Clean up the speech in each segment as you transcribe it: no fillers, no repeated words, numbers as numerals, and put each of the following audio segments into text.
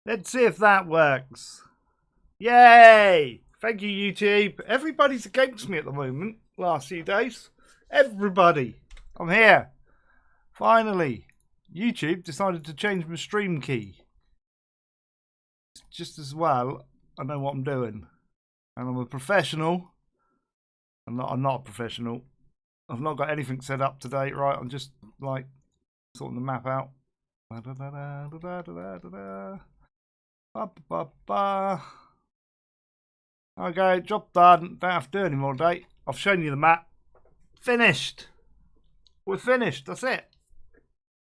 Let's see if that works. Yay! Thank you, YouTube. Everybody's against me at the moment. Last few days. Everybody. I'm here. Finally. YouTube decided to change my stream key. Just as well, I know what I'm doing. And I'm a professional. I'm not a professional. I've not got anything set up today, right? I'm just like sorting the map out. Okay, job done. Don't have to do any more today. I've shown you the map. Finished. We're finished. That's it.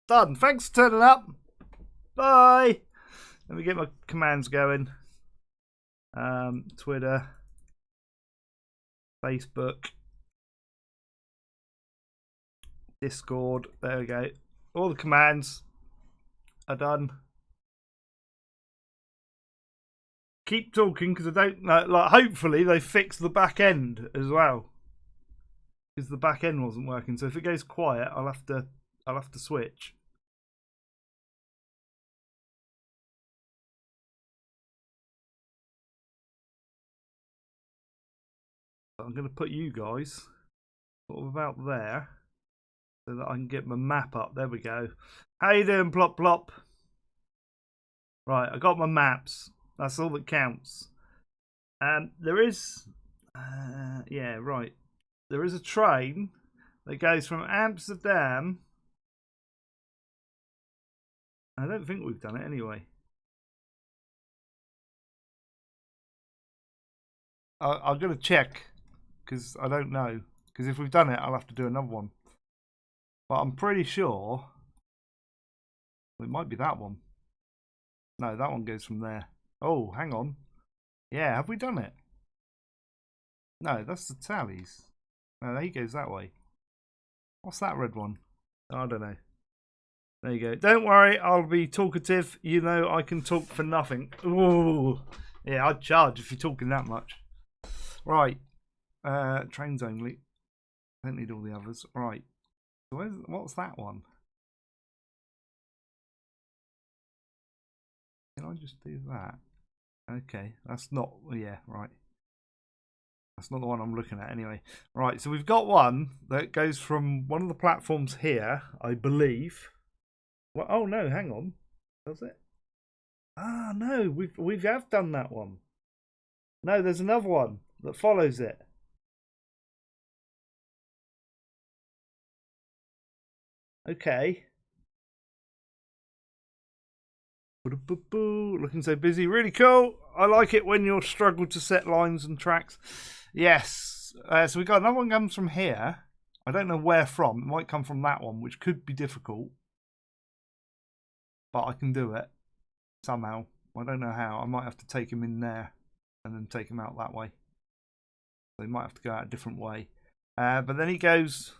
Done. Thanks for turning up. Bye. Let me get my commands going. Twitter, Facebook, Discord. There we go. All the commands are done. Keep talking because I don't know. Like, hopefully they fix the back end as well, because the back end wasn't working. So if it goes quiet, I'll have to switch. I'm going to put you guys sort of about there so that I can get my map up. There we go. How you doing, Plop Plop? Right, I got my maps. That's all that counts. There is, yeah, right. There is a train that goes from Amsterdam. I don't think we've done it anyway. I'm going to check because I don't know. Because if we've done it, I'll have to do another one. But I'm pretty sure it might be that one. No, that one goes from there. Oh, hang on. Yeah, have we done it? No, that's the tallies. No, he goes that way. What's that red one? I don't know. There you go. Don't worry, I'll be talkative. You know I can talk for nothing. Ooh. Yeah, I'd charge if you're talking that much. Right. Trains only. Don't need all the others. Right. So what's that one? Can I just do that? Okay, that's not, yeah, right. That's not the one I'm looking at anyway. Right, so we've got one that goes from one of the platforms here, I believe. Well, oh no, hang on. Does it? Ah, no, we have done that one. No, there's another one that follows it. Okay. Looking so busy. Really cool. I like it when you struggle to set lines and tracks. Yes. So we got another one comes from here. I don't know where from. It might come from that one, which could be difficult. But I can do it somehow. I don't know how. I might have to take him in there and then take him out that way. So he might have to go out a different way. But then he goes...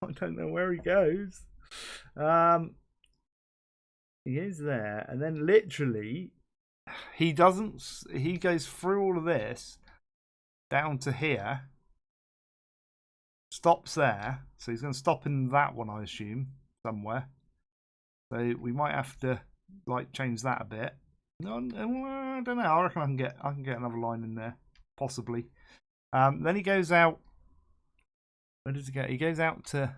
I don't know where he goes. He is there, and then literally he goes through all of this down to here, stops there, so he's going to stop in that one, I assume, somewhere. So we might have to like change that a bit. No, I don't know. I reckon I can get another line in there, possibly. Then he goes out. Where does he go? He goes out to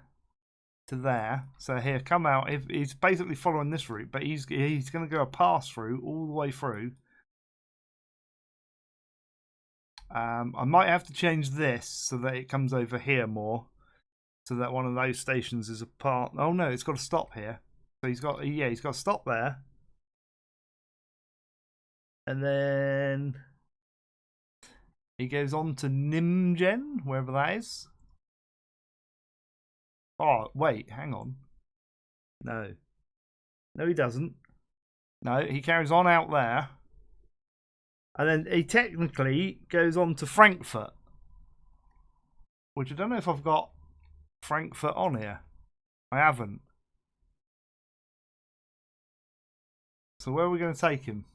there. So here, come out. He's basically following this route, but he's going to go a pass through all the way through. I might have to change this so that it comes over here more, so that one of those stations is a part. Oh no, it's got to stop here. So he's got to stop there, and then he goes on to Nimgen, wherever that is. Oh, wait, hang on. No, he doesn't. No, he carries on out there. And then he technically goes on to Frankfurt. Which I don't know if I've got Frankfurt on here. I haven't. So where are we going to take him?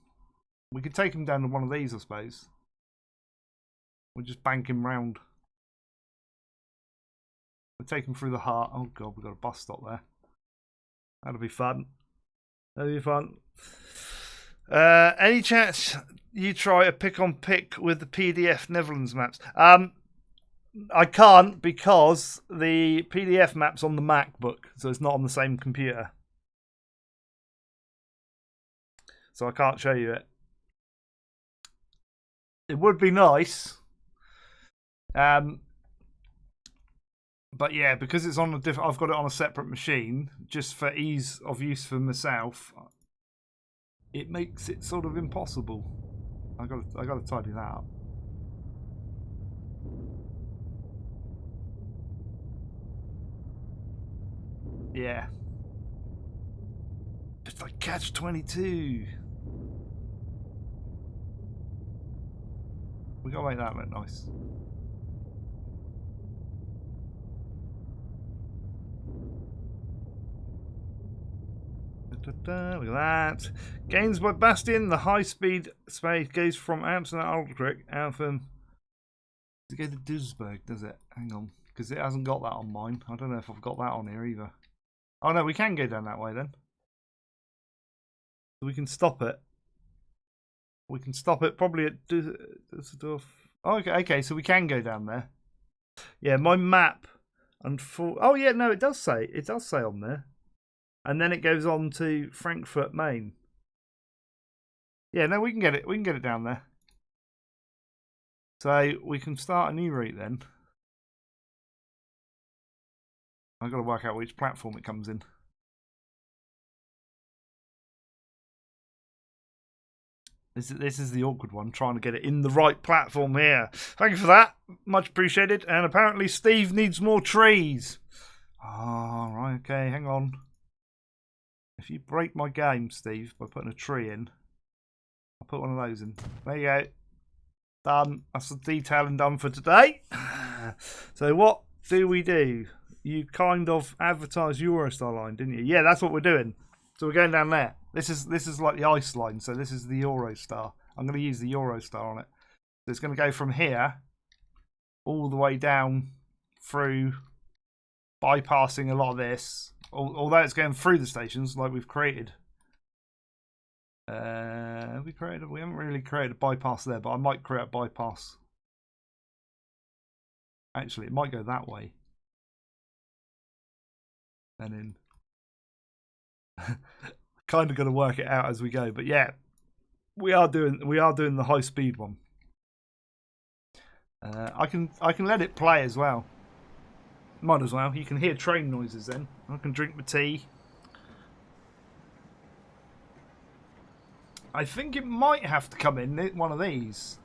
We could take him down to one of these, I suppose. We'll just bank him round. We'll take him through the heart. Oh god, we've got a bus stop there. That'll be fun. That'll be fun. Any chance you try a pick-on-pick with the PDF Netherlands maps? I can't because the PDF map's on the MacBook, so it's not on the same computer. So I can't show you it. It would be nice. But yeah, because it's on a different, I've got it on a separate machine just for ease of use for myself. It makes it sort of impossible. I got to tidy that up. Yeah. It's like catch-22. We gotta make that look nice. Look at that. Gains by Bastion. The high-speed space goes from Amsterdam to Aldrich. And from... Does it go to Duisburg, does it? Hang on. Because it hasn't got that on mine. I don't know if I've got that on here either. Oh no, we can go down that way then. We can stop it. We can stop it probably at Düsseldorf. Oh, okay, so we can go down there. Yeah, my map and full. Oh yeah, no, it does say on there, and then it goes on to Frankfurt, Main. Yeah, no, we can get it. We can get it down there. So we can start a new route then. I've got to work out which platform it comes in. This is the awkward one, trying to get it in the right platform here. Thank you for that. Much appreciated. And apparently Steve needs more trees. Oh, right, okay, hang on. If you break my game, Steve, by putting a tree in, I'll put one of those in. There you go. Done. That's the detailing done for today. So what do? You kind of advertised Eurostar line, didn't you? Yeah, that's what we're doing. So we're going down there. This is like the ice line, so this is the Eurostar. I'm going to use the Eurostar on it. So it's going to go from here all the way down through, bypassing a lot of this. Although it's going through the stations like we've created. We haven't really created a bypass there, but I might create a bypass. Actually, it might go that way. And in. Kind of going to work it out as we go, but yeah, we are doing the high speed one. I can let it play as well. Might as well. You can hear train noises then. I can drink my tea. I think it might have to come in one of these,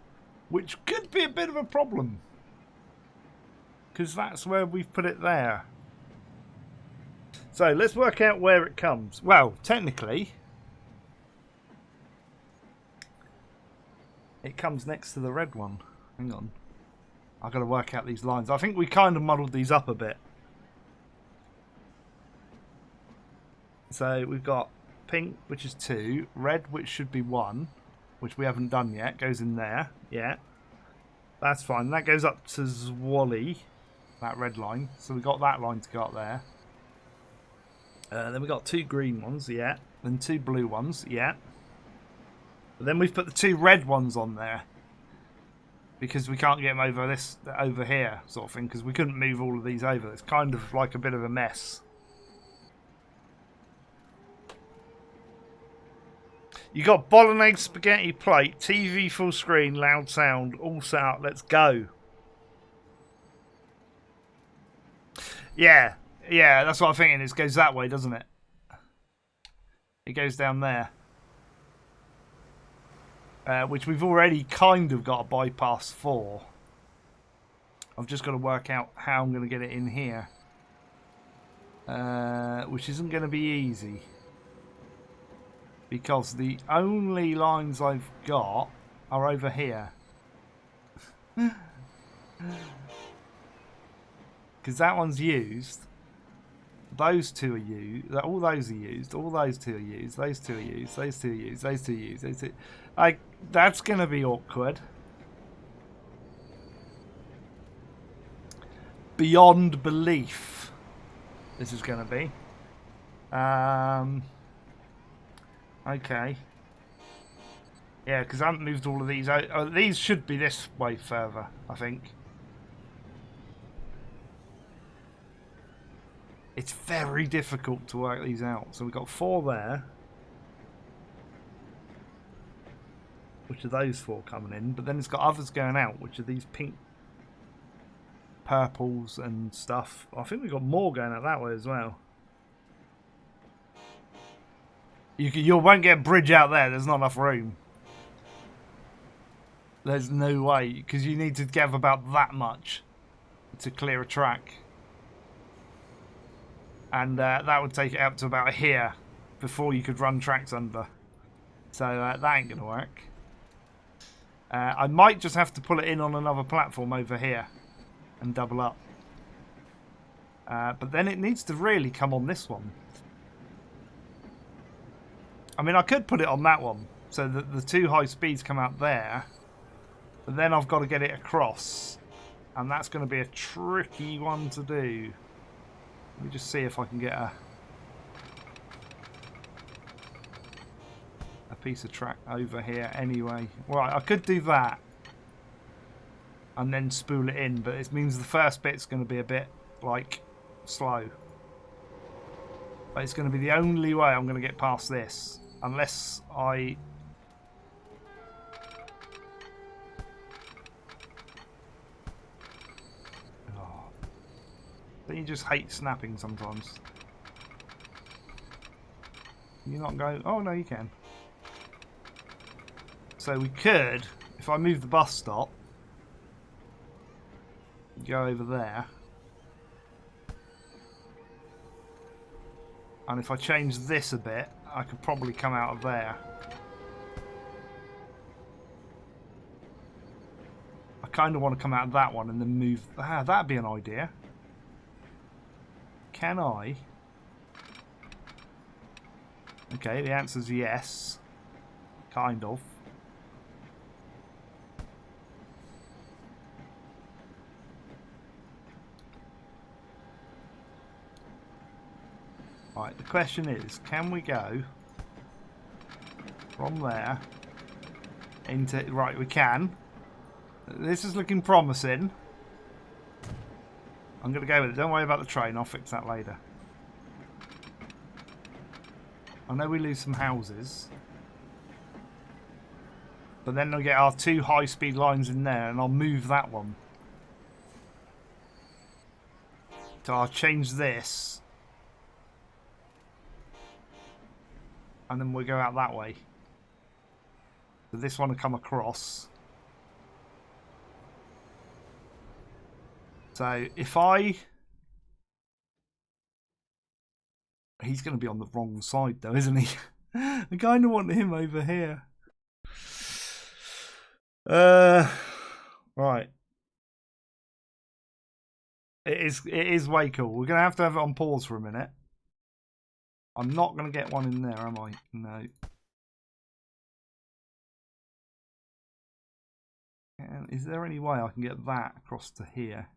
which could be a bit of a problem because that's where we've put it there. So let's work out where it comes. Well, technically, it comes next to the red one. Hang on. I've got to work out these lines. I think we kind of muddled these up a bit. So we've got pink, which is 2. Red, which should be 1, which we haven't done yet. Goes in there. Yeah. That's fine. That goes up to Zwally, that red line. So we've got that line to go up there. Then we've got 2 green ones, yeah. Then 2 blue ones, yeah. But then we've put the 2 red ones on there. Because we can't get them over here, sort of thing. Because we couldn't move all of these over. It's kind of like a bit of a mess. You got bolognese spaghetti plate, TV full screen, loud sound, all set up. Let's go. Yeah. Yeah, that's what I'm thinking. It goes that way, doesn't it? It goes down there. Which we've already kind of got a bypass for. I've just got to work out how I'm going to get it in here. Which isn't going to be easy. Because the only lines I've got are over here. Because that one's used. Those 2 are used. All those are used. All those 2 are used. Those 2 are used. Those 2 are used. Those 2 are used. Those 2. Like, that's going to be awkward. Beyond belief. This is going to be. Okay. Yeah, because I haven't moved all of these out. Oh, these should be this way further, I think. It's very difficult to work these out. So we've got 4 there. Which are those 4 coming in. But then it's got others going out, which are these pink, purples and stuff. I think we've got more going out that way as well. You won't get a bridge out there. There's not enough room. There's no way. Because you need to give about that much to clear a track. And that would take it up to about here before you could run tracks under. So that ain't going to work. I might just have to pull it in on another platform over here and double up. But then it needs to really come on this one. I mean, I could put it on that one so that the 2 high speeds come out there. But then I've got to get it across. And that's going to be a tricky one to do. Let me just see if I can get a piece of track over here anyway. Right, I could do that. And then spool it in. But it means the first bit's going to be a bit, like, slow. But it's going to be the only way I'm going to get past this. Unless I... Oh. Don't you just hate snapping sometimes? Can you not go... Oh, no, you can. So we could, if I move the bus stop, go over there. And if I change this a bit, I could probably come out of there. I kind of want to come out of that one and then move... Ah, that'd be an idea. Can I? Okay, the answer's yes. Kind of. Right, the question is, can we go from there into... Right, we can. This is looking promising. I'm going to go with it. Don't worry about the train. I'll fix that later. I know we lose some houses. But then I'll get our 2 high-speed lines in there and I'll move that one. So I'll change this. And then we'll go out that way. So this one will come across. So if I... He's going to be on the wrong side though, isn't he? I kind of want him over here. Right. It is way cool. We're going to have it on pause for a minute. I'm not going to get one in there, am I? No. And is there any way I can get that across to here?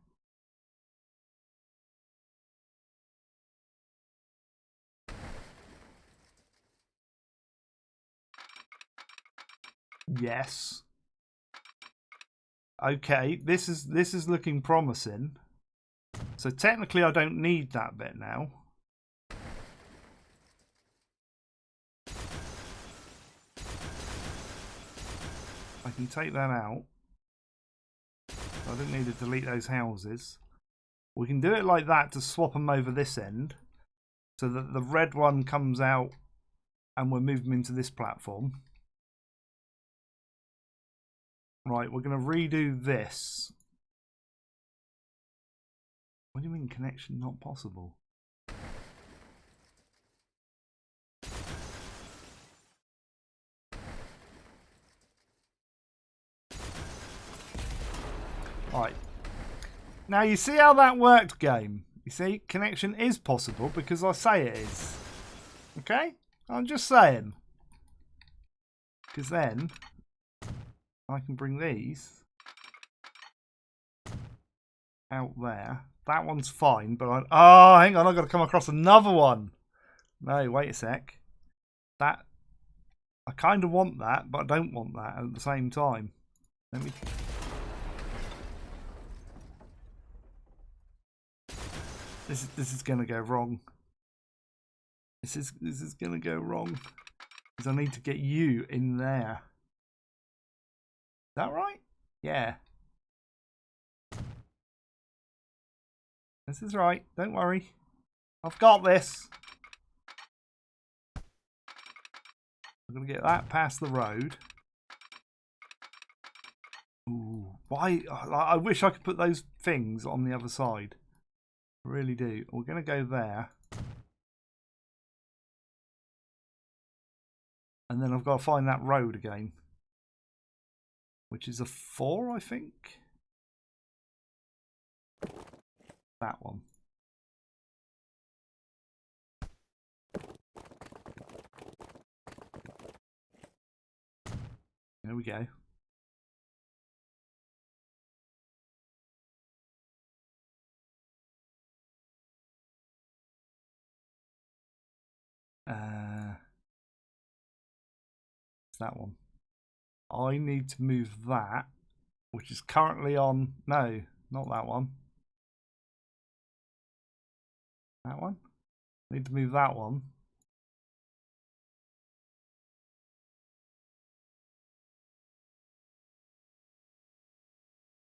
Yes. Okay, this is looking promising. So technically I don't need that bit now. I can take that out. I don't need to delete those houses. We can do it like that to swap them over this end. So that the red one comes out and we'll move them into this platform. Right, we're going to redo this. What do you mean connection not possible? Right. Now you see how that worked, game? You see, connection is possible because I say it is. Okay? I'm just saying. Because then I can bring these out there. That one's fine, but oh, hang on, I've got to come across another one. No, wait a sec. I I kind of want that, but I don't want that at the same time. Let me... This is gonna go wrong. This is gonna go wrong. Because I need to get you in there. Is that right? Yeah. This is right. Don't worry. I've got this. I'm gonna get that past the road. Ooh, why? I wish I could put those things on the other side. I really do. We're gonna go there. And then I've got to find that road again. Which is a 4, I think. That one. There we go. It's that one. I need to move that, which is currently on... No, not that one. That one? I need to move that one.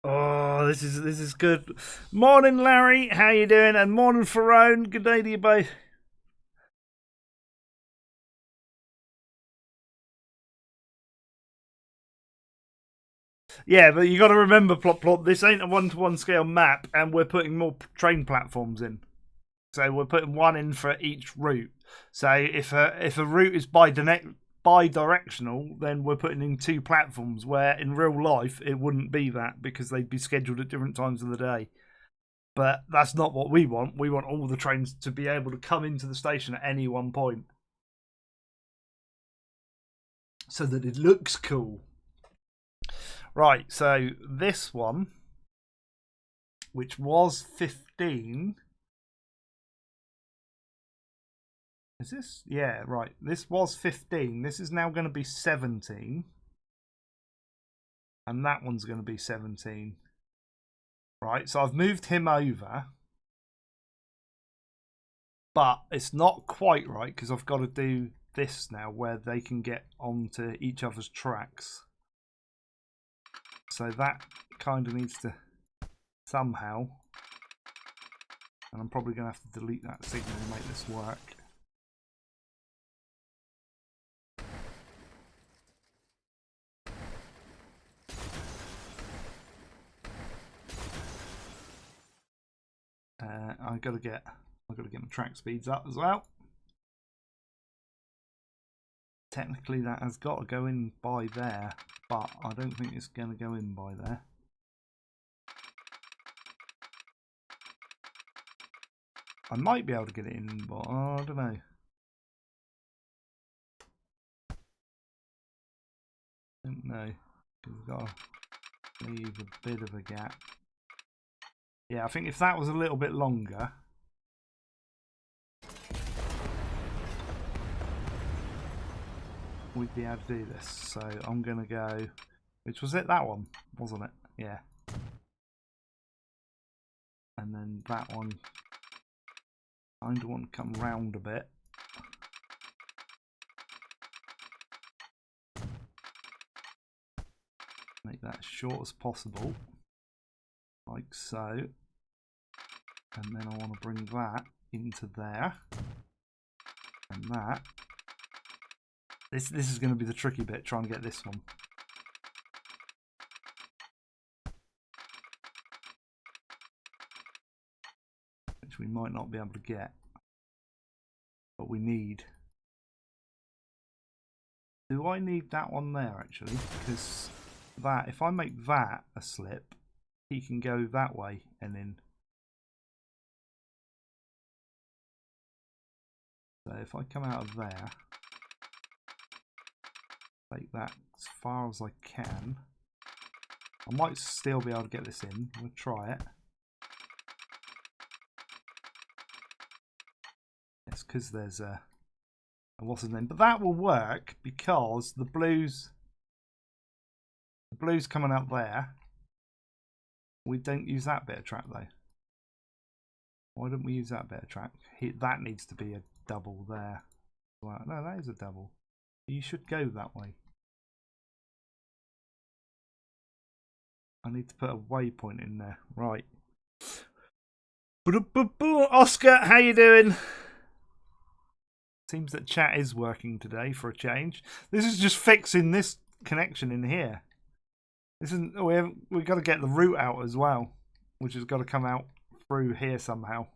Oh, this is good. Morning, Larry. How you doing? And morning, Ferone. Good day to you both. Yeah, but you got to remember, Plop, this ain't a one-to-one scale map, and we're putting more train platforms in. So we're putting one in for each route. So if a route is bi-directional, then we're putting in 2 platforms, where in real life it wouldn't be that, because they'd be scheduled at different times of the day. But that's not what we want. We want all the trains to be able to come into the station at any one point, so that it looks cool. Right, so this one, which was 15... Is this? Yeah, right. This was 15. This is now going to be 17. And that one's going to be 17. Right, so I've moved him over. But it's not quite right, because I've got to do this now, where they can get onto each other's tracks. So that kind of needs to somehow... And I'm probably going to have to delete that signal to make this work. I've got to get my track speeds up as well. Technically that has got to go in by there, but I don't think it's going to go in by there. I might be able to get it in, but I don't know. I don't know. We've got to leave a bit of a gap. Yeah, I think if that was a little bit longer, we'd be able to do this. So I'm going to go, which was it? That one, wasn't it? Yeah. And then that one, I kind of want to come round a bit. Make that as short as possible, like so. And then I want to bring that into there. And that. This is going to be the tricky bit, trying to get this one. Which we might not be able to get. But we need. Do I need that one there, actually? Because that, if I make that a slip, he can go that way and in. So if I come out of there, take that as far as I can. I might still be able to get this in. We'll try it. It's because there's a what's his name? But that will work because the blue's coming out there. We don't use that bit of track though. Why don't we use that bit of track? That needs to be a double there. Well, no, that is a double. You should go that way. I need to put a waypoint in there. Right. Oscar, how you doing? Seems that chat is working today for a change. This is just fixing this connection in here. This isn't. We've got to get the route out as well, which has got to come out through here somehow.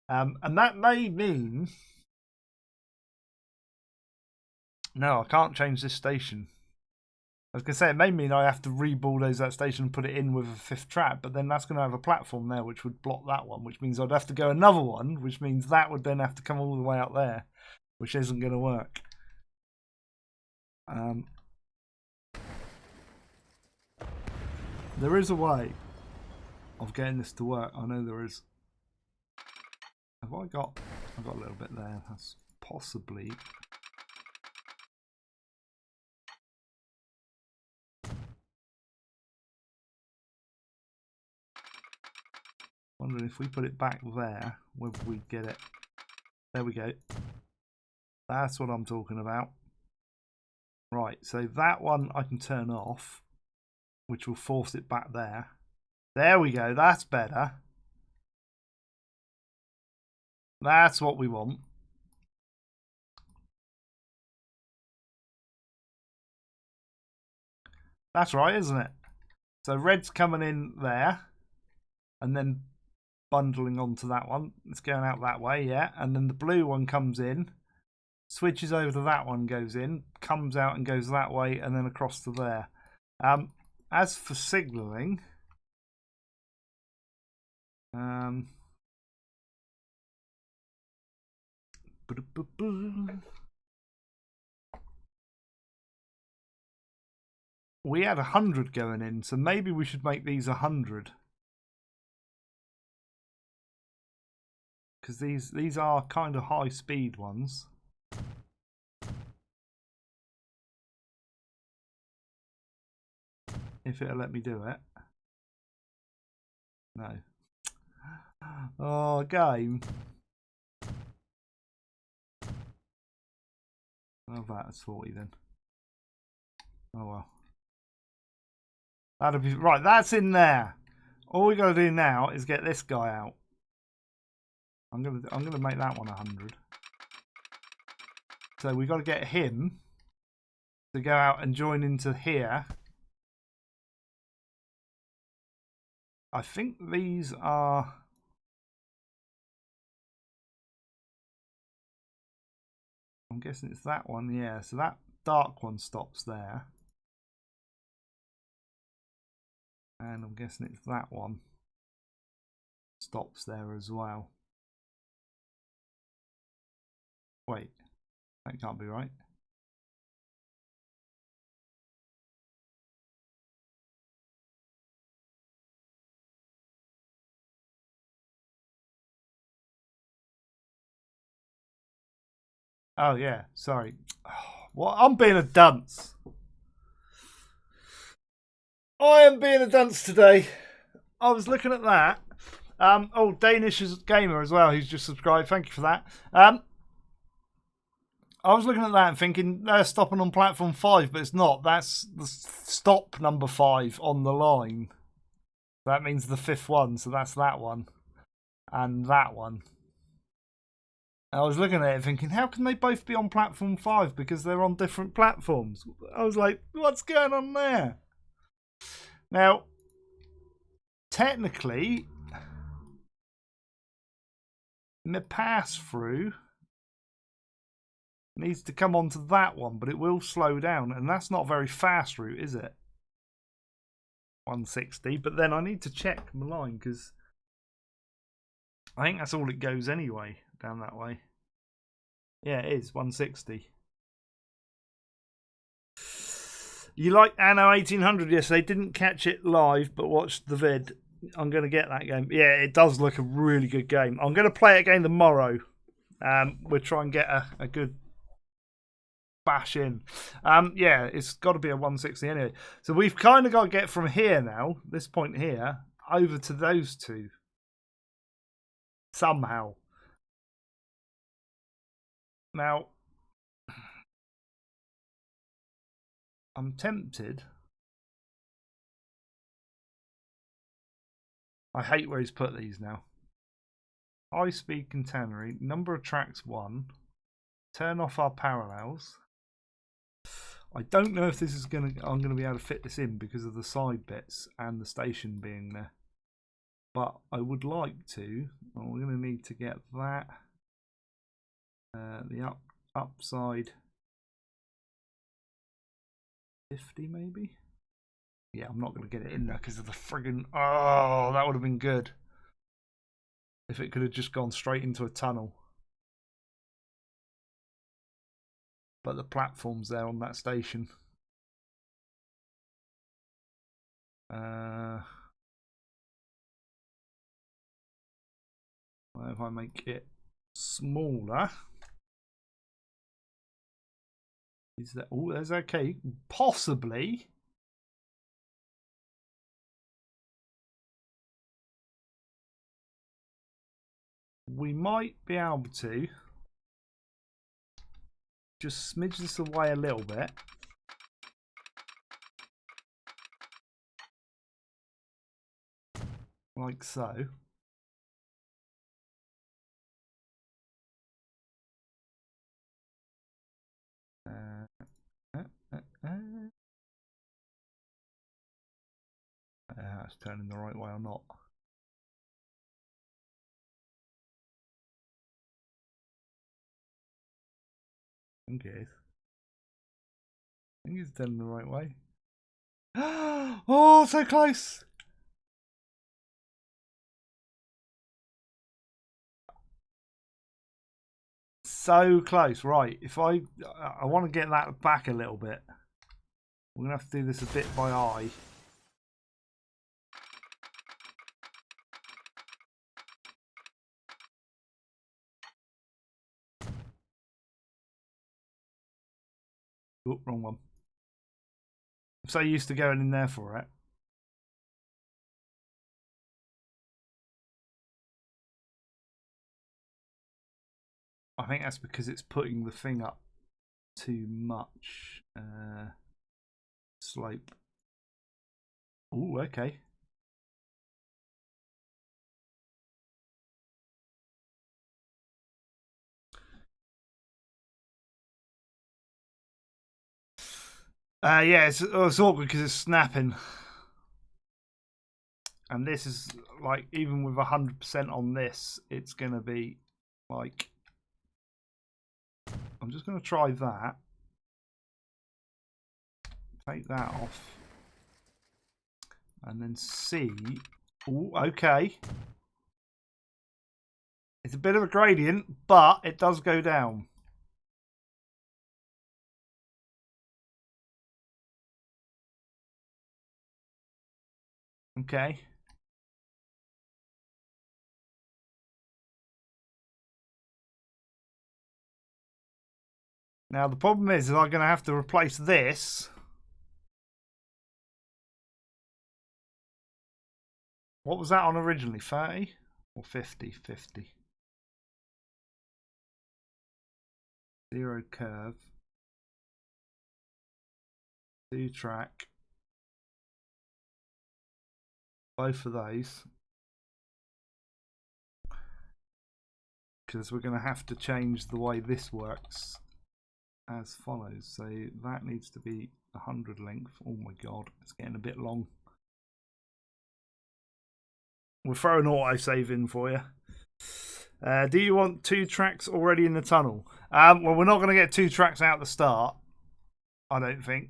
And that may mean no, I can't change this station. I was going to say, it may mean I have to re-bulldoze that station and put it in with a fifth track, but then that's going to have a platform there which would block that one, which means I'd have to go another one, which means that would then have to come all the way out there, which isn't going to work. There is a way of getting this to work. I know there is. Have I got a little bit there. That's possibly... Wondering if we put it back there, whether we get it. There we go. That's what I'm talking about. Right, so that one I can turn off, which will force it back there. There we go, that's better. That's what we want. That's right, isn't it? So red's coming in there, and then bundling onto that one. It's going out that way, yeah. And then the blue one comes in, switches over to that one, goes in, comes out and goes that way, and then across to there. As for signalling, we had 100 going in, so maybe we should make these 100. Because these are kind of high speed ones. If it'll let me do it. No. Oh, game. Oh, that's 40 then. Oh well. That'll be right. That's in there. All we got to do now is get this guy out. I'm gonna make that one 100. So we got to get him to go out and join into here. I think these are. I'm guessing it's that one, yeah. So that dark one stops there. And I'm guessing it's that one stops there as well. Wait, that can't be right. Oh yeah, sorry. Well, I'm being a dunce. I am being a dunce today. I was looking at that. Oh, Danish gamer as well, who's just subscribed. Thank you for that. I was looking at that and thinking they're stopping on platform 5, but it's not. That's the stop number 5 on the line. That means the 5th one, so that's that one. And that one. I was looking at it thinking, how can they both be on platform 5? Because they're on different platforms. I was like, what's going on there? Now, technically, the pass-through needs to come onto that one, but it will slow down, and that's not a very fast route, is it? 160, but then I need to check my line, because I think that's all it goes anyway, down that way. Yeah, it is, 160. You like Anno 1800 yesterday, didn't catch it live, but watched the vid. I'm going to get that game. Yeah, it does look a really good game. I'm going to play it again tomorrow. we'll try and get a good bash in. Yeah, it's got to be a 160 anyway. So we've kind of got to get from here now, this point here, over to those two. Somehow. Now, I'm tempted. I hate where he's put these now. High speed catenary, number of tracks 1. Turn off our parallels. I don't know if this is I'm gonna be able to fit this in because of the side bits and the station being there. But I would like to. Well, we're gonna need to get that. The upside 50 maybe. Yeah, I'm not gonna get it in there because of the friggin'. Oh, that would have been good if it could have just gone straight into a tunnel. But the platform's there on that station. Well, if I make it smaller, is that? Oh, there's okay. Possibly. We might be able to just smidge this away a little bit. Like so. It's turning the right way or not. I think it is. I think it's turning the right way. Oh, so close! So close. Right, if I want to get that back a little bit. We're going to have to do this a bit by eye. Oh, wrong one. I'm so used to going in there for it. I think that's because it's putting the thing up too much. Slope. Oh, okay. Yeah, it's awkward because it's snapping. And this is like, even with 100% on this, it's going to be like, I'm just going to try that. Take that off. And then see. Oh, okay. It's a bit of a gradient, but it does go down. Okay. Now the problem is I'm going to have to replace this. What was that on originally? 30 or 50? 50. Zero curve. 2 track. Both of those. Because we're going to have to change the way this works as follows. So that needs to be 100 length. Oh my god, it's getting a bit long. We'll throw an autosave in for you. Do you want 2 tracks already in the tunnel? Well, we're not going to get 2 tracks out the start. I don't think.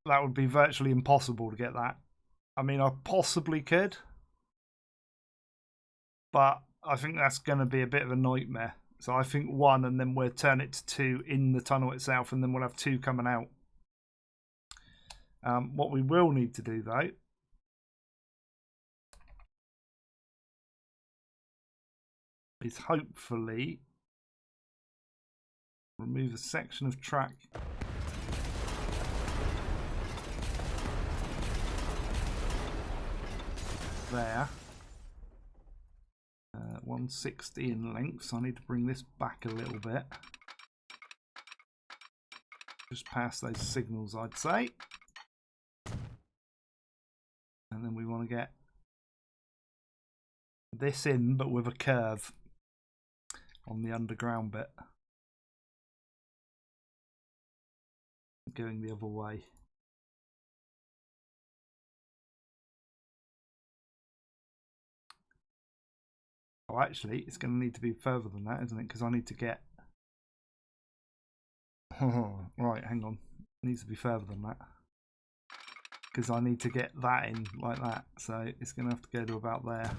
That would be virtually impossible to get that. I mean, I possibly could. But I think that's going to be a bit of a nightmare. So I think 1, and then we'll turn it to 2 in the tunnel itself, and then we'll have 2 coming out. What we will need to do, though, is hopefully Remove a section of track. There. 160 in length, so I need to bring this back a little bit. Just past those signals, I'd say. And then we want to get this in, but with a curve on the underground bit. Going the other way. Oh, actually, it's going to need to be further than that, isn't it? Because I need to get... right, hang on. It needs to be further than that. Because I need to get that in like that. So it's going to have to go to about there.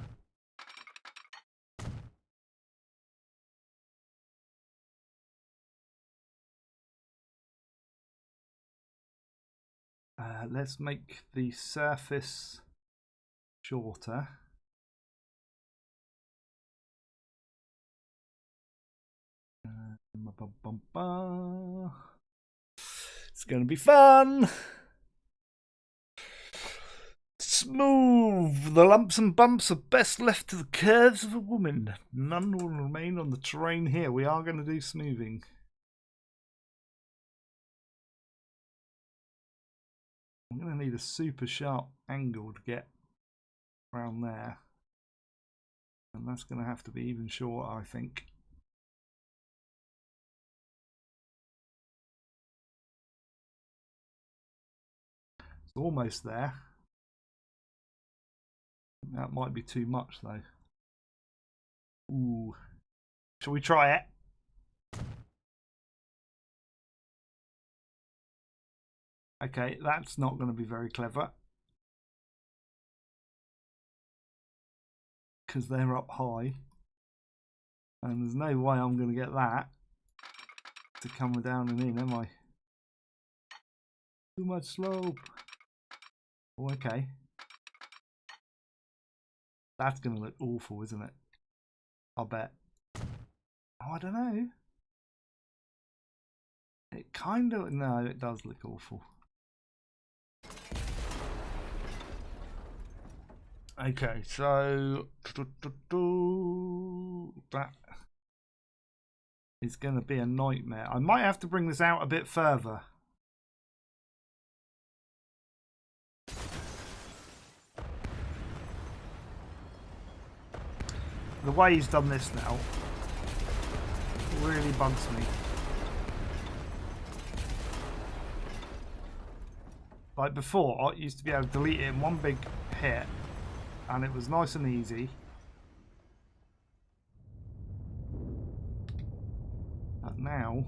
Let's make the surface shorter. It's going to be fun. Smooth. The lumps and bumps are best left to the curves of a woman. None will remain on the terrain here. We are going to do smoothing. I'm going to need a super sharp angle to get around there. And that's going to have to be even shorter, I think. It's almost there. That might be too much though. Ooh. Shall we try it? Okay, that's not going to be very clever. Because they're up high. And there's no way I'm going to get that to come down and in, am I? Too much slope. Oh, okay. That's going to look awful, isn't it? I'll bet. Oh, I don't know. It kind of... No, it does look awful. Okay, so... That is going to be a nightmare. I might have to bring this out a bit further. The way he's done this now really bugs me. Like before, I used to be able to delete it in one big hit and it was nice and easy. But now,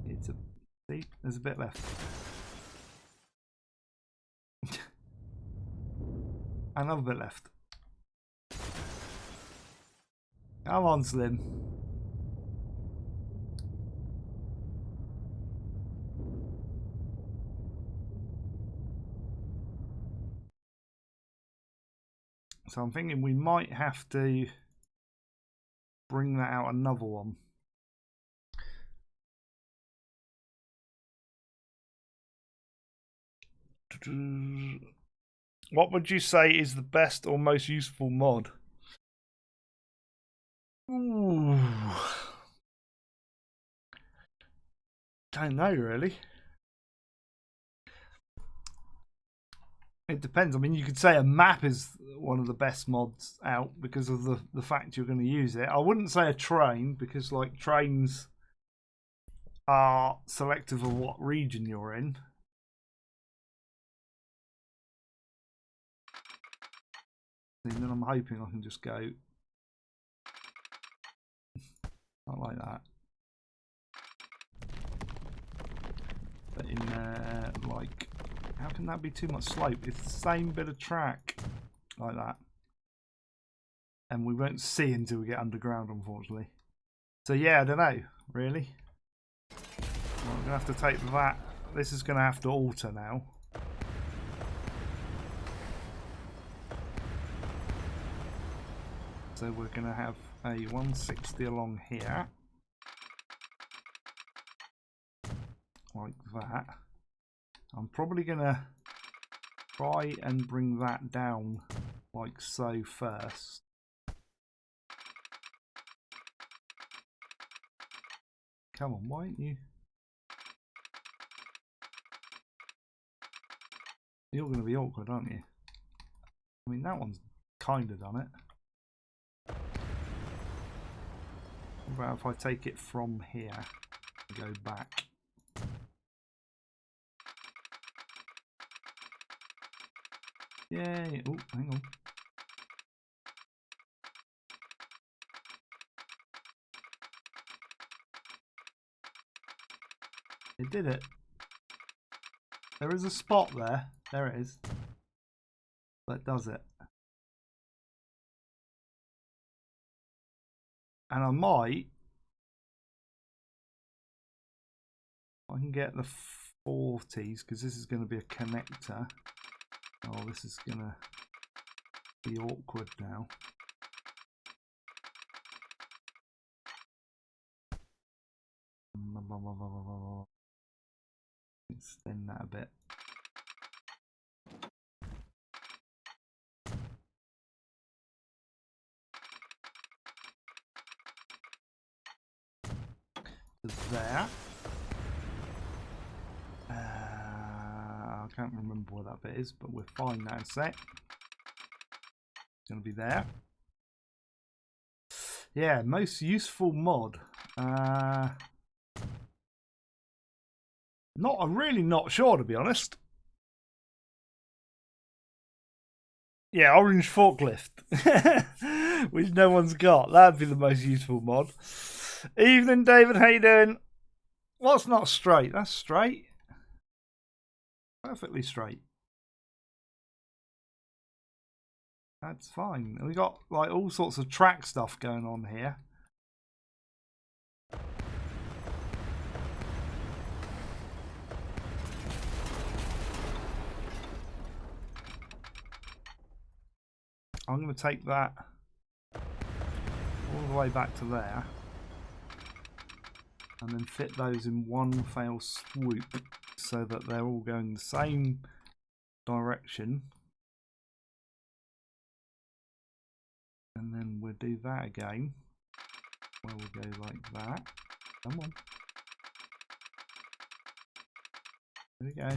it's a... See, there's a bit left. Another bit left. Come on, Slim. So I'm thinking we might have to bring that out another one. What would you say is the best or most useful mod? Ooh. Don't know really. It depends. I mean, you could say a map is one of the best mods out because of the fact you're going to use it. I wouldn't say a train because like trains are selective of what region you're in. And then I'm hoping I can just go not like that. But in like, how can that be too much slope? It's the same bit of track like that. And we won't see until we get underground, unfortunately. So yeah, I don't know, really. Well, I'm going to have to take that. This is going to have to alter now. So we're going to have a 160 along here. like that. I'm probably going to try and bring that down like so first. Come on, why aren't you? You're going to be awkward, aren't you? I mean, that one's kind of done it. What about if I take it from here and go back? Yay! Oh, hang on. It did it. There is a spot there. There it is. That does it. And I might. I can get the 40s because this is going to be a connector. Oh, this is going to be awkward now. Extend that a bit. There. I can't remember what that bit is, but we're fine now. Set. It's going to be there. Yeah, most useful mod. I'm really not sure, to be honest. Yeah, orange forklift, which no one's got. That'd be the most useful mod. Evening, David. How you doing? What's not straight? That's straight. Perfectly straight. That's fine. We got like all sorts of track stuff going on here. I'm going to take that all the way back to there and then fit those in one fell swoop so that they're all going the same direction. And then we'll do that again, where we'll go like that. Come on. There we go.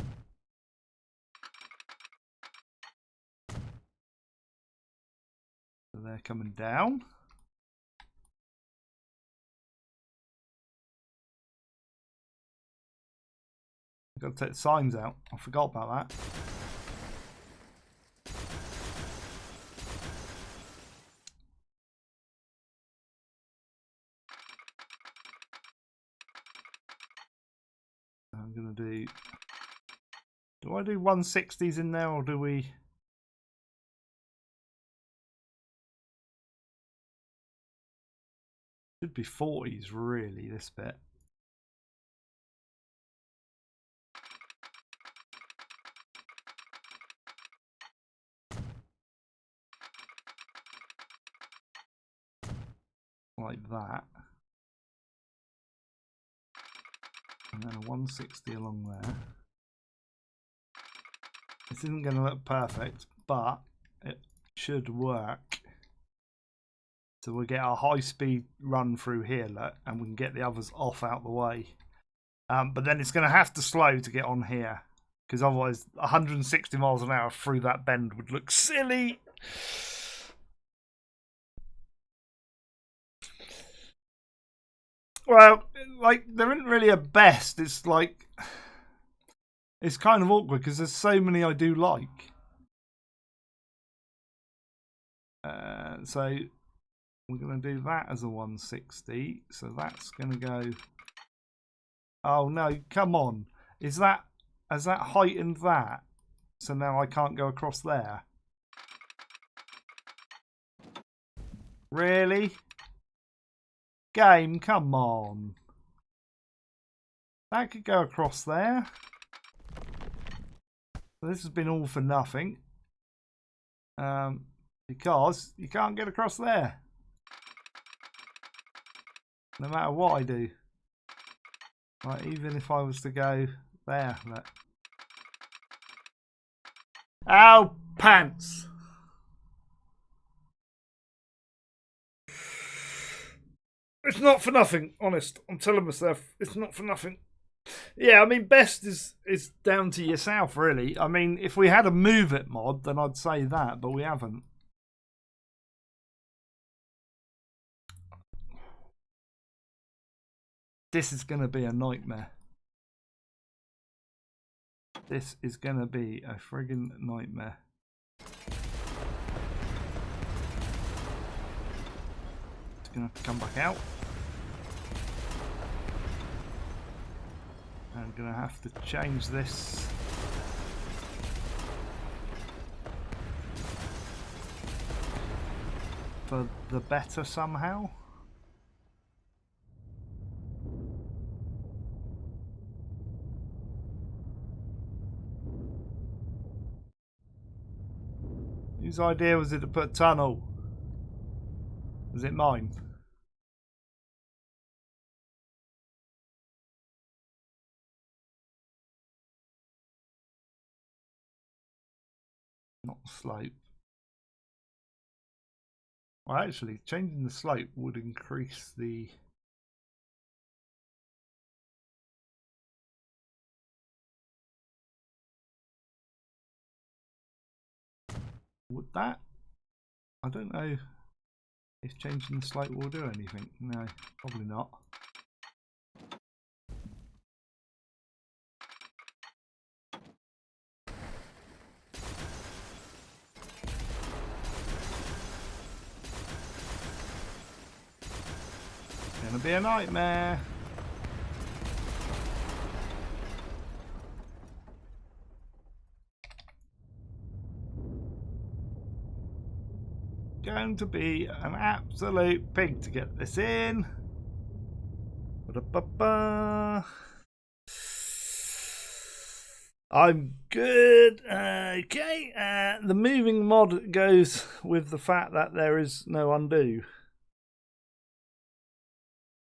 So they're coming down. I've got to take the signs out. I forgot about that. I'm going to do I do 160s in there or do we? Should be 40s really, this bit. Like that. And then a 160 along there. This isn't going to look perfect, but it should work. So we'll get our high-speed run through here, look, and we can get the others off out the way. But then it's going to have to slow to get on here, because otherwise 160 miles an hour through that bend would look silly. Well, like, there isn't really a best. It's like, it's kind of awkward because there's so many I do like. So we're going to do that as a 160. So that's going to go. Oh no, come on. Has that heightened that? So now I can't go across there. Really? Game, come on. That could go across there. This has been all for nothing. Because you can't get across there. No matter what I do. Like, even if I was to go there, look. Ow, pants! It's not for nothing, honest. I'm telling myself, it's not for nothing. Yeah, I mean, best is down to yourself, really. I mean, if we had a move it mod, then I'd say that, but we haven't. This is going to be a nightmare. This is going to be a friggin' nightmare. It's going to have to come back out. I'm going to have to change this. For the better somehow. Whose idea was it to put a tunnel? Was it mine? Not slope. Well, actually, changing the slope would increase the... Would that? I don't know if changing the slope will do anything. No, probably not. Gonna be a nightmare. Going to be an absolute pig to get this in. Ba-da-ba-ba. I'm good. Okay. The moving mod goes with the fact that there is no undo.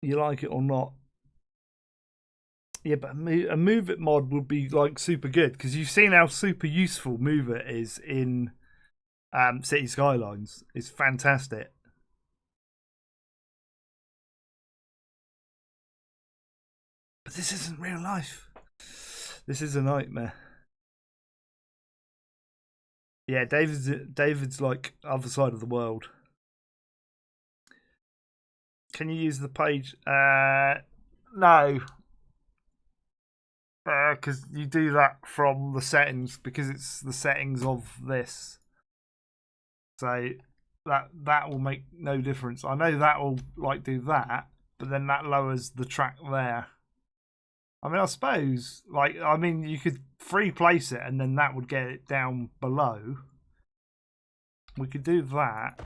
You like it or not. Yeah, but a move it mod would be like super good because you've seen how super useful move it is in City Skylines. It's fantastic. But this isn't real life. This is a nightmare. Yeah, David's like other side of the world. Can you use the page? No. Because you do that from the settings because it's the settings of this. So that will make no difference. I know that will like do that, but then that lowers the track there. I mean, I suppose, like, I mean, you could free place it and then that would get it down below. We could do that,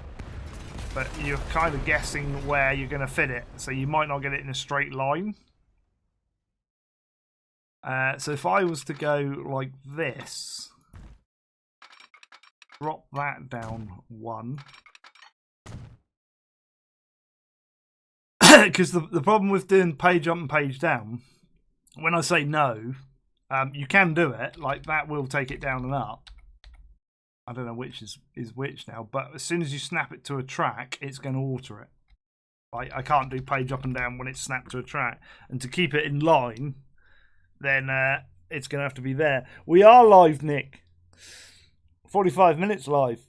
but you're kind of guessing where you're going to fit it, so you might not get it in a straight line. So if I was to go like this, drop that down one. Because the problem with doing page up and page down, when I say no, you can do it. Like, that will take it down and up. I don't know which is which now, but as soon as you snap it to a track, it's going to alter it. Like, I can't do page up and down when it's snapped to a track. And to keep it in line, then it's going to have to be there. We are live, Nick. 45 minutes live.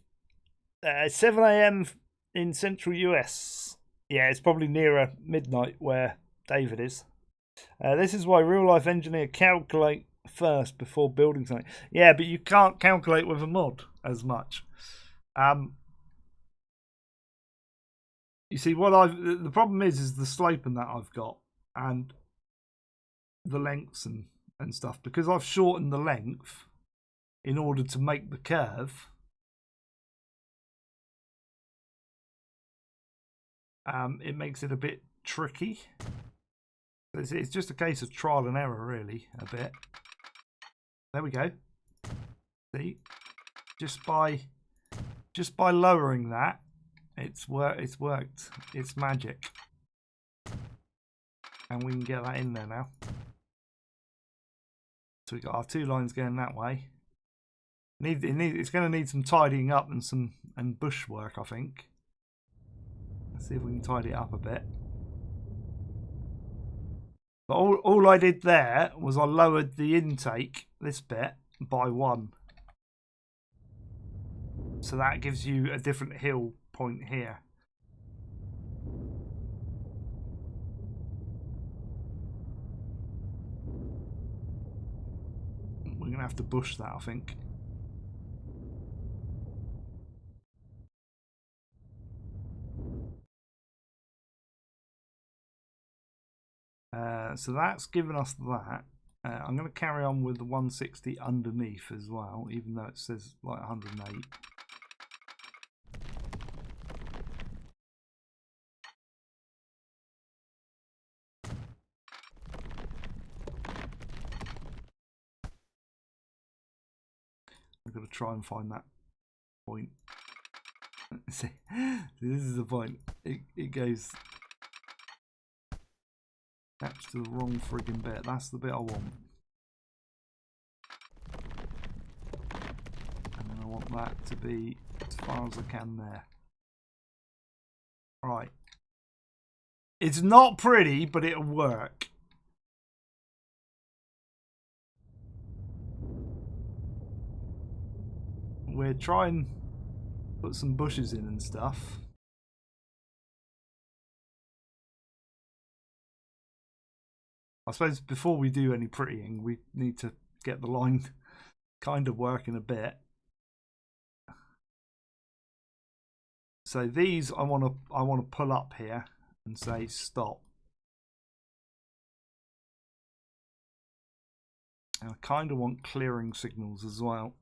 7 a.m. in central US. Yeah, it's probably nearer midnight where David is. This is why real-life engineer calculate first before building something. Yeah, but you can't calculate with a mod as much. You see, the problem is the sloping that I've got and the lengths and stuff, because I've shortened the length in order to make the curve. It makes it a bit tricky. It's just a case of trial and error, really, a bit. There we go. See, just by lowering that, it's worked. It's magic, and we can get that in there now. So we got our 2 lines going that way. It's going to need some tidying up and bush work, I think. Let's see if we can tidy it up a bit. But all I did there was I lowered the intake, this bit, by 1. So that gives you a different hill point here. We're going to have to bush that, I think. So that's given us that. I'm going to carry on with the 160 underneath as well, even though it says like 108. I've got to try and find that point. See, this is the point. It goes... That's the wrong friggin' bit. That's the bit I want. And then I want that to be as far as I can there. Right. It's not pretty, but it'll work. We're trying to put some bushes in and stuff. I suppose before we do any prettying, we need to get the line kind of working a bit. So these I want to pull up here and say stop. And I kind of want clearing signals as well.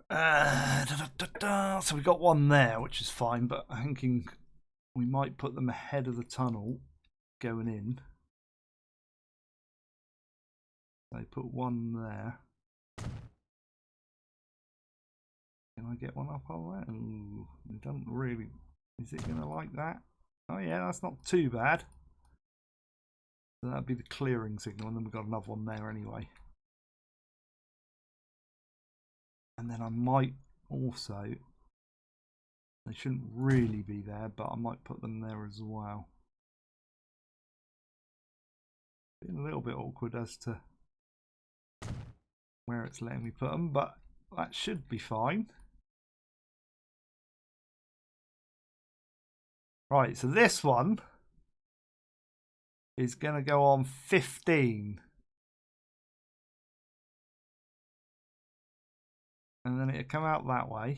So we got one there, which is fine, but I'm thinking we might put them ahead of the tunnel going in. They put one there. Can I get one up on that? Ooh, it doesn't really. Is it going to like that? Oh yeah, that's not too bad. So that'd be the clearing signal, and then we've got another one there anyway. And then I might also, they shouldn't really be there, but I might put them there as well. Been a little bit awkward as to where it's letting me put them, but that should be fine. Right, so this one is going to go on 15. And then it'll come out that way.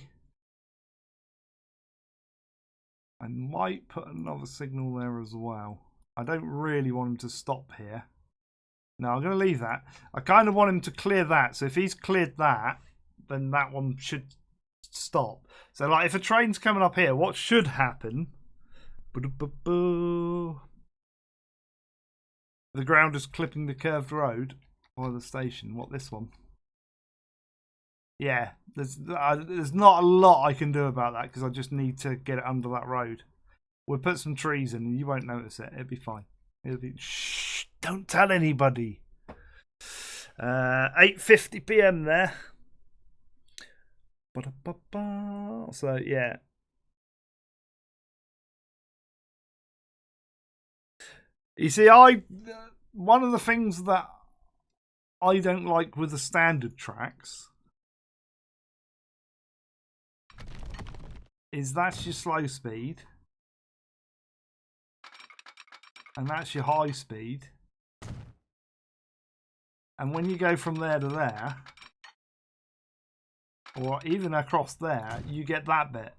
I might put another signal there as well. I don't really want him to stop here. No, I'm going to leave that. I kind of want him to clear that. So if he's cleared that, then that one should stop. So like if a train's coming up here, what should happen? The ground is clipping the curved road by the station. What, this one? Yeah, there's not a lot I can do about that because I just need to get it under that road. We'll put some trees in and you won't notice it. It'll be fine. It'll be... Shh, don't tell anybody. 8:50 p.m. there. So, yeah. You see, one of the things that I don't like with the standard tracks is that's your slow speed and that's your high speed, and when you go from there to there or even across there, you get that bit.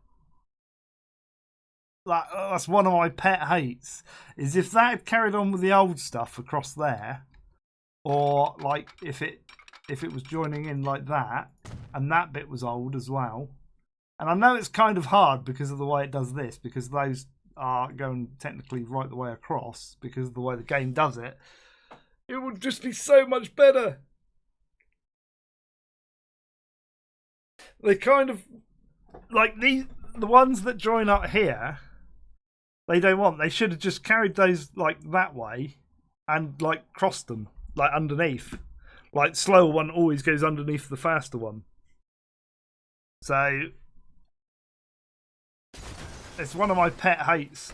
That's one of my pet hates, is if that had carried on with the old stuff across there, or like if it was joining in like that and that bit was old as well. And I know it's kind of hard because of the way it does this, because those are going technically right the way across because of the way the game does it. It would just be so much better. They kind of, like the ones that join up here, they don't want. They should have just carried those like that way and like crossed them. like underneath. Like the slower one always goes underneath the faster one. So it's one of my pet hates,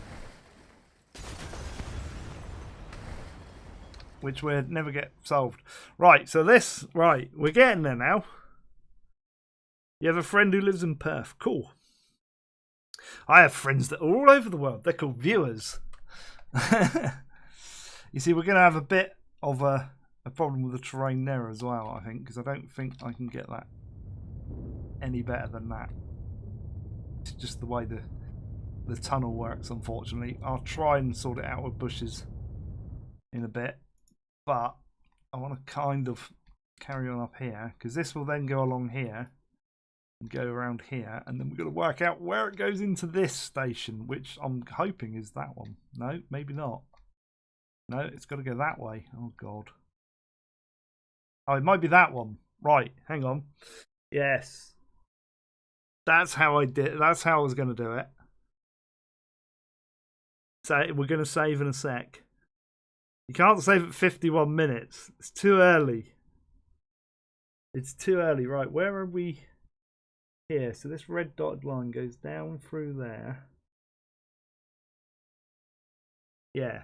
which we'll never get solved. Right, so this, right, we're getting there now. You have a friend who lives in Perth. Cool. I have friends that are all over the world. They're called viewers. You see, we're going to have a bit of a problem with the terrain there as well, I think, because I don't think I can get that any better than that. It's just the way the tunnel works, unfortunately. I'll try and sort it out with bushes in a bit, but I want to kind of carry on up here, because this will then go along here and go around here, and then we've got to work out where it goes into this station, which I'm hoping is that one. No, maybe not. No, it's got to go that way. Oh god. Oh, it might be that one. Right, hang on. Yes. That's how I did. That's how I was going to do it. So we're going to save in a sec. You can't save at 51 minutes. It's too early. It's too early. Right, where are we? Here. So this red dotted line goes down through there. Yeah.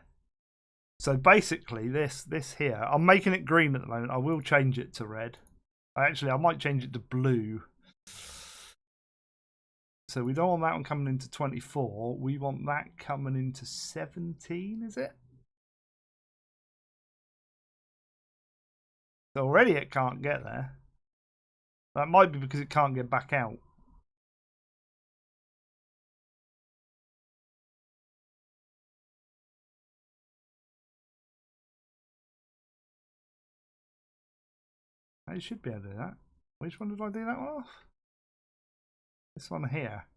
So basically this here, I'm making it green at the moment. I will change it to red. Actually, I might change it to blue. So we don't want that one coming into 24. We want that coming into 17, is it? So already it can't get there. That might be because it can't get back out. It should be able to do that. Which one did I do that one off? This one here.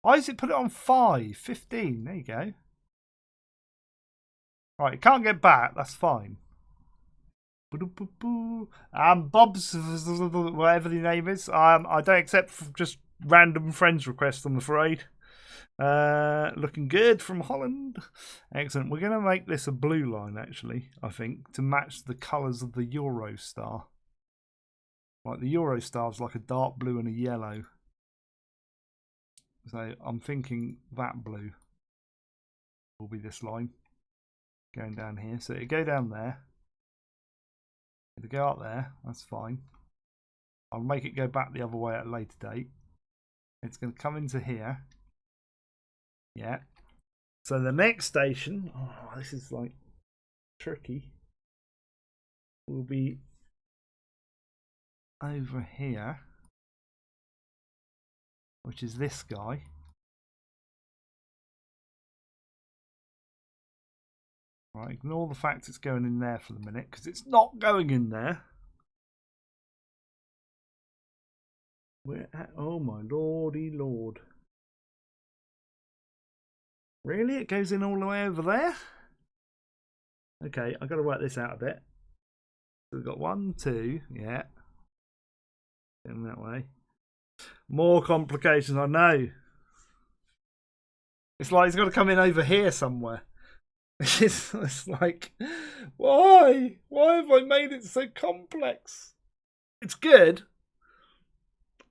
Why does it put it on 5? 15. There you go. Right, it can't get back. That's fine. Bob's, whatever the name is. I don't accept just random friends requests, I'm afraid. Looking good from Holland. Excellent. We're going to make this a blue line, actually, I think, to match the colours of the Eurostar. Like the Eurostar is like a dark blue and a yellow. So I'm thinking that blue will be this line going down here. So it'll go down there. It'll go up there. That's fine. I'll make it go back the other way at a later date. It's going to come into here. Yeah. So the next station, oh, this is like tricky, will be over here, which is this guy. Right, ignore the fact it's going in there for the minute, because it's not going in there. We're at, oh my lordy lord. Really? It goes in all the way over there? Okay, I've got to work this out a bit. So we've got 1, 2, yeah. In that way. More complications, I know. It's like it's got to come in over here somewhere. It's like, why? Why have I made it so complex? It's good.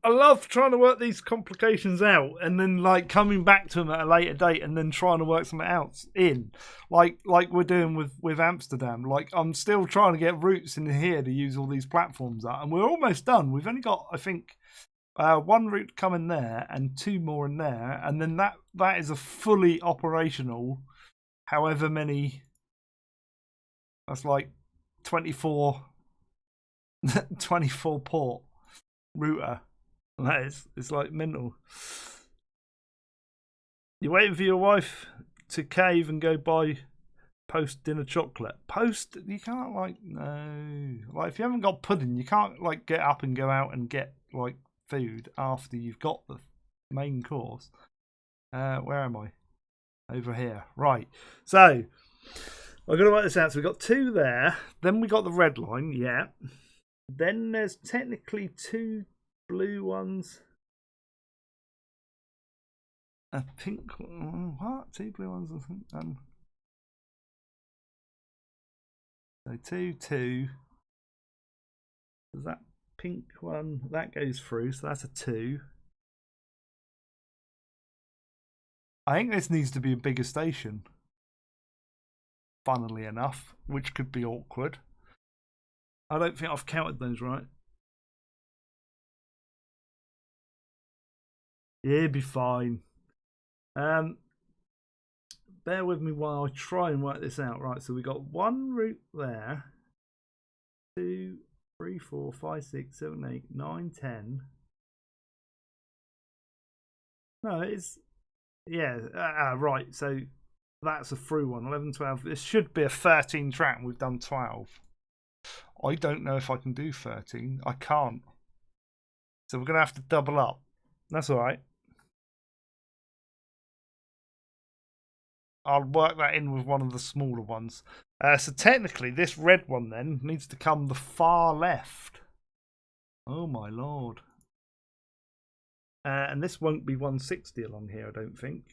I love trying to work these complications out and then like coming back to them at a later date and then trying to work something else in, like we're doing with Amsterdam. Like I'm still trying to get routes in here to use all these platforms out, and we're almost done. We've only got, I think, 1 route coming there and 2 more in there, and then that is a fully operational. However many, that's like 24 port router. That is, it's like mental. You're waiting for your wife to cave and go buy post dinner chocolate. Post, you can't, like, no. Like, if you haven't got pudding, you can't like get up and go out and get like food after you've got the main course. Where am I? Over here. Right. So I've got to work this out. So we've got 2 there. Then we got the red line. Yeah. Then there's technically 2 blue ones. A pink. What? 2 blue ones. So 2, 2. Does that pink one, that goes through, so that's a 2. I think this needs to be a bigger station. Funnily enough, which could be awkward. I don't think I've counted those right. Yeah, it'd be fine. Bear with me while I try and work this out. Right, so we got one route there. 2, 3, 4, 5, 6, 7, 8, 9, 10. No, it's... Yeah, right, so that's a through one. 11, 12. This should be a 13 track, and we've done 12. I don't know if I can do 13. I can't. So we're going to have to double up. That's all right. I'll work that in with one of the smaller ones. So technically, this red one then needs to come the far left. Oh my lord. And this won't be 160 along here, I don't think.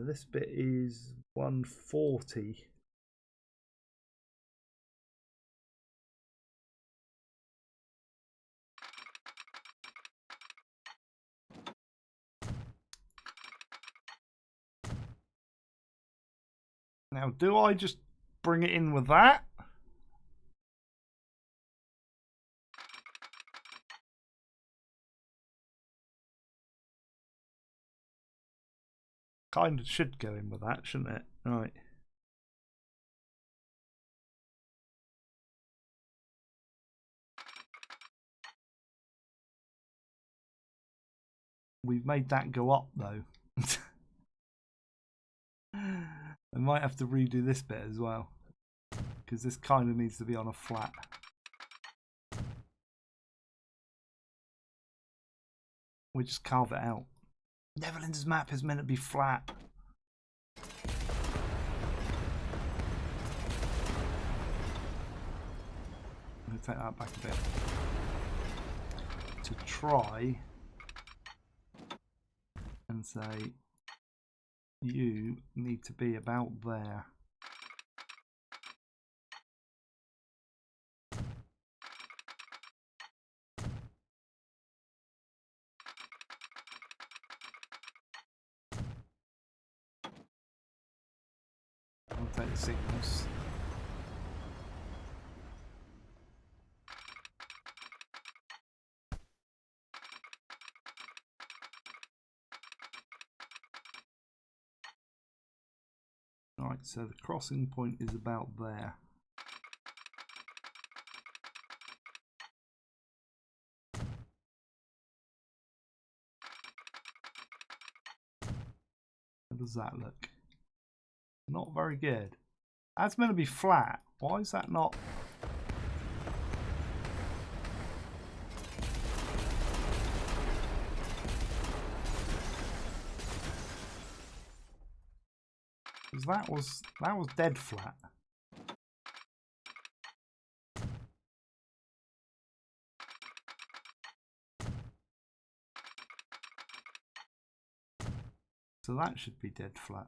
This bit is 140. Now, do I just bring it in with that? Kind of should go in with that, shouldn't it? Right. We've made that go up, though. I might have to redo this bit as well, because this kind of needs to be on a flat. We just carve it out. Netherlands' map is meant to be flat. I'm going to take that back a bit. To try and say, you need to be about there. I'll take the signals. Right, so the crossing point is about there. How does that look? Not very good. That's meant to be flat. Why is that not? Because that was dead flat. So that should be dead flat.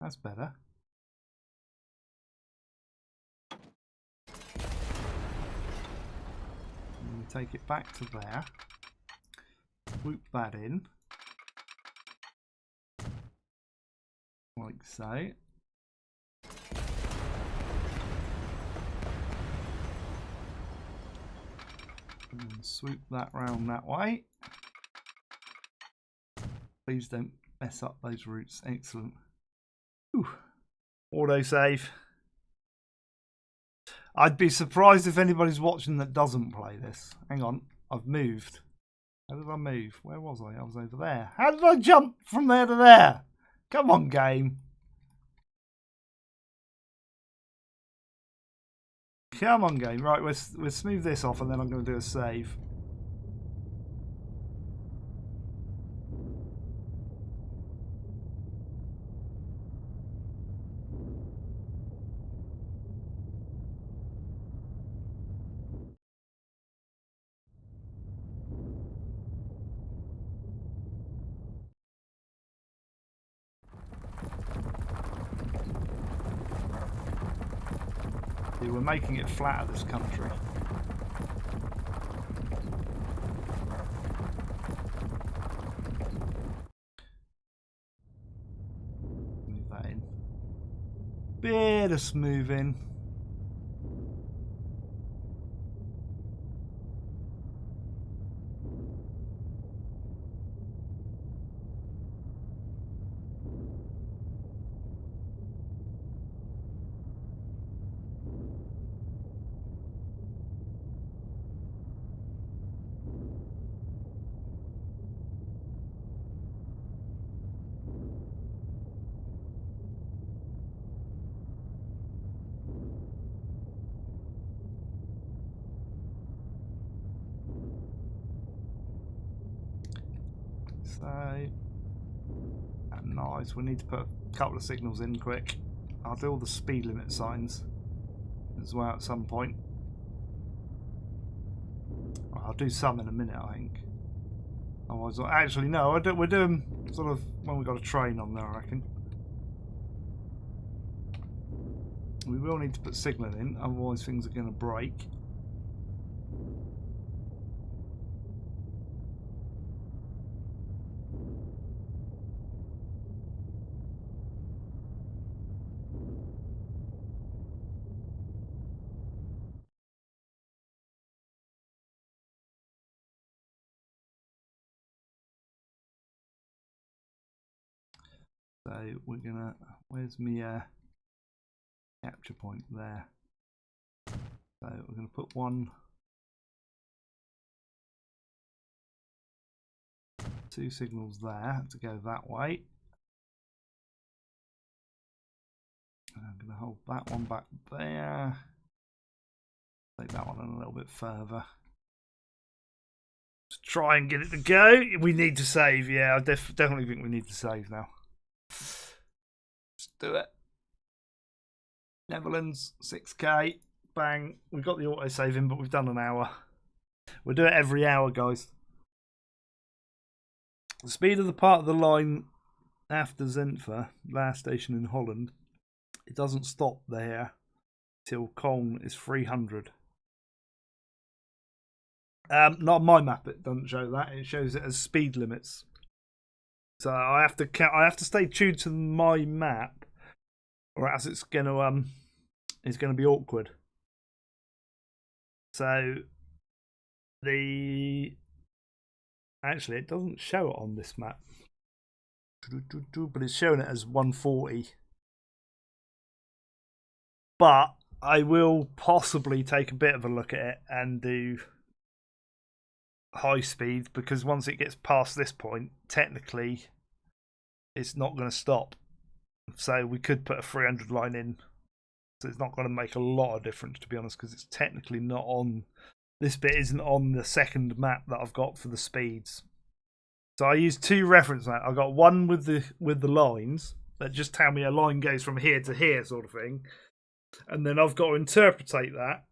That's better. And we take it back to there. Swoop that in. Like so. And then swoop that round that way. Please don't mess up those routes. Excellent. Whew. Auto save. I'd be surprised if anybody's watching that doesn't play this. Hang on, I've moved. How did I move? Where was I? I was over there. How did I jump from there to there? Come on, game. Come on, game. Right, we'll smooth this off and then I'm going to do a save. See, we're making it flatter, this country. Move that in. Bit of smoothing. So, nice. We need to put a couple of signals in quick. I'll do all the speed limit signs as well at some point. I'll do some in a minute, I think. Otherwise, actually, no. We're doing sort of when we got a train on there, I reckon. We will need to put signalling in, otherwise things are going to break. So we're gonna, where's my capture point there? So we're gonna put two signals there to go that way. And I'm gonna hold that one back there. Take that one in a little bit further. To try and get it to go. We need to save, yeah, I definitely think we need to save now. Let's do it. Netherlands, 6K, bang. We've got the auto saving, but we've done an hour. We'll do it every hour, guys. The speed of the part of the line after Zentfer, last station in Holland, it doesn't stop there till Cologne is 300. Not on my map, it doesn't show that. It shows it as speed limits. So I have to stay tuned to my map, or else it's gonna be awkward. So actually it doesn't show it on this map, but it's showing it as 140. But I will possibly take a bit of a look at it and do high speed, because once it gets past this point, technically it's not going to stop. So we could put a 300 line in, so it's not going to make a lot of difference, to be honest, because it's technically not on, this bit isn't on the second map that I've got for the speeds. So I use two reference maps. I've got one with the lines that just tell me a line goes from here to here, sort of thing, and then I've got to interpretate that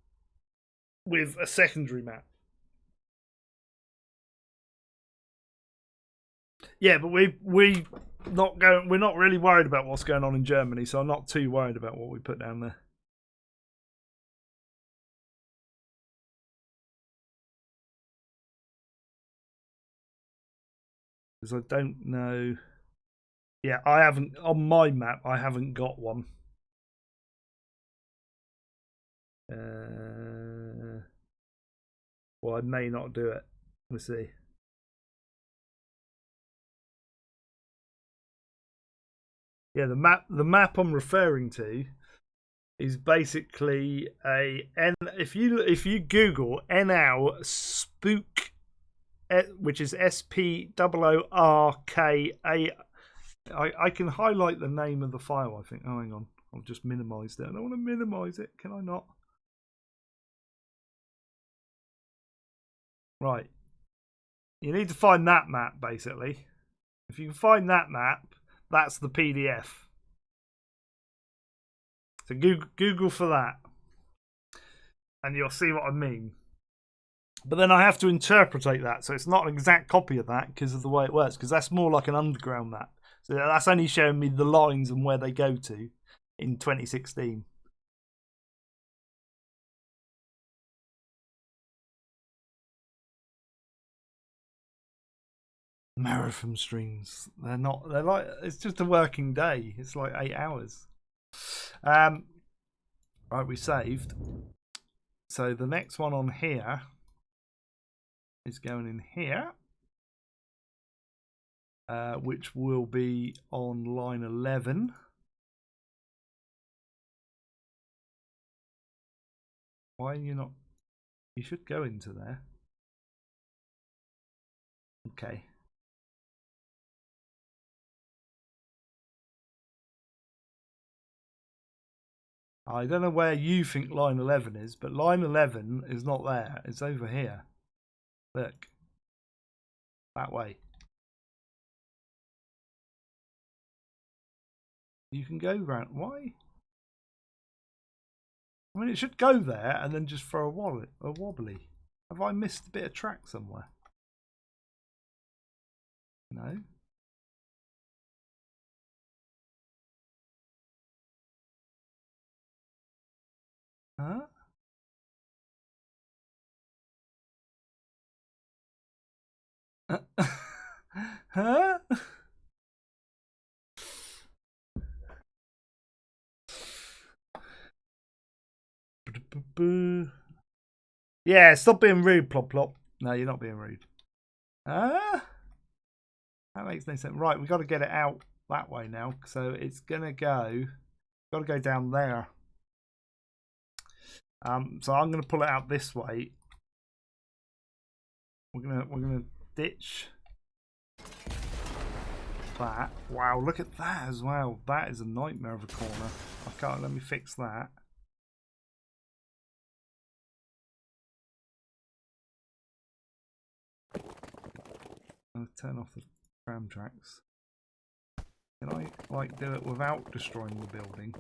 with a secondary map. Yeah, but we're not really worried about what's going on in Germany, so I'm not too worried about what we put down there. Because I don't know. Yeah, I haven't, on my map, I haven't got one. Well, I may not do it. We'll see. Yeah, the map I'm referring to is basically if you Google NL Spook, which is SPOORKA. I can highlight the name of the file, I think. Oh, hang on. I've just minimized it. I don't want to minimize it. Can I not? Right. You need to find that map, basically. If you can find that map, that's the PDF. So Google for that, and you'll see what I mean. But then I have to interpretate that, so it's not an exact copy of that because of the way it works, because that's more like an underground map. So that's only showing me the lines and where they go to in 2016. Marathon streams. They're not. They're like. It's just a working day. It's like 8 hours. Right, we saved. So the next one on here is going in here, which will be on line 11. Why are you not? You should go into there. Okay. I don't know where you think line 11 is, but line 11 is not there. It's over here. Look. That way. You can go round. Why? I mean, it should go there and then just throw a wobbly. Have I missed a bit of track somewhere? No. Huh? Huh? Yeah, stop being rude, Plop Plop. No, you're not being rude. That makes no sense. Right, we've got to get it out that way now. So it's gonna go. Got to go down there. So I'm gonna pull it out this way. We're gonna ditch that. Wow, look at that as well. That is a nightmare of a corner. I can't. Let me fix that. I'm gonna turn off the tram tracks. Can I like do it without destroying the building?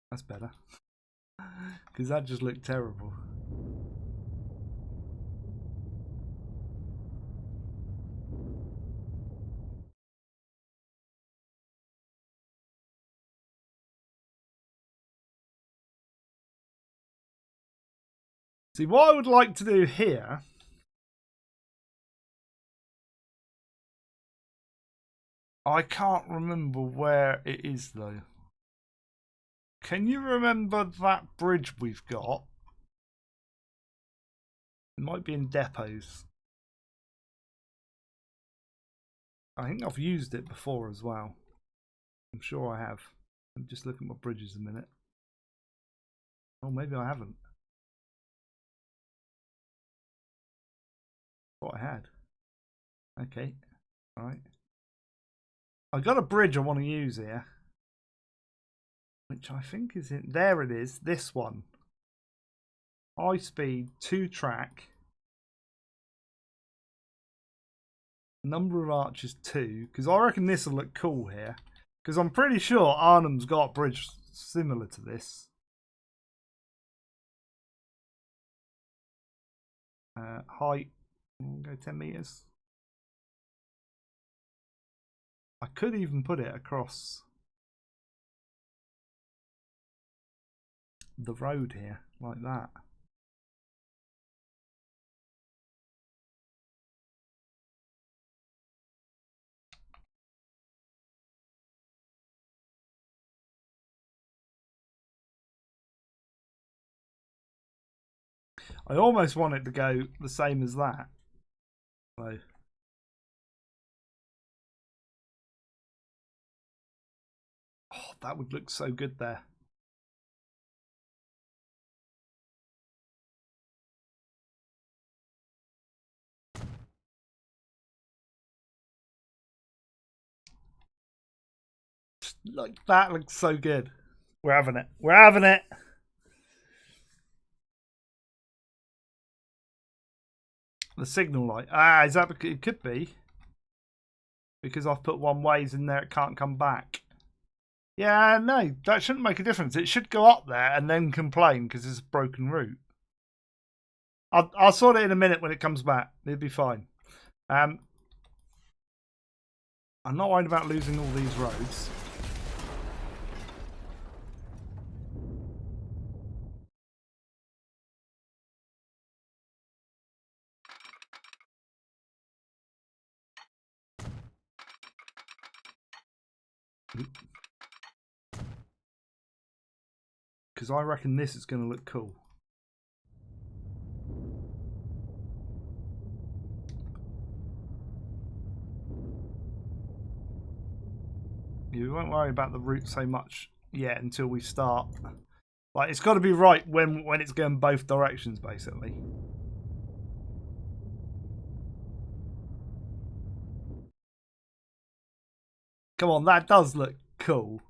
That's better. Because that just looked terrible. See, what I would like to do here I can't remember where it is though. Can you remember that bridge we've got? It might be in depots. I think I've used it before as well. I'm sure I have. I'm just looking at my bridges a minute. Oh, maybe I haven't. Thought I had. Okay. Alright. I got a bridge I want to use here. Which I think is in... There it is. This one. High speed, 2 track. Number of arches 2. Because I reckon this will look cool here. Because I'm pretty sure Arnhem's got a bridge similar to this. Height. We'll go 10 meters. I could even put it across the road here, like that. I almost want it to go the same as that. So. Oh, that would look so good there. Like that looks so good. We're having it. We're having it. The signal light. Is that because it could be? Because I've put one ways in there, it can't come back. Yeah, no, that shouldn't make a difference. It should go up there and then complain because it's a broken route. I'll sort it in a minute when it comes back. It'll be fine. I'm not worried about losing all these roads. Because I reckon this is going to look cool. You won't worry about the route so much yet until we start. Like, it's got to be right when it's going both directions, basically. Come on, that does look cool.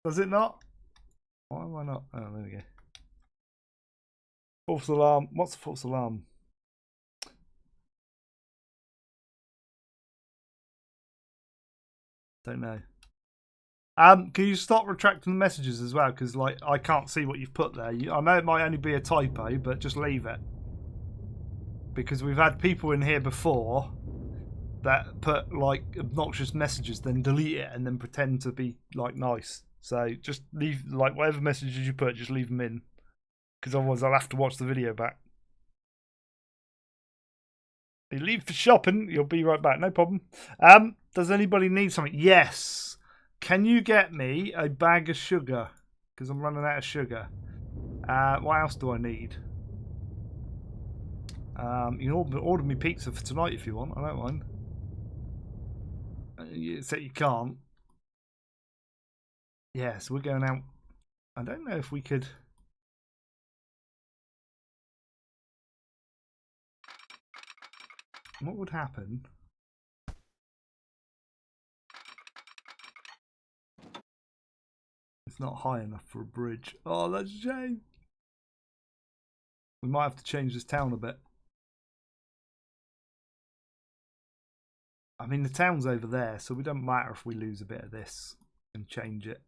Does it not? Why am I not? Oh, there we go. False alarm. What's the false alarm? Don't know. Can you stop retracting the messages as well? Because like I can't see what you've put there. I know it might only be a typo, but just leave it. Because we've had people in here before that put like obnoxious messages, then delete it and then pretend to be like nice. So just leave like whatever messages you put, just leave them in. Because otherwise I'll have to watch the video back. You leave for shopping, you'll be right back, no problem. Does anybody need something? Yes. Can you get me a bag of sugar? Because I'm running out of sugar. What else do I need? You can order me pizza for tonight if you want. I don't mind. Except you can't. Yeah, so we're going out. I don't know if we could. What would happen? It's not high enough for a bridge. Oh, that's a shame. We might have to change this town a bit. I mean, the town's over there, so it don't matter if we lose a bit of this and change it.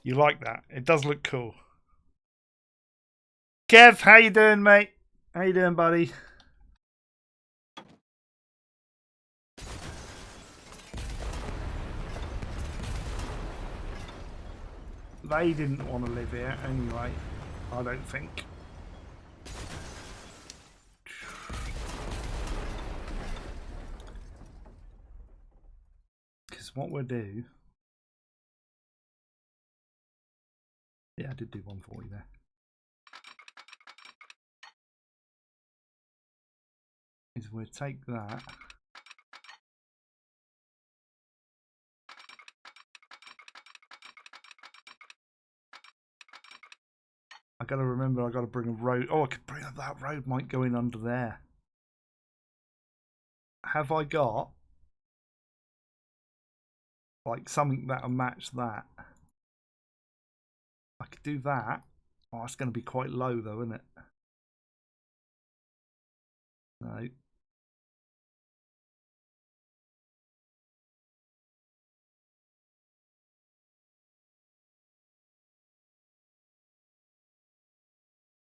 You like that? It does look cool. Kev, how you doing, mate? How you doing, buddy? They didn't want to live here anyway, I don't think. Because what we'll do... Yeah, I did do 140 there. Is we'll take that. I gotta remember I gotta bring a road. Oh, I could bring up that road, might go in under there. Have I got like something that'll match that? I could do that. Oh, it's gonna be quite low though, isn't it? No.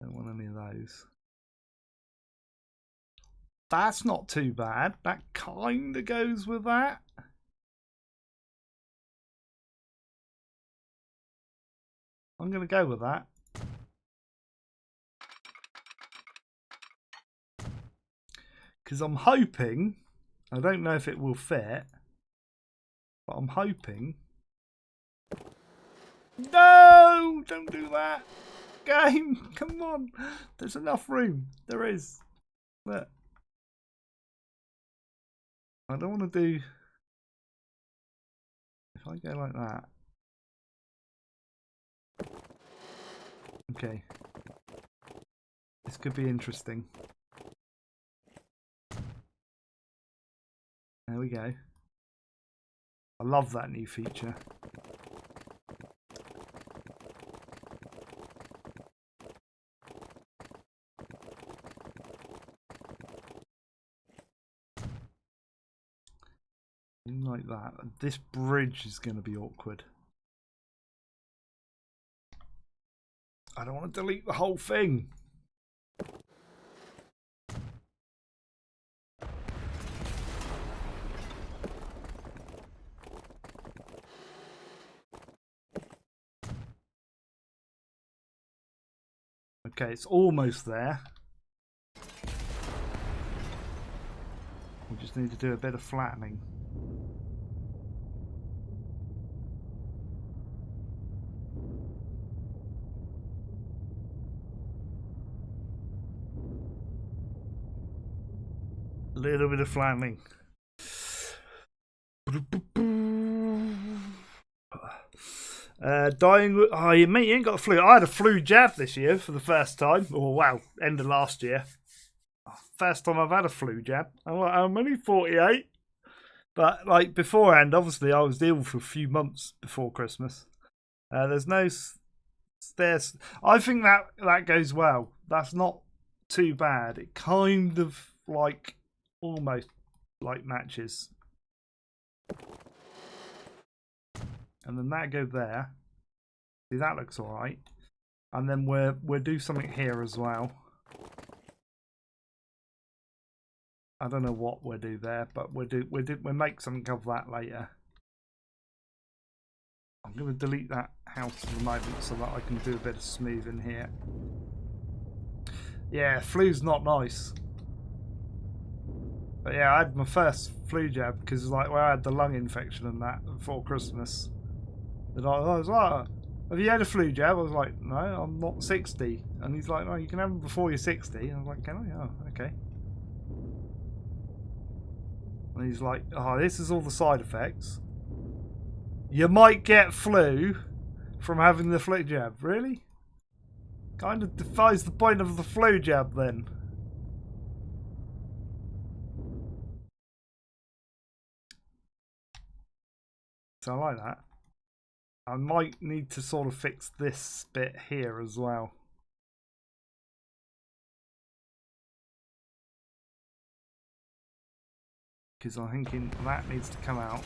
Don't want any of those. That's not too bad. That kind of goes with that. I'm going to go with that. Because I'm hoping, I don't know if it will fit, but I'm hoping. No! Don't do that! Game! Come on! There's enough room. There is. Look. I don't want to do... If I go like that. Okay. This could be interesting. There we go. I love that new feature. Like that. This bridge is going to be awkward. I don't want to delete the whole thing. Okay, it's almost there. We just need to do a bit of flattening. A little bit of flattening. Dying. Oh, you mate, you ain't got a flu. I had a flu jab this year for the first time. Oh wow, end of last year. First time I've had a flu jab. I'm only 48, but like beforehand, obviously I was ill for a few months before Christmas. There's no stairs. I think that goes well. That's not too bad. It kind of like almost like matches. And then that go there. See, that looks all right. And then we'll do something here as well. I don't know what we'll do there, but we'll make something of that later. I'm going to delete that house for the moment so that I can do a bit of smoothing here. Yeah, flu's not nice. But yeah, I had my first flu jab because like where I had the lung infection and that before Christmas. And I was like, have you had a flu jab? I was like, no, I'm not 60. And he's like, no, you can have them before you're 60. And I was like, can I? Oh, okay. And he's like, oh, this is all the side effects. You might get flu from having the flu jab. Really? Kind of defies the point of the flu jab then. So I like that. I might need to sort of fix this bit here as well. Because I'm thinking that needs to come out.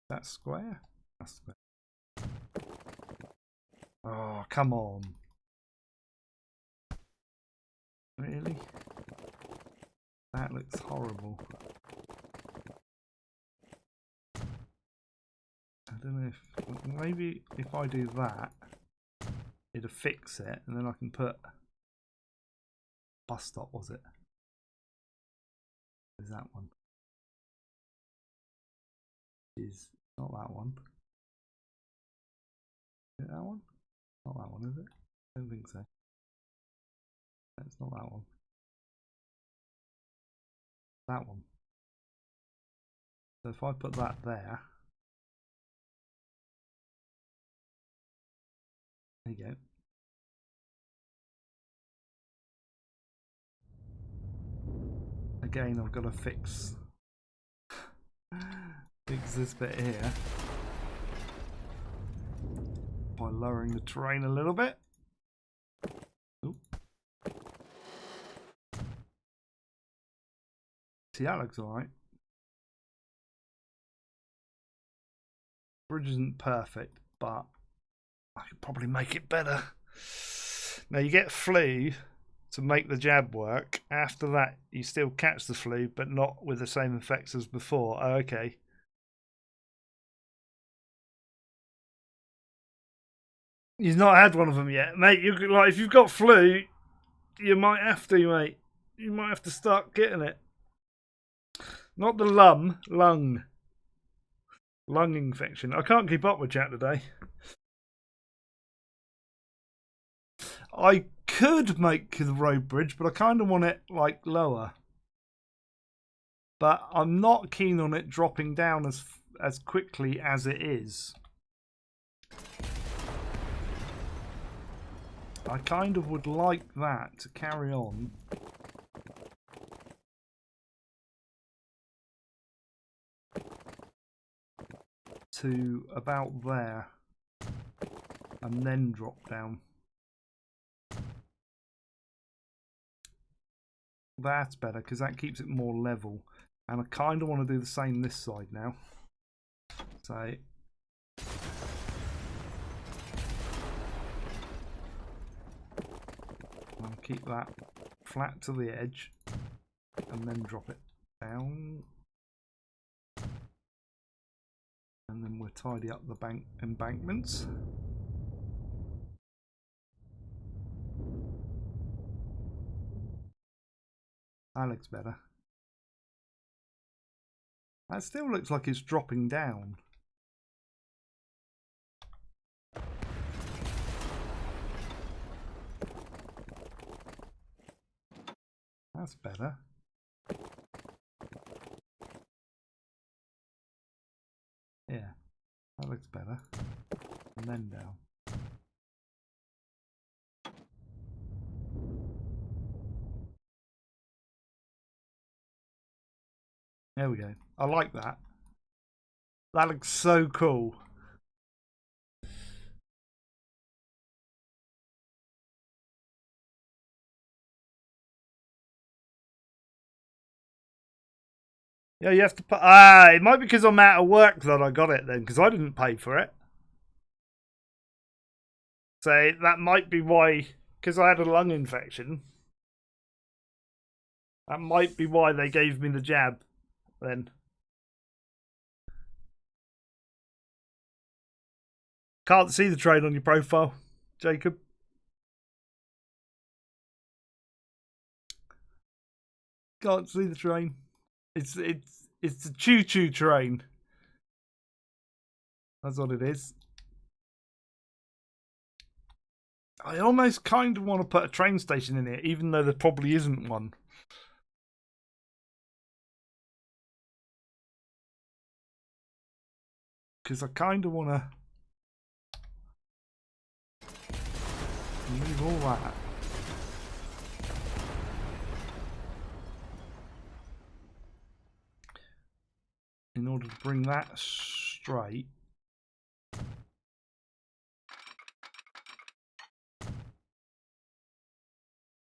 That square? That's square. Oh, come on. Really? That looks horrible. I don't know if... Maybe if I do that, it'll fix it, and then I can put... Bus stop, was it? Is that one? Is not that one. Is it that one? Not that one, is it? I don't think so. It's not that one. That one. So if I put that there. There you go. Again, I've got to fix this bit here by lowering the terrain a little bit. Ooh. See, that looks alright. Bridge isn't perfect, but I could probably make it better. Now you get flu to make the jab work. After that, you still catch the flu, but not with the same effects as before. Oh, okay. You've not had one of them yet, mate. You could, like, if you've got flu, you might have to, mate. You might have to start getting it. Not the lung infection. I can't keep up with chat today. I could make the road bridge, but I kind of want it like lower. But I'm not keen on it dropping down as quickly as it is. I kind of would like that to carry on. To about there. And then drop down. That's better because that keeps it more level. And I kind of want to do the same this side now. So I'll keep that flat to the edge and then drop it down. And then we'll tidy up the embankments. That looks better. That still looks like it's dropping down. That's better. Yeah, that looks better. And then down. There we go. I like that. That looks so cool. Yeah, you have to put. It might be because I'm out of work that I got it then, because I didn't pay for it. So that might be why, because I had a lung infection. That might be why they gave me the jab then. Can't see the train on your profile, Jacob. Can't see the train. It's a choo-choo train. That's what it is. I almost kind of want to put a train station in it, even though there probably isn't one. Because I kind of want to move all that. In order to bring that straight.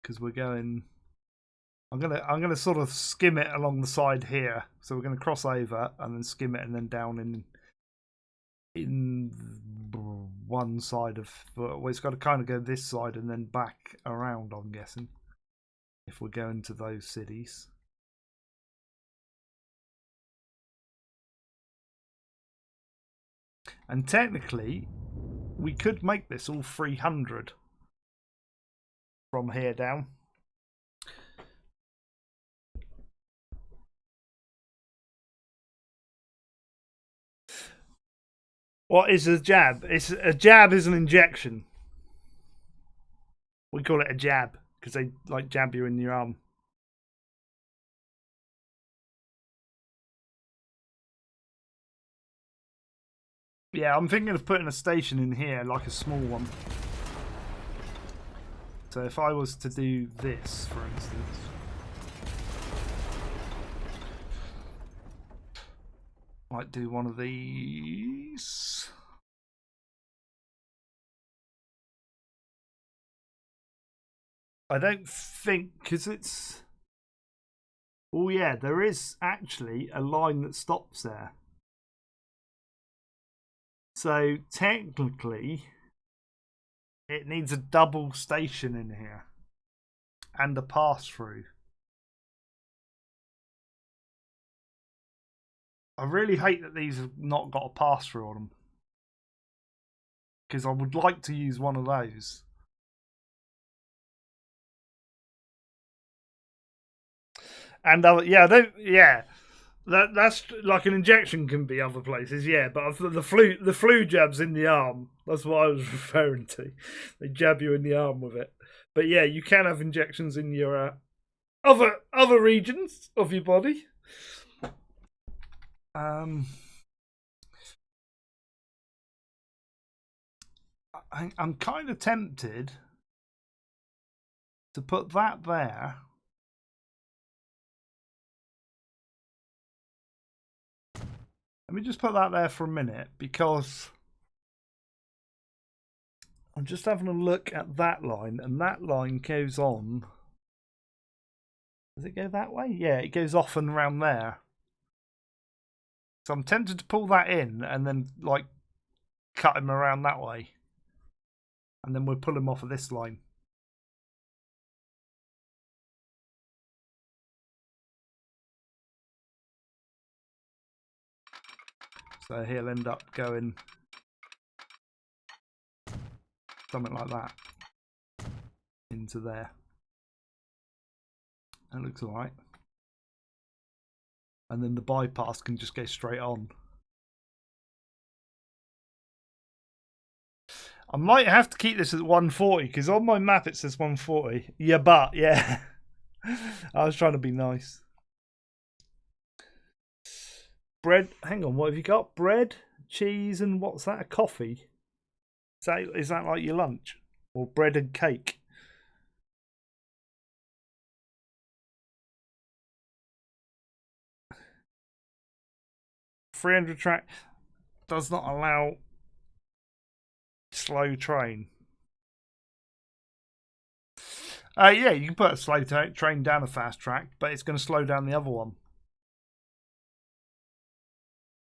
Because we're going. I'm gonna sort of skim it along the side here. So we're gonna cross over and then skim it and then down in one side of. Well, it's got to kind of go this side and then back around. I'm guessing. If we're going to those cities. And technically, we could make this all 300 from here down. What is a jab? A jab is an injection. We call it a jab because they like jab you in your arm. Yeah, I'm thinking of putting a station in here, like a small one. So if I was to do this, for instance. Might do one of these. I don't think, because it's... Oh yeah, there is actually a line that stops there. So technically, it needs a double station in here. And a pass-through. I really hate that these have not got a pass-through on them. Because I would like to use one of those. And that's like an injection can be other places, yeah. But the flu jabs in the arm. That's what I was referring to. They jab you in the arm with it. But yeah, you can have injections in your other regions of your body. I'm kind of tempted to put that there. Let me just put that there for a minute because I'm just having a look at that line, and that line goes on. Does it go that way? Yeah, it goes off and around there. So I'm tempted to pull that in and then like cut him around that way. And then we'll pull him off of this line. So he'll end up going something like that into there. That looks alright. And then the bypass can just go straight on. I might have to keep this at 140 because on my map it says 140. Yeah, but yeah. I was trying to be nice. Bread. Hang on, what have you got? Bread, cheese, and what's that? A coffee? Is that like your lunch? Or bread and cake? .300 track does not allow slow train. Yeah, you can put a slow train down a fast track, but it's going to slow down the other one.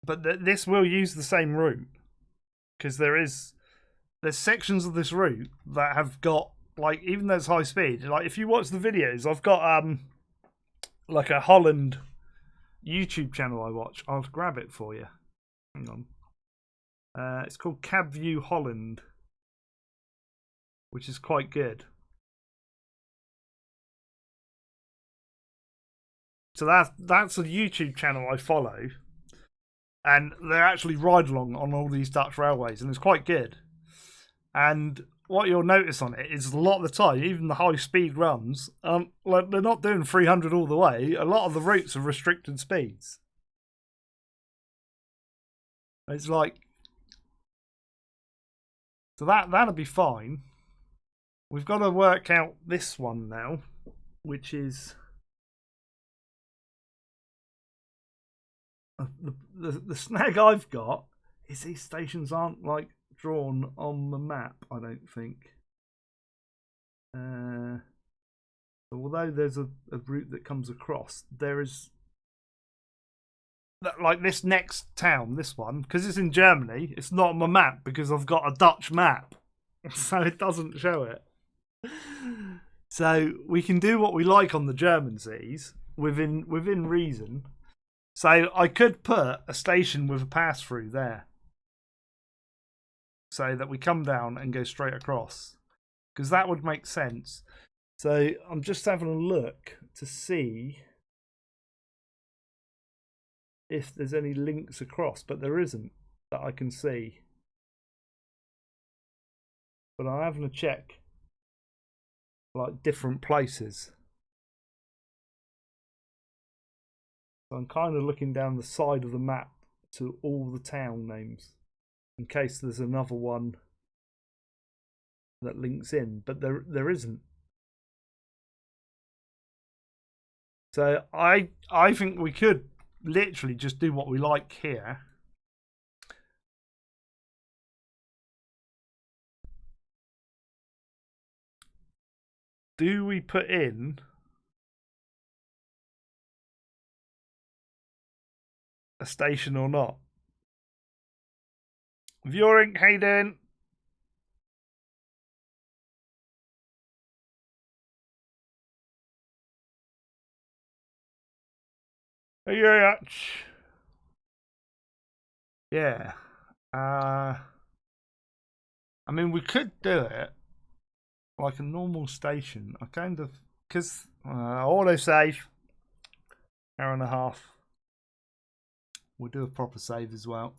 But this will use the same route because there's sections of this route that have got, like, even though it's high speed, like if you watch the videos, I've got like a Holland YouTube channel I watch. I'll grab it for you. Hang on. It's called Cab View Holland, which is quite good. So that's a YouTube channel I follow, and they actually ride along on all these Dutch railways, and it's quite good. And what you'll notice on it is a lot of the time, even the high speed runs, like they're not doing 300 all the way. A lot of the routes are restricted speeds. It's like, so that'll be fine. We've got to work out this one now, which is the snag I've got is these stations aren't like drawn on the map, I don't think. Although there's a route that comes across, there is like this next town, this one, because it's in Germany, it's not on my map because I've got a Dutch map, so it doesn't show it. So we can do what we like on the German seas within reason. So I could put a station with a pass through there, so that we come down and go straight across, because that would make sense. So I'm just having a look to see if there's any links across, but there isn't that I can see. But I'm having a check like different places. So I'm kind of looking down the side of the map to all the town names in case there's another one that links in, but there isn't. So I think we could literally just do what we like here. Do we put in a station or not? Viewing, how you doing? Yeah. I mean, we could do it like a normal station. I kind of, because autosave, hour and a half. We'll do a proper save as well.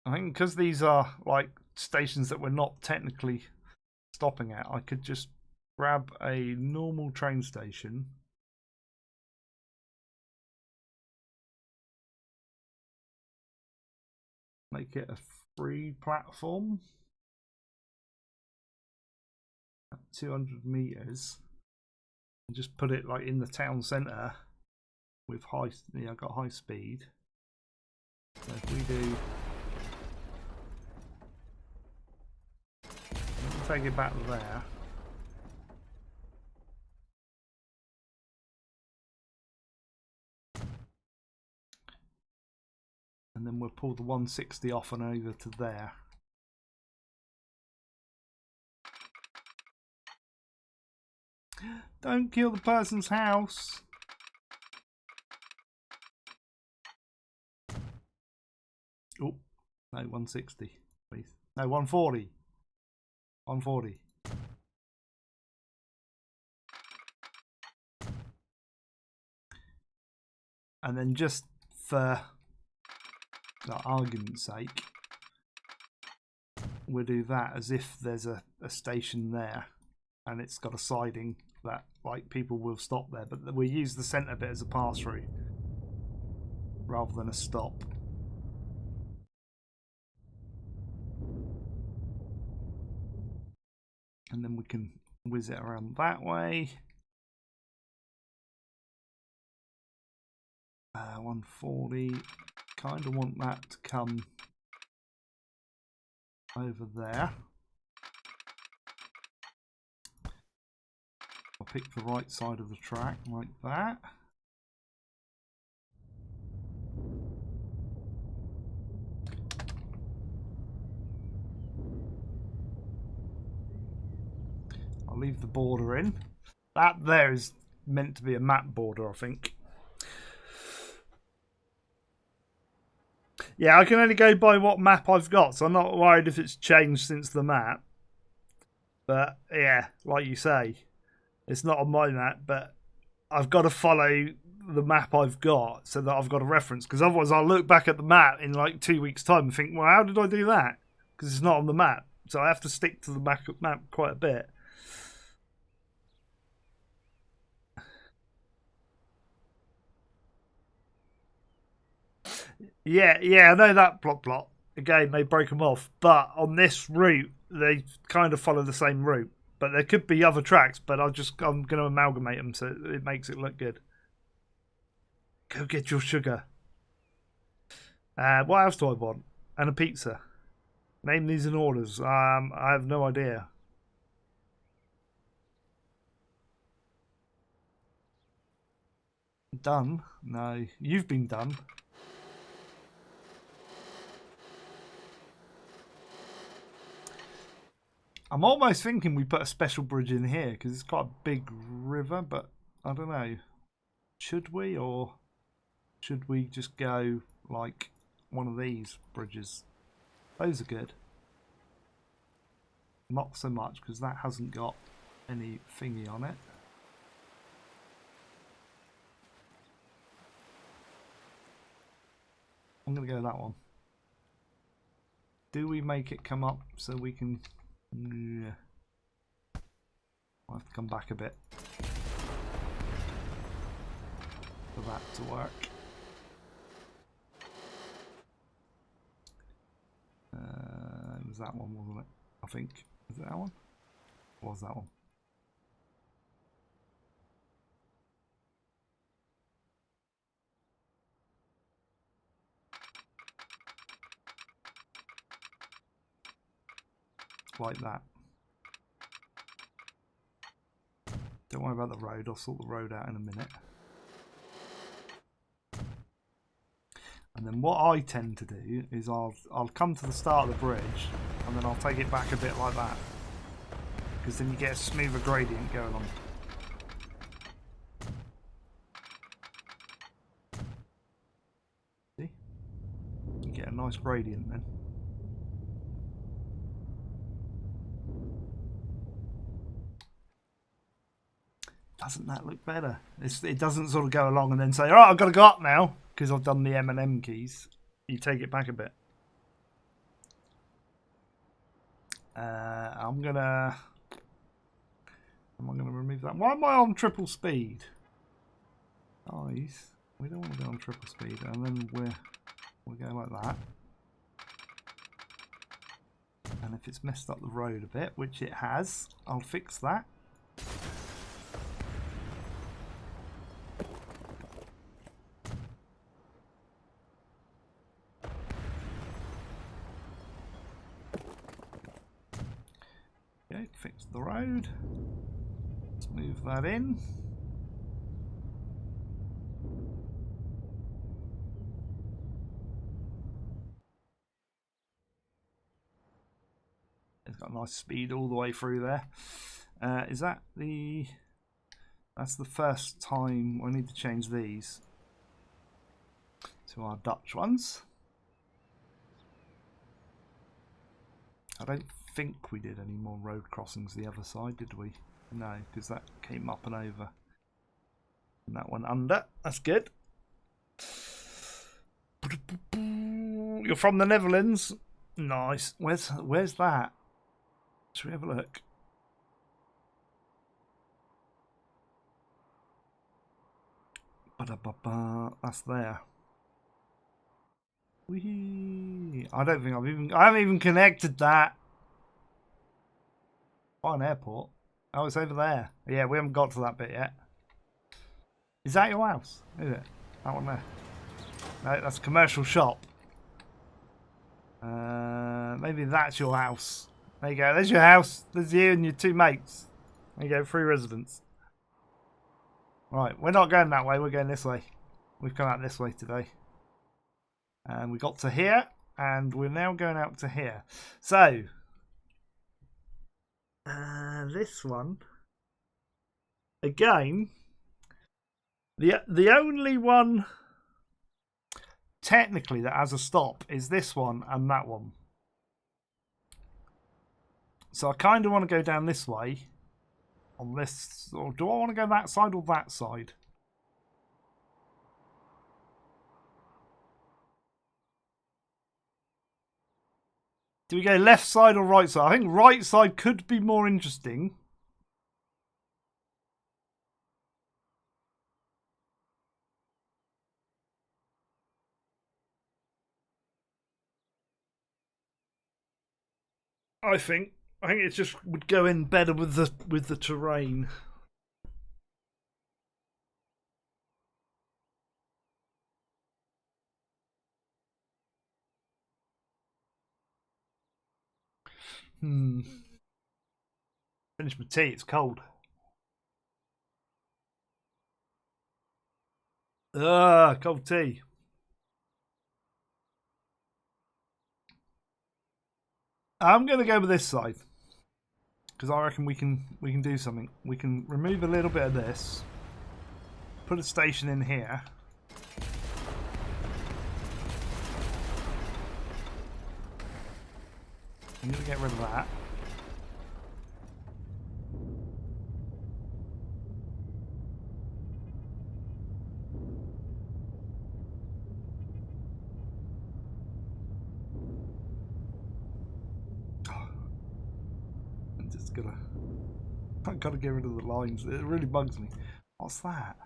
I think because these are like stations that we're not technically stopping at, I could just grab a normal train station. Make it a free platform at 200 meters, and just put it like in the town centre with high. Yeah, I've got high speed. So if we do, we'll take it back there. And then we'll pull the 160 off and over to there. Don't kill the person's house. Oh, no, 160, please. No, 140. 140. And then just for argument's sake, we'll do that as if there's a station there and it's got a siding that like people will stop there, but we use the centre bit as a pass through rather than a stop. And then we can whiz it around that way. 140. Kind of want that to come over there. I'll pick the right side of the track like that. I'll leave the border in. That there is meant to be a map border, I think. Yeah, I can only go by what map I've got, so I'm not worried if it's changed since the map. But yeah, like you say, it's not on my map, but I've got to follow the map I've got so that I've got a reference, because otherwise I'll look back at the map in like 2 weeks' time and think, well, how did I do that? Because it's not on the map. So I have to stick to the map quite a bit. Yeah, I know that plot. Again, they broke them off, but on this route, they kind of follow the same route. But there could be other tracks, but I'm going to amalgamate them so it makes it look good. Go get your sugar. What else do I want? And a pizza. Name these in orders. I have no idea. Done? No, you've been done. I'm almost thinking we put a special bridge in here because it's got a big river, but I don't know. Should we, or should we just go like one of these bridges? Those are good. Not so much because that hasn't got any thingy on it. I'm going to go that one. Do we make it come up so we can... Yeah. I'll have to come back a bit for that to work. It was that one, wasn't it? I think. Is it that one? Or was that one? Like that. Don't worry about the road, I'll sort the road out in a minute. And then what I tend to do is I'll come to the start of the bridge and then I'll take it back a bit like that. Because then you get a smoother gradient going on. See? You get a nice gradient then. Doesn't that look better? It doesn't sort of go along and then say, alright, I've got to go up now because I've done the M&M keys. You take it back a bit. Am I gonna remove that? Why am I on triple speed? Guys, we don't want to go on triple speed, and then we'll go like that. And if it's messed up the road a bit, which it has, I'll fix that. Okay, fix the road. Let's move that in. It's got a nice speed all the way through there. Is that the... That's the first time I need to change these to our Dutch ones. I don't think we did any more road crossings the other side, did we? No, because that came up and over. And that one under. That's good. You're from the Netherlands? Nice. Where's that? Should we have a look? That's there. Whee. I don't think I haven't even connected that. Fine airport. Oh, it's over there. Yeah, we haven't got to that bit yet. Is that your house? Is it? That one there. No, that's a commercial shop. Maybe that's your house. There you go. There's your house. There's you and your two mates. There you go. 3 residents. Right, we're not going that way. We're going this way. We've come out this way today. And we got to here. And we're now going out to here. So, this one. Again, the only one technically that has a stop is this one and that one. So I kind of want to go down this way on this, or do I want to go that side or that side? Do we go left side or right side? I think right side could be more interesting. I think it just would go in better with the terrain. Finish my tea, it's cold. Cold tea. I'm going to go with this side because I reckon we can do something. We can remove a little bit of this, put a station in here. I'm going to get rid of that. I've got to get rid of the lines. It really bugs me. What's that?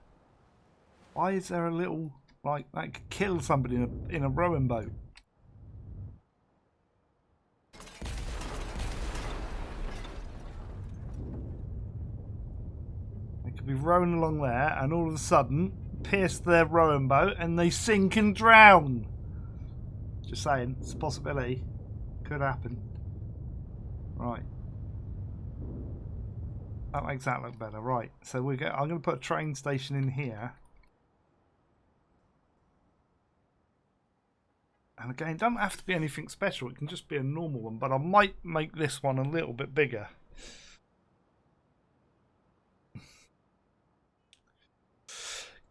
Why is there a little, like, that could kill somebody in a rowing boat? They could be rowing along there and all of a sudden pierce their rowing boat and they sink and drown. Just saying, it's a possibility. Could happen. Right. That makes that look better. Right, so I'm going to put a train station in here. And again, it doesn't have to be anything special. It can just be a normal one. But I might make this one a little bit bigger.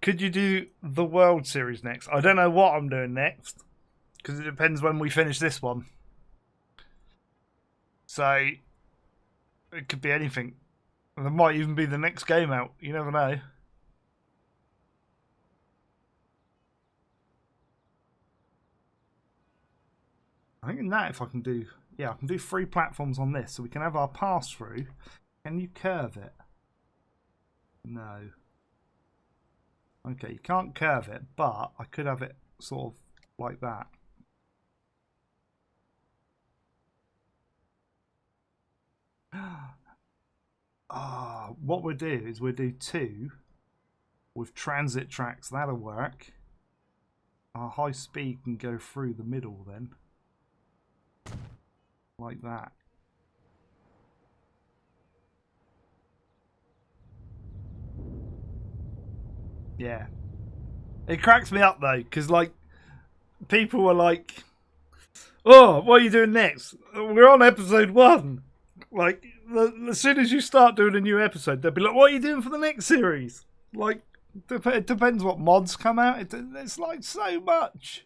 Could you do the World Series next? I don't know what I'm doing next. Because it depends when we finish this one. So, it could be anything. There might even be the next game out. You never know. I think in that, if I can do... Yeah, I can do 3 platforms on this. So we can have our pass-through. Can you curve it? No. Okay, you can't curve it. But I could have it sort of like that. What we'll do is we'll do 2 with transit tracks. That'll work. Our high speed can go through the middle then. Like that. Yeah. It cracks me up though, because like people were like, "Oh, what are you doing next? We're on episode 1." Like, as soon as you start doing a new episode, they'll be like, what are you doing for the next series? Like, it depends what mods come out. It's like so much.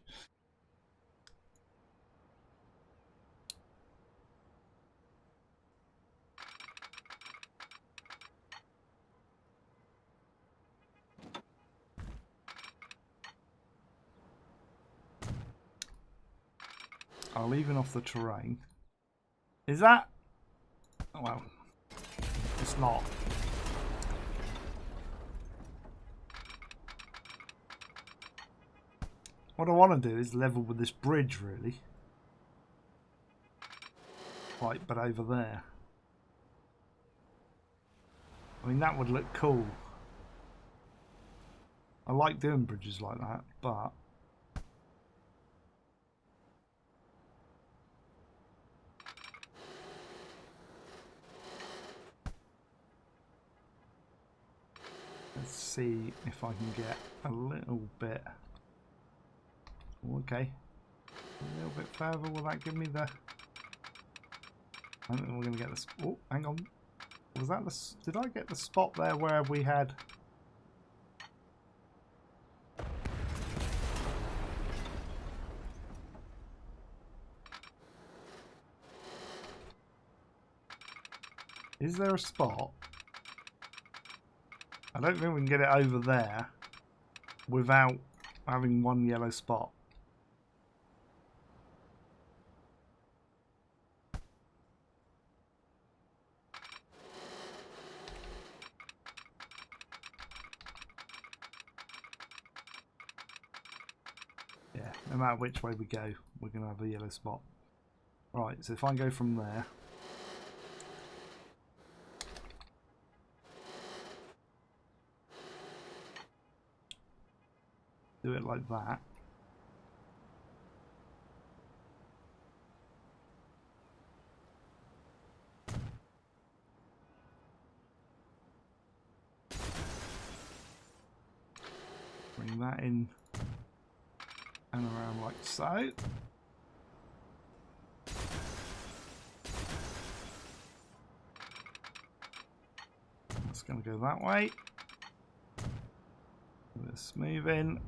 I'll even off the terrain. Is that... Well, it's not. What I want to do is level with this bridge, really. Like, but over there. I mean, that would look cool. I like doing bridges like that, but... Let's see if I can get a little bit... Okay. A little bit further, will that give me the... I don't think we're going to get this... Oh, hang on. Was that the... Did I get the spot there where we had... Is there a spot? I don't think we can get it over there without having one yellow spot. Yeah, no matter which way we go, we're going to have a yellow spot. Right, so if I go from there... Do it like that. Bring that in and around like so. It's going to go that way. Let's move in.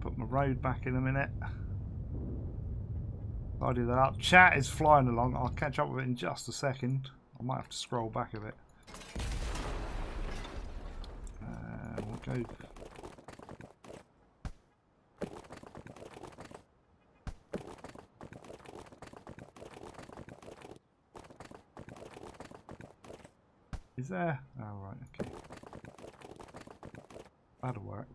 Put my road back in a minute. I'll do that up. Chat is flying along. I'll catch up with it in just a second. I might have to scroll back a bit. We'll go. Is there? Oh, right, okay. That'll work.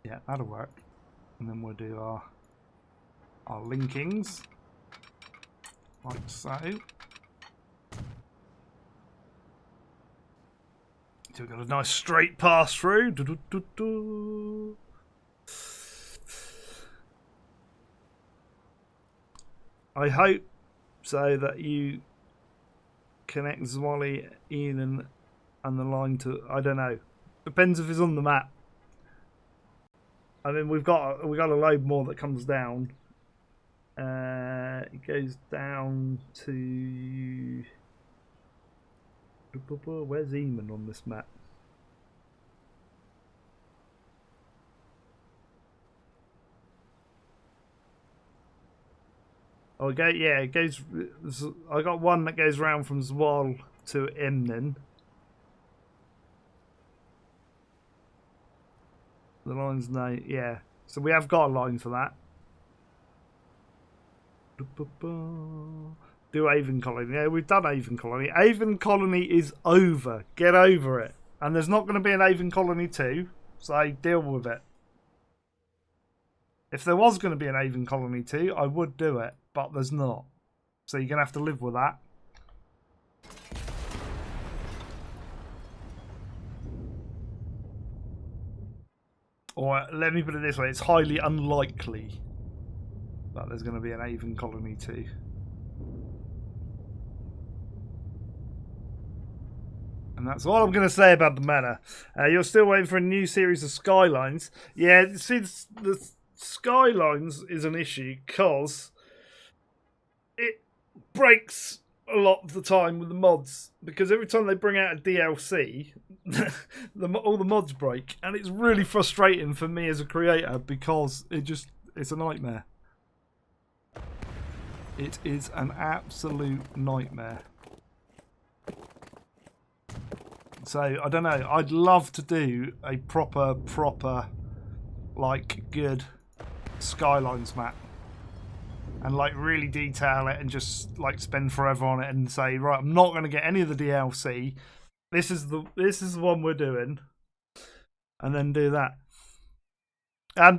Yeah, that'll work. And then we'll do our linkings like so. So we've got a nice straight pass through. I hope so that you connect Zwally, Ian and the line to, I don't know. Depends if it's on the map. I mean, we got a load more that comes down. It goes down to... Where's Eamon on this map? Oh, yeah, it goes. I got one that goes round from Zwal to Emden. The line's no, yeah. So we have got a line for that. Do Avon Colony. Yeah, we've done Avon Colony. Avon Colony is over. Get over it. And there's not going to be an Avon Colony 2, so deal with it. If there was going to be an Avon Colony 2, I would do it, but there's not. So you're going to have to live with that. Or let me put it this way, it's highly unlikely that there's going to be an Avon Colony 2. And that's all I'm going to say about the manor. You're still waiting for a new series of Skylines. Yeah, see, the Skylines is an issue because it breaks a lot of the time with the mods. Because every time they bring out a DLC, all the mods break. And it's really frustrating for me as a creator because it's a nightmare. It is an absolute nightmare. So, I don't know. I'd love to do a proper, like, good Skylines map. And, like, really detail it and just, like, spend forever on it and say, right, I'm not going to get any of the DLC. This is the one we're doing. And then do that.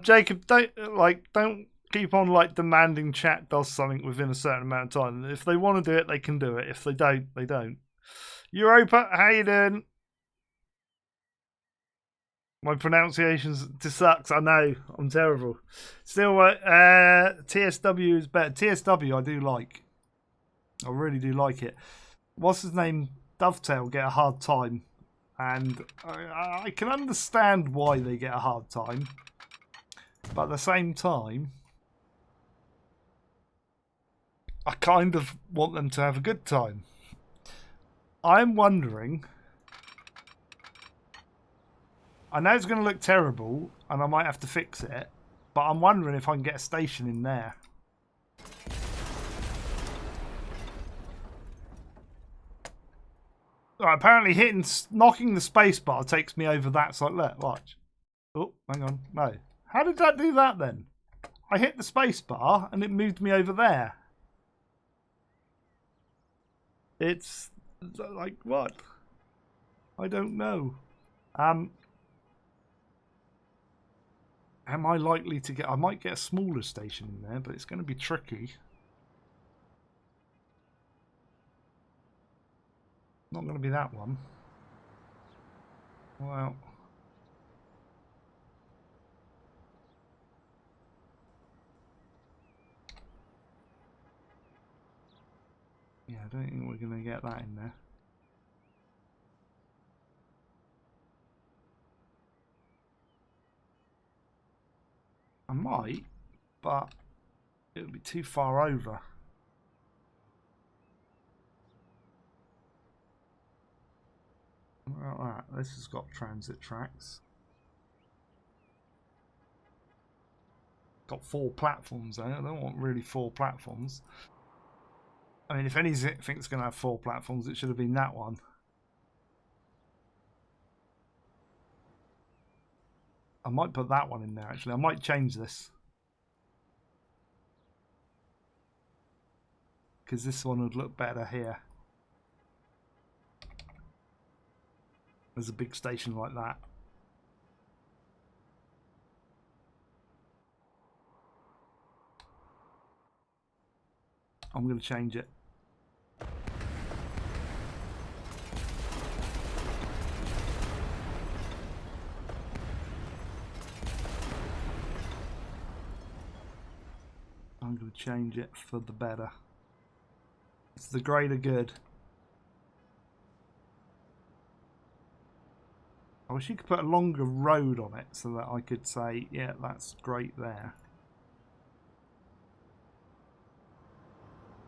Jacob, don't keep on, like, demanding chat does something within a certain amount of time. If they want to do it, they can do it. If they don't, they don't. Europa, how you doing? My pronunciations just sucks. I know. I'm terrible. Still, TSW is better. TSW I do like. I really do like it. What's his name? Dovetail get a hard time. And I can understand why they get a hard time. But at the same time, I kind of want them to have a good time. I'm wondering... I know it's going to look terrible, and I might have to fix it, but I'm wondering if I can get a station in there. Right, apparently knocking the spacebar takes me over that side. Look, watch. Oh, hang on. No. How did that do that then? I hit the spacebar, and it moved me over there. It's like, what? I don't know. Am I likely to get... I might get a smaller station in there, but it's going to be tricky. Not going to be that one. Well... yeah, I don't think we're going to get that in there. I might, but it'll be too far over. What about that? This has got transit tracks. Got 4 platforms though. I don't want really 4 platforms. I mean, if anything's going to have 4 platforms, it should have been that one. I might put that one in there, actually. I might change this. Because this one would look better here. There's a big station like that. I'm going to change it. I'm going to change it for the better. It's the greater good. I wish you could put a longer road on it so that I could say, yeah, that's great there.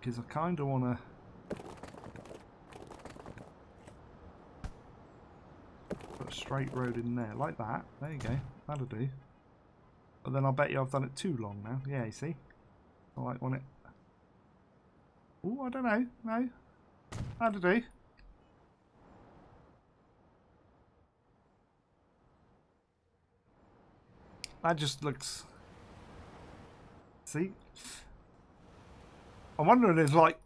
Because I kind of want to put a straight road in there, like that. There you go, that'll do. But then I bet you I've done it too long now. Yeah, you see? I like want it. Oh, I don't know. No. That'll do. That just looks... see? I'm wondering if, like,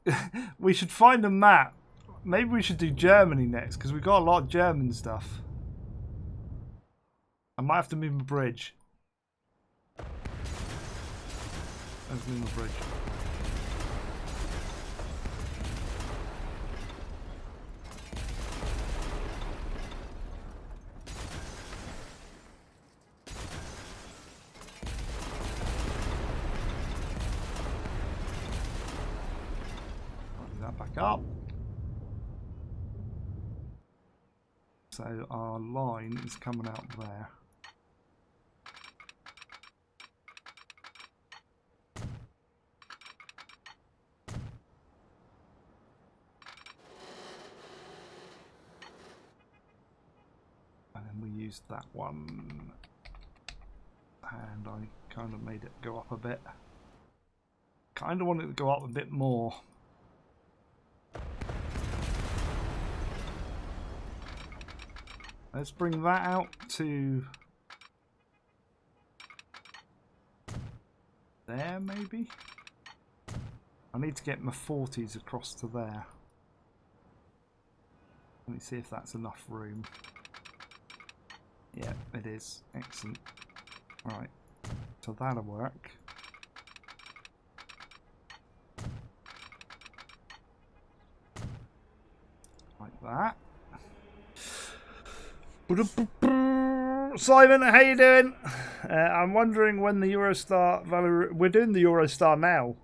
we should find a map. Maybe we should do Germany next, because we've got a lot of German stuff. I might have to move my bridge. Let's move my bridge. Back up. So our line is coming out there. And then we used that one. And I kind of made it go up a bit. Kind of wanted it to go up a bit more. Let's bring that out to there, maybe? I need to get my 40s across to there. Let me see if that's enough room. Yeah, it is. Excellent. Right, so that'll work. Like that. Simon, how you doing? I'm wondering when the Eurostar we're doing the Eurostar now.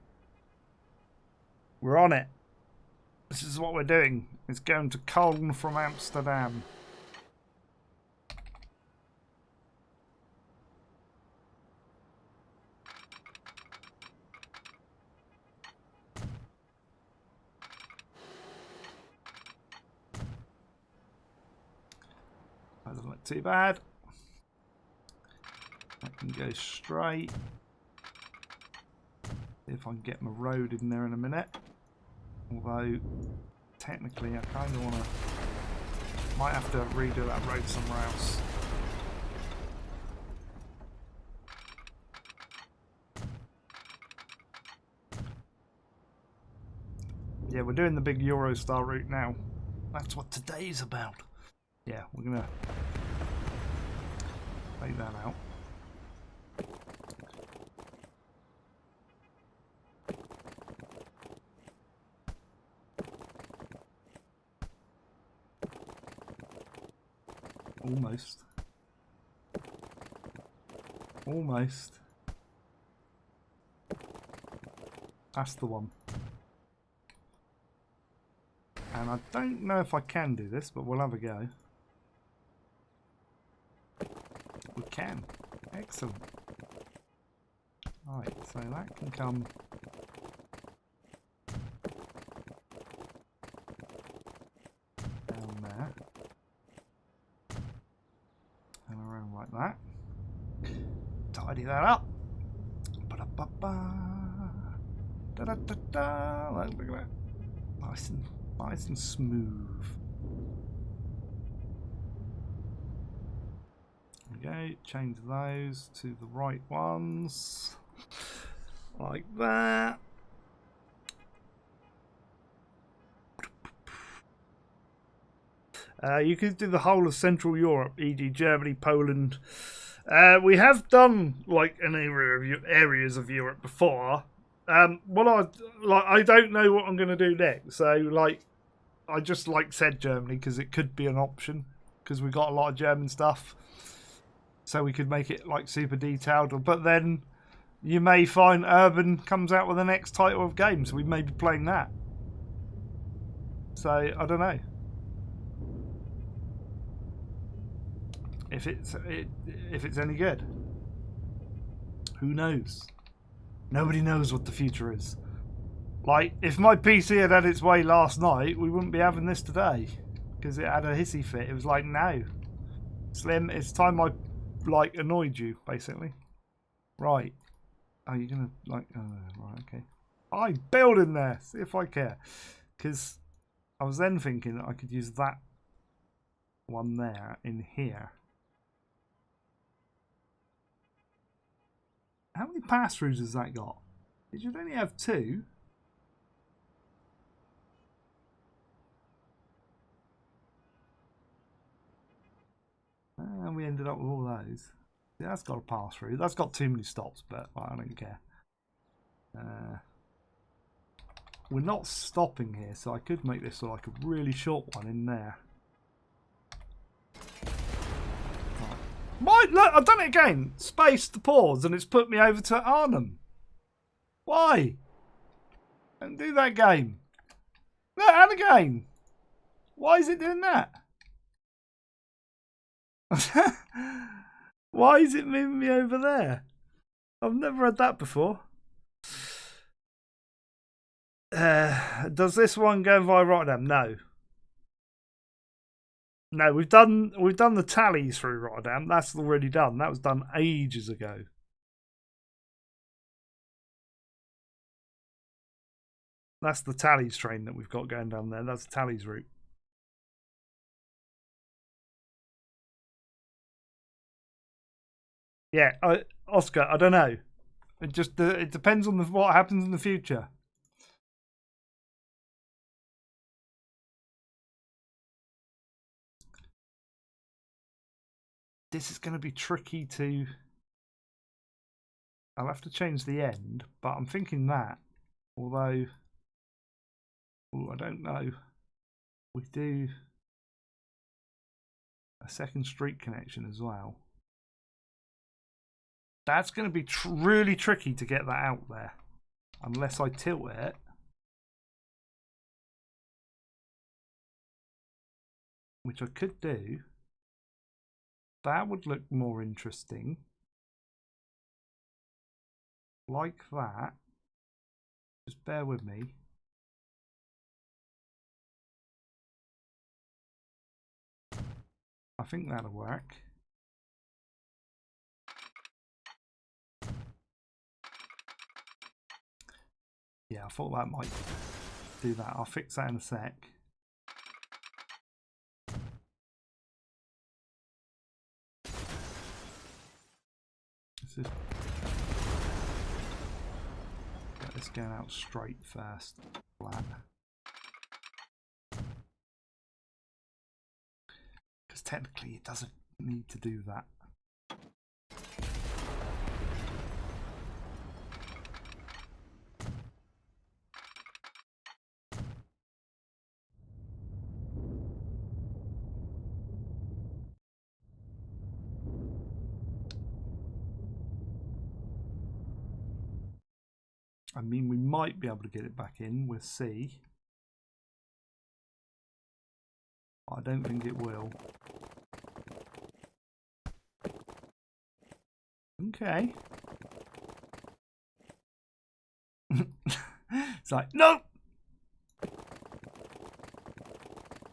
We're on it. This is what we're doing. It's going to Cologne from Amsterdam. That doesn't look too bad. I can go straight. See if I can get my road in there in a minute. Although, technically, I kind of want to... Might have to redo that road somewhere else. Yeah, we're doing the big Eurostar route now. That's what today's about. Yeah, we're going to take that out. Almost. Almost. That's the one. And I don't know if I can do this, but we'll have a go. We can. Excellent. Right, so that can come... down there. And around like that. Tidy that up. Ba-da-ba-ba. Da-da-da-da. Look at that. Nice and smooth. There we go. Change those to the right ones. Like that. You could do the whole of Central Europe, e.g. Germany, Poland. We have done like an areas of Europe before. Well, I don't know what I'm going to do next. So, like, I just said Germany because it could be an option because we got a lot of German stuff, so we could make it like super detailed. But then you may find Urban comes out with the next title of game, so we may be playing that. So I don't know if it's any good. Who knows? Nobody knows what the future is. Like, if my PC had its way last night, we wouldn't be having this today. Because it had a hissy fit. It was like, no. Slim, it's time I, annoyed you, basically. Right. Are you going to, right, okay. I'm building there. See if I care. Because I was then thinking that I could use that one there in here. How many pass-throughs has that got? It should only have 2. And we ended up with all those. Yeah, that's got a pass-through. That's got too many stops, but well, I don't care. We're not stopping here, so I could make this like a really short one in there. Look, I've done it again. Space to pause, and it's put me over to Arnhem. Why? Don't do that game. No, and again. Why is it doing that? Why is it moving me over there? I've never had that before. Does this one go via Rotterdam? No. No, we've done the tallies through Rotterdam. That's already done. That was done ages ago. That's the tallies train that we've got going down there. That's the tallies route. Yeah, Oscar, I don't know. It depends on what happens in the future. This is going to be tricky to. I'll have to change the end, but I'm thinking that. Although, I don't know. We do a second street connection as well. That's going to be really tricky to get that out there. Unless I tilt it. Which I could do. That would look more interesting. Like that. Just bear with me. I think that'll work. Yeah, I thought that might do that. I'll fix that in a sec. This is... Get this going out straight first. Flat. Because technically it doesn't need to do that. I mean, we might be able to get it back in. We'll see. I don't think it will. Okay. It's like, no!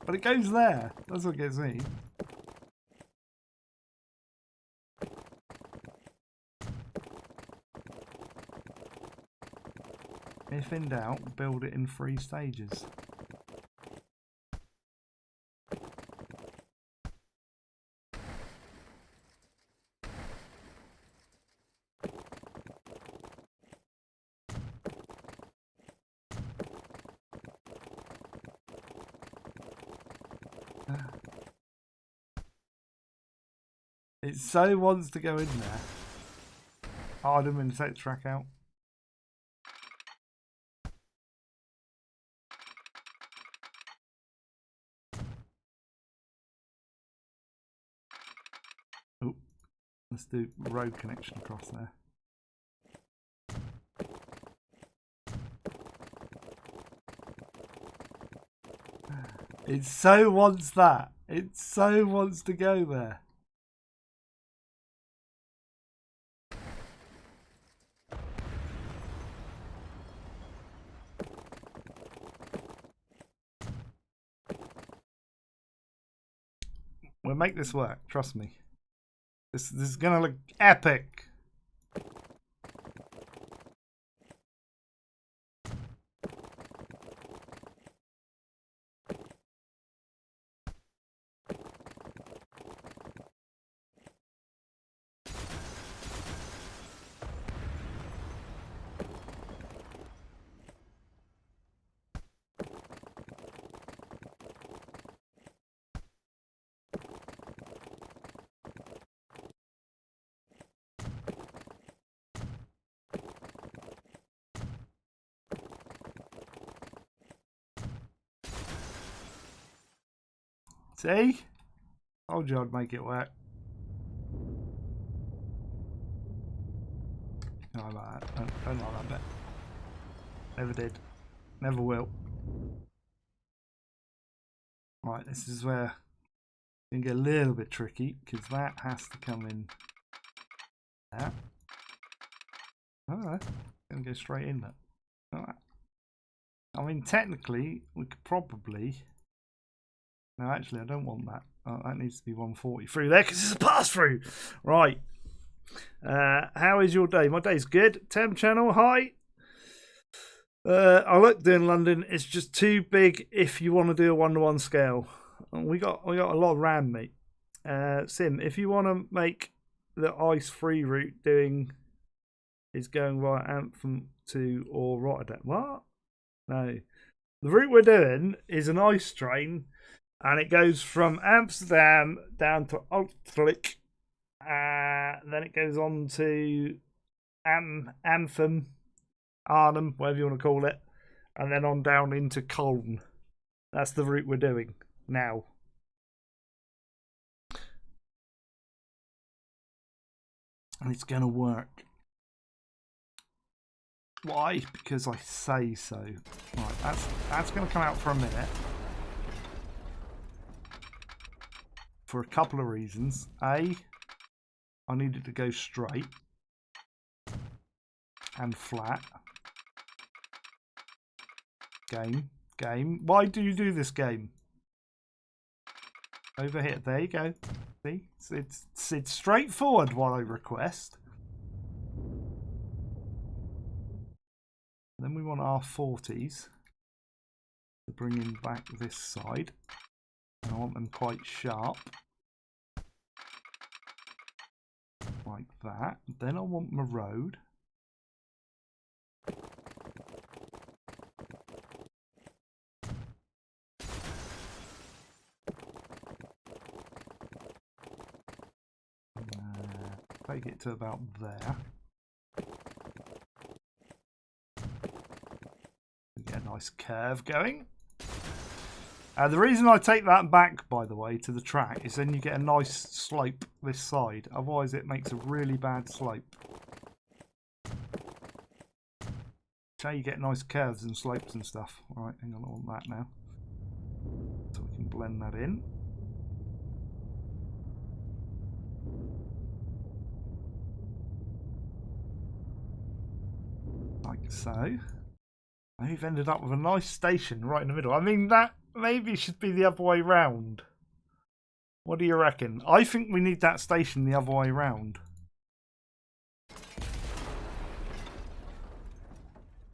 But it goes there. That's what gets me. If in doubt, build it in 3 stages. It so wants to go in there. Oh, I didn't mean to take the track out. Oh, let's do road connection across there. It so wants that. It so wants to go there. We'll make this work, trust me. This is gonna look epic. See? Told you I'd make it work. No, like that. Don't like that bit. Never did. Never will. Right, this is where Gonna get a little bit tricky because that has to come in there. Oh, gonna go straight in there. Right. I mean, technically, we could probably. No, actually, I don't want that. That needs to be 140 through there because it's a pass through. Right. How is your day? My day's good. Temp channel, hi. I like doing London. It's just too big if you want to do a 1-to-1 scale. We got a lot of RAM, mate. Sim, if you want to make the ice-free route is going via Anthem to or Rotterdam. What? No. The route we're doing is an ice train, and it goes from Amsterdam down to Utrecht. Then it goes on to Anthem, Arnhem, whatever you want to call it, and then on down into Cologne. That's the route we're doing now. And it's going to work. Why? Because I say so. Right, that's going to come out for a minute. For a couple of reasons. A, I need it to go straight and flat. Game. Why do you do this game? Over here. There you go. See? It's straightforward what I request. Then we want our 40s to bring in back this side. And I want them quite sharp. Like that. Then I want my road. Take it to about there. Get a nice curve going. The reason I take that back, by the way, to the track is then you get a nice slope this side. Otherwise it makes a really bad slope. So you get nice curves and slopes and stuff. Alright, hang on, I want that now. So we can blend that in. Like so. And we've ended up with a nice station right in the middle. I mean, that maybe should be the other way round. What do you reckon? I think we need that station the other way round.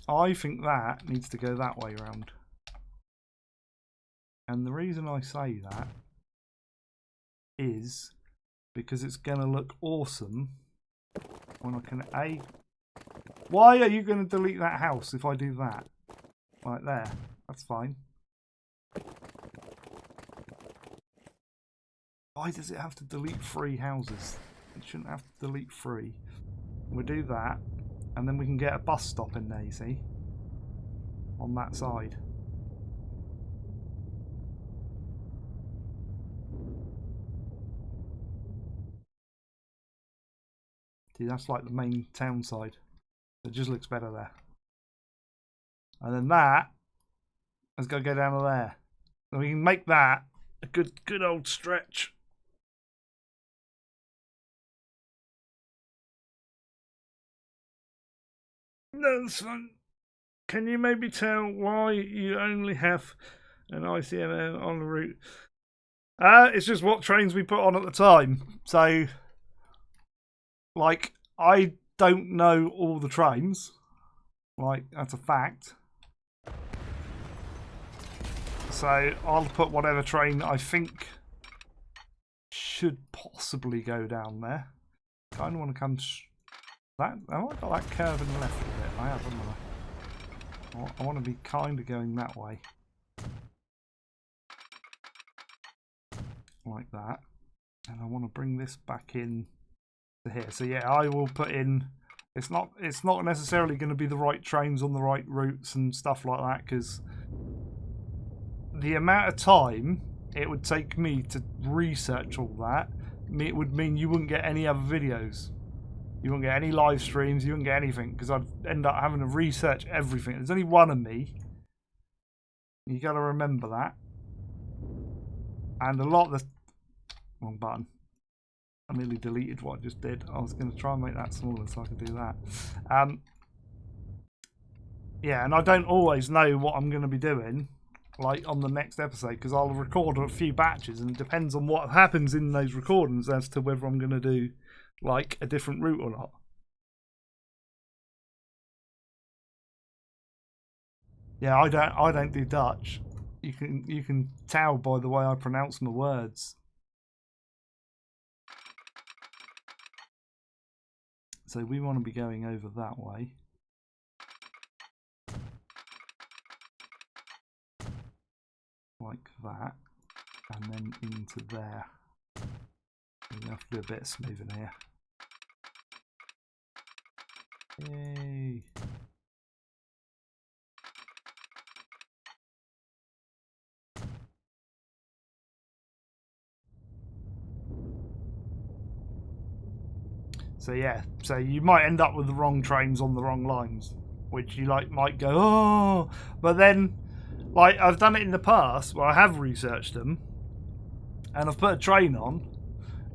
I think that needs to go that way round. And the reason I say that is because it's going to look awesome when I can Why are you going to delete that house if I do that? Right there. That's fine. Why does it have to delete 3 houses? It shouldn't have to delete 3. We'll do that. And then we can get a bus stop in there, you see? On that side. See, that's like the main town side. It just looks better there. And then that has got to go down to there. And we can make that a good old stretch. No, son. Can you maybe tell why you only have an ICMM on the route? It's just what trains we put on at the time. So, like, I don't know all the trains. Like, that's a fact. So, I'll put whatever train I think should possibly go down there. Kind of want to come... Have I got that curve in the left of it? I have, haven't I? I want to be kind of going that way. Like that. And I want to bring this back in to here. So yeah, I will put in... It's not necessarily going to be the right trains on the right routes and stuff like that, because the amount of time it would take me to research all that, it would mean you wouldn't get any other videos. You wouldn't get any live streams, you wouldn't get anything, because I'd end up having to research everything. There's only one of me. You got to remember that. And a lot of the wrong button. I nearly deleted what I just did. I was going to try and make that smaller so I could do that. Yeah, and I don't always know what I'm going to be doing, like on the next episode, because I'll record a few batches, and it depends on what happens in those recordings as to whether I'm going to do like a different route or not. Yeah, I don't do Dutch. You can tell by the way I pronounce my words. So we want to be going over that way. Like that. And then into there. We have to do a bit of smoothing here. Yay. So yeah, so you might end up with the wrong trains on the wrong lines, which you like might go, oh, but then like I've done it in the past where I have researched them and I've put a train on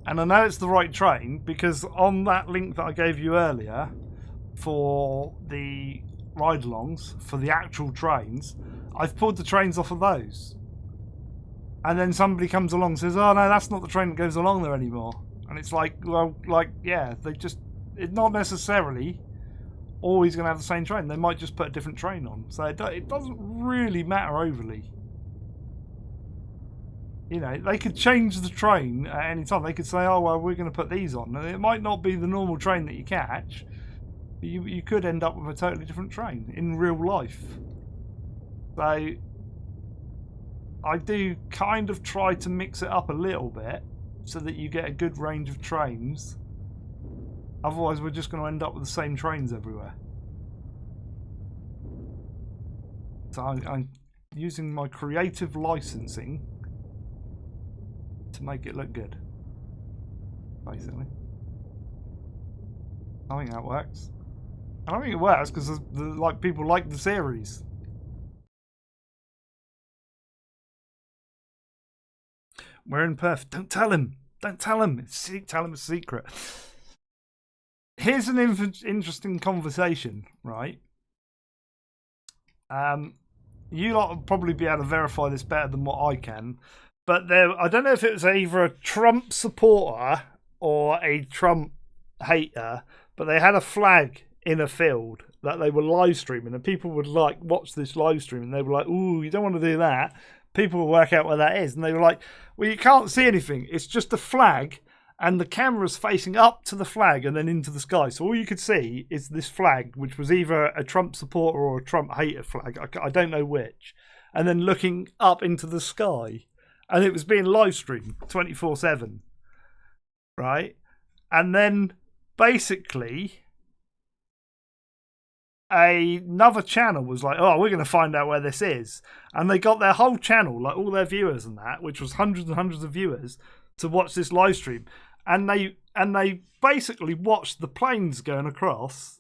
and I know it's the right train because on that link that I gave you earlier for the ride-alongs, for the actual trains, I've pulled the trains off of those. And then somebody comes along and says, oh no, that's not the train that goes along there anymore. And it's like, well, like, yeah, it's not necessarily always going to have the same train. They might just put a different train on. So it doesn't really matter overly. You know, they could change the train at any time. They could say, oh, well, we're going to put these on. And it might not be the normal train that you catch. You could end up with a totally different train in real life. So I do kind of try to mix it up a little bit so that you get a good range of trains. Otherwise, we're just going to end up with the same trains everywhere. So I'm using my creative licensing to make it look good, basically. I think that works. I don't think it works because like people like the series. We're in Perth. Don't tell him. Don't tell him. Tell him a secret. Here's an interesting conversation, right? You lot will probably be able to verify this better than what I can. But I don't know if it was either a Trump supporter or a Trump hater, but they had a flag in a field that they were live streaming, and people would like watch this live stream, and they were like, "Ooh, you don't want to do that." People will work out where that is, and they were like, well, you can't see anything. It's just a flag, and the camera's facing up to the flag and then into the sky. So all you could see is this flag, which was either a Trump supporter or a Trump hater flag. I don't know which. And then looking up into the sky. And it was being live streamed 24/7. Right? And then basically another channel was like, oh, we're going to find out where this is. And they got their whole channel, like all their viewers and that, which was hundreds and hundreds of viewers, to watch this live stream. And they basically watched the planes going across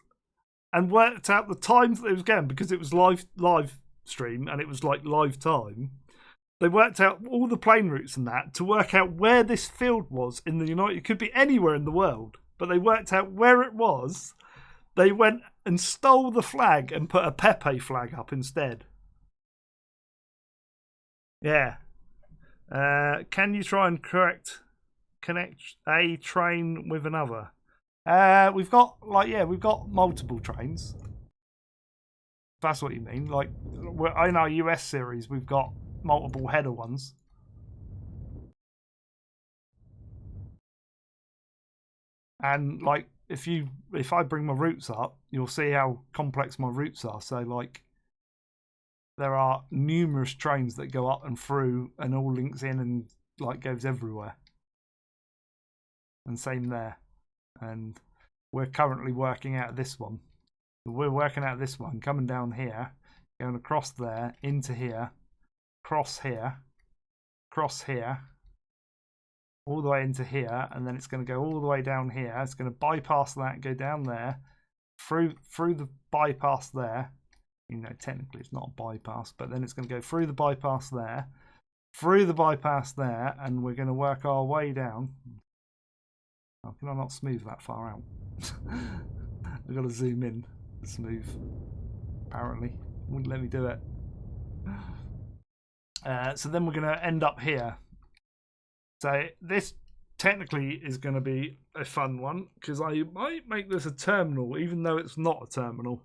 and worked out the times that it was going, because it was live stream and it was like live time. They worked out all the plane routes and that to work out where this field was in the United. It could be anywhere in the world, but they worked out where it was. They went and stole the flag and put a Pepe flag up instead. Yeah. Can you try and connect a train with another? We've got multiple trains. If that's what you mean. Like in our US series, we've got multiple header ones. And like if I bring my routes up, you'll see how complex my routes are. So like there are numerous trains that go up and through and all links in and like goes everywhere. And same there. And we're currently working out this one. We're working out this one, coming down here, going across there, into here, cross here, all the way into here, and then it's going to go all the way down here. It's going to bypass that, go down there, through the bypass there. You know, technically it's not a bypass, but then it's going to go through the bypass there, through the bypass there, and we're going to work our way down. Oh, can I not smooth that far out? I've got to zoom in to smooth. Apparently, wouldn't let me do it. So then we're going to end up here. So this technically is going to be a fun one because I might make this a terminal, even though it's not a terminal.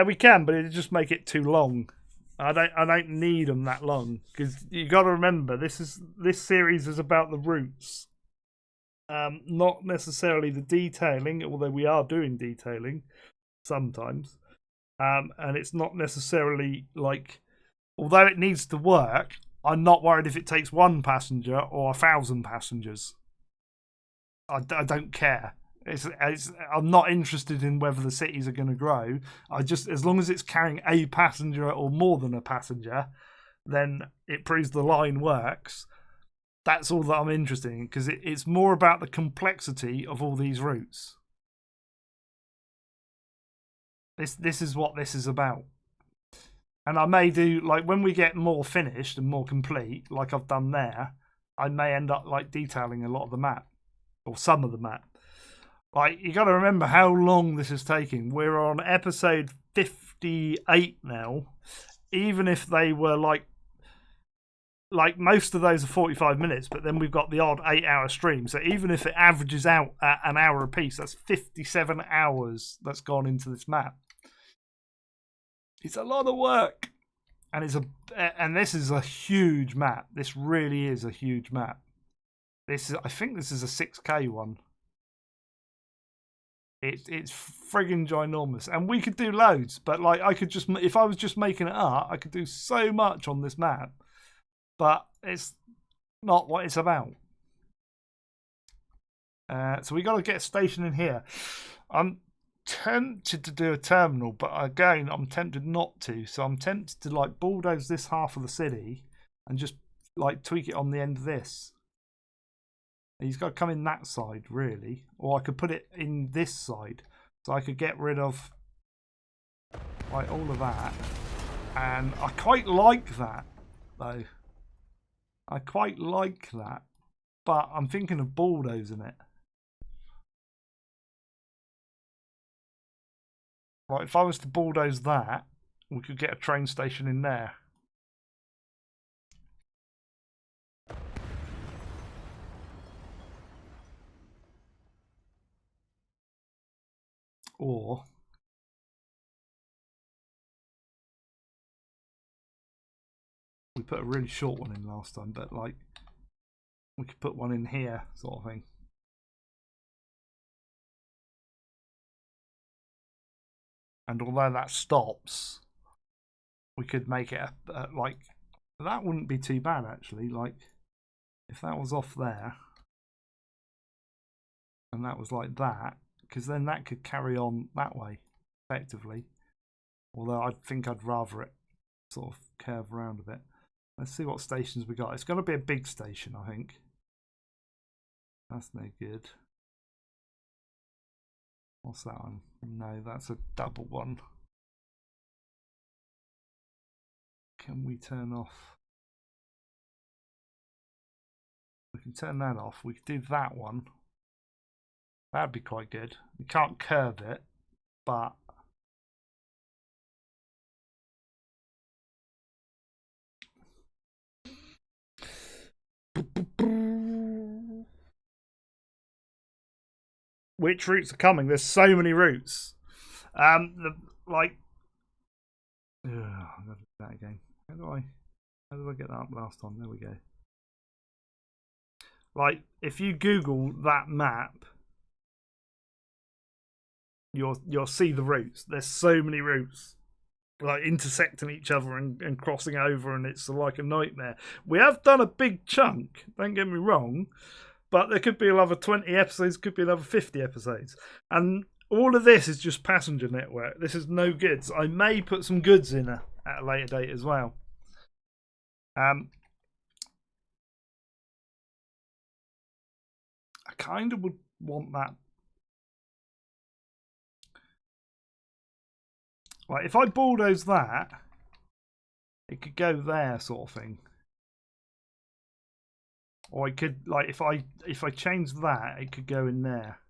We can, but it'd just make it too long. I don't need them that long because you got to remember this series is about the routes, not necessarily the detailing. Although we are doing detailing sometimes, and it's not necessarily like, although it needs to work. I'm not worried if it takes 1 passenger or 1,000 passengers. I don't care. I'm not interested in whether the cities are going to grow. As long as it's carrying a passenger or more than a passenger, then it proves the line works. That's all that I'm interested in because it's more about the complexity of all these routes. This is what this is about. And I may do, like, when we get more finished and more complete, like I've done there, I may end up like detailing a lot of the map or some of the map. Like, you got to remember how long this is taking. We're on episode 58 now. Even if they were like most of those are 45 minutes, but then we've got the odd 8-hour stream. So even if it averages out at an hour a piece, that's 57 hours that's gone into this map. It's a lot of work, and this is a huge map. This really is a huge map. I think this is a 6K one. It's friggin' ginormous, and we could do loads. But like, I could just, if I was just making it up, I could do so much on this map. But it's not what it's about. So we got to get a station in here. I'm tempted to do a terminal, but again, I'm tempted not to. So I'm tempted to like bulldoze this half of the city and just like tweak it on the end of this. He's got to come in that side, really. Or I could put it in this side. So I could get rid of like all of that. And I quite like that, though. I quite like that. But I'm thinking of bulldozing it. Like, if I was to bulldoze that, we could get a train station in there. Or we put a really short one in last time, but like we could put one in here, sort of thing. And although that stops, we could make it like, that wouldn't be too bad actually. Like, if that was off there and that was like that, because then that could carry on that way effectively. Although I think I'd rather it sort of curve around a bit. Let's see what stations we got. It's going to be a big station, I think. That's no good. What's that one? No, that's a double one. Can we turn off? We can turn that off. We could do that one. That'd be quite good. We can't curve it, but which routes are coming? There's so many routes. I'm gonna do that again. How did I get that up last time? There we go. Like, if you Google that map, you'll see the routes. There's so many routes, like intersecting each other and crossing over, and it's like a nightmare. We have done a big chunk, don't get me wrong, but there could be another 20 episodes, could be another 50 episodes, and all of this is just passenger network. This is no goods. I may put some goods in at a later date as well. I kind of would want that. Like if I bulldoze that, it could go there, sort of thing. Or I could, like, if I change that, it could go in there.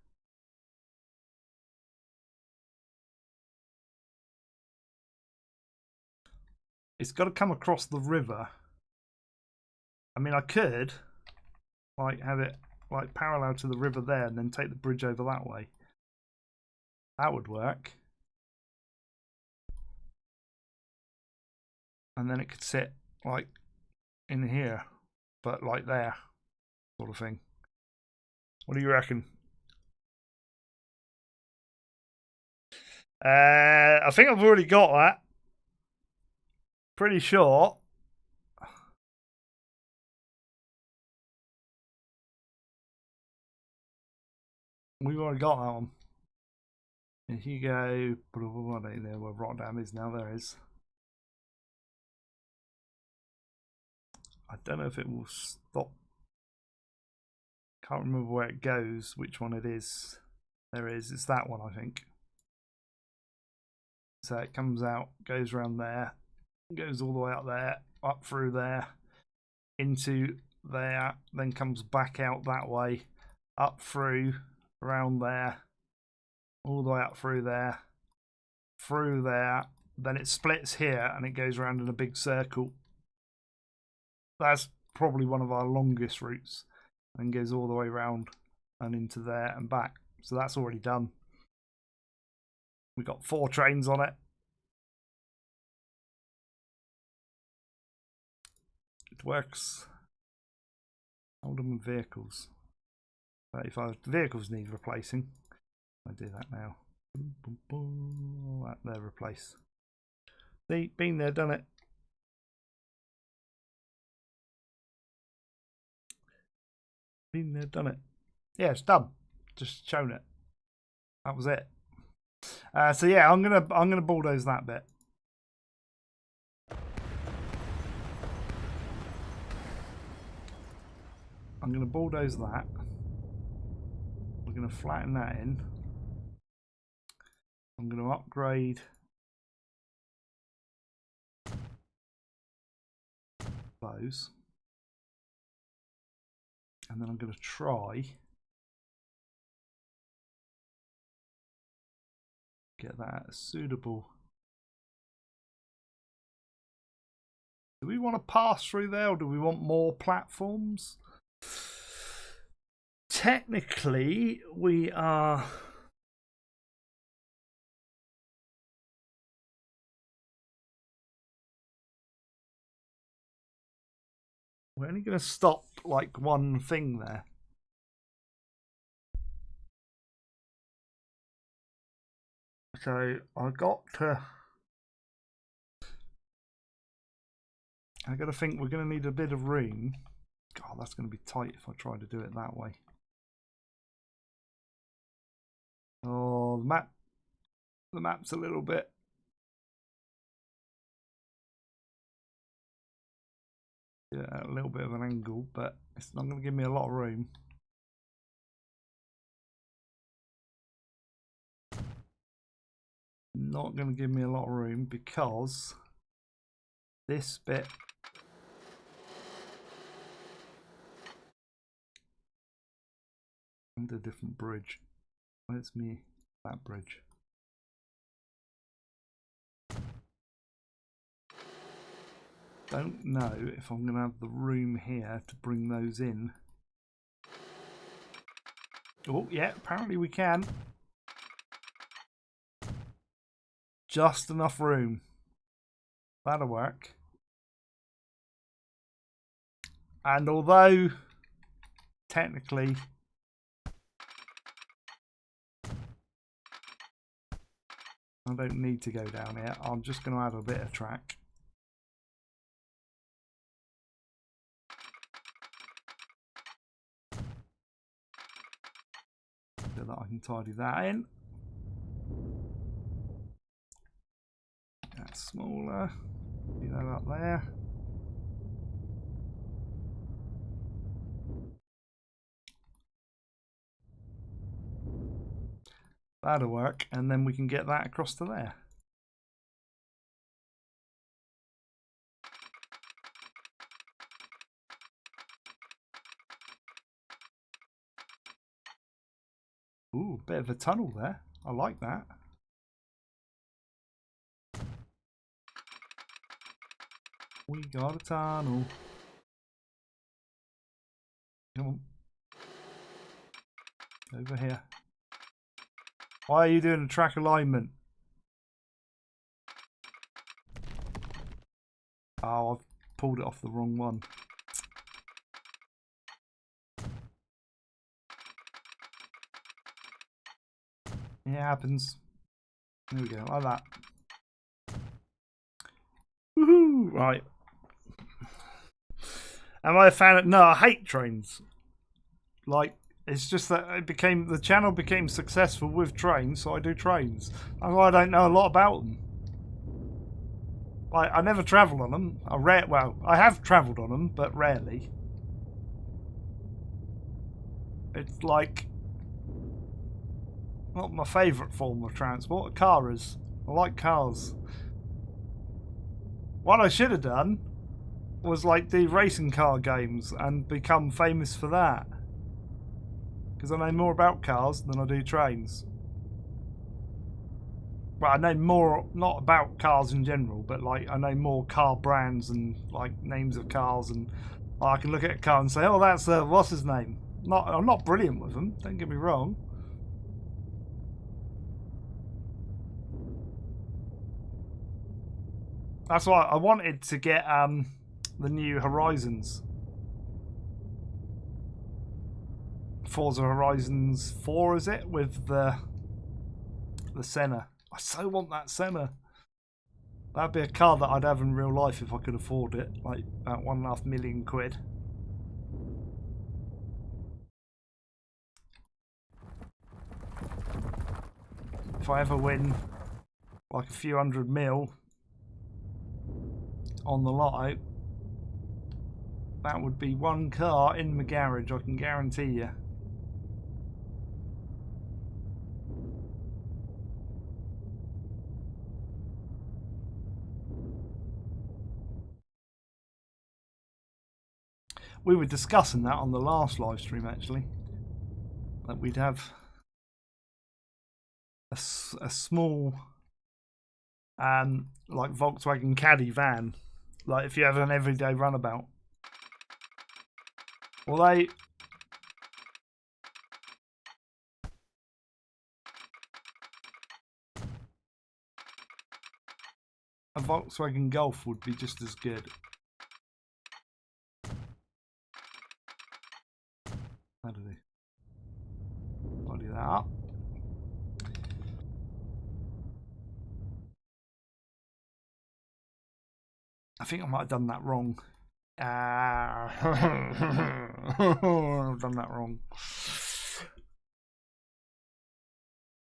It's got to come across the river. I mean, I could, like, have it like parallel to the river there, and then take the bridge over that way. That would work. And then it could sit like in here, but like there, sort of thing. What do you reckon? I think I've already got that. Pretty sure. We've already got that one. If you go, I don't know where Rotterdam is now. There is. I don't know if it will stop. Can't remember where it goes, which one it is. There is. It's that one, I think. So it comes out, goes around there, goes all the way up there, up through there, into there, then comes back out that way, up through, around there, all the way up through there, then it splits here and it goes around in a big circle. That's probably one of our longest routes, and goes all the way around and into there and back. So that's already done. We've got 4 trains on it. It works. Oldham vehicles. 35 vehicles need replacing. I do that now. That there, replace. See, been there, done it. Been there, done it. Yeah, it's done. Just shown it. That was it. So yeah, I'm gonna bulldoze that bit. I'm gonna bulldoze that. We're gonna flatten that in. I'm gonna upgrade those, and then I'm gonna try get that suitable. Do we want to pass through there, or do we want more platforms? Technically, we are. We're only going to stop like one thing there. So I got to think we're going to need a bit of room. God, that's going to be tight if I try to do it that way. Oh, the map's a little bit. Yeah, a little bit of an angle, but it's not going to give me a lot of room. Not going to give me a lot of room because this bit and a different bridge. Where's me that bridge? Don't know if I'm going to have the room here to bring those in. Oh yeah, apparently we can. Just enough room. That'll work. And although technically I don't need to go down here, I'm just going to add a bit of track. So that I can tidy that in. That's smaller. Do that up there. That'll work, and then we can get that across to there. Ooh, bit of a tunnel there. I like that. We got a tunnel. Come on. Over here. Why are you doing a track alignment? Oh, I've pulled it off the wrong one. It happens. There we go, like that. Woohoo! Right. Am I a fan of... No, I hate trains. Like, it's just that the channel became successful with trains, so I do trains. That's why I don't know a lot about them. Like, I never travel on them. I have travelled on them, but rarely. It's like not my favourite form of transport. A car is. I like cars. What I should have done was like do racing car games and become famous for that. Because I know more about cars than I do trains. Well, I know more, not about cars in general, but like I know more car brands and like names of cars, and I can look at a car and say, oh, that's what's his name. I'm not brilliant with them, don't get me wrong. That's why I wanted to get the new Horizons. Forza Horizons 4, is it? With the Senna. I so want that Senna. That'd be a car that I'd have in real life if I could afford it. Like about £1.5 million. If I ever win like a few hundred mil on the lotto, that would be one car in my garage, I can guarantee you. We were discussing that on the last live stream, actually, that we'd have a small like Volkswagen Caddy van, like if you have an everyday runabout. Well, a Volkswagen Golf would be just as good. How do they? I'll do that up. I think I might have done that wrong. I've done that wrong.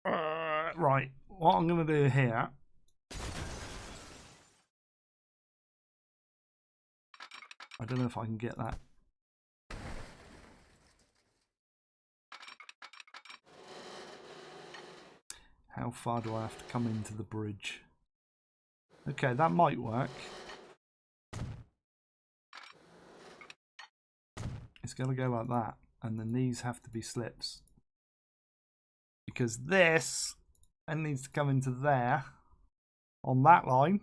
Right, what I'm going to do here. I don't know if I can get that. How far do I have to come into the bridge? Okay, that might work. It's going to go like that, and then these have to be slips. Because this then needs to come into there on that line.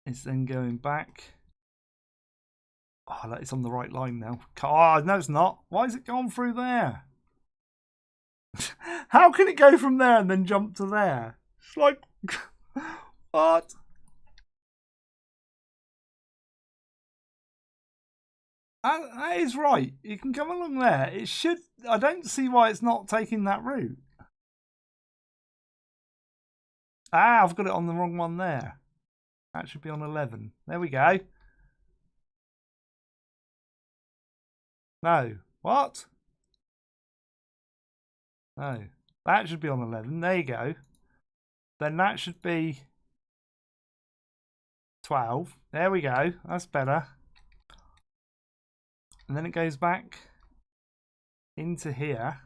It's then going back. Oh, that is on the right line now. Oh, no, it's not. Why is it going through there? How can it go from there and then jump to there? It's like, what? That is right. You can come along there. It should. I don't see why it's not taking that route. Ah, I've got it on the wrong one there. That should be on 11. There we go. No. What? No. That should be on 11. There you go. Then that should be 12. There we go. That's better. And then it goes back into here.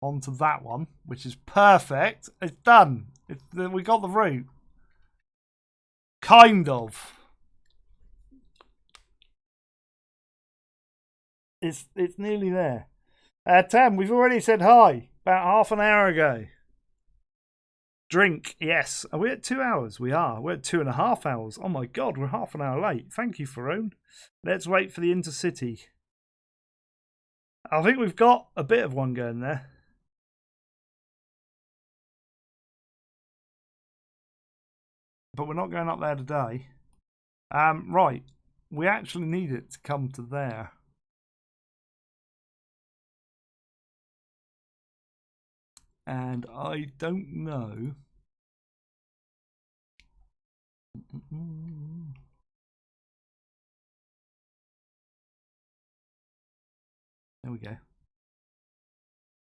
Onto that one, which is perfect. It's done. We got the route. Kind of. It's nearly there. Tam, we've already said hi about half an hour ago. Drink, yes. Are we at 2 hours? We are. We're at 2.5 hours. Oh my god, we're half an hour late. Thank you, Farone. Let's wait for the intercity. I think we've got a bit of one going there. But we're not going up there today. Right. We actually need it to come to there. And I don't know. There we go.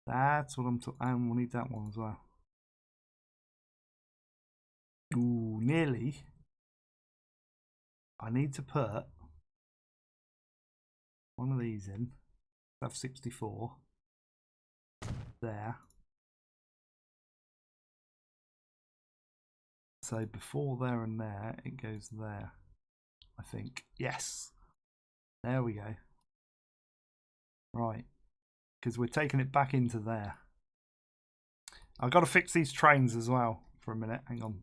That's what I'm talking. And we'll need that one as well. Ooh, nearly. I need to put one of these in. Have 64 there. So before there and there, it goes there. I think. Yes. There we go. Right. Because we're taking it back into there. I've got to fix these trains as well for a minute. Hang on.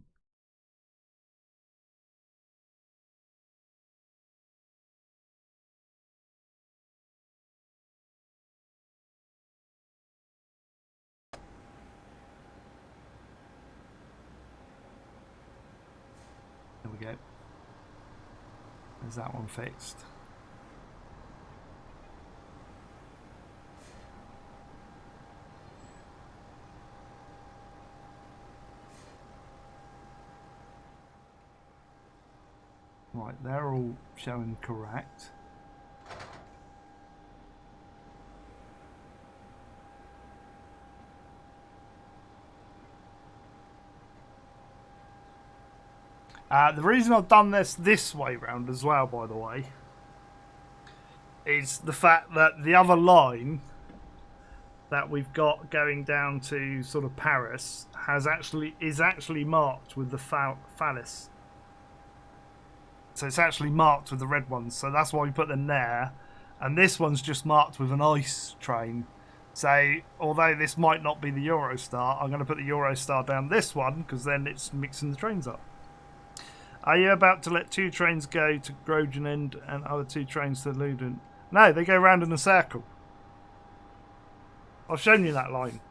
There we go. There's that one fixed. Right, they're all showing correct. The reason I've done this way round as well, by the way, is the fact that the other line that we've got going down to sort of Paris is actually marked with the phallus. So it's actually marked with the red ones. So that's why we put them there. And this one's just marked with an ice train. So although this might not be the Eurostar, I'm going to put the Eurostar down this one because then it's mixing the trains up. Are you about to let 2 trains go to Groningen and other 2 trains to Luden? No, they go round in a circle. I've shown you that line.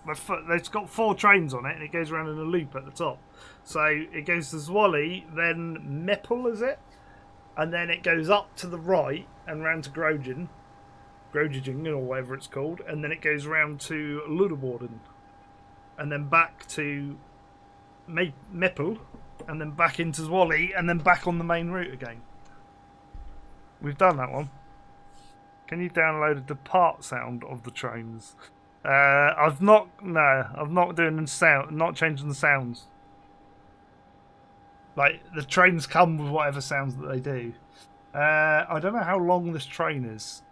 It's got 4 trains on it and it goes around in a loop at the top. So it goes to Zwolle, then Meppel, is it? And then it goes up to the right and round to Groningen or whatever it's called. And then it goes round to Ludeborden. And then back to Meppel. And then back into Zwolle, and then back on the main route again. We've done that one. Can you download a depart sound of the trains? I've not doing sound, not changing the sounds. Like the trains come with whatever sounds that they do. I don't know how long this train is.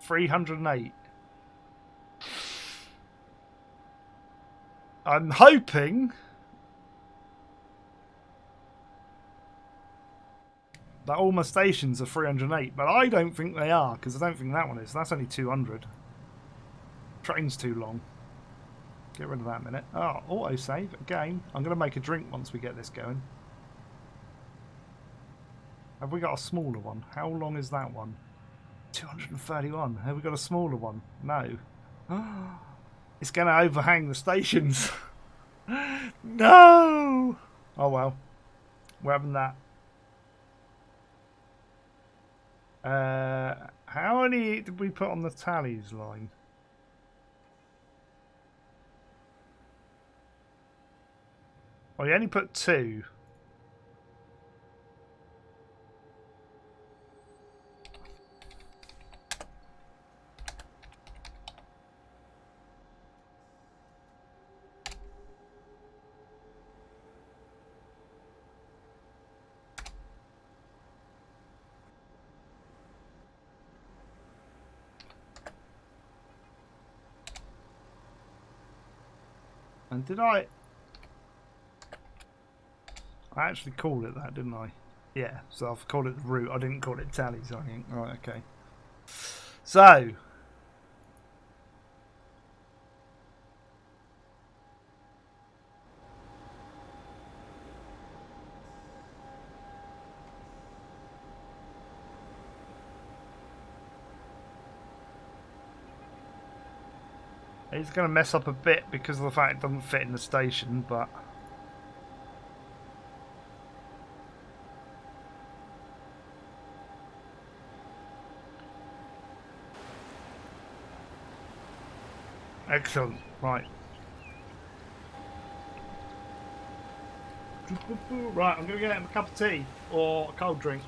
308. I'm hoping that all my stations are 308, but I don't think they are, because I don't think that one is. That's only 200. Train's too long. Get rid of that a minute. Oh, autosave again. I'm going to make a drink once we get this going. Have we got a smaller one? How long is that one? 231. Have we got a smaller one? No. It's going to overhang the stations. No! Oh well. We're having that. How many did we put on the tallies line? Oh, you only put 2. And did I actually called it that, didn't I? Yeah, so I've called it the route. I didn't call it tallies, I think. Right, okay. So, it's going to mess up a bit because of the fact it doesn't fit in the station, but excellent. Right. Right, I'm going to get him a cup of tea or a cold drink.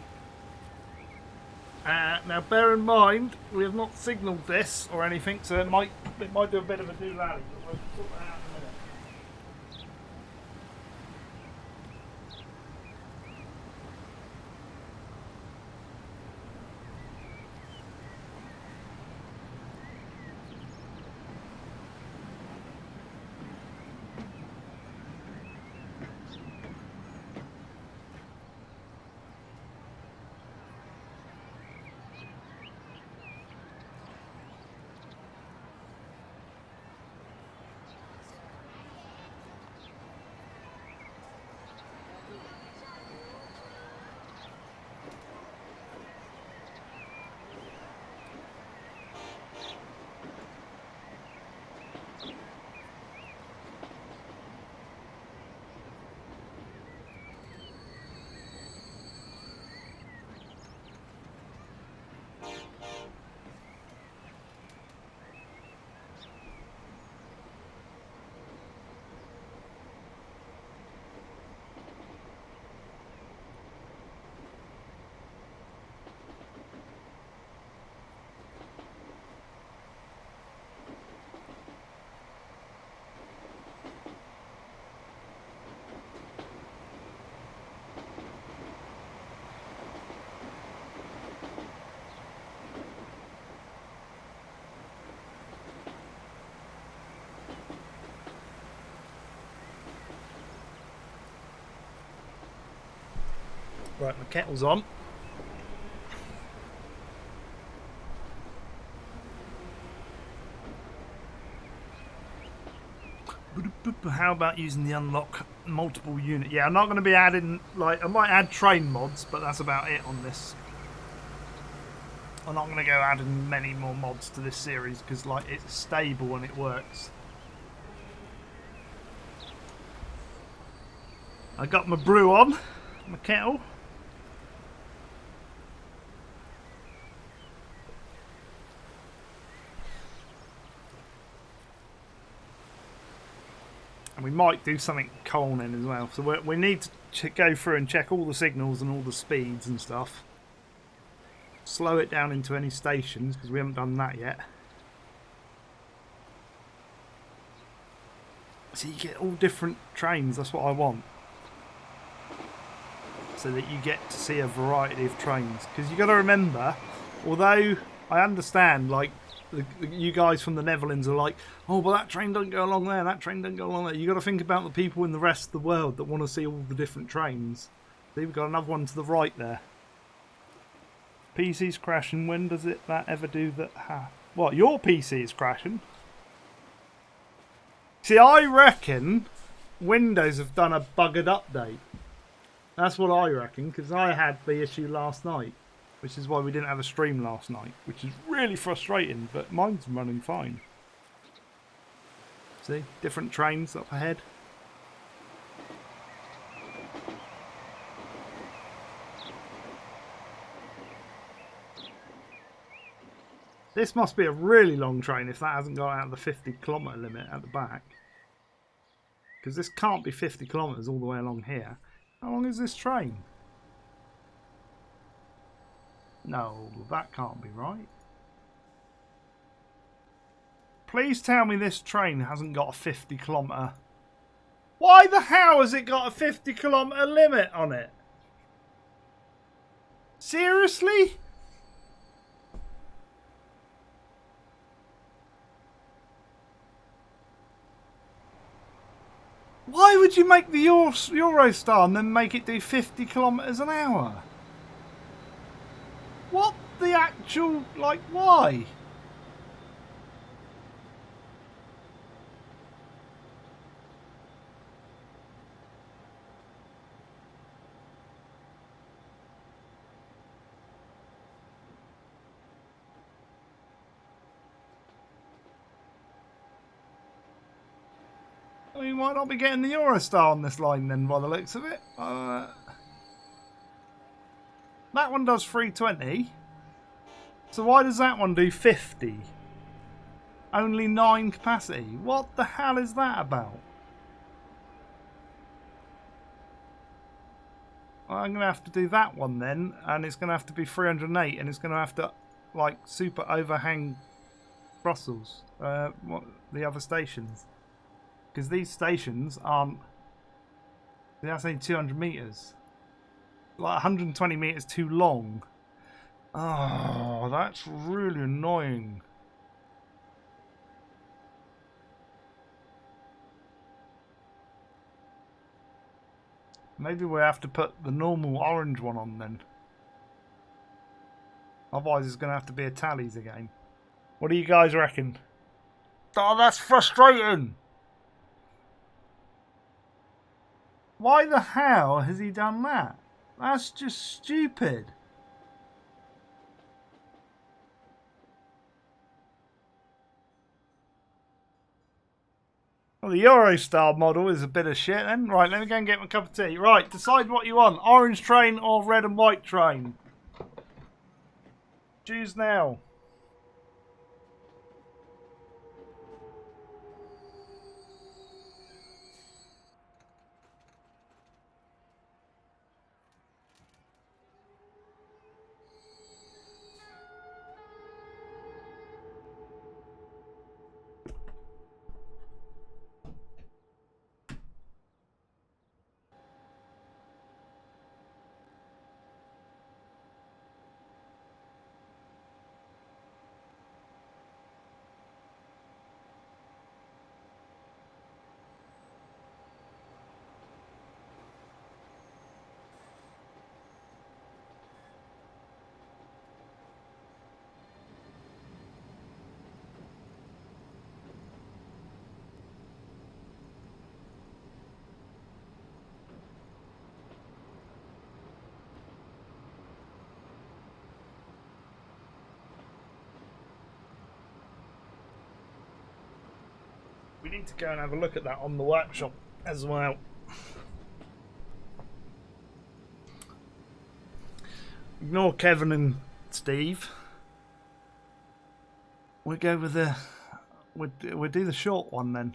Now, bear in mind, we have not signalled this or anything, so it might do a bit of a doolally. But we'll sort that out in a minute. Right, my kettle's on. How about using the unlock multiple unit? Yeah, I'm not going to be adding, like, I might add train mods, but that's about it on this. I'm not going to go adding many more mods to this series because, like, it's stable and it works. I got my brew on, my kettle. And we might do something coal in as well. So we need to go through and check all the signals and all the speeds and stuff. Slow it down into any stations because we haven't done that yet. So you get all different trains, that's what I want. So that you get to see a variety of trains. Because you got to remember, although I understand, like, you guys from the Netherlands are like, oh, well, that train doesn't go along there, that train doesn't go along there. You got to think about the people in the rest of the world that want to see all the different trains. See, we've got another one to the right there. PC's crashing. When does that ever do that? What, your PC is crashing? See, I reckon Windows have done a buggered update. That's what I reckon, because I had the issue last night, which is why we didn't have a stream last night, which is really frustrating, but mine's running fine. See, different trains up ahead. This must be a really long train if that hasn't got out of the 50-kilometre limit at the back. Because this can't be 50 kilometres all the way along here. How long is this train? No, that can't be right. Please tell me this train hasn't got a 50-kilometre... Why the hell has it got a 50-kilometre limit on it? Seriously? Why would you make the Eurostar and then make it do 50 kilometres an hour? What the actual, like, why? We might not be getting the Eurostar on this line then, by the looks of it. That one does 320. So why does that one do 50? Only 9 capacity. What the hell is that about? I'm going to have to do that one then, and it's going to have to be 308, and it's going to have to, like, super overhang Brussels, what the other stations. Because these stations aren't, that's only 200 metres. Like 120 metres too long. Oh, that's really annoying. Maybe we have to put the normal orange one on then. Otherwise it's going to have to be a tallies again. What do you guys reckon? Oh, that's frustrating. Why the hell has he done that? That's just stupid. Well, the Eurostar model is a bit of shit then. Right, let me go and get my cup of tea. Right, decide what you want. Orange train or red and white train? Choose now. We need to go and have a look at that on the workshop as well. Ignore Kevin and Steve. We'll go with the... We'll do the short one then.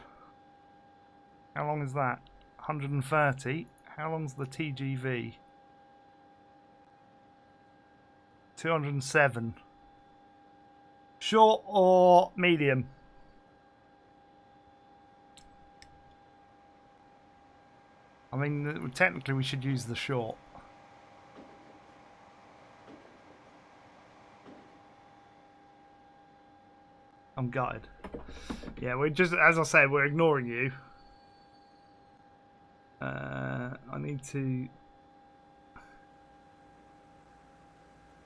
How long is that? 130. How long's the TGV? 207. Short or medium? I mean, technically we should use the short. I'm gutted. Yeah, we're just, as I said, we're ignoring you. I need to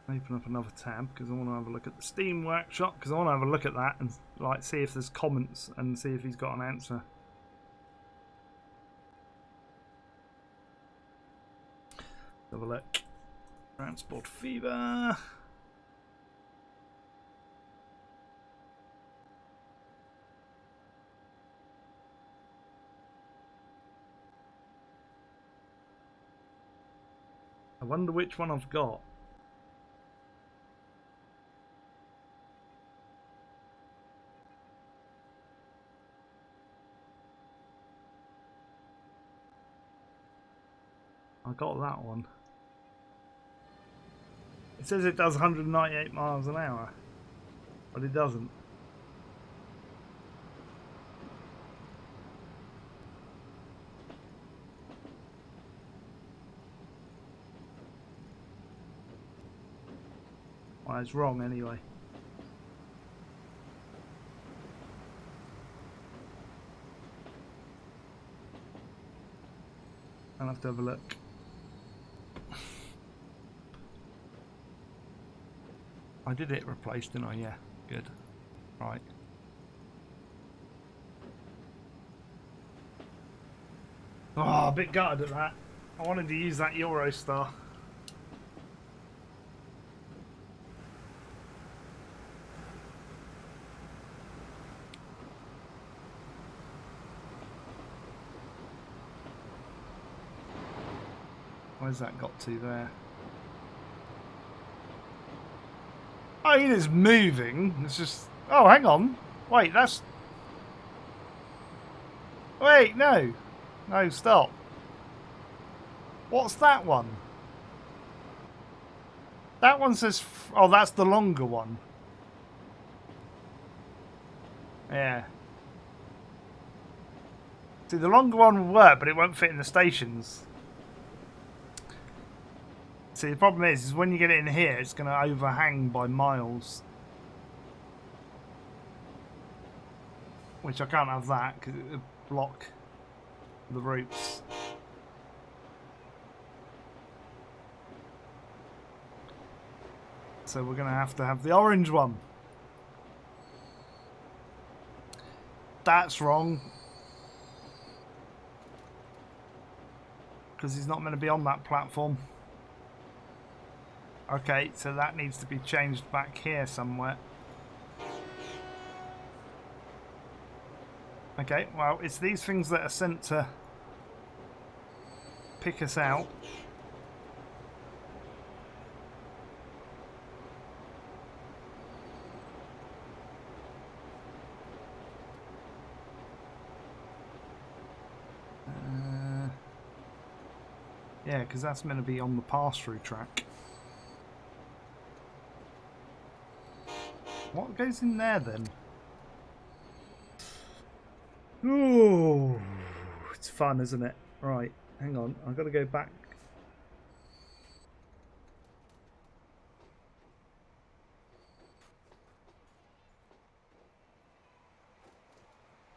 open up another tab because I want to have a look at the Steam workshop, because I want to have a look at that and like see if there's comments and see if he's got an answer. Have a look. Transport fever. I wonder which one I've got. I got that one. It says it does 198 miles an hour, but it doesn't. Well, it's wrong anyway. I'll have to have a look. I did it replaced, didn't I? Yeah, good. Right. Oh, a bit gutted at that. I wanted to use that Eurostar. Where's that got to there? I mean, it's moving. It's just... Oh, hang on. Wait, that's... Wait, no. No, stop. What's that one? That one says... Oh, that's the longer one. Yeah. See, the longer one will work, but it won't fit in the stations. See, the problem is when you get it in here, it's going to overhang by miles. Which I can't have that, because it would block the routes. So we're going to have the orange one. That's wrong. Because he's not meant to be on that platform. Okay, so that needs to be changed back here somewhere. Okay, well, it's these things that are sent to pick us out. Yeah, because that's meant to be on the pass-through track. What goes in there then? Ooh, it's fun, isn't it? Right, hang on, I've got to go back.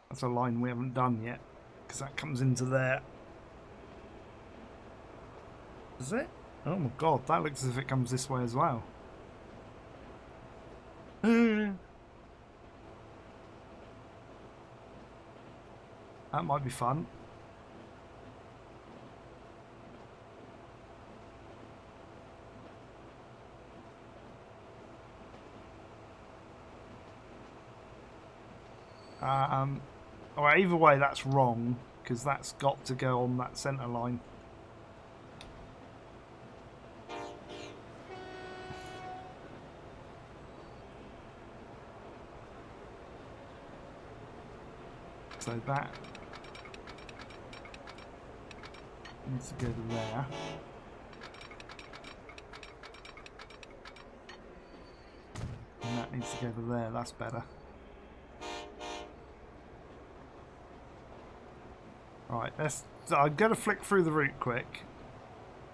That's a line we haven't done yet, because that comes into there. Is it? Oh my god, that looks as if it comes this way as well. That might be fun. Well, either way, that's wrong, because that's got to go on that centre line. So that needs to go to there. And that needs to go to there, that's better. Right, I'm going to flick through the route quick.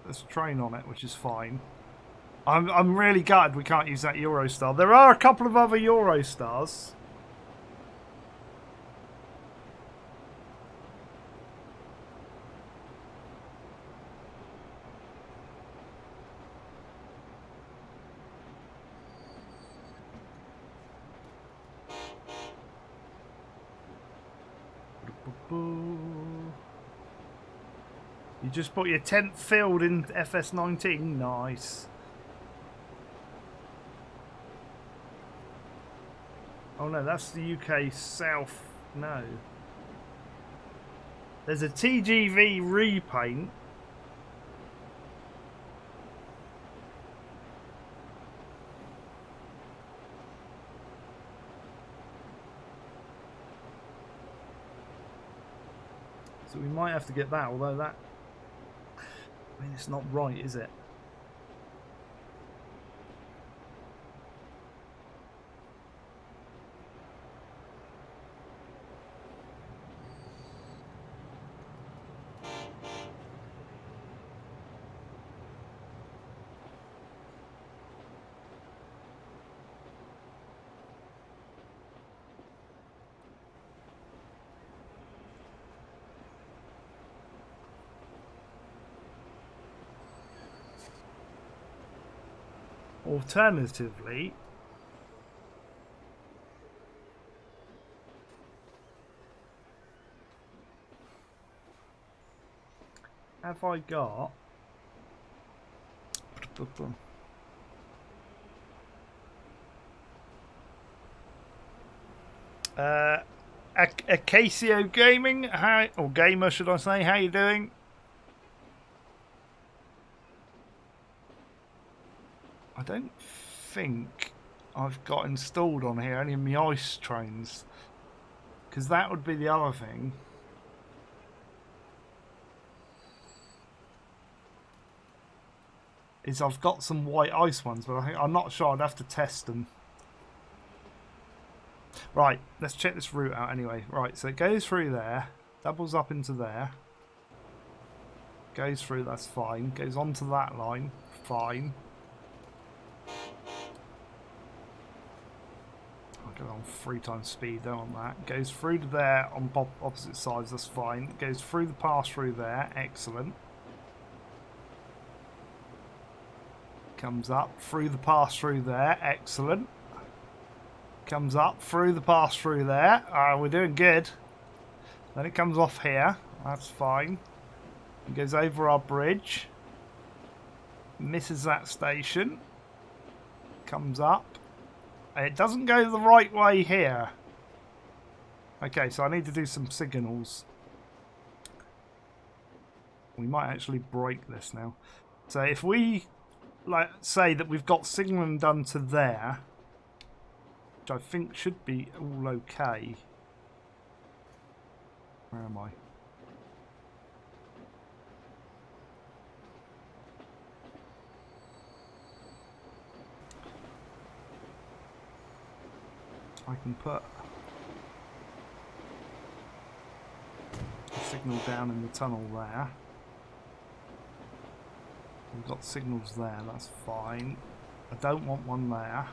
There's a train on it, which is fine. I'm really gutted we can't use that Eurostar. There are a couple of other Eurostars. You just put your 10th field in FS19. Nice. Oh no, that's the UK South. No. There's a TGV repaint. So we might have to get that, although that... I mean, it's not right, is it? Alternatively, have I got? Acacio Gaming, or Gamer should I say, how you doing? I don't think I've got installed on here any of my ice trains, because that would be the other thing. Is I've got some white ice ones, but I'm not sure. I'd have to test them. Right, let's check this route out anyway. Right, so it goes through there, doubles up into there, goes through, that's fine, goes onto that line, fine. I'll go on 3 times speed, don't want that. Goes through to there on opposite sides, that's fine. Goes through the pass through there, excellent. Comes up through the pass through there, excellent. Comes up through the pass through there. We're doing good. Then it comes off here. That's fine. It goes over our bridge. Misses that station. Comes up. It doesn't go the right way here. Okay, so I need to do some signals. We might actually break this now. So if we say that we've got signaling done to there, which I think should be all okay. Where am I? I can put a signal down in the tunnel there. We've got signals there, that's fine. I don't want one there.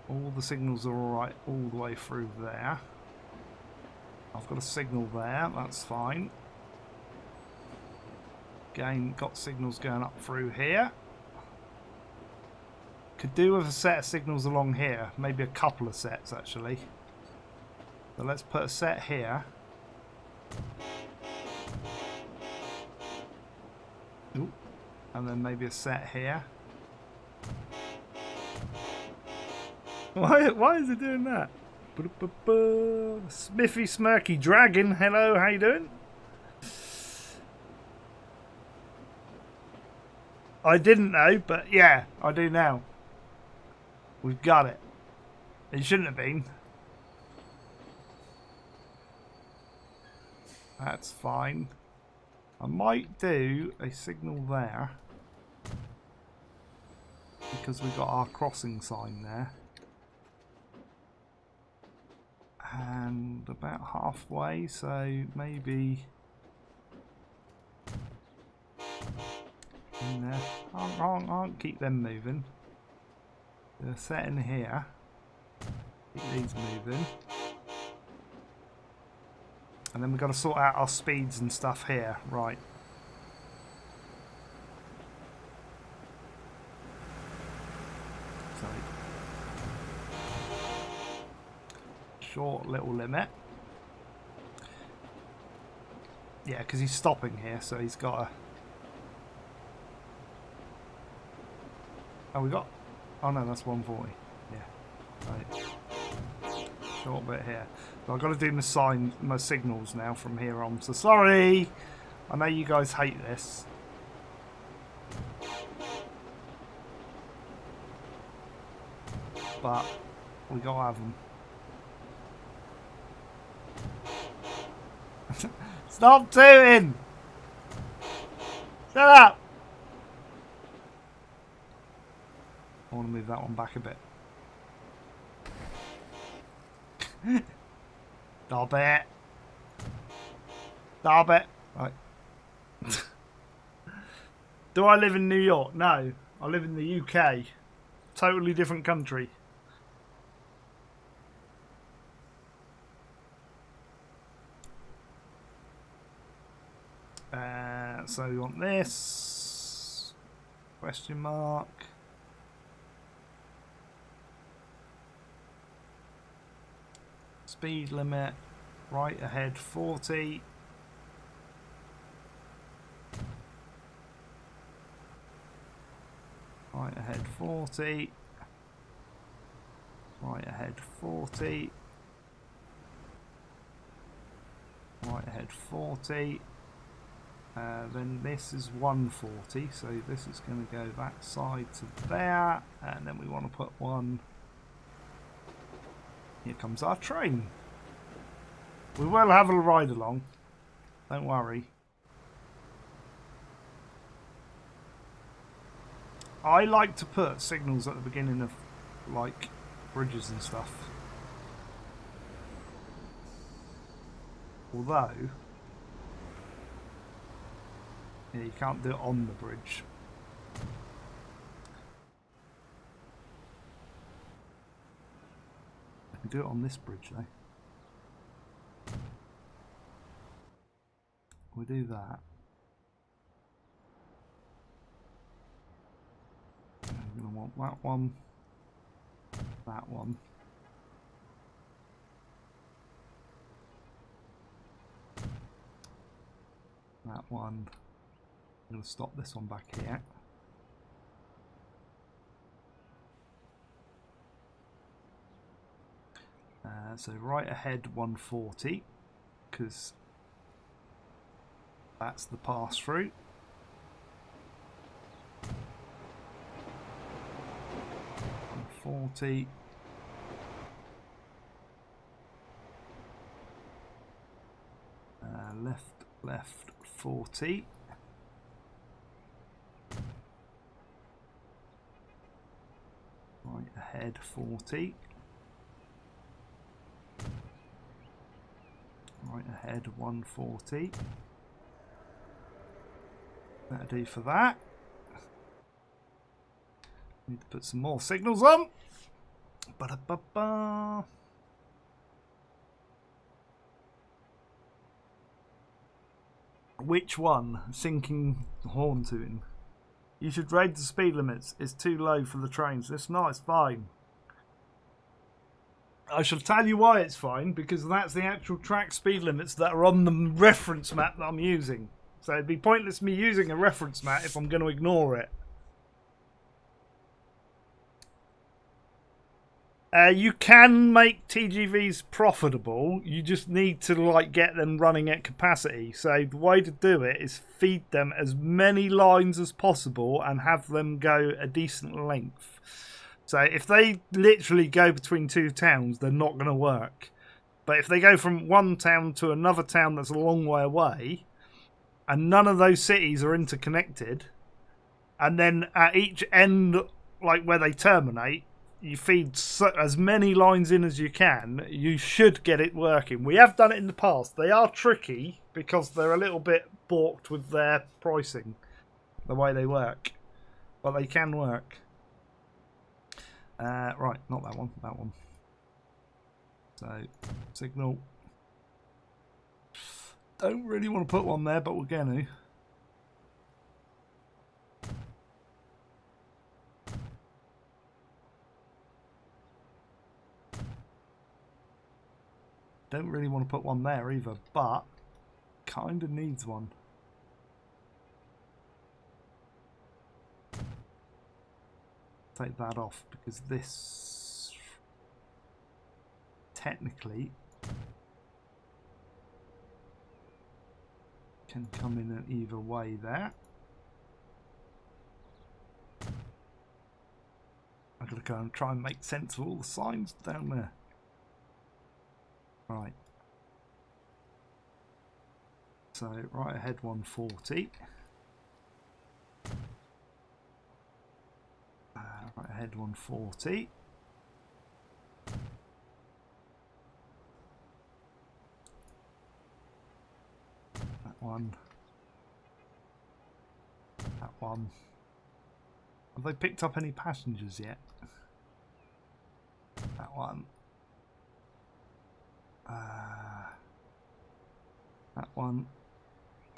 All the signals are alright all the way through there. I've got a signal there, that's fine. Again, got signals going up through here. Could do with a set of signals along here. Maybe a couple of sets actually. So let's put a set here. Ooh. And then maybe a set here. Why is it doing that? Smithy Smirky Dragon, hello, how you doing? I didn't know, but yeah, I do now. We've got it. It shouldn't have been. That's fine. I might do a signal there, because we've got our crossing sign there. And about halfway, so maybe in there. I'll keep them moving. They're set in here. Keep these moving. And then we've got to sort out our speeds and stuff here. Right. So short little limit. Yeah, because he's stopping here, so he's got a... Oh, we got... Oh no, that's 140. Yeah. Right. Short bit here. So I've got to do my signals now from here on. So sorry! I know you guys hate this. But we got to have them. Stop tooting! Shut up! I want to move that one back a bit. Stop it! Stop it! Right. Do I live in New York? No. I live in the UK. Totally different country. So we want this question mark. Speed limit right ahead 40. Right ahead 40. Right ahead 40. Right ahead 40. Then this is 140, so this is going to go that side to there, and then we want to put one. Here comes our train. We will have a ride along, don't worry. I like to put signals at the beginning of like bridges and stuff, although yeah, you can't do it on the bridge. I can do it on this bridge though. We'll do that. I'm going to want that one, that one. That one. I'm going to stop this one back here. So right ahead 140, because that's the pass through. $40. Left 40. Right ahead 40. Right ahead 140. That'll do for that. Need to put some more signals on. Ba-da-ba-ba. Which one? Sinking horn tooting. You should raise the speed limits. It's too low for the trains. It's not. It's fine. I shall tell you why it's fine, because that's the actual track speed limits that are on the reference map that I'm using. So it'd be pointless me using a reference map if I'm going to ignore it. You can make TGVs profitable. You just need to like get them running at capacity. So the way to do it is feed them as many lines as possible and have them go a decent length. So if they literally go between two towns, they're not going to work. But if they go from one town to another town that's a long way away, and none of those cities are interconnected, and then at each end, like where they terminate, you feed as many lines in as you can, you should get it working. We have done it in the past. They are tricky because they're a little bit balked with their pricing, the way they work. But they can work. Right, not that one, that one. So, signal. Don't really want to put one there, but we're going to. Don't really want to put one there either, but kind of needs one. Take that off because this technically can come in either way there. I've got to go and try and make sense of all the signs down there. Right. So right ahead 140. Right ahead 140. That one. That one. Have they picked up any passengers yet? That one. That one.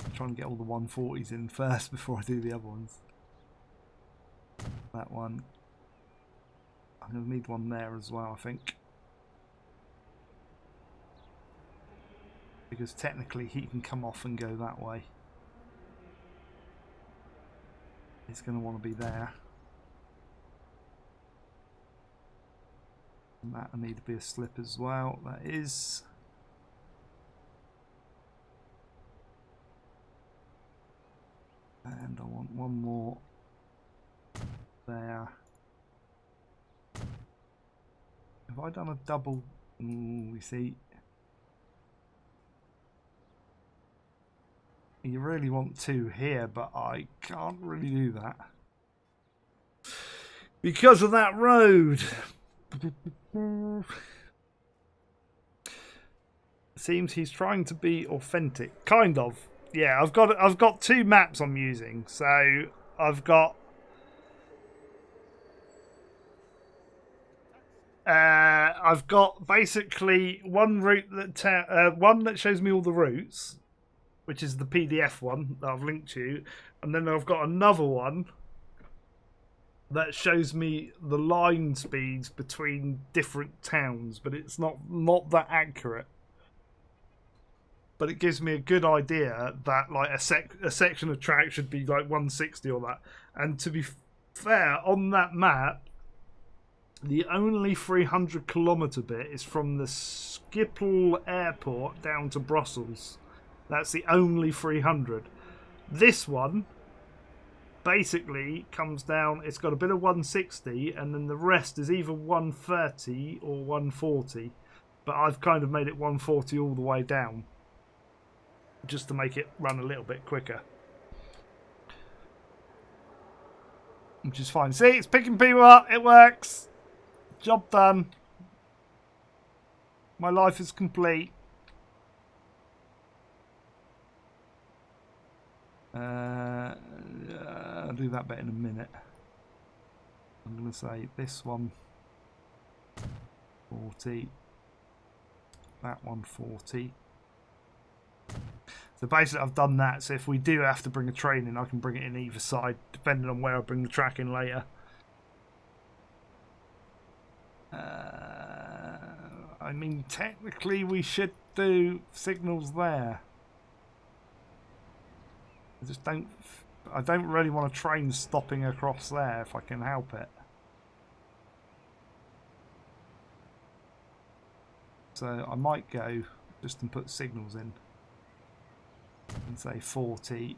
I'm trying to get all the 140s in first before I do the other ones. That one. I'm going to need one there as well, I think. Because technically he can come off and go that way. It's going to want to be there. That I need to be a slip as well. That is. And I want one more there. Have I done a double? We see. You really want two here, but I can't really do that because of that road. Seems he's trying to be authentic, kind of. Yeah, I've got two maps I'm using, so I've got basically one route one that shows me all the routes, which is the PDF one that I've linked to, and then I've got another one that shows me the line speeds between different towns, but it's not that accurate. But it gives me a good idea that like a section of track should be like 160 or that. And to be fair, on that map, the only 300-kilometre bit is from the Schiphol airport down to Brussels. That's the only 300. This one basically comes down, it's got a bit of 160, and then the rest is either 130 or 140. But I've kind of made it 140 all the way down, just to make it run a little bit quicker. Which is fine. See, it's picking people up. It works. Job done. My life is complete. I'll do that bit in a minute. I'm going to say this one 40. That one 40. So basically I've done that, so if we do have to bring a train in, I can bring it in either side, depending on where I bring the track in later. I mean, technically we should do signals there. I don't really want a train stopping across there if I can help it. So I might go just and put signals in. And say 40.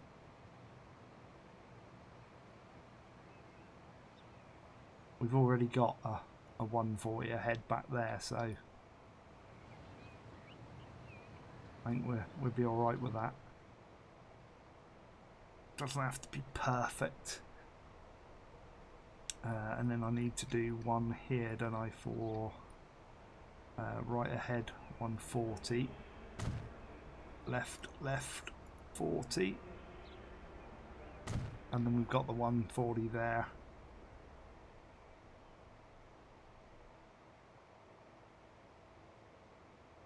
We've already got a 140 ahead back there, so I think we'll be all right with that. Doesn't have to be perfect. And then I need to do one here, don't I, for right ahead 140. Left 40, and then we've got the 140 there.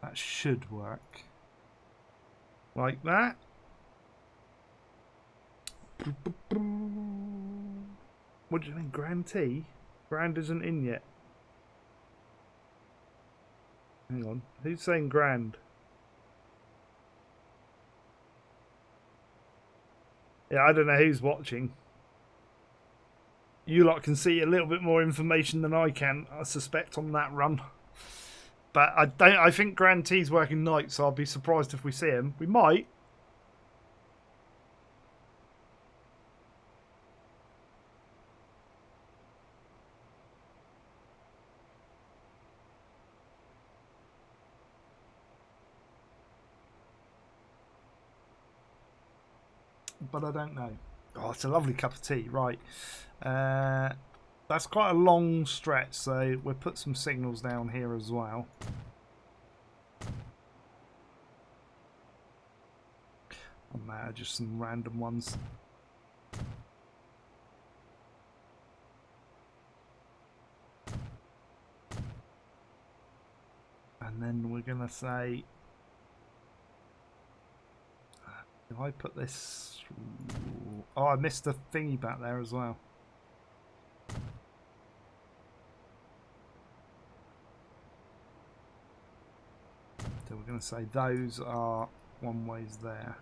That should work like that. What do you think, Grand T? Grand isn't in yet. Hang on, who's saying Grand? Yeah, I don't know who's watching. You lot can see a little bit more information than I can, I suspect, on that run. But I think Grand T's working night, so I'll be surprised if we see him. We might. But I don't know. Oh, it's a lovely cup of tea. Right. That's quite a long stretch, so we'll put some signals down here as well. And there, just some random ones. And then we're going to say, if I put this... Oh, I missed the thingy back there as well. So we're going to say those are one ways there.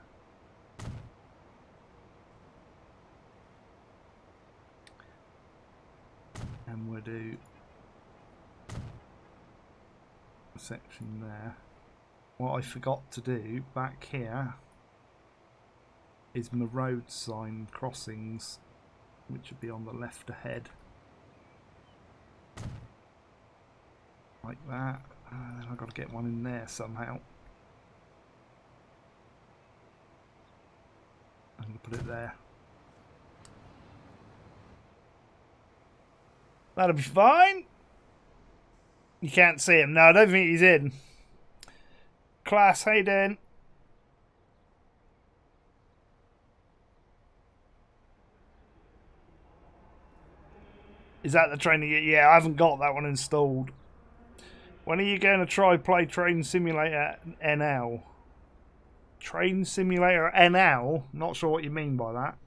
And we'll do section there. What I forgot to do back here is my road sign crossings, which would be on the left ahead. Like that. And then I've got to get one in there somehow. I'm going to put it there. That'll be fine. You can't see him. No, I don't think he's in. Class, how you doing? Is that the training? Yeah, I haven't got that one installed. When are you going to play Train Simulator NL? Train Simulator NL? Not sure what you mean by that.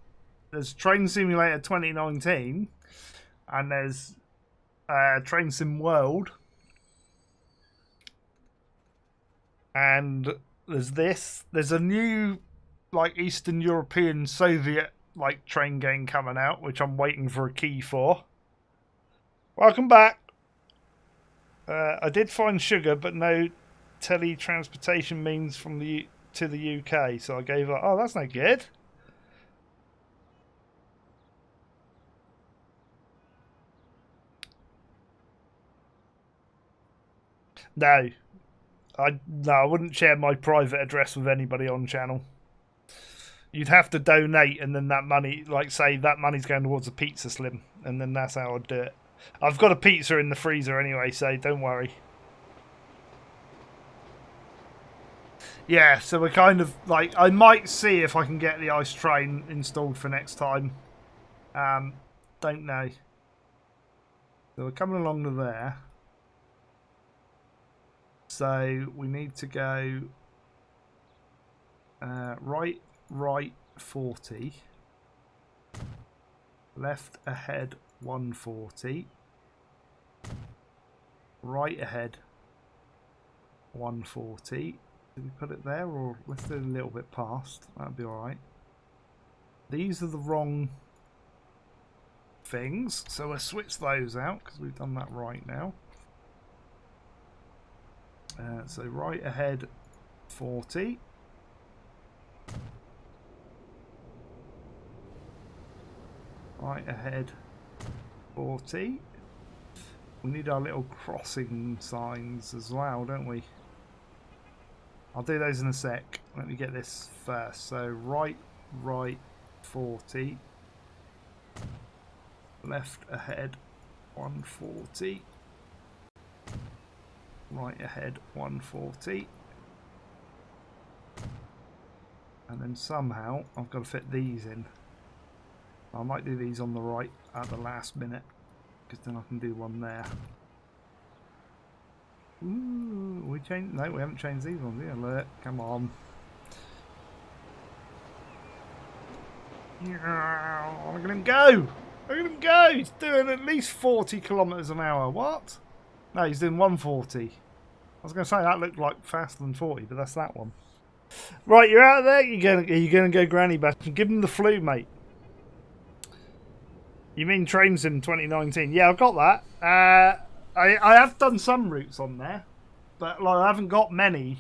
There's Train Simulator 2019 and there's Train Sim World. And there's this. There's a new like Eastern European Soviet like train game coming out, which I'm waiting for a key for. Welcome back. I did find sugar, but no teletransportation means from to the UK, so I gave up. Oh, that's no good. No, I wouldn't share my private address with anybody on channel. You'd have to donate, and then that money, like say that money's going towards a pizza slim, and then that's how I'd do it. I've got a pizza in the freezer anyway, so don't worry. Yeah, so we're kind of like, I might see if I can get the ice train installed for next time. Don't know. So we're coming along to there. So we need to go right 40, left ahead 140, right ahead 140. Did we put it there, or let's do it a little bit past? That'd be alright. These are the wrong things, so we'll switch those out because we've done that right now. So right ahead 40. Right ahead 40. We need our little crossing signs as well, don't we? I'll do those in a sec. Let me get this first. So right 40. Left ahead 140. Right ahead 140. And then somehow I've got to fit these in. I might do these on the right at the last minute, because then I can do one there. Ooh, we changed? No, we haven't changed these ones. Yeah, look, come on. Yeah, look at him go! Look at him go! He's doing at least 40 kilometers an hour. What? No, he's doing 140. I was going to say that looked like faster than 40, but that's that one. Right, you're out there. Are you gonna go granny bash? Give him the flu, mate. You mean Train Sim 2019? Yeah, I've got that. I have done some routes on there, but like I haven't got many,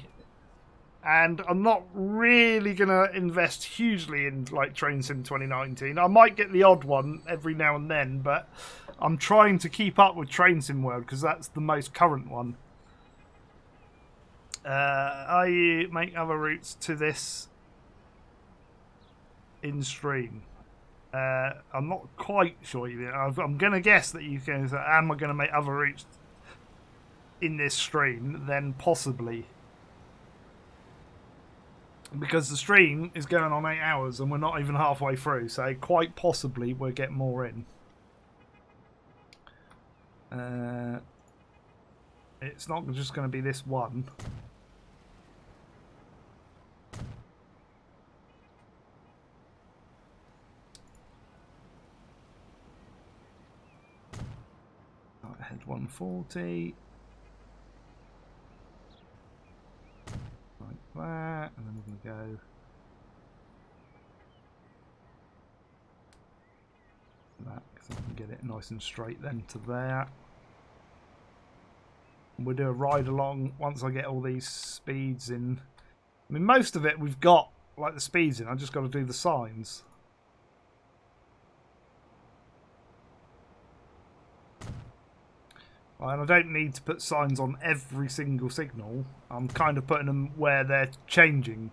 and I'm not really gonna invest hugely in like Train Sim 2019. I might get the odd one every now and then, but I'm trying to keep up with Train Sim World because that's the most current one. I make other routes to this in stream. I'm not quite sure. I'm going to guess that you can say, am I going to make other routes in this stream? Then possibly. Because the stream is going on 8 hours and we're not even halfway through. So quite possibly we'll get more in. It's not just going to be this one. Head 140. Like that. And then we're going to go that, because I can get it nice and straight then to there. We'll do a ride along once I get all these speeds in. I mean, most of it we've got, like the speeds in. I just got to do the signs. And I don't need to put signs on every single signal. I'm kind of putting them where they're changing.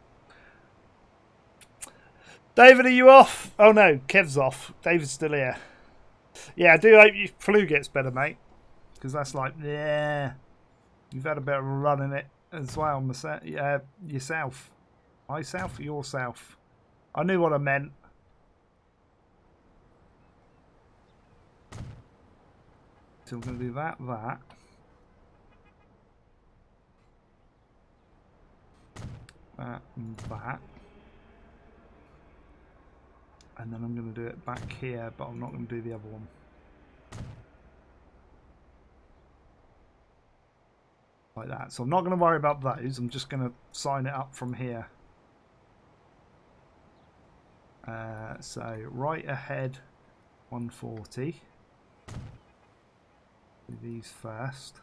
David, are you off? Oh no, Kev's off. David's still here. Yeah, I do hope your flu gets better, mate. Because that's like, yeah. You've had a bit of a run in it as well, yourself. Myself, yourself. I knew what I meant. So we're going to do that. That and that. And then I'm going to do it back here, but I'm not going to do the other one. Like that. So I'm not going to worry about those. I'm just going to sign it up from here. So right ahead 140. Do these first.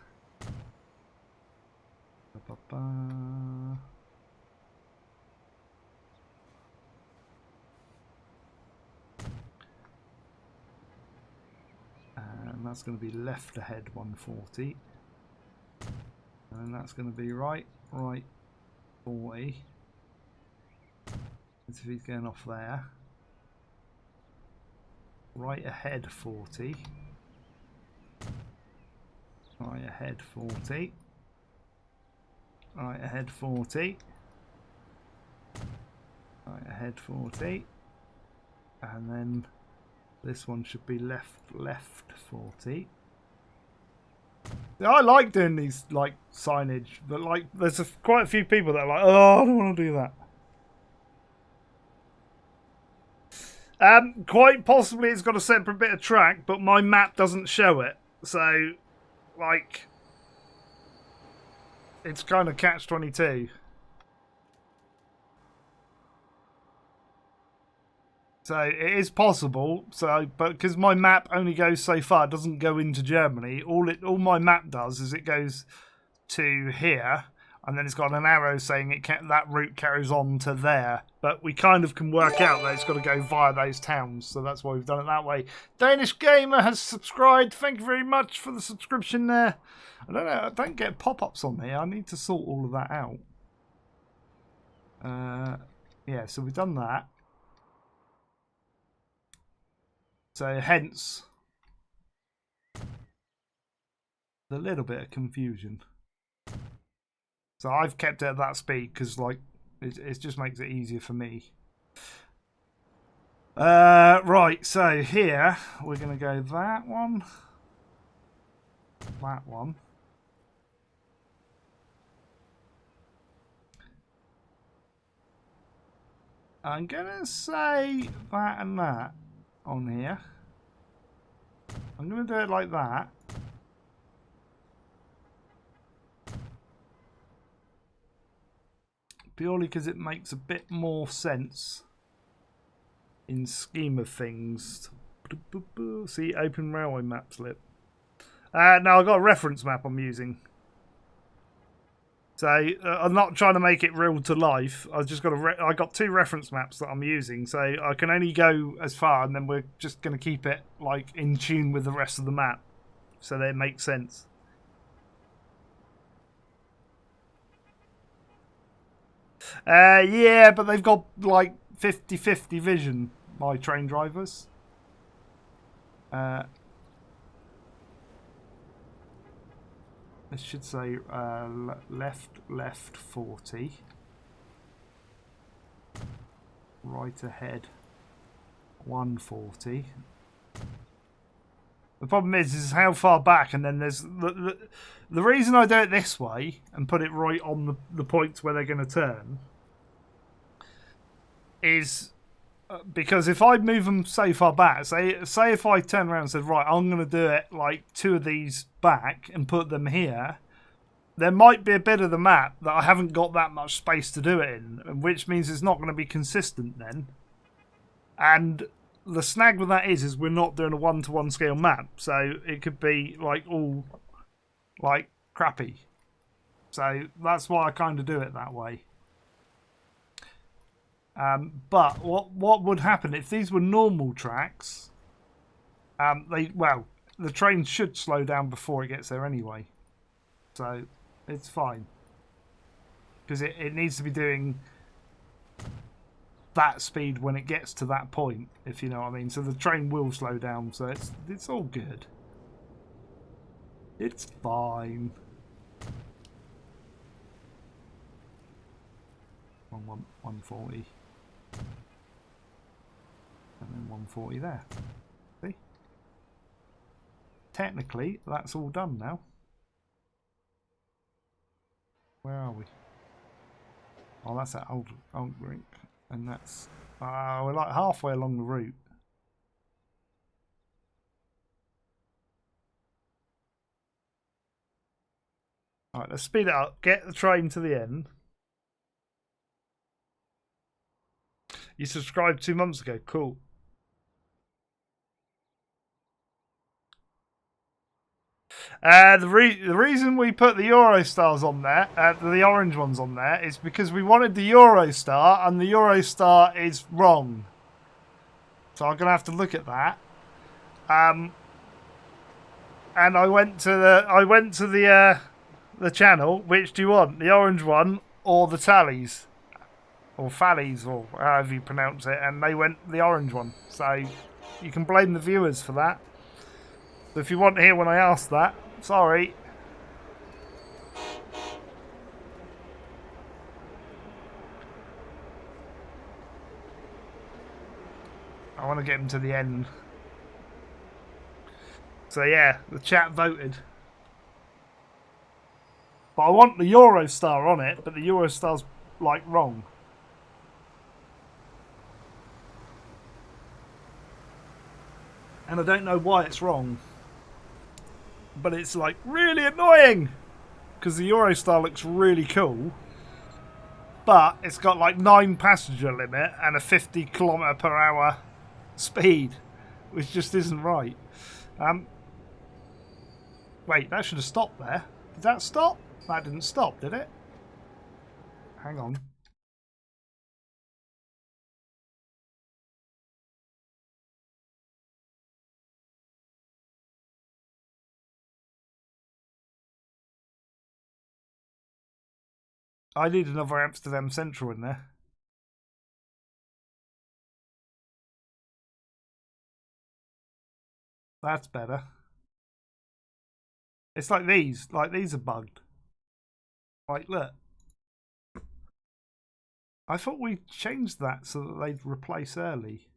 And that's going to be left ahead 140. And that's going to be right 40. As if he's going off there. Right ahead 40. Right ahead 40. Right ahead 40. Right ahead 40. And then this one should be left 40. I like doing these like signage, but like there's quite a few people that are like, oh, I don't want to do that. Quite possibly it's got a separate bit of track, but my map doesn't show it. So, like, it's kind of catch-22. So it is possible. So, but because my map only goes so far, it doesn't go into Germany. All my map does is it goes to here, and then it's got an arrow saying that route carries on to there. But we kind of can work out that it's got to go via those towns, so that's why we've done it that way. Danish Gamer has subscribed. Thank you very much for the subscription there. I don't know. I don't get pop-ups on here. I need to sort all of that out. Yeah, so we've done that. So hence the little bit of confusion. So I've kept it at that speed because like it just makes it easier for me. Right, so here we're going to go that one. I'm going to say that and that on here. I'm going to do it like that. Purely because it makes a bit more sense in scheme of things. See, open railway map slip. Now I've got a reference map I'm using. So I'm not trying to make it real to life. I've just got I got two reference maps that I'm using, so I can only go as far, and then we're just going to keep it like in tune with the rest of the map, so that it makes sense. Yeah, but they've got like 50-50 vision, my train drivers. This should say left 40. Right ahead 140. The problem is how far back, and then there's the reason I do it this way and put it right on the points where they're going to turn is because if I move them so far back, say if I turn around and said, right, I'm going to do it like two of these back and put them here, there might be a bit of the map that I haven't got that much space to do it in, which means it's not going to be consistent then. And the snag with that is we're not doing a 1-to-1 scale map, so it could be like all like crappy. So that's why I kind of do it that way. But what would happen if these were normal tracks? The train should slow down before it gets there anyway, so it's fine because it needs to be doing that speed when it gets to that point, if you know what I mean. So the train will slow down, so it's all good. It's fine. 140. And then 140 there. See? Technically, that's all done now. Where are we? Oh, that's that old rink. And that's... we're like halfway along the route. Alright, let's speed it up. Get the train to the end. You subscribed 2 months ago. Cool. The reason we put the Eurostars on there, the orange ones on there, is because we wanted the Eurostar, and the Eurostar is wrong. So I'm gonna have to look at that. And I went to the channel. Which do you want, the orange one or the tallies, or fallies, or however you pronounce it? And they went the orange one. So you can blame the viewers for that. So if you want to hear when I asked that, sorry. I want to get him to the end. So yeah, the chat voted. But I want the Eurostar on it, but the Eurostar's like wrong. And I don't know why it's wrong. But it's like really annoying because the Eurostar looks really cool, but it's got like 9 passenger limit and a 50 km/h speed, which just isn't right. Wait, that should have stopped there. Did that stop? That didn't stop, did it? Hang on. I need another Amsterdam Central in there. That's better. It's like these are bugged. Like, look. I thought we changed that so that they'd replace early.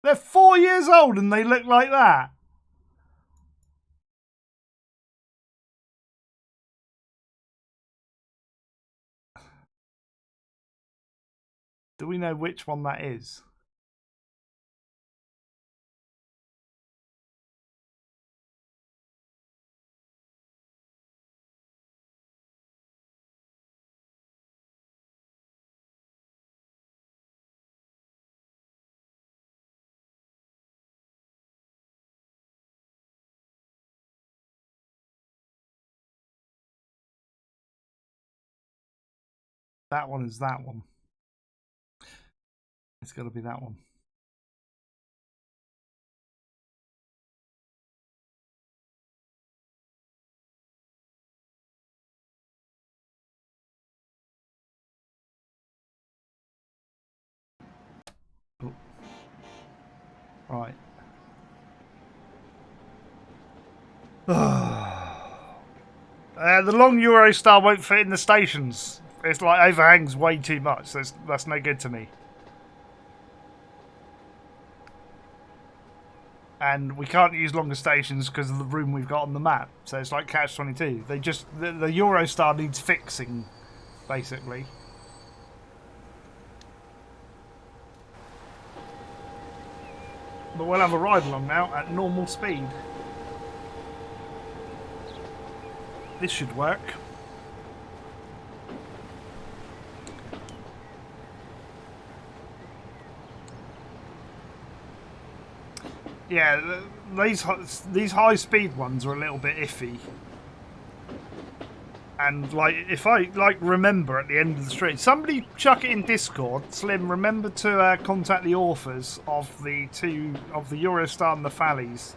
They're 4 years old and they look like that. Do we know which one that is? That one is that one. It's got to be that one. Oh. Right. The long Eurostar won't fit in the stations. It's like overhangs way too much. So that's no good to me. And we can't use longer stations because of the room we've got on the map. So it's like catch-22. The Eurostar needs fixing, basically. But we'll have a ride along now at normal speed. This should work. Yeah, these high speed ones are a little bit iffy. And like, if I like remember at the end of the street, somebody chuck it in Discord. Slim, remember to contact the authors of the Eurostar and the Fallies.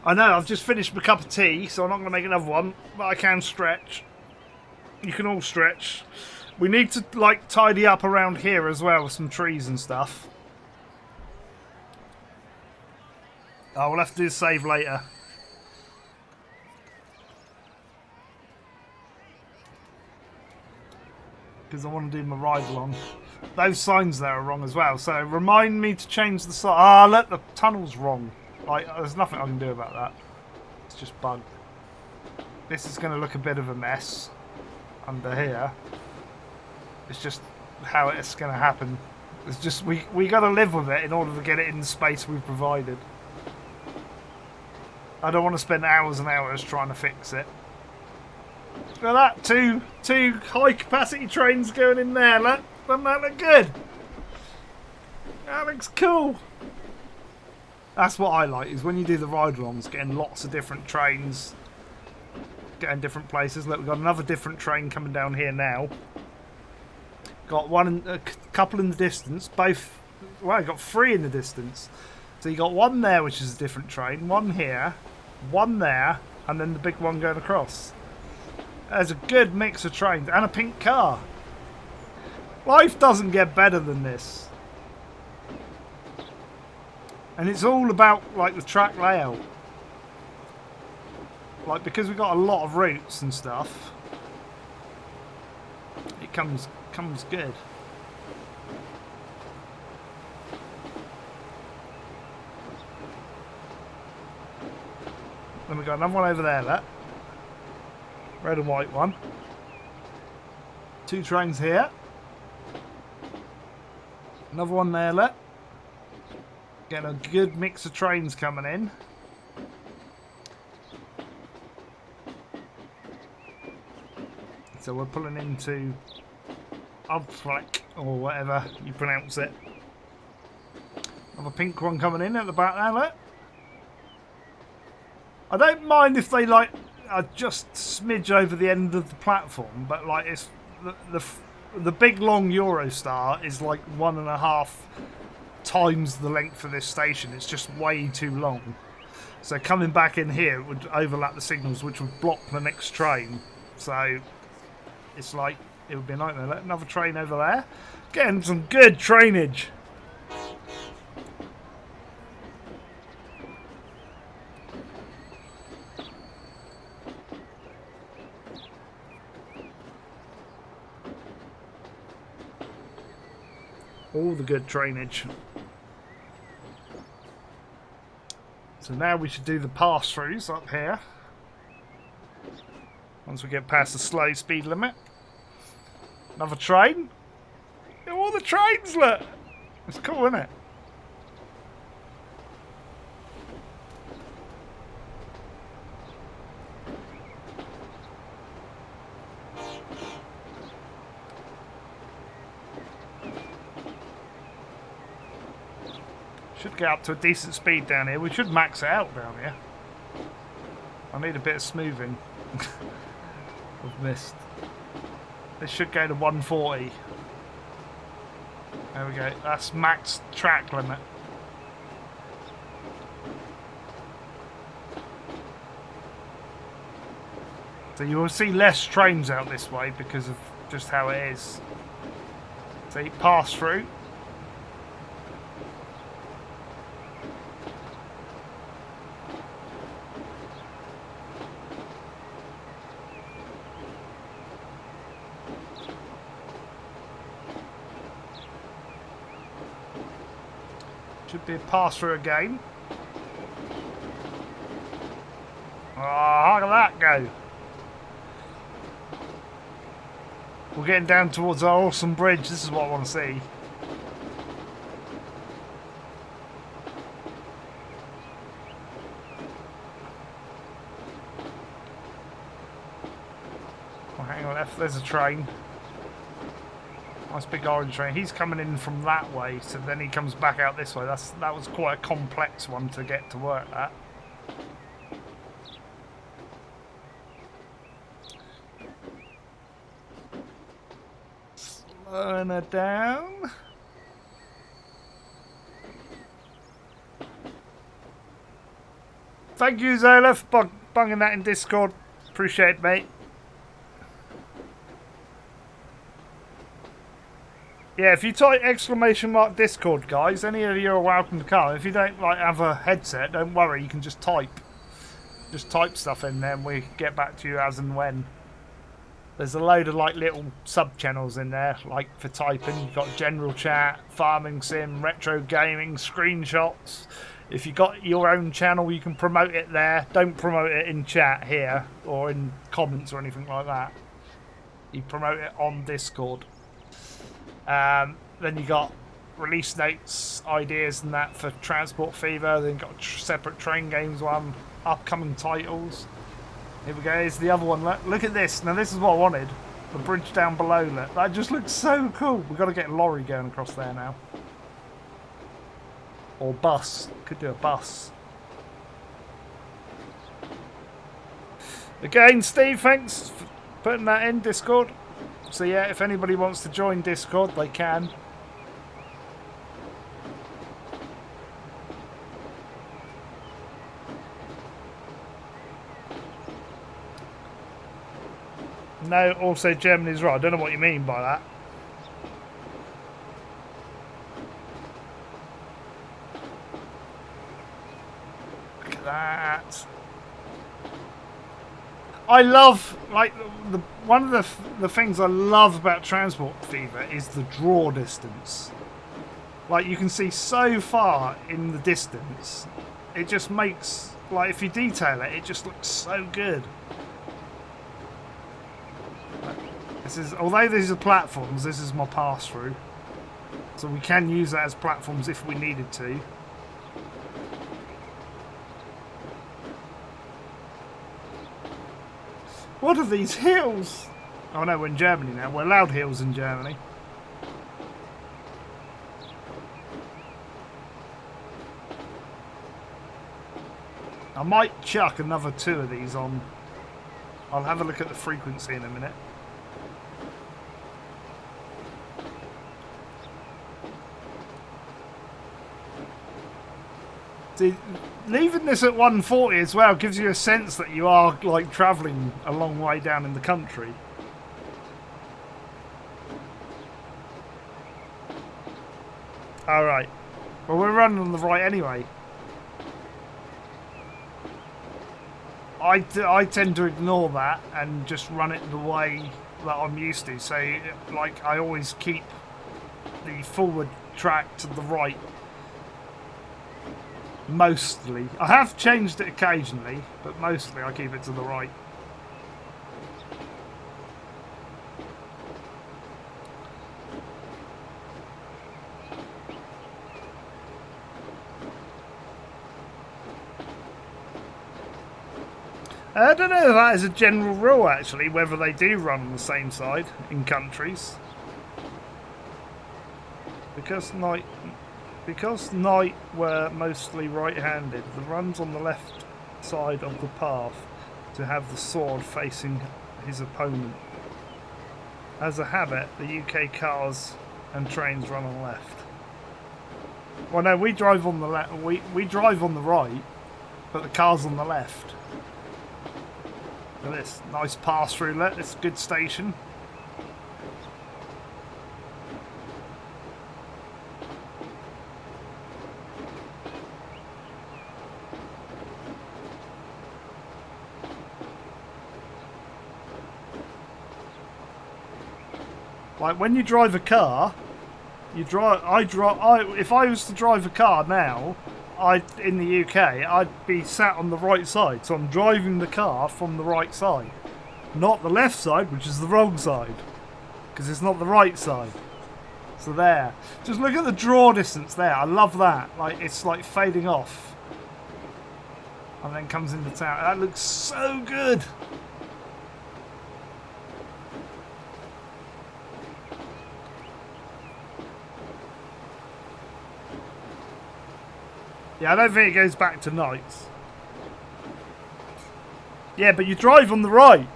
I know I've just finished my cup of tea, so I'm not going to make another one, but I can stretch. You can all stretch. We need to like tidy up around here as well with some trees and stuff. Oh, we'll have to do the save later. Because I want to do my ride along. Those signs there are wrong as well, so remind me to change the sign. Ah, look, the tunnel's wrong. Like, there's nothing I can do about that. It's just bugged. This is going to look a bit of a mess under here. It's just how it's going to happen. It's just we got to live with it in order to get it in the space we've provided. I don't want to spend hours and hours trying to fix it. Look at that, two high capacity trains going in there. Look, doesn't that look good? That looks cool. That's what I like, is when you do the ride-alongs, getting lots of different trains, getting different places. Look, we've got another different train coming down here now. Got a couple in the distance, both. Well, I got 3 in the distance. So you got one there, which is a different train, one here, one there, and then the big one going across. There's a good mix of trains and a pink car. Life doesn't get better than this. And it's all about like the track layout. Like, because we've got a lot of routes and stuff, it comes good. Then we got another one over there, look. Red and white one. 2 trains here. Another one there, look. Getting a good mix of trains coming in. So we're pulling into Utrecht, or whatever you pronounce it. Another pink one coming in at the back there, look. I don't mind if they like are just smidge over the end of the platform, but like it's the big long Eurostar is like 1.5 times the length of this station. It's just way too long. So coming back in here would overlap the signals, which would block the next train. So it's like it would be a nightmare. Let another train over there. Getting some good trainage. All the good trainage. So now we should do the pass-throughs up here. Once we get past the slow speed limit. Another train. All the trains, look. It's cool, isn't it? Should get up to a decent speed down here. We should max it out down here. I need a bit of smoothing. I've missed. This should go to 140. There we go. That's max track limit. So you will see less trains out this way because of just how it is. So you pass through. Should be a pass through again. Oh, look at that go. We're getting down towards our awesome bridge. This is what I want to see. Oh, hang on, there's a train. Nice big orange train. He's coming in from that way, so then he comes back out this way. That was quite a complex one to get to work at. Slowing her down. Thank you, Zola, for bunging that in Discord. Appreciate it, mate. Yeah, if you type ! Discord, guys, any of you are welcome to come. If you don't like have a headset, don't worry, you can just type. Just type stuff in there and we get back to you as and when. There's a load of like little sub-channels in there, like for typing. You've got general chat, farming sim, retro gaming, screenshots. If you've got your own channel, you can promote it there. Don't promote it in chat here or in comments or anything like that. You promote it on Discord. Then you got release dates, ideas and that for Transport Fever. Then you've got a separate train games one, upcoming titles. Here we go, here's the other one. Look at this. Now this is what I wanted. The bridge down below, look. That just looks so cool. We've got to get a lorry going across there now. Or bus. Could do a bus. Again, Steve, thanks for putting that in Discord. So yeah, if anybody wants to join Discord, they can. No, also Germany's right. I don't know what you mean by that. Look at that. I love, like, one of the things I love about Transport Fever is the draw distance. Like, you can see so far in the distance. It just makes, like, if you detail it, it just looks so good. This is, although these are platforms, this is my pass-through. So we can use that as platforms if we needed to. What are these hills? Oh no, we're in Germany now. We're allowed hills in Germany. I might chuck another 2 of these on. I'll have a look at the frequency in a minute. See, leaving this at 140 as well gives you a sense that you are like travelling a long way down in the country. Alright. Well, we're running on the right anyway. I tend to ignore that and just run it the way that I'm used to. So, like, I always keep the forward track to the right. Mostly. I have changed it occasionally, but mostly I keep it to the right. I don't know if that is a general rule, actually, whether they do run on the same side in countries. Because Knight were mostly right-handed, the runs on the left side of the path to have the sword facing his opponent. As a habit, the UK cars and trains run on the left. Well, no, we drive on the left. We drive on the right, but the car's on the left. Look at this nice pass through. Look, this good station. Like when you drive a car, if I was to drive a car now, in the UK, I'd be sat on the right side. So I'm driving the car from the right side, not the left side, which is the wrong side, because it's not the right side. So there, just look at the draw distance there. I love that. Like it's like fading off, and then comes into town. That looks so good. Yeah, I don't think it goes back to nights. Yeah, but you drive on the right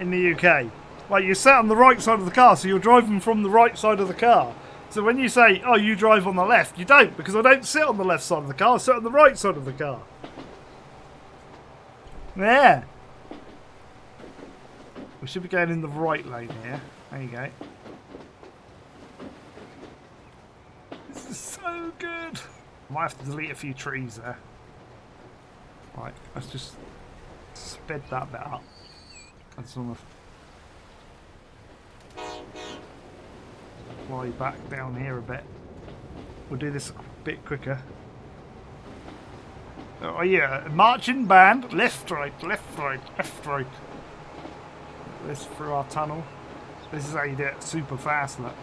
in the UK. Like, you sat on the right side of the car, so you're driving from the right side of the car. So when you say, oh, you drive on the left, you don't, because I don't sit on the left side of the car, I sit on the right side of the car. Yeah. We should be going in the right lane here. There you go. This is so good. I might have to delete a few trees there. Right, let's just sped that bit up. And sort of fly back down here a bit. We'll do this a bit quicker. Oh yeah, marching band, left, right, left, right, left, right. This through our tunnel. This is how you do it super fast, look.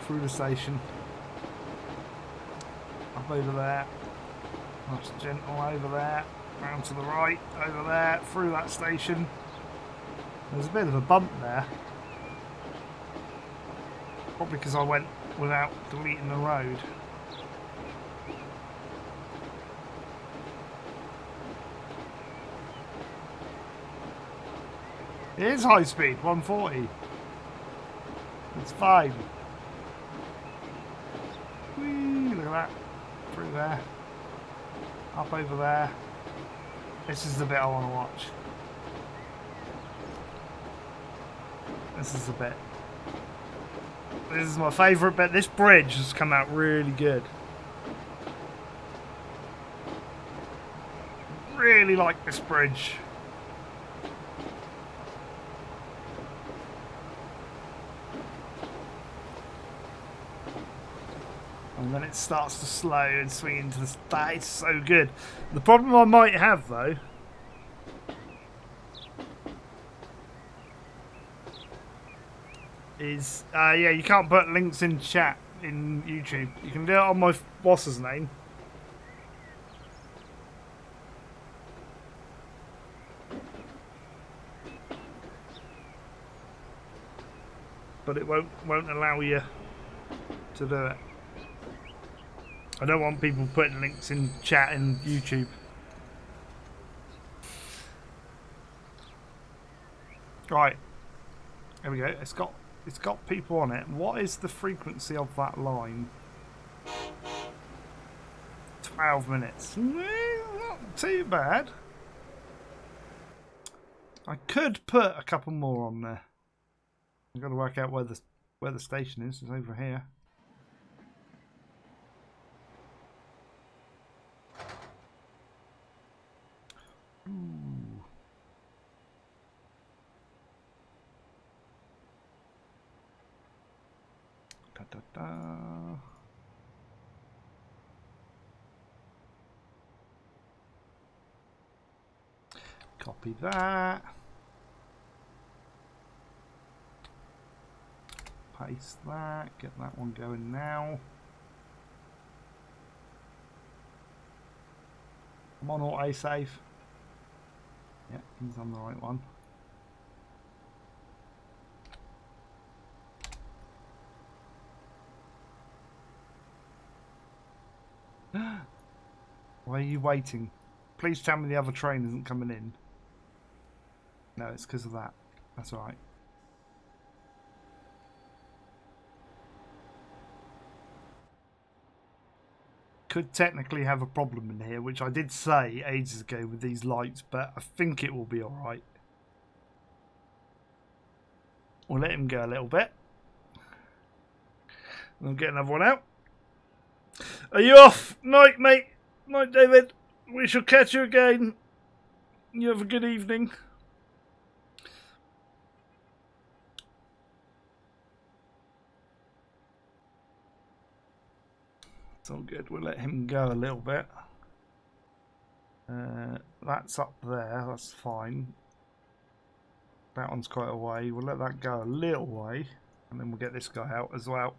Through the station. Up over there. Nice gentle over there. Round to the right, over there, through that station. There's a bit of a bump there. Probably because I went without deleting the road. It is high speed, 140. It's fine. Whee, look at that. Through there. Up over there. This is the bit I want to watch. This is the bit. This is my favourite bit. This bridge has come out really good. Really like this bridge. And then it starts to slow and swing into the... That is so good. The problem I might have, though... is... yeah, you can't put links in chat in YouTube. You can do it on my boss's name. But it won't allow you to do it. I don't want people putting links in chat in YouTube. Right. There we go. It's got people on it. What is the frequency of that line? 12 minutes. Not too bad. I could put a couple more on there. I've got to work out where the station is. It's over here. Ooh. Da, da, da. Copy that. Paste that. Get that one going now. I'm on autosave. Yeah, he's on the right one. Why are you waiting? Please tell me the other train isn't coming in. No, it's because of that. That's alright. Could technically have a problem in here, which I did say ages ago with these lights, but I think it will be alright. We'll let him go a little bit. We'll get another one out. Are you off? Night, mate. Night, David. We shall catch you again. You have a good evening. It's all good. We'll let him go a little bit. That's up there. That's fine. That one's quite a way. We'll let that go a little way. And then we'll get this guy out as well.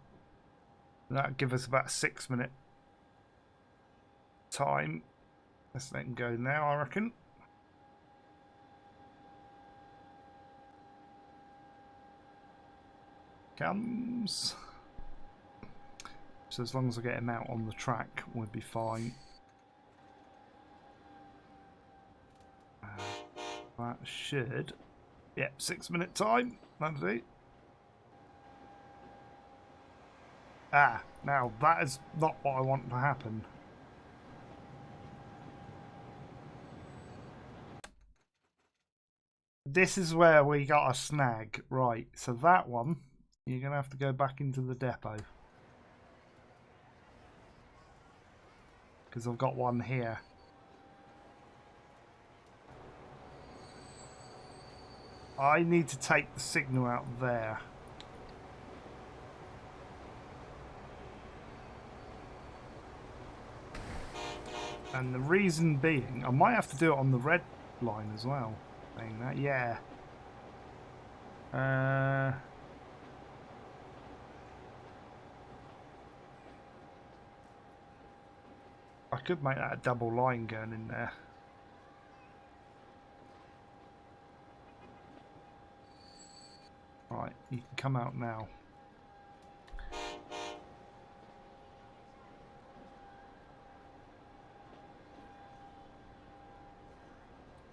That'll give us about a 6-minute time. Let's let him go now, I reckon. comes. So as long as I get him out on the track, we'll be fine. That should... Yep, 6 minute time. That'll do. Ah, now that is not what I want to happen. This is where we got a snag. Right, so that one, you're going to have to go back into the depot. Because I've got one here. I need to take the signal out there. And the reason being, I might have to do it on the red line as well. Saying that, yeah. I could make that a double line going in there. Right, you can come out now.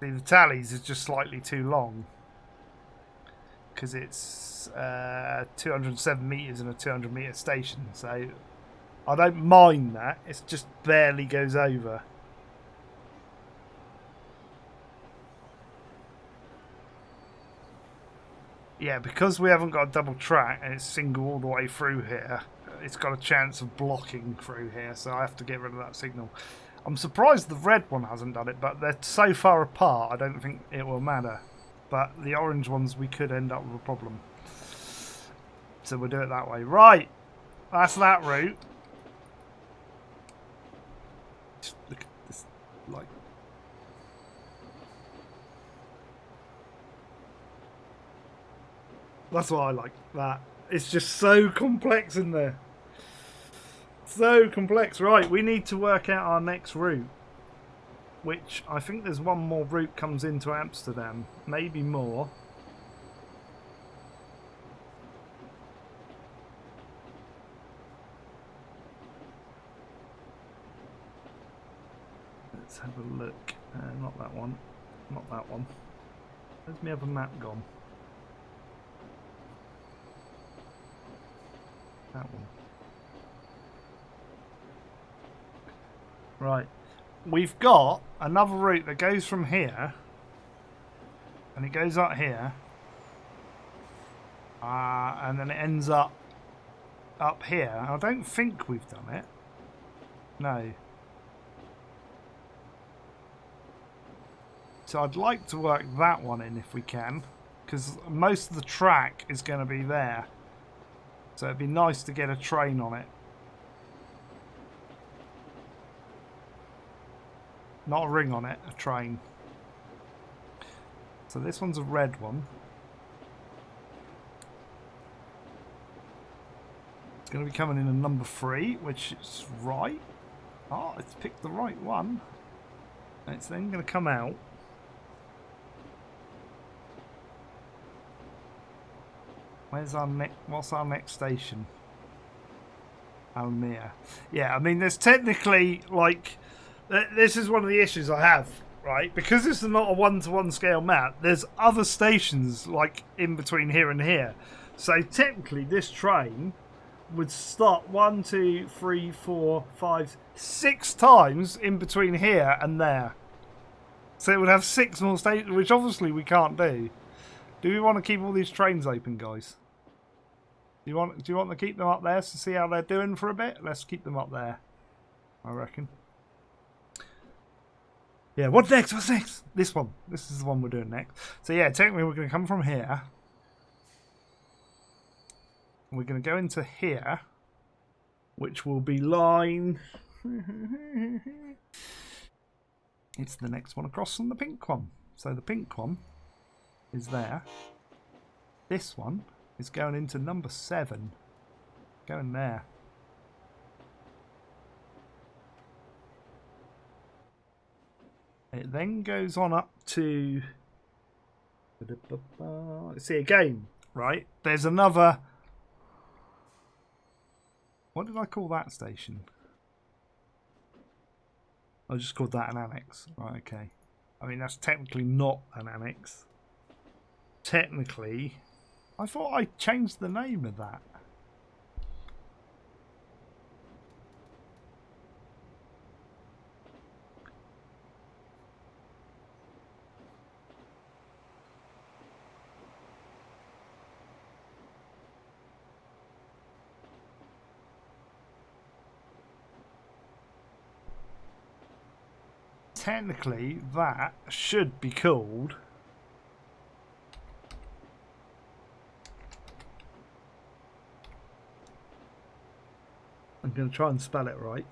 See, the tallies is just slightly too long because it's 207 metres and a 200 metre station, so I don't mind that. It just barely goes over. Yeah, because we haven't got a double track and it's single all the way through here, it's got a chance of blocking through here, so I have to get rid of that signal. I'm surprised the red one hasn't done it, but they're so far apart I don't think it will matter. But the orange ones, we could end up with a problem. So we'll do it that way. Right, that's that route. Just look at this, like... That's what I like, that. It's just so complex in there. So complex. Right, we need to work out our next route. Which, I think there's one more route comes into Amsterdam. Maybe more. Let's have a look. Not that one. Not that one. Where's my other map gone? That one. Right. We've got another route that goes from here. And it goes up here. And then it ends up here. I don't think we've done it. No. So I'd like to work that one in if we can. Because most of the track is going to be there. So it'd be nice to get a train on it. Not a ring on it, a train. So this one's a red one. It's going to be coming in a number 3, which is right. Oh, it's picked the right one. And it's then going to come out. Where's our next? What's our next station? Almere. Yeah, I mean, there's technically, like, this is one of the issues I have, right? Because this is not a one-to-one scale map, there's other stations, like, in between here and here. So technically, this train would stop 1, 2, 3, 4, 5, 6 times in between here and there. So it would have 6 more stations, which obviously we can't do. Do we want to keep all these trains open, guys? Do you want to keep them up there to see how they're doing for a bit? Let's keep them up there, I reckon. Yeah, what's next? What's next? This one. This is the one we're doing next. So yeah, technically we're going to come from here. We're going to go into here, which will be line... It's the next one across from the pink one. So the pink one is there. This one is going into number 7. Going there. It then goes on up to... See again, right? There's another What did I call that station? I just called that an annex. Right, okay. I mean, that's technically not an annex. Technically, I thought I changed the name of that. Technically, that should be called... I'm going to try and spell it right.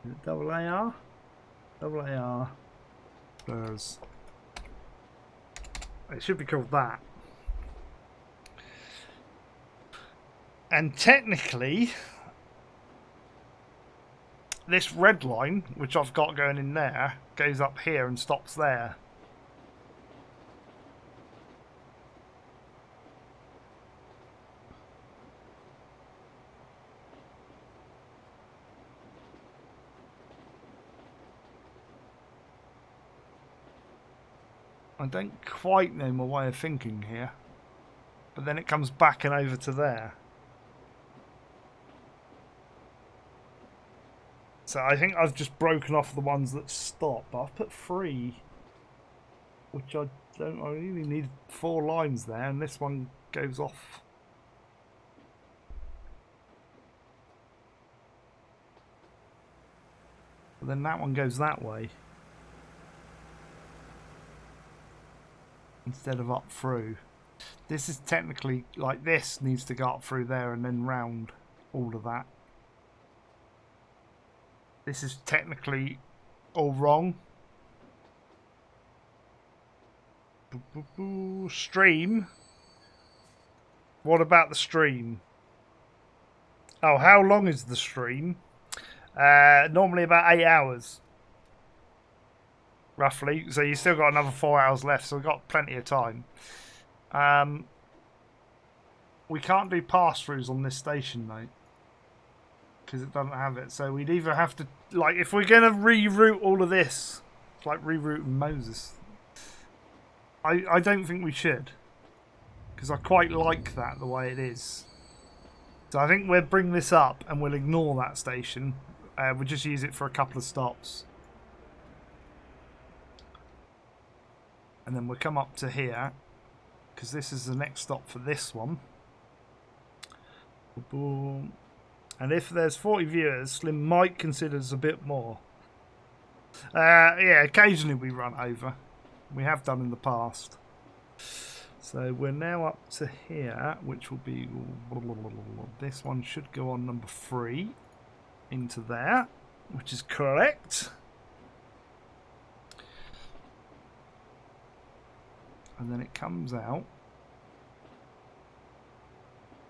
Is it double AR? Double AR. There's... It should be called that. And technically, this red line, which I've got going in there, goes up here and stops there. I don't quite know my way of thinking here. But then it comes back and over to there. So I think I've just broken off the ones that stop. But I've put 3. Which I really need 4 lines there. And this one goes off. But then that one goes that way. Instead of up through. This is technically, like, this needs to go up through there and then round all of that. This is technically all wrong. Stream. What about the stream? Oh, how long is the stream? Normally about 8 hours. Roughly. So you still got another 4 hours left, so we've got plenty of time. We can't do pass-throughs on this station, though. Because it doesn't have it. So we'd either have to... Like, if we're going to reroute all of this... It's like rerouting Moses. I don't think we should. Because I quite like that, the way it is. So I think we'll bring this up and we'll ignore that station. We'll just use it for a couple of stops. And then we'll come up to here. Because this is the next stop for this one. Boom. And if there's 40 viewers, Slim might consider us a bit more. Yeah, occasionally we run over. We have done in the past. So we're now up to here, which will be... This one should go on number 3. Into there, which is correct. And then it comes out.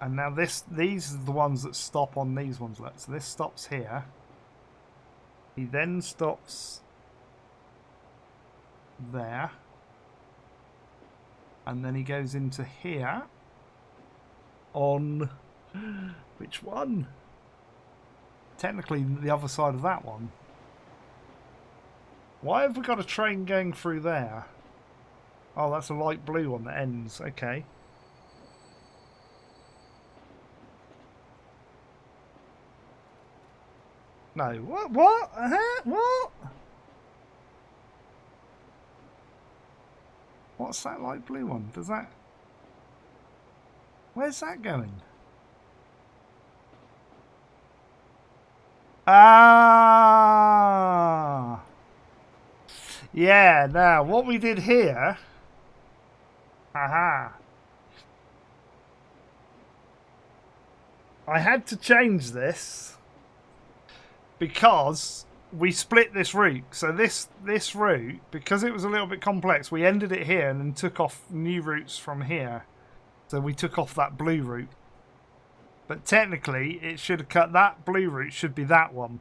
And now these are the ones that stop on these ones. So this stops here. He then stops there. And then he goes into here on... Which one? Technically the other side of that one. Why have we got a train going through there? Oh, that's a light blue one that ends. Okay. No. What? What? What? What's that light blue one? Does that... Where's that going? Ah! Yeah, now, what we did here... Aha! I had to change this because we split this route. So this route, because it was a little bit complex, we ended it here and then took off new routes from here. So we took off that blue route. But technically, it should have cut... That blue route should be that one.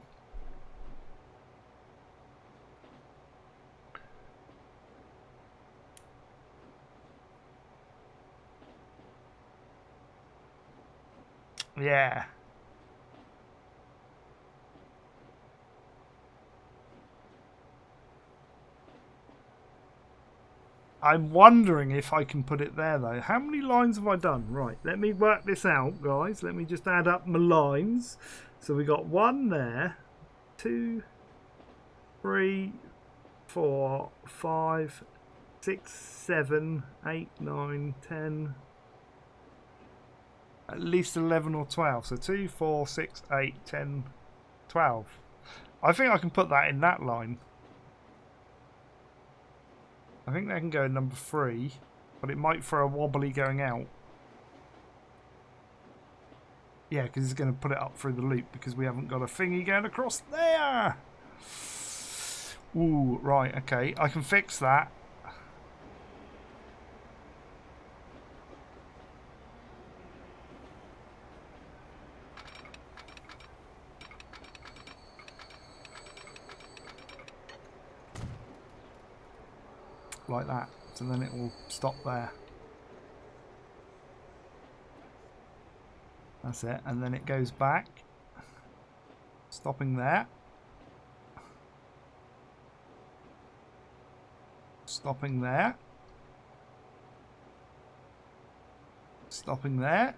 Yeah. I'm wondering if I can put it there though. How many lines have I done? Right, let me work this out, guys. Let me just add up my lines. So we got 1 there, 2, 3, 4, 5, 6, 7, 8, 9, 10. At least 11 or 12. So 2, 4, 6, 8, 10, 12. I think I can put that in that line. I think that can go in number 3, but it might throw a wobbly going out. Yeah, because it's going to put it up through the loop because we haven't got a thingy going across there. Ooh, right, okay. I can fix that. Like that. So then it will stop there. That's it. And then it goes back. Stopping there. Stopping there. Stopping there.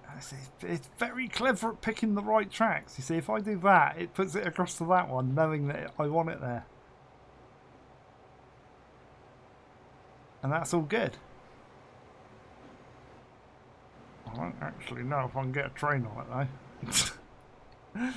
It's very clever at picking the right tracks. You see, if I do that, it puts it across to that one, knowing that I want it there. And that's all good. I don't actually know if I can get a train on it though.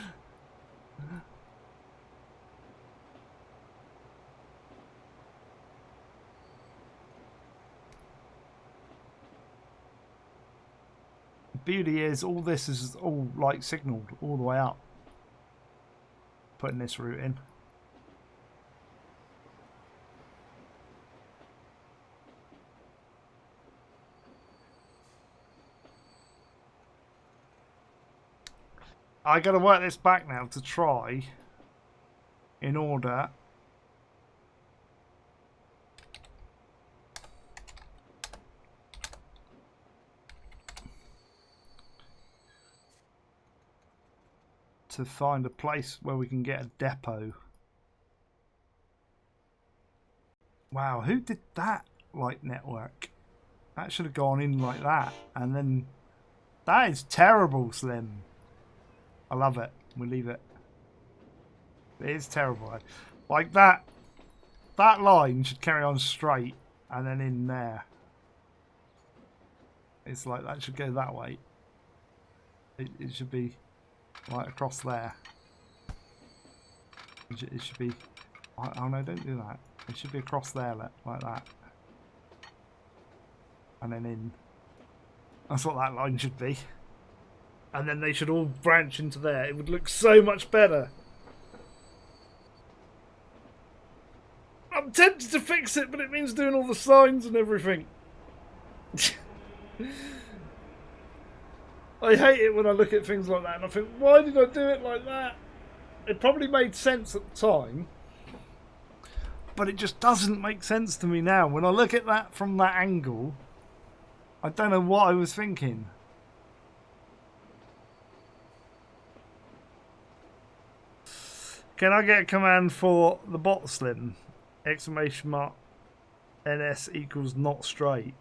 The beauty is all this is all like signalled all the way up. Putting this route in. I got to work this back now to try in order to find a place where we can get a depot. Wow, who did that light network? That should have gone in like that. And then that is terrible, Slim. I love it. We'll leave it. It is terrible. Like that line should carry on straight and then in there. It's like that should go that way. It should be right across there. It should be... Oh no, don't do that. It should be across there like that. And then in. That's what that line should be. And then they should all branch into there. It would look so much better. I'm tempted to fix it, but it means doing all the signs and everything. I hate it when I look at things like that and I think, why did I do it like that? It probably made sense at the time, but it just doesn't make sense to me now. When I look at that from that angle, I don't know what I was thinking. Can I get a command for the bot, Slim? Exclamation mark NS equals not straight.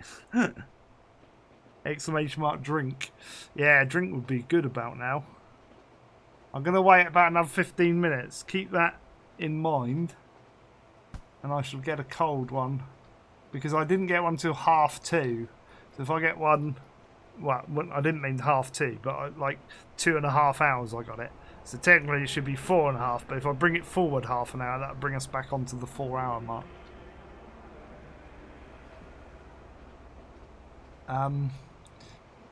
Exclamation mark drink. Yeah, drink would be good about now. I'm going to wait about another 15 minutes. Keep that in mind. And I shall get a cold one. Because I didn't get one till 2:30. So if I get one... Well, I didn't mean 2:30, but like 2.5 hours I got it. So technically it should be 4.5, but if I bring it forward half an hour, that'll bring us back onto the 4-hour mark.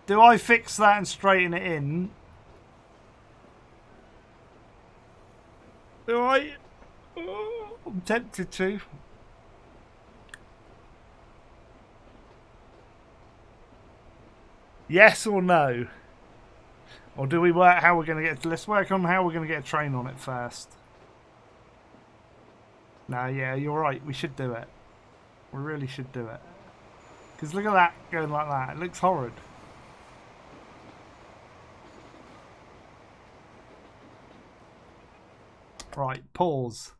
Do I fix that and straighten it in? Do I? Oh, I'm tempted to. Yes or no? Or do we work how we're going to get... Let's work on how we're going to get a train on it first. No, yeah, you're right. We should do it. We really should do it. Because look at that going like that. It looks horrid. Right, pause.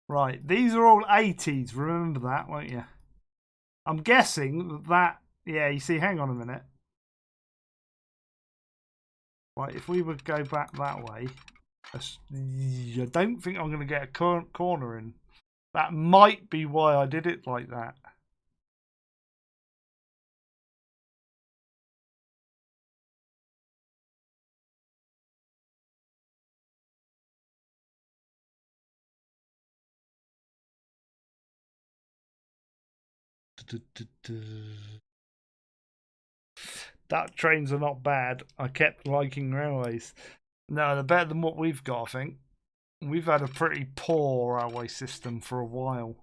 Right, these are all 80s. Remember that, won't you? I'm guessing that. Yeah, you see, hang on a minute. Right, if we would go back that way, I don't think I'm going to get a corner in. That might be why I did it like that. That trains are not bad. I kept liking railways. No, they're better than what we've got, I think. We've had a pretty poor railway system for a while.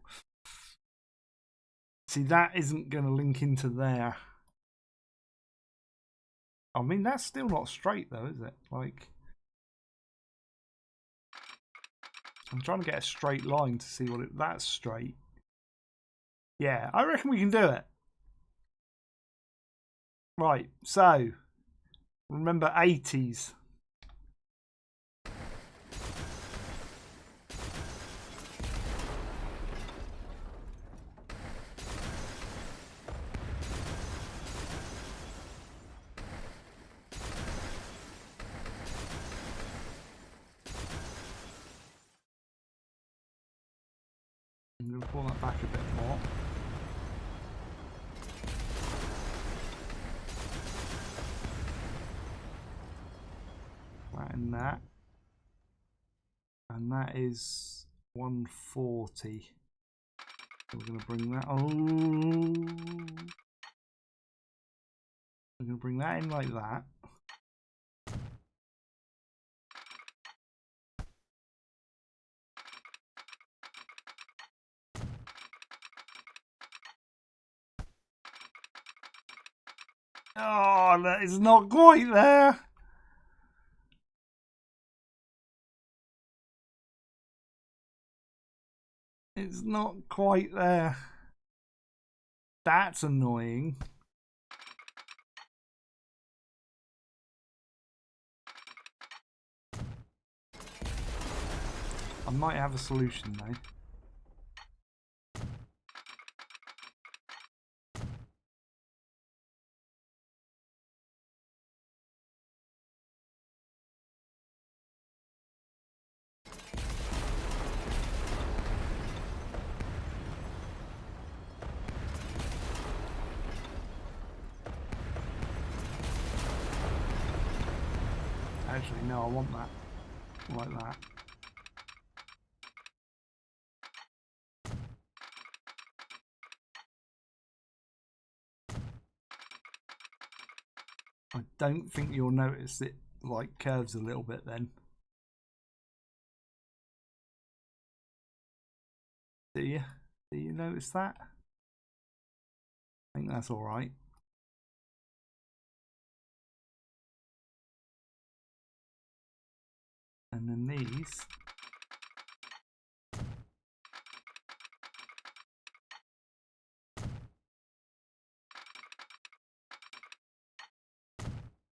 See, that isn't going to link into there. I mean, that's still not straight, though, is it? Like, I'm trying to get a straight line to see what it... That's straight. Yeah, I reckon we can do it. Right, so, remember 80s. I'm going to pull that back a bit more. Flatten that. And that is 140. So we're going to bring that. Oh, we're going to bring that in like that. Oh, that is not quite there. It's not quite there. That's annoying. I might have a solution though. Actually, no, I want that. Like that. I don't think you'll notice it like curves a little bit then. Do you? Do you notice that? I think that's all right. And then these.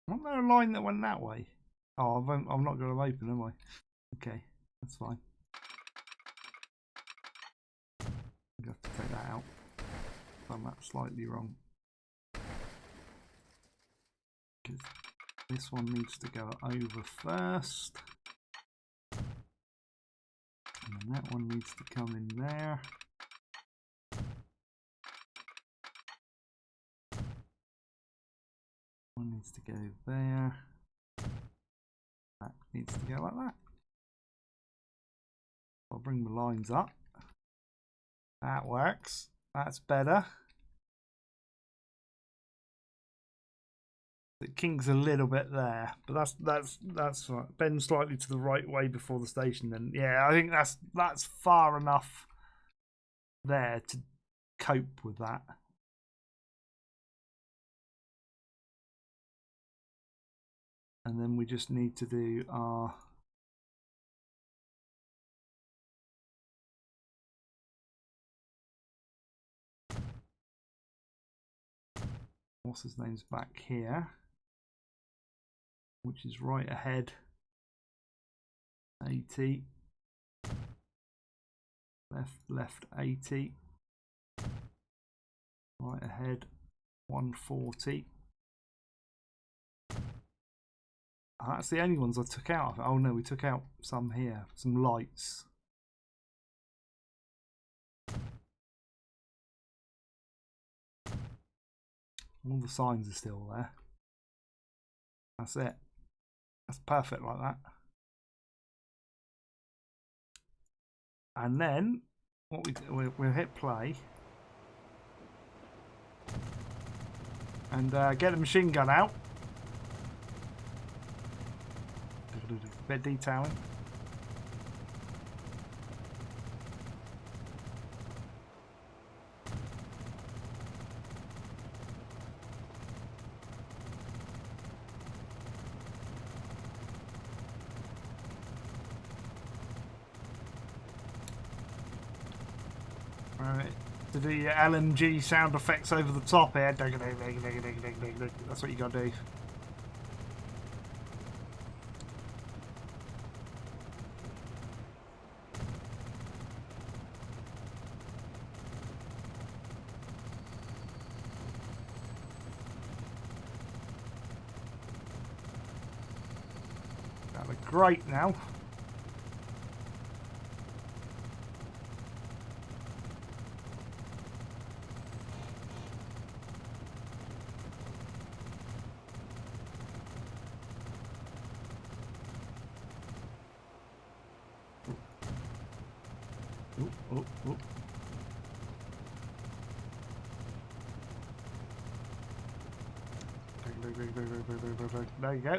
Wasn't there a line that went that way? Oh, I'm not going to open, am I? Okay, that's fine. You have to take that out. Done that slightly wrong. Because this one needs to go over first. And then that one needs to come in there. One needs to go there. That needs to go like that. I'll bring the lines up. That works. That's better. It kinks a little bit there, but that's right. Bend slightly to the right way before the station. Then yeah, I think that's far enough there to cope with that. And then we just need to do our what's his name's back here, which is right ahead 80. Left 80. Right ahead 140. That's the only ones I took out. Oh no, we took out some here, some lights. All the signs are still there. That's it. That's perfect like that. And then what we do, we'll hit play and get the machine gun out. Bit of detailing. Right, to do your LMG sound effects over the top here. That's what you gotta do. That look great now. Oh. There you go.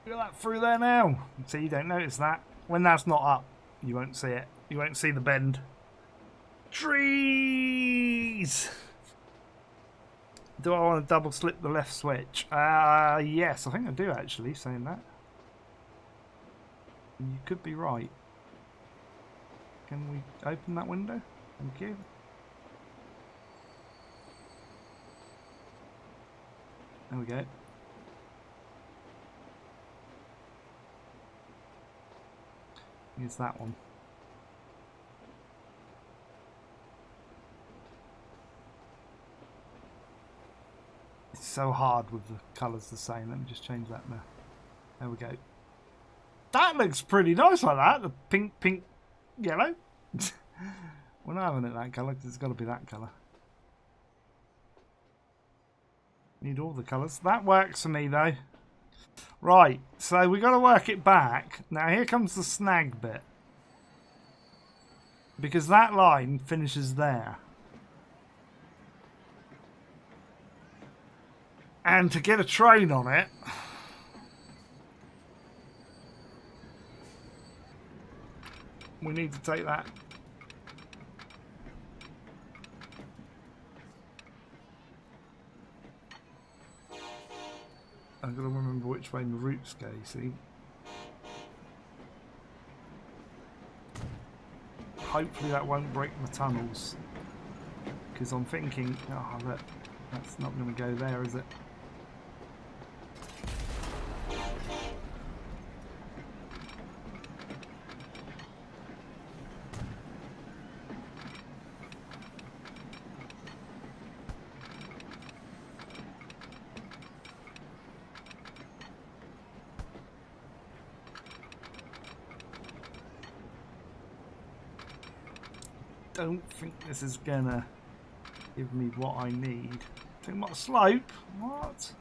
Look at that through there now. See, you don't notice that. When that's not up, you won't see it. You won't see the bend. Trees! Do I want to double slip the left switch? Yes, I think I do actually, saying that. You could be right. Can we open that window? Thank you. There we go. Here's that one. It's so hard with the colours the same. Let me just change that now. There we go. That looks pretty nice like that. The pink, yellow. We're not having it that colour because it's got to be that colour. Need all the colours. That works for me though. Right, so we got to work it back. Now here comes the snag bit. Because that line finishes there. And to get a train on it, we need to take that. I've got to remember which way my routes go, you see. Hopefully that won't break my tunnels. Because I'm thinking, oh look, that's not going to go there, is it? Don't think this is gonna give me what I need. Too much slope? What?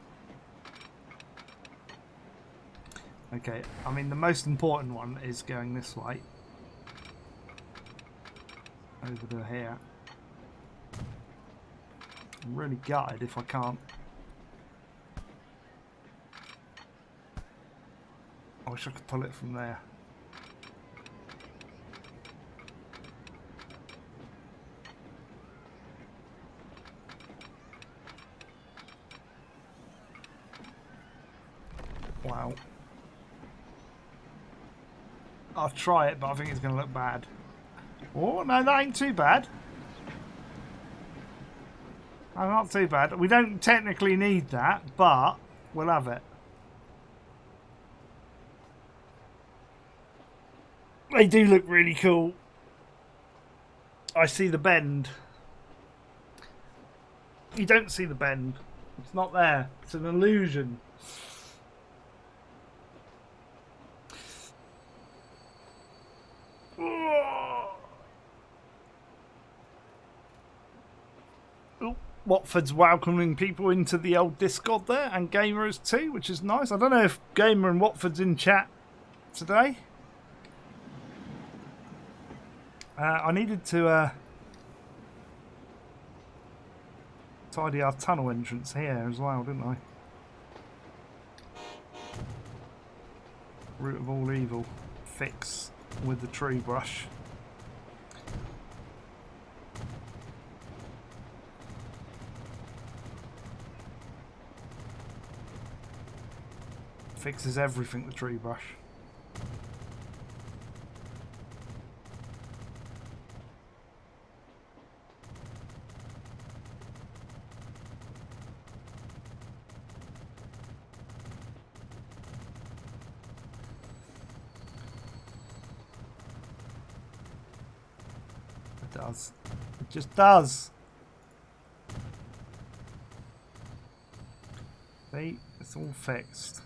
Okay, I mean the most important one is going this way. Over to here. I'm really gutted if I can't. I wish I could pull it from there. Wow. I'll try it, but I think it's going to look bad. Oh, no, that ain't too bad. No, not too bad. We don't technically need that, but we'll have it. They do look really cool. I see the bend. You don't see the bend. It's not there. It's an illusion. Watford's welcoming people into the old Discord there, and Gamers too, which is nice. I don't know if Gamer and Watford's in chat today. I needed to tidy our tunnel entrance here as well, didn't I? Root of all evil. Fix with the tree brush. Fixes everything, the tree brush. It does. It just does. See, it's all fixed.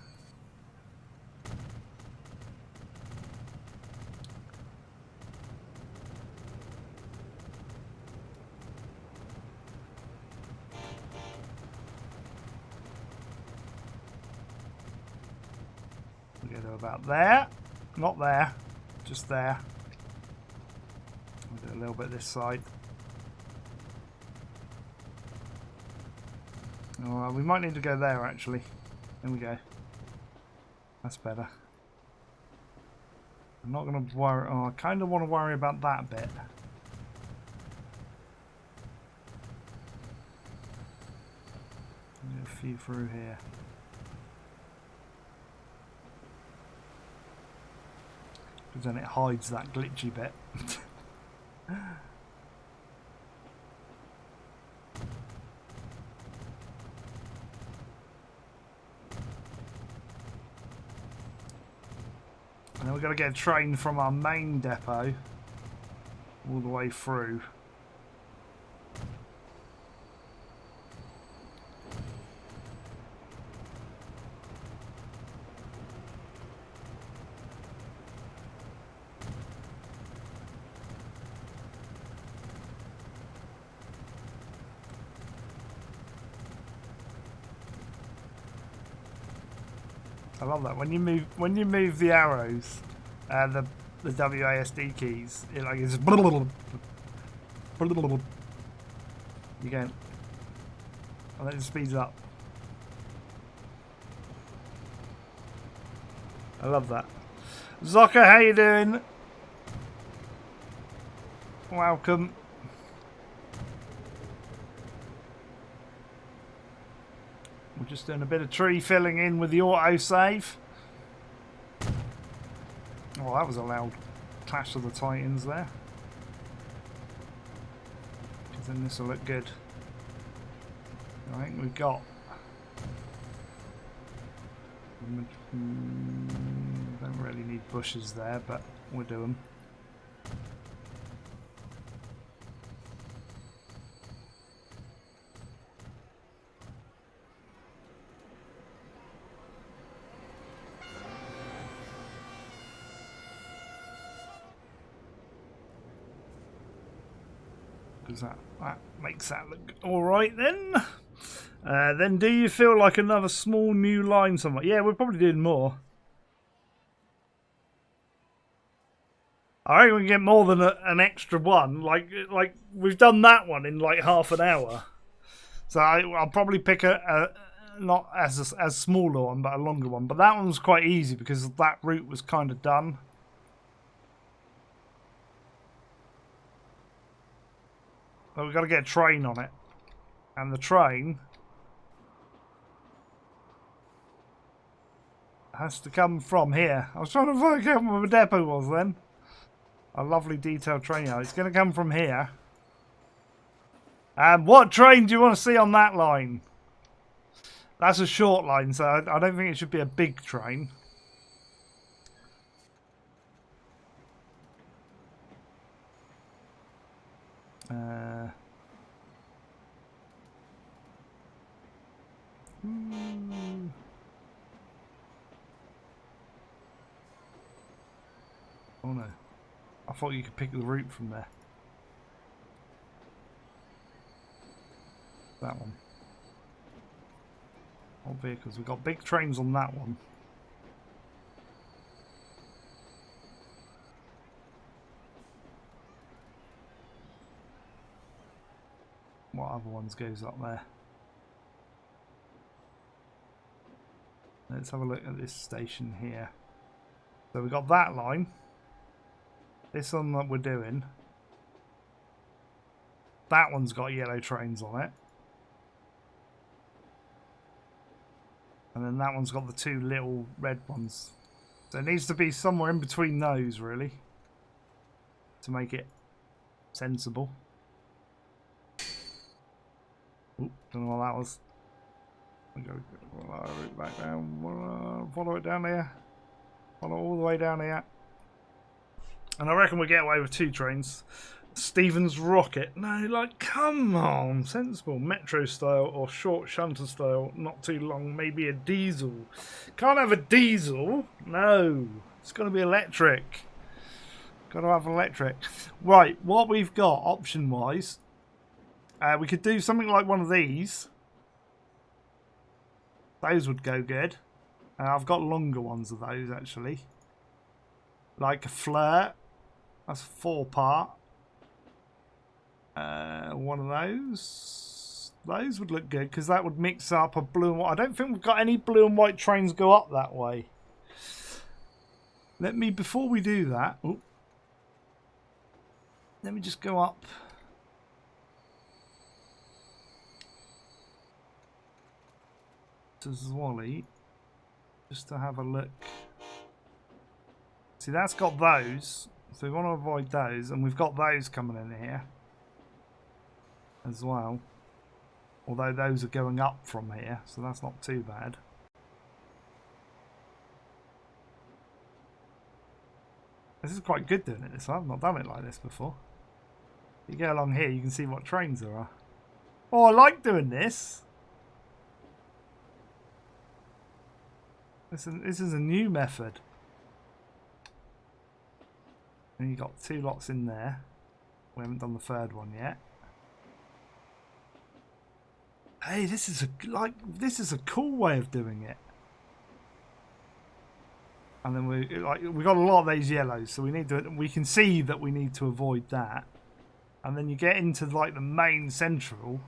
About there, not there, just there. We'll do a little bit this side. Oh, we might need to go there actually. There we go. That's better. I'm not going to worry. Oh, I kind of want to worry about that bit. A few through here. Because then it hides that glitchy bit. And then we've got to get a train from our main depot all the way through. I love that when you move the arrows, the WASD keys, it like it's you go, and then it speeds up. I love that. Zocker, how you doing? Welcome. We're just doing a bit of tree filling in with the autosave. Oh, that was a loud Clash of the Titans there. Because then this will look good. I think we've got. Don't really need bushes there, but we'll do them. That makes that look alright then. Then do you feel like another small new line somewhere? Yeah, we're probably doing more. I reckon we can get more than an extra one. Like we've done that one in like half an hour. So I'll probably pick a not as smaller one, but a longer one. But that one was quite easy because that route was kind of done. But we've got to get a train on it. And the train has to come from here. I was trying to work out where the depot was then. A lovely detailed train yard. It's going to come from here. And what train do you want to see on that line? That's a short line, so I don't think it should be a big train. Oh no. I thought you could pick the route from there. That one. All vehicles. We've got big trains on that one. What other ones goes up there? Let's have a look at this station here. So we've got that line. This one that we're doing. That one's got yellow trains on it. And then that one's got the two little red ones. So it needs to be somewhere in between those, really, to make it sensible. Oop, don't know what that was. Go back down. Follow it down there. Follow all the way down here. And I reckon we'll get away with 2 trains. Stevens Rocket. No, like, come on. Sensible. Metro style or short shunter style. Not too long. Maybe a diesel. Can't have a diesel. No. It's got to be electric. Got to have electric. Right. What we've got option-wise. We could do something like one of these. Those would go good. I've got longer ones of those, actually. Like a flirt. That's 4-part. One of those. Those would look good because that would mix up a blue and white. I don't think we've got any blue and white trains go up that way. Let me, before we do that, let me just go up. To Zwally, just to have a look. See, that's got those, so we want to avoid those, and we've got those coming in here as well. Although those are going up from here, so that's not too bad. This is quite good doing it this way. I've not done it like this before. You go along here, you can see what trains there are. Oh, I like doing this. This is a new method. And you got 2 lots in there. We haven't done the 3rd one yet. Hey, this is a cool way of doing it. And then we got a lot of those yellows, so we can see that we need to avoid that. And then you get into like the main central,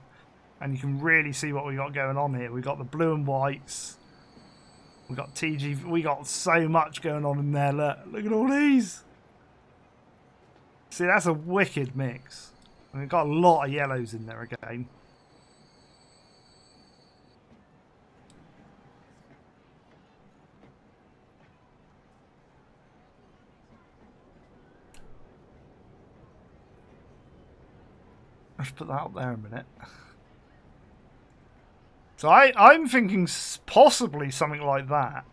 and you can really see what we got going on here. We got the blue and whites. We got TG. We got so much going on in there. Look at all these. See, that's a wicked mix. And we've got a lot of yellows in there again. Let's put that up there a minute. So I'm thinking possibly something like that.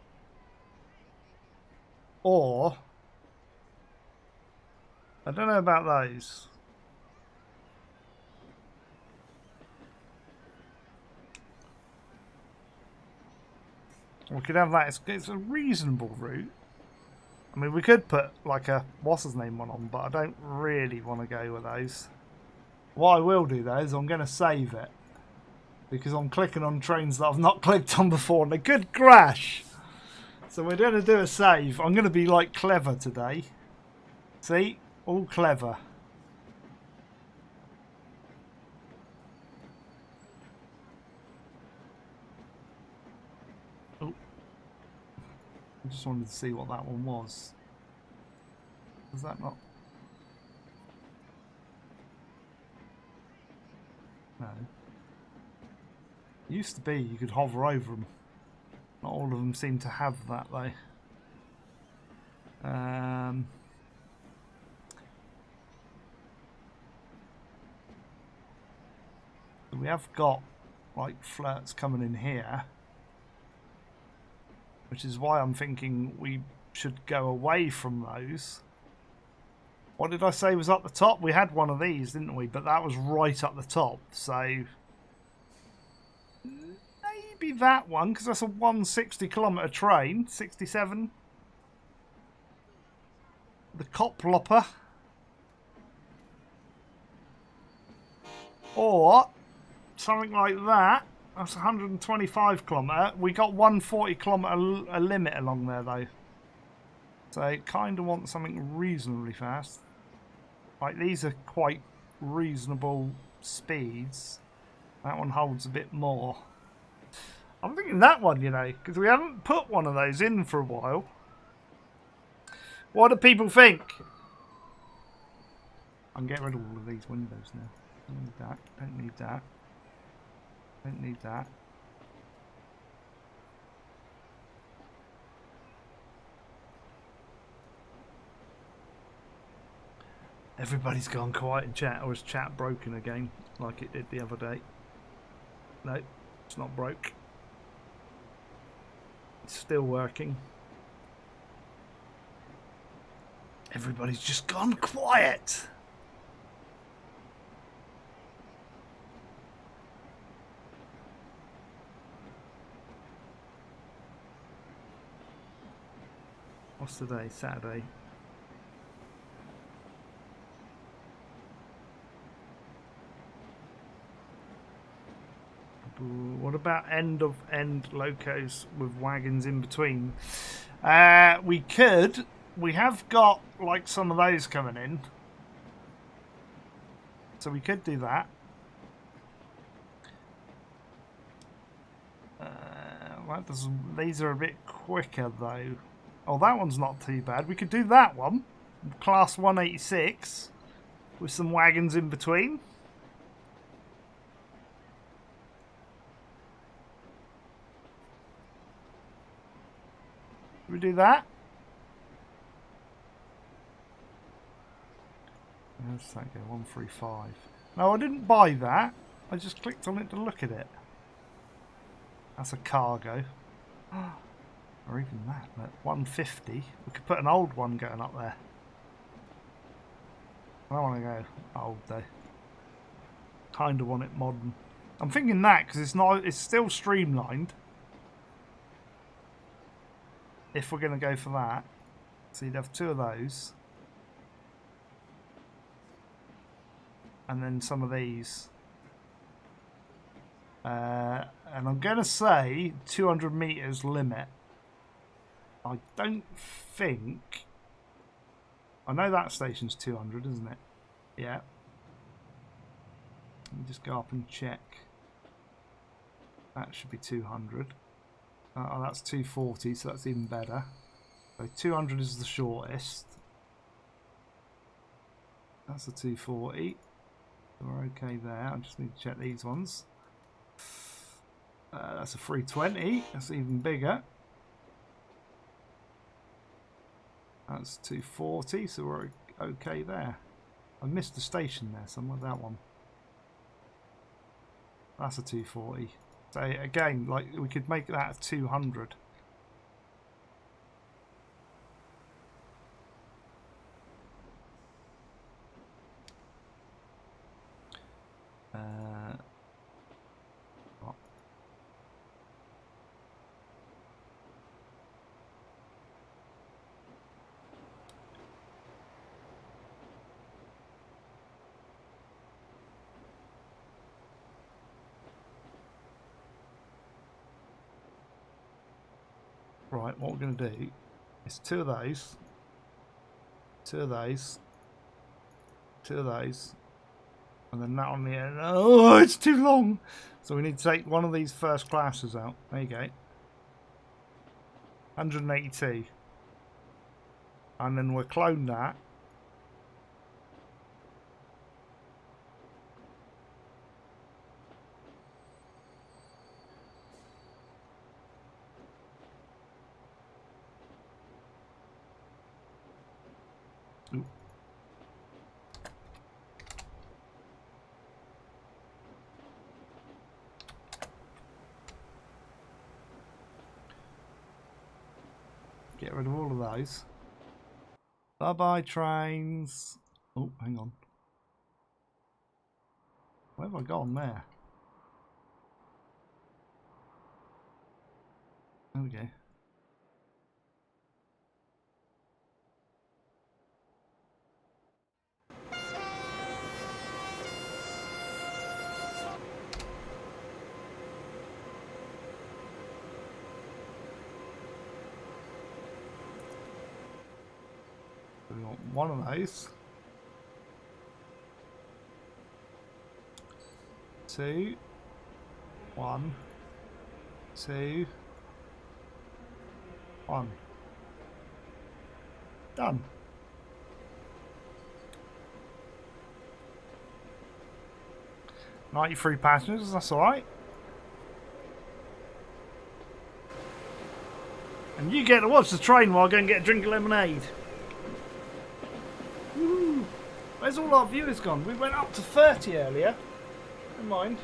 Or, I don't know about those. We could have that. It's a reasonable route. I mean, we could put like a what's his name one on, but I don't really want to go with those. What I will do though is I'm going to save it. Because I'm clicking on trains that I've not clicked on before and they could crash. So we're going to do a save. I'm going to be like clever today. See? All clever. Oh. I just wanted to see what that one was. Was that not? No. It used to be you could hover over them. Not all of them seem to have that though. We have got like flirts coming in here, which is why I'm thinking we should go away from those. What did I say was up the top? We had one of these, didn't we? But that was right up the top. So maybe that one, because that's a 160-kilometre train. 67. The Coplopper. Or something like that. That's 125-kilometre. We got 140-kilometre limit along there, though. So I kind of want something reasonably fast. Like, these are quite reasonable speeds. That one holds a bit more. I'm thinking that one, you know, because we haven't put one of those in for a while. What do people think? I can get rid of all of these windows now. Don't need that. Don't need that. Don't need that. Everybody's gone quiet in chat, or is chat broken again, like it did the other day? No, it's not broke. It's still working. Everybody's just gone quiet. What's today? Saturday. What about end locos with wagons in between? We could. We have got like some of those coming in, so we could do that. These are a bit quicker though. Oh, that one's not too bad. We could do that one, class 186, with some wagons in between. We do that. Where's that go? 135. No, I didn't buy that. I just clicked on it to look at it. That's a cargo. Or even that. 150. We could put an old one going up there. I don't want to go old though. Kind of want it modern. I'm thinking that because it's not. It's still streamlined. If we're going to go for that, so you'd have two of those, and then some of these, and I'm going to say 200 meters limit. I don't think. I know that station's 200, isn't it? Yeah. Let me just go up and check. That should be 200. Oh, that's 240, so that's even better. So 200 is the shortest. That's a 240. So we're okay there. I just need to check these ones. That's a 320. That's even bigger. That's 240, so we're okay there. I missed the station there somewhere, that one. That's a 240. So again, like we could make that a 200. What? Right, what we're going to do is two of those, two of those, two of those, and then that on the end. Oh, it's too long. So we need to take one of these first classes out. There you go. 182. And then we'll clone that. Ooh. Get rid of all of those. Bye-bye, trains. Oh, hang on. Where have I gone there? There we go. So we want one of those. 2, 1, 2, 1. Done. $93 passengers, that's alright. And you get to watch the train while I go and get a drink of lemonade. Woo! Where's all our viewers gone? We went up to 30 earlier. Never mind.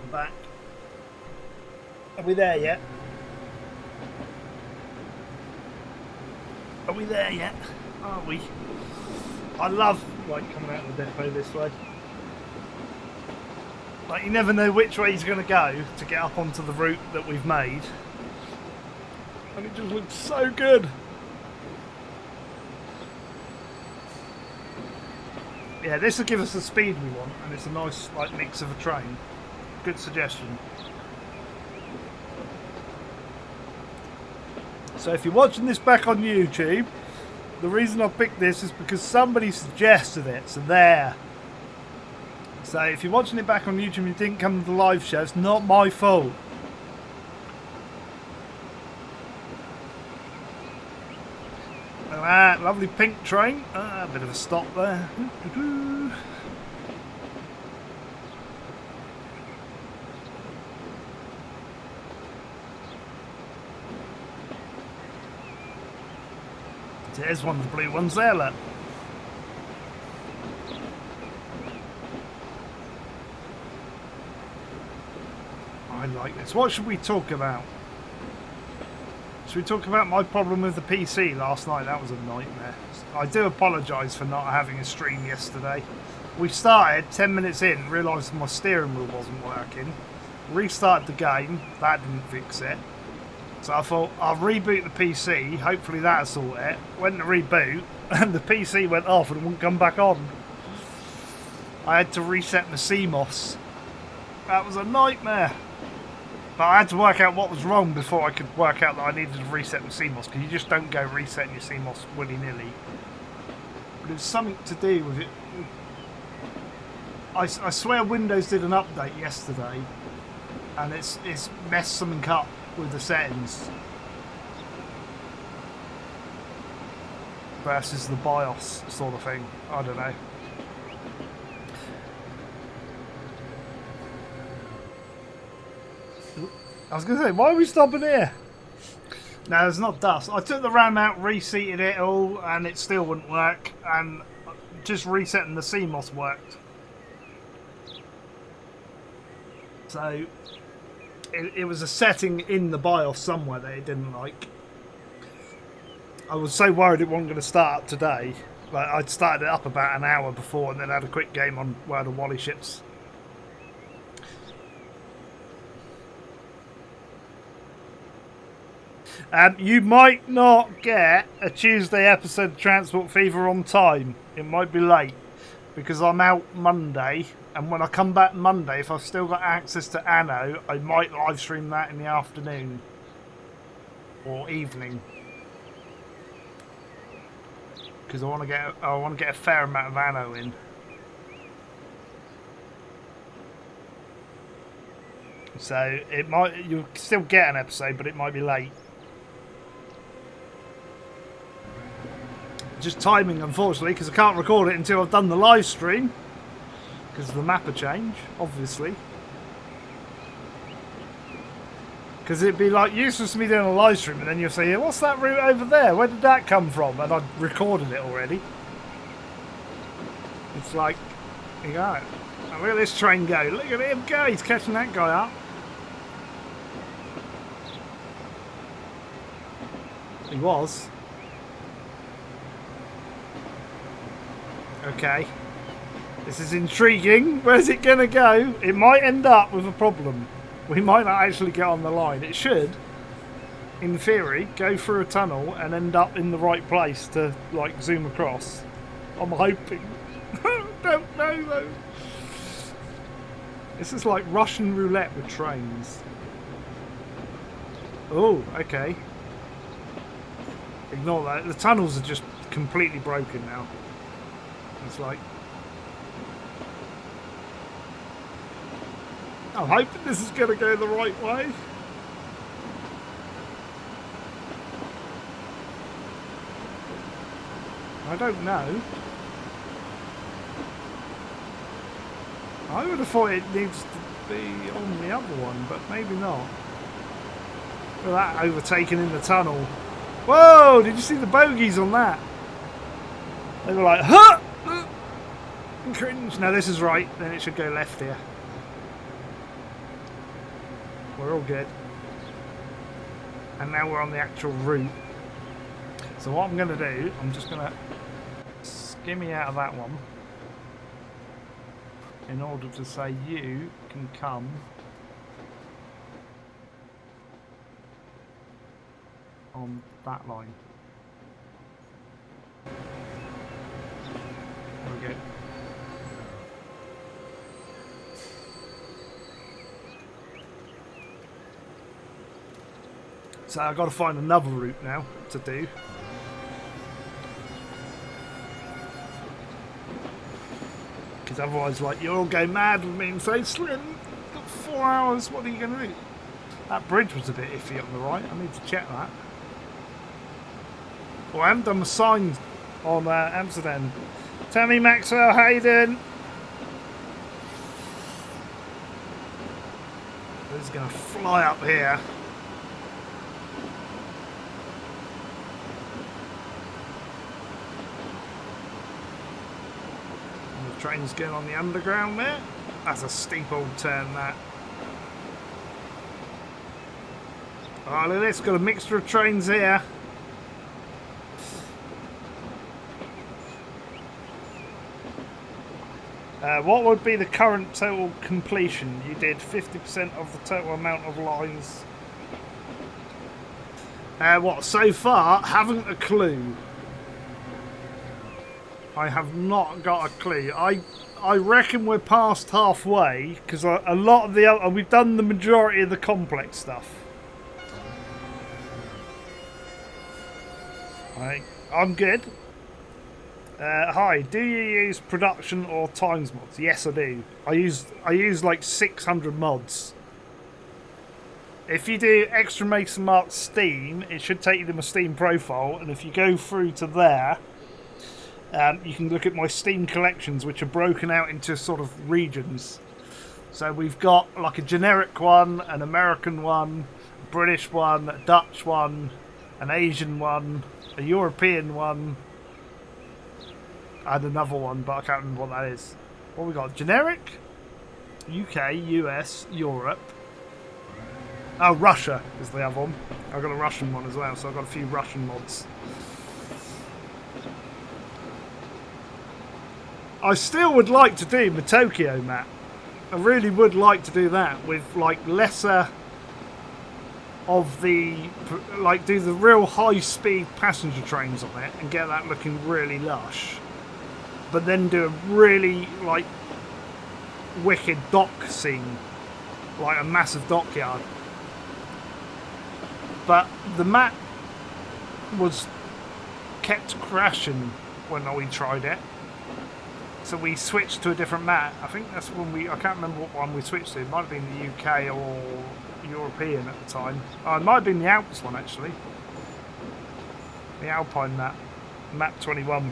I'm back. Are we there yet? Are we there yet? Are we? I love like coming out of the depot this way. Like you never know which way he's going to go to get up onto the route that we've made. And it just looks so good. Yeah, this will give us the speed we want, and it's a nice like mix of a train. Good suggestion. So if you're watching this back on YouTube, the reason I picked this is because somebody suggested it, so there. So if you're watching it back on YouTube and you didn't come to the live show, it's not my fault. Alright, lovely pink train. A bit of a stop there. There's one of the blue ones there, look. I like this. What should we talk about? Should we talk about my problem with the PC last night? That was a nightmare. I do apologise for not having a stream yesterday. We started 10 minutes in, realised my steering wheel wasn't working. Restarted the game, that didn't fix it. So I thought, I'll reboot the PC, hopefully that'll sort it. Went to reboot, and the PC went off and it wouldn't come back on. I had to reset my CMOS. That was a nightmare. But I had to work out what was wrong before I could work out that I needed to reset my CMOS, because you just don't go resetting your CMOS willy-nilly. But it was something to do with it. I swear Windows did an update yesterday, and it's messed something up with the settings versus the BIOS sort of thing. I don't know. I was going to say, why are we stopping here? No, it's not dust. I took the RAM out, reseated it all, and it still wouldn't work, and just resetting the CMOS worked. So it was a setting in the BIOS somewhere that it didn't like. I was so worried it wasn't going to start up today. Like, I'd started it up about an hour before and then had a quick game on World of Wally ships. You might not get a Tuesday episode of Transport Fever on time. It might be late because I'm out Monday, and when I come back Monday, if I've still got access to Anno, I might live stream that in the afternoon or evening because I want to get a fair amount of Anno in. So you'll still get an episode, but it might be late. Just timing, unfortunately, because I can't record it until I've done the live stream. Because the map will change, obviously. Because it'd be like useless to me doing a live stream and then you'll say, what's that route over there? Where did that come from? And I'd recorded it already. It's like, you go. Oh, look at this train go. Look at him go. He's catching that guy up. He was. Okay. This is intriguing. Where's it going to go? It might end up with a problem. We might not actually get on the line. It should, in theory, go through a tunnel and end up in the right place to, like, zoom across. I'm hoping. Don't know, though. This is like Russian roulette with trains. Oh, okay. Ignore that. The tunnels are just completely broken now. It's like... I'm hoping this is going to go the right way. I don't know. I would have thought it needs to be on the other one, but maybe not. Look at that overtaken in the tunnel. Whoa! Did you see the bogies on that? They were like, huh! Cringe. No, this is right. Then it should go left here. We're all good. And now we're on the actual route. So what I'm going to do, I'm just going to skimmy out of that one in order to say you can come on that line. There we go. So I've got to find another route now to do. Because otherwise, like, you'll all go mad with me and say, Slim, got 4 hours, what are you going to do? That bridge was a bit iffy on the right, I need to check that. Oh, I haven't done the signs on Amsterdam. Tammy Maxwell, how you doing? This is going to fly up here. Train's going on the underground there. That's a steep old turn, that. Oh, look at this, got a mixture of trains here. What would be the current total completion? You did 50% of the total amount of lines. What, so far? Haven't a clue. I have not got a clue. I reckon we're past halfway because a lot of the other, we've done the majority of the complex stuff. Right, I'm good. Hi, do you use production or times mods? Yes, I do. I use like 600 mods. If you do extra Mason Mark Steam, it should take you to my Steam profile, and if you go through to there. You can look at my Steam collections, which are broken out into sort of regions. So we've got like a generic one, an American one, a British one, a Dutch one, an Asian one, a European one, and another one, but I can't remember what that is. What we got? Generic, UK, US, Europe. Oh, Russia is the other one. I've got a Russian one as well, so I've got a few Russian mods. I still would like to do the Tokyo map. I really would like to do that with like lesser of the, like do the real high speed passenger trains on it and get that looking really lush. But then do a really like wicked dock scene, like a massive dockyard. But the map was kept crashing when we tried it. So we switched to a different map. I think that's when I can't remember what one we switched to. It might have been the UK or European at the time. Oh, it might have been the Alps one actually. The Alpine map. Map 21.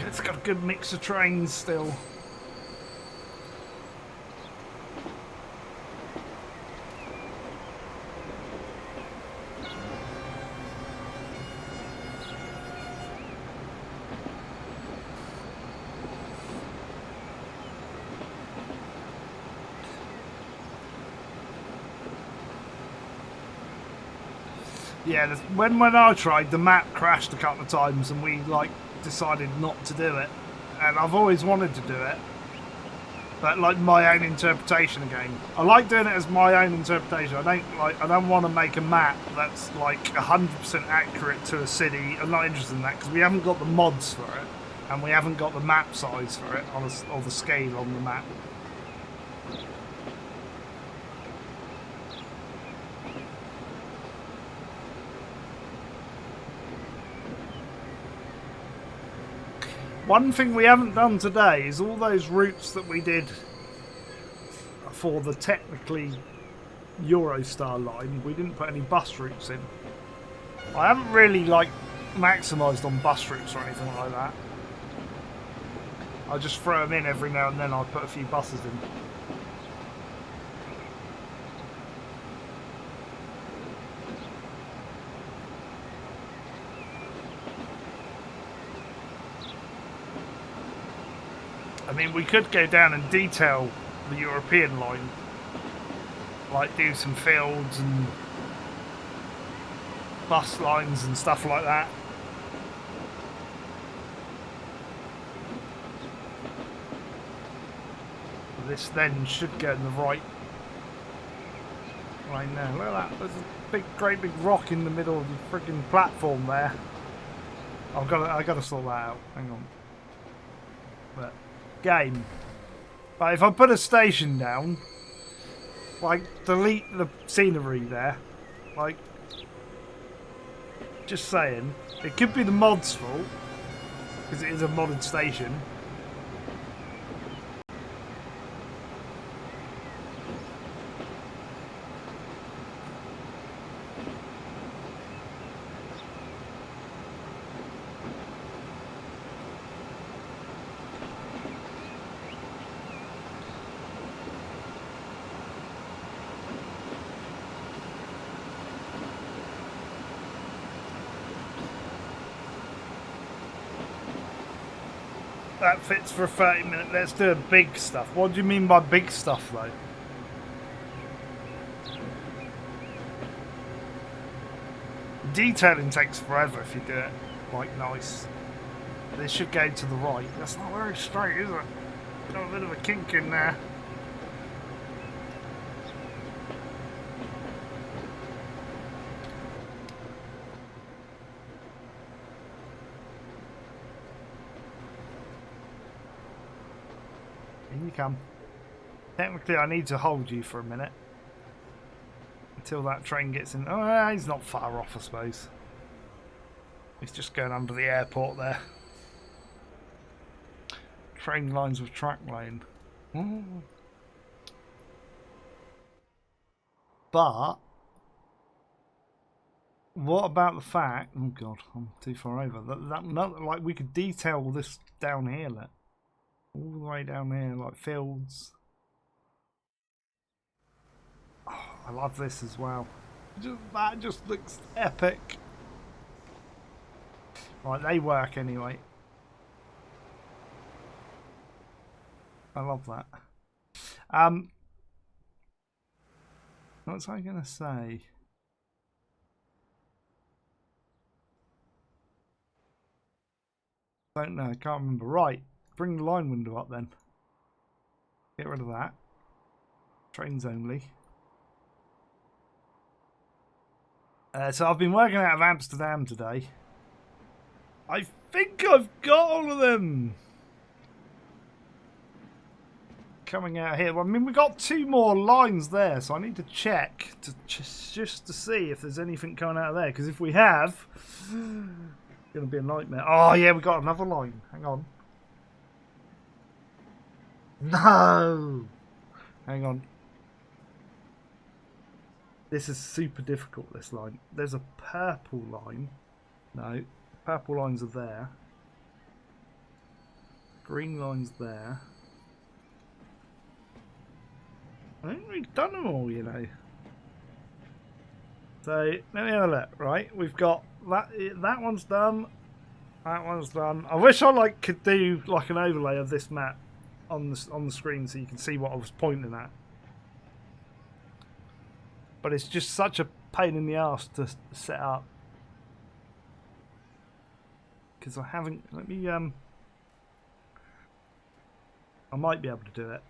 It's got a good mix of trains still. Yeah, when I tried, the map crashed a couple of times and we like decided not to do it. And I've always wanted to do it. But like my own interpretation again. I like doing it as my own interpretation. I don't want to make a map that's like 100% accurate to a city. I'm not interested in that because we haven't got the mods for it. And we haven't got the map size for it or the scale on the map. One thing we haven't done today is all those routes that we did for the technically Eurostar line. We didn't put any bus routes in. I haven't really like maximised on bus routes or anything like that. I just throw them in every now and then. I put a few buses in. I mean, we could go down and detail the European line, like do some fields and bus lines and stuff like that. This then should go in the right line now. Look at that, there's a great big rock in the middle of the freaking platform there. I've got to sort that out. Hang on. But game. But if I put a station down, like delete the scenery there, like just saying, it could be the mod's fault because it is a modded station. That fits for a 30-minute. Let's do big stuff. What do you mean by big stuff, though? Detailing takes forever if you do it like nice. This should go to the right. That's not very straight, is it? Got a bit of a kink in there. In you come. Technically, I need to hold you for a minute until that train gets in. Oh, he's not far off, I suppose. He's just going under the airport there. Train lines with track lane. But what about the fact? Oh god, I'm too far over. Like we could detail this down here, look. All the way down here, like fields. Oh, I love this as well. That just looks epic. Right, they work anyway. I love that. What was I going to say? Don't know, I can't remember. Right, bring the line window up then. Get rid of that. Trains only. So I've been working out of Amsterdam today. I think I've got all of them coming out here. Well, I mean, we got 2 more lines there, so I need to check to just to see if there's anything coming out of there. Because if we have, it's going to be a nightmare. Oh yeah, we got another line. Hang on. No. Hang on. This is super difficult, this line. There's a purple line. No, purple lines are there. green line's there. I think we've done them all, you know. So let me have a look. Right, we've got that one's done. That one's done. I wish I could do like an overlay of this map on the screen so you can see what I was pointing at. But it's just such a pain in the ass to set up. Because I haven't. Let me. I might be able to do it.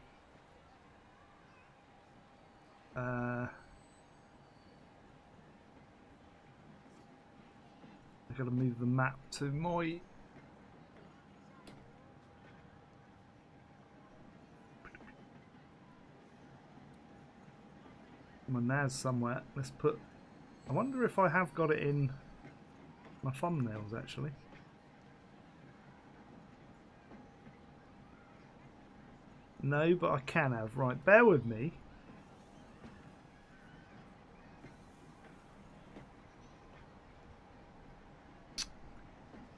I got to move the map to my. My NAS somewhere. Let's put. I wonder if I have got it in my thumbnails actually. No, but I can have. Right, bear with me.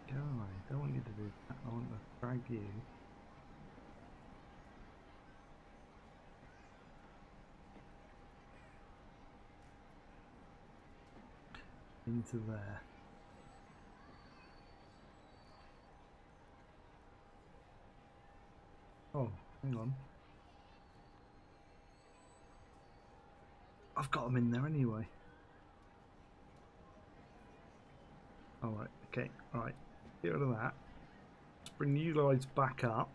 God, I don't want you to do that. I want to drag you. Into there. Oh, hang on. I've got them in there anyway. Alright, okay, alright. Get rid of that. Let's bring you guys back up.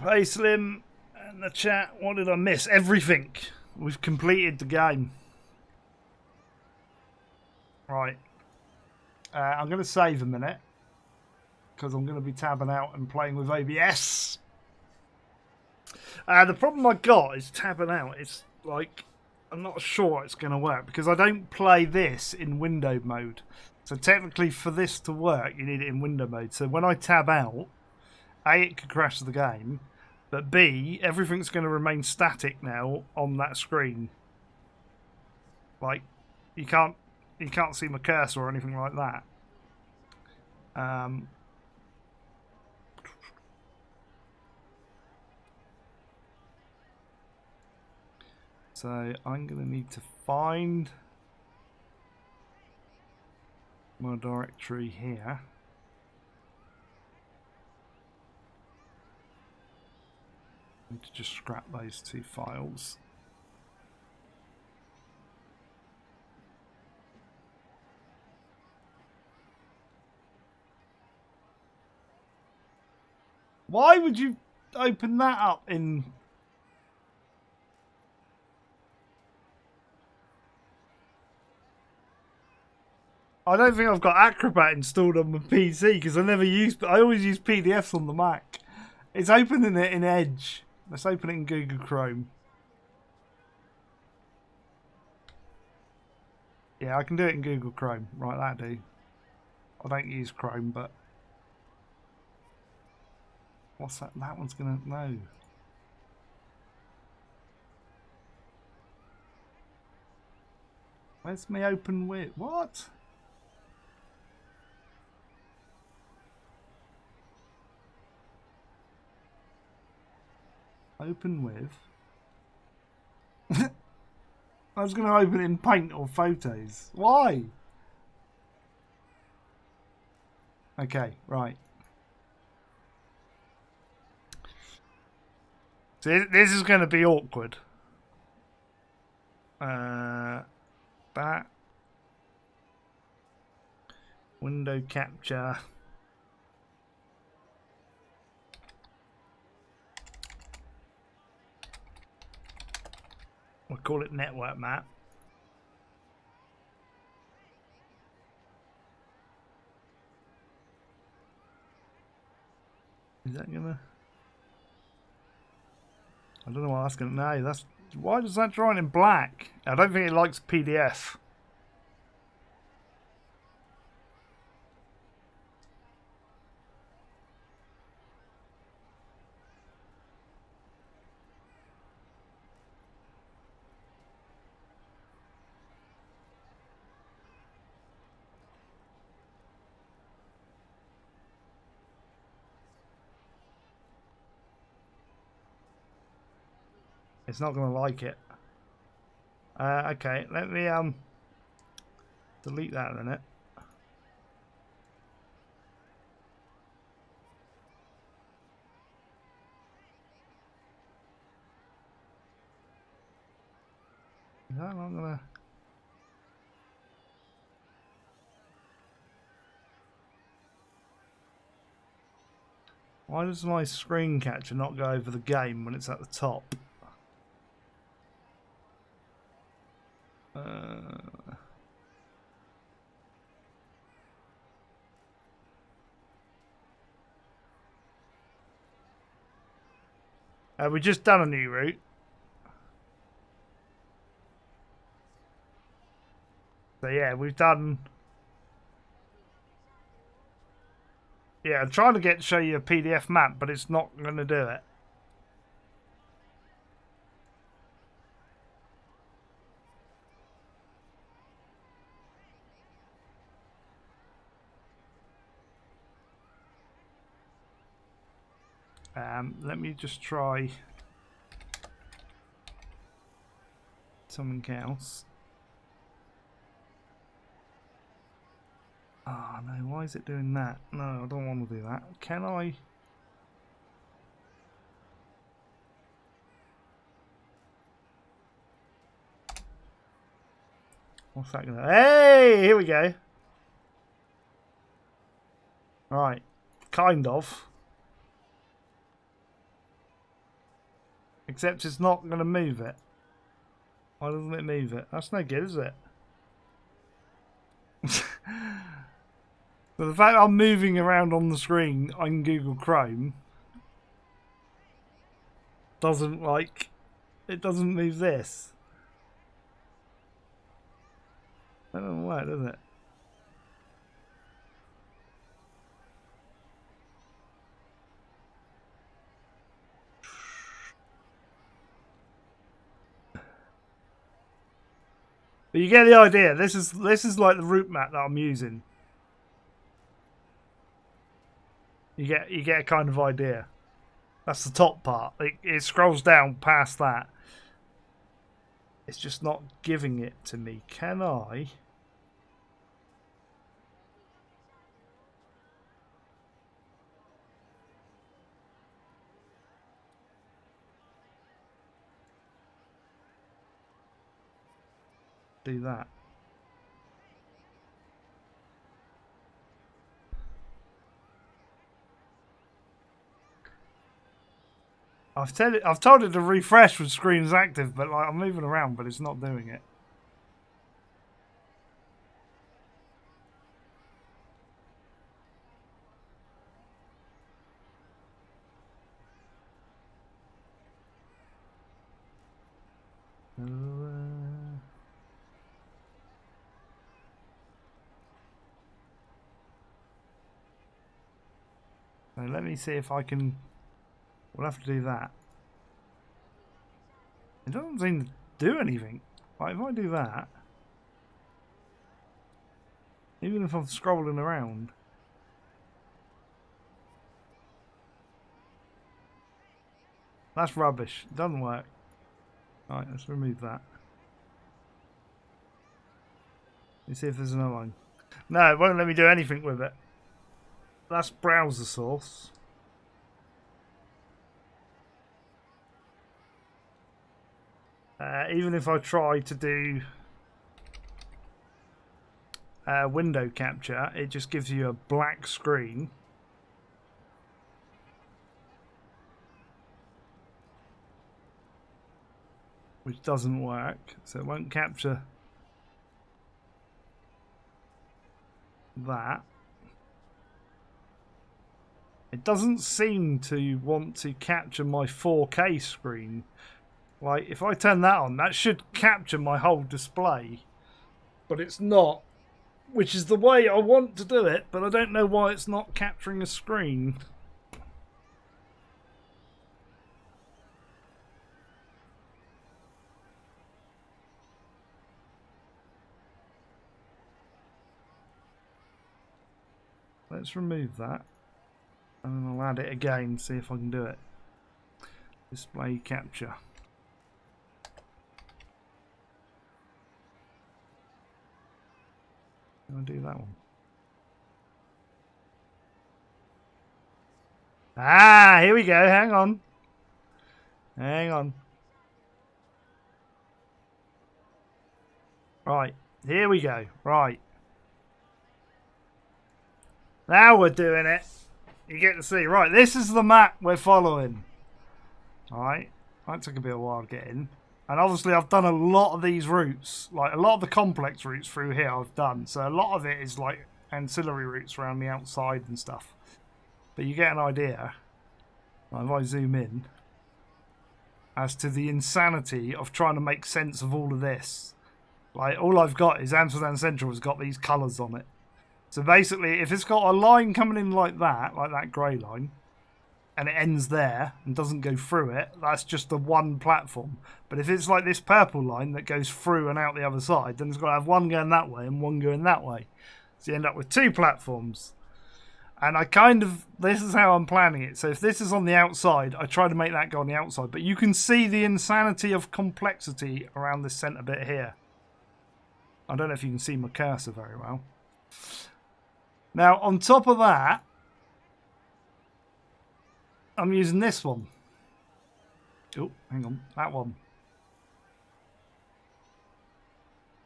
Hey Slim and the chat, what did I miss? Everything. We've completed the game. Right. I'm going to save a minute because I'm going to be tabbing out and playing with OBS. The problem I got is tabbing out. It's like I'm not sure it's going to work because I don't play this in window mode. So technically for this to work, you need it in window mode. So when I tab out, A, it could crash the game, but B, everything's going to remain static now on that screen. Like, you can't see my cursor or anything like that. So I'm going to need to find my directory here. I need to just scrap those two files. Why would you open that up in... I don't think I've got Acrobat installed on my PC because I always use PDFs on the Mac. It's opening it in Edge. Let's open it in Google Chrome. Yeah, I can do it in Google Chrome. Right, that do. I don't use Chrome, but... What's that? That one's gonna... No. Where's my open with? What? Open with? I was going to open it in Paint or Photos. Why? Okay, right. So this is going to be awkward. That. Window capture. We'll call it network map. Is that gonna... I don't know what that's gonna... No, that's... Why does that draw it in black? I don't think it likes PDF. It's not going to like it. Okay, let me delete that in a minute. Is that not gonna... Why does my screen catcher not go over the game when it's at the top? We just done a new route. So yeah, we've done... Yeah, I'm trying to show you a PDF map, but it's not going to do it. Let me just try something else. Oh no, why is it doing that? No, I don't want to do that. Can I? What's that gonna... Hey, here we go. Right, kind of. Except it's not going to move it. Why doesn't it move it? That's no good, is it? So the fact I'm moving around on the screen on Google Chrome doesn't, like, it doesn't move this. That doesn't work, does it? But you get the idea. This is like the route map that I'm using. You get a kind of idea. That's the top part. It scrolls down past that. It's just not giving it to me. Can I? Do that. I've told it to refresh when screen is active, but like, I'm moving around, but it's not doing it. So let me see if I can... We'll have to do that. It doesn't seem to do anything. Like, if I do that... Even if I'm scrolling around... That's rubbish. It doesn't work. Right, let's remove that. Let's see if there's another one. No, it won't let me do anything with it. That's browser source. Even if I try to do window capture, it just gives you a black screen. Which doesn't work, so it won't capture that. It doesn't seem to want to capture my 4K screen. Like, if I turn that on, that should capture my whole display. But it's not, which is the way I want to do it, but I don't know why it's not capturing a screen. Let's remove that. And then I'll add it again, see if I can do it. Display capture. I'll do that one. Ah, here we go. Hang on. Hang on. Right, here we go. Right. Now we're doing it. You get to see. Right, this is the map we're following. Alright. That took a bit of a while to get in. And obviously I've done a lot of these routes. Like, a lot of the complex routes through here I've done. So a lot of it is like ancillary routes around the outside and stuff. But you get an idea, if I zoom in, as to the insanity of trying to make sense of all of this. Like, all I've got is Amsterdam Central has got these colours on it. So basically, if it's got a line coming in like that grey line, and it ends there and doesn't go through it, that's just the one platform. But if it's like this purple line that goes through and out the other side, then it's got to have one going that way and one going that way. So you end up with two platforms. And this is how I'm planning it. So if this is on the outside, I try to make that go on the outside. But you can see the insanity of complexity around this centre bit here. I don't know if you can see my cursor very well. Now, on top of that, I'm using this one. Oh, hang on. That one.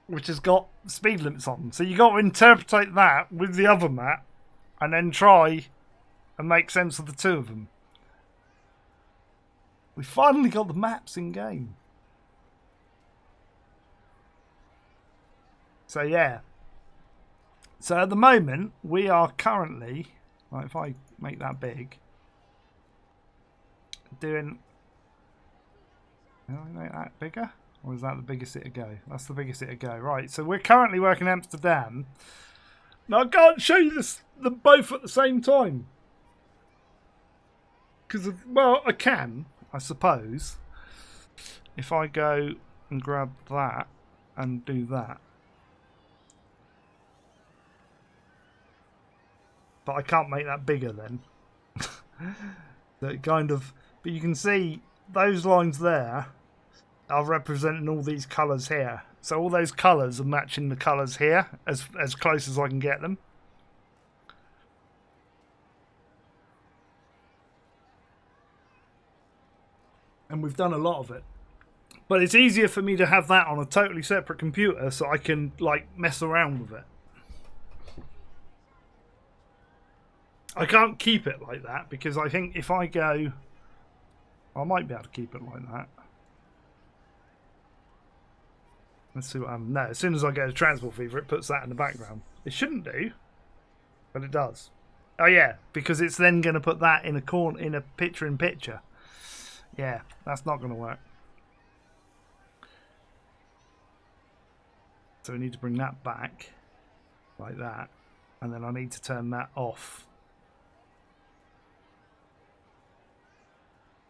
Which has got speed limits on. So you got to interpret that with the other map and then try and make sense of the two of them. We finally got the maps in game. So yeah. So at the moment, we are currently, right, if I make that big, doing, can I make that bigger? Or is that the biggest it'll go? That's the biggest it'll go. Right, so we're currently working Amsterdam. Now I can't show you them both at the same time. Because, well, I can, I suppose. If I go and grab that and do that. But I can't make that bigger then. So it kind of, but you can see those lines there are representing all these colours here. So all those colours are matching the colours here as close as I can get them. And we've done a lot of it. But it's easier for me to have that on a totally separate computer so I can like mess around with it. I can't keep it like that because I think if I go, I might be able to keep it like that. Let's see what happens. No, as soon as I go to Transport Fever, it puts that in the background. It shouldn't do, but it does. Oh yeah, because it's then going to put that in a corner, in a picture-in-picture. Yeah, that's not going to work. So we need to bring that back like that, and then I need to turn that off.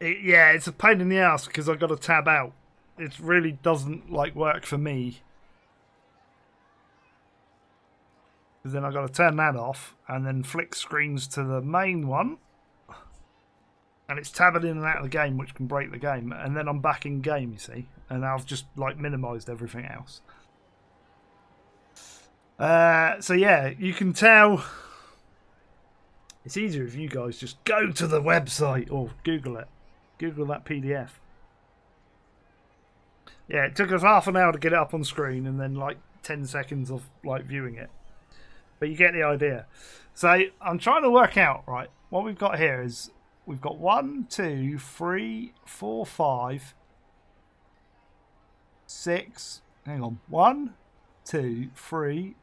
Yeah, it's a pain in the ass because I've got to tab out. It really doesn't like work for me. Because then I've got to turn that off and then flick screens to the main one. And it's tabbing in and out of the game, which can break the game. And then I'm back in game, you see. And I've just like minimised everything else. So yeah, you can tell. It's easier if you guys just go to the website or Google it. Google that PDF. Yeah, it took us half an hour to get it up on screen and then like 10 seconds of like viewing it. But you get the idea. So I'm trying to work out, right, what we've got here is we've got 1, 2, 3, 4, 5, 6. Hang on. 1, 2, 3.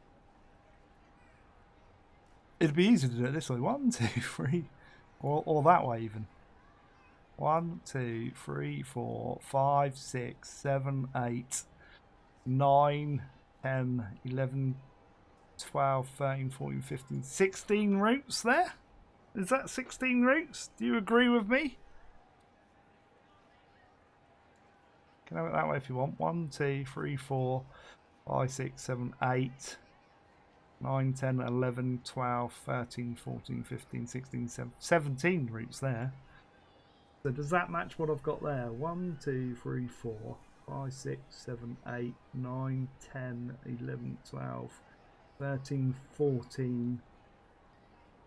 It'd be easier to do it this way. 1, 2, 3. Or that way even. 1, 2, 3, 4, 5, 6, 7, 8, 9, 10, 11, 12, 13, 14, 15, 16 routes there? Is that 16 routes? Do you agree with me? You can have it that way if you want. 1, 2, 3, 4, 5, 6, 7, 8, 9, 10, 11, 12, 13, 14, 15, 16, 17 routes there. So does that match what I've got there? 1, 2, 3, 4, 5, 6, 7, 8, 9, 10, 11, 12, 13, 14,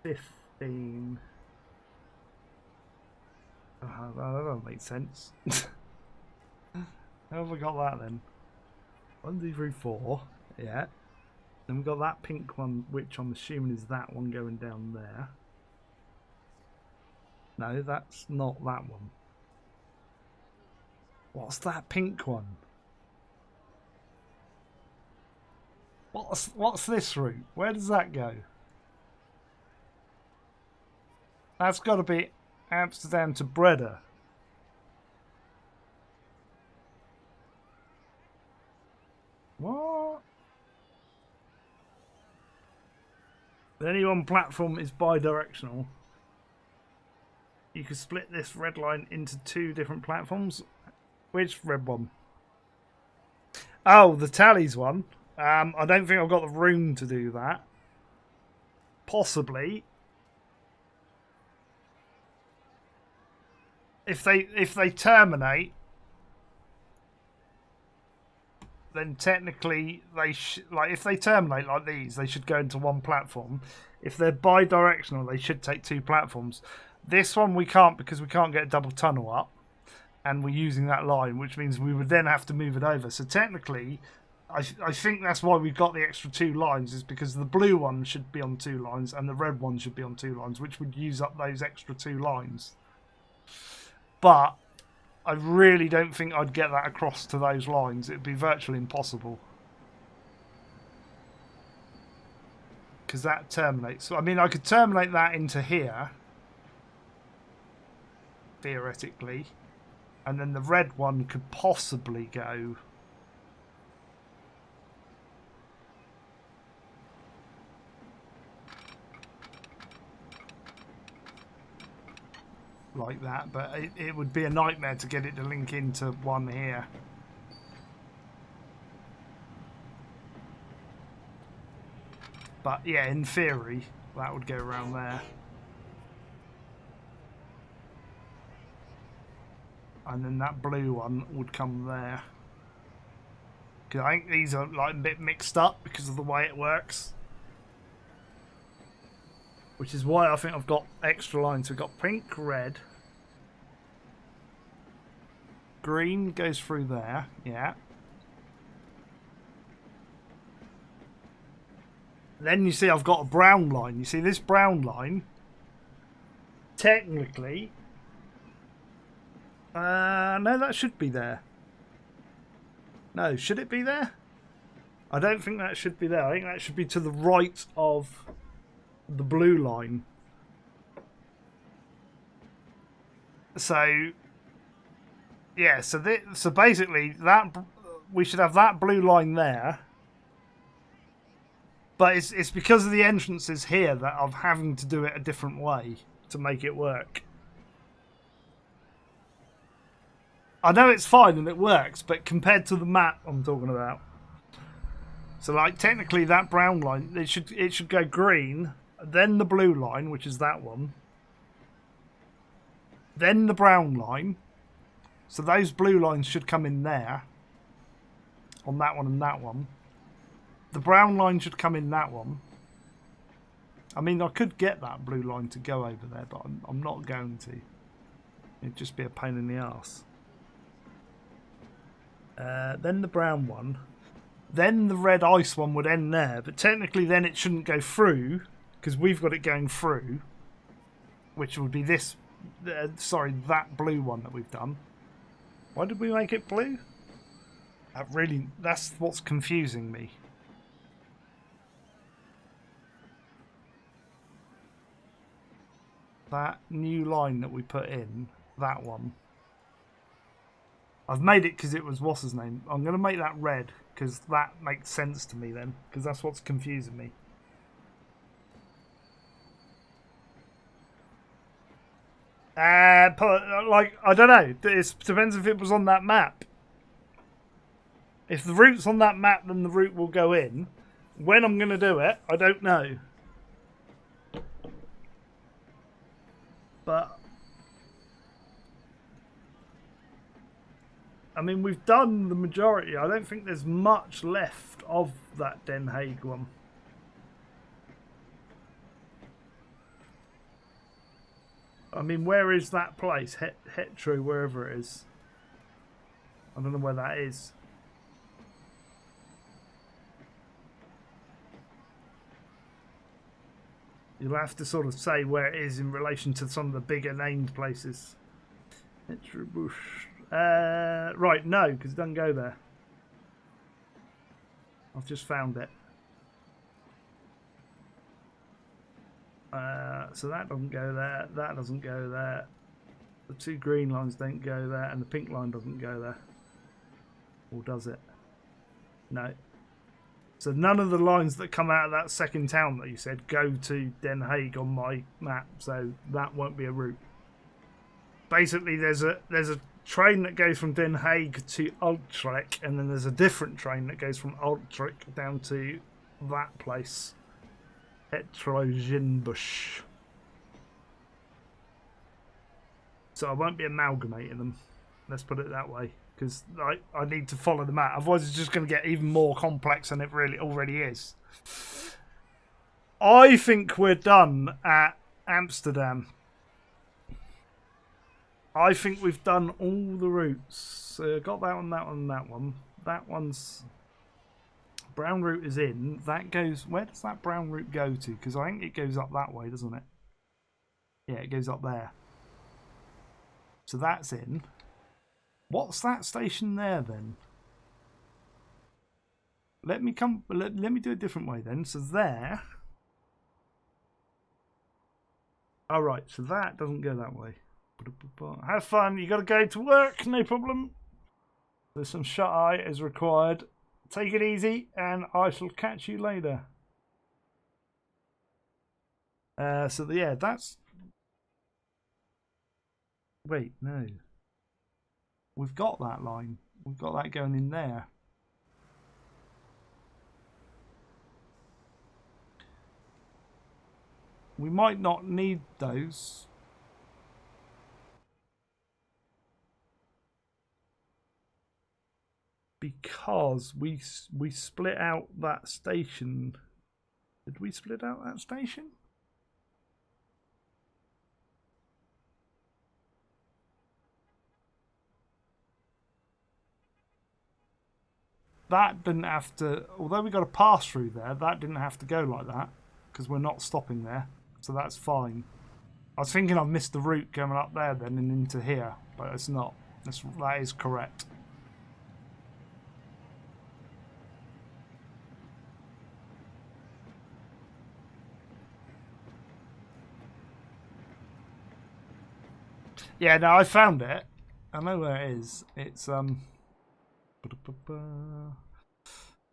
15. That doesn't make sense. How have we got that then? 1, 2, 3, 4. Yeah. Then we've got that pink one, which I'm assuming is that one going down there. No, that's not that one. What's that pink one? What's this route? Where does that go? That's got to be Amsterdam to Breda. What? Any one platform is bi-directional. You could split this red line into 2 different platforms. Which red one? Oh, the tallies one. I don't think I've got the room to do that. Possibly. If they terminate, then technically if they terminate like these, they should go into 1 platform. If they're bi-directional, they should take 2 platforms. This one we can't, because we can't get a double tunnel up, and we're using that line, which means we would then have to move it over. So technically, I think that's why we've got the extra 2 lines, is because the blue one should be on 2 lines and the red one should be on 2 lines, which would use up those extra 2 lines. But I really don't think I'd get that across to those lines. It'd be virtually impossible. Because that terminates. So, I mean, I could terminate that into here, theoretically. And then the red one could possibly go like that, but it would be a nightmare to get it to link into one here. But yeah, in theory, that would go around there. And then that blue one would come there. Because I think these are like a bit mixed up because of the way it works. Which is why I think I've got extra lines. We've got pink, red. Green goes through there, yeah. Then you see I've got a brown line. You see this brown line? Technically... no, that should be there. No, should it be there? I don't think that should be there. I think that should be to the right of the blue line. So, yeah, so basically that we should have that blue line there. But it's because of the entrances here that I'm having to do it a different way to make it work. I know it's fine and it works, but compared to the map I'm talking about. So like technically that brown line, it should go green, then the blue line, which is that one. Then the brown line. So those blue lines should come in there. On that one and that one. The brown line should come in that one. I mean, I could get that blue line to go over there, but I'm not going to. It'd just be a pain in the arse. Then the brown one. Then the red ice one would end there, but technically then it shouldn't go through, because we've got it going through, which would be this, that blue one that we've done. Why did we make it blue? That's what's confusing me. That new line that we put in, that one. I've made it because it was what's his name. I'm going to make that red because that makes sense to me then, because that's what's confusing me. Like, I don't know. It depends if it was on that map. If the route's on that map, then the route will go in. When I'm going to do it, I don't know. But I mean, we've done the majority. I don't think there's much left of that Den Haag one. I mean, where is that place? Hetro, wherever it is. I don't know where that is. You'll have to sort of say where it is in relation to some of the bigger named places. Hetro Bush. Right, no, because it doesn't go there. I've just found it. So that doesn't go there. That doesn't go there. The two green lines don't go there, and the pink line doesn't go there. Or does it? No. So none of the lines that come out of that second town that you said go to Den Haag on my map, so that won't be a route. Basically, there's a train that goes from Den Haag to Utrecht, and then there's a different train that goes from Utrecht down to that place, Hetrogenbusch. So I won't be amalgamating them. Let's put it that way, because I need to follow the map. Otherwise, it's just going to get even more complex than it really already is. I think we're done at Amsterdam. I think we've done all the routes. So got that one, that one, that one. That one's... Brown route is in. That goes... Where does that brown route go to? Because I think it goes up that way, doesn't it? Yeah, it goes up there. So that's in. What's that station there then? Let me do it a different way then. So there. All right. So that doesn't go that way. Have fun. You got to go to work. No problem. There's some shut eye is required. Take it easy, and I shall catch you later. So yeah, that's. Wait, no. We've got that line. We've got that going in there. We might not need those. Because we split out that station. Did we split out that station? That didn't have to, although we got a pass through there, that didn't have to go like that because we're not stopping there, so that's fine. I was thinking I missed the route coming up there then and into here, but it's not. That is correct. Yeah, no, I found it. I know where it is. It's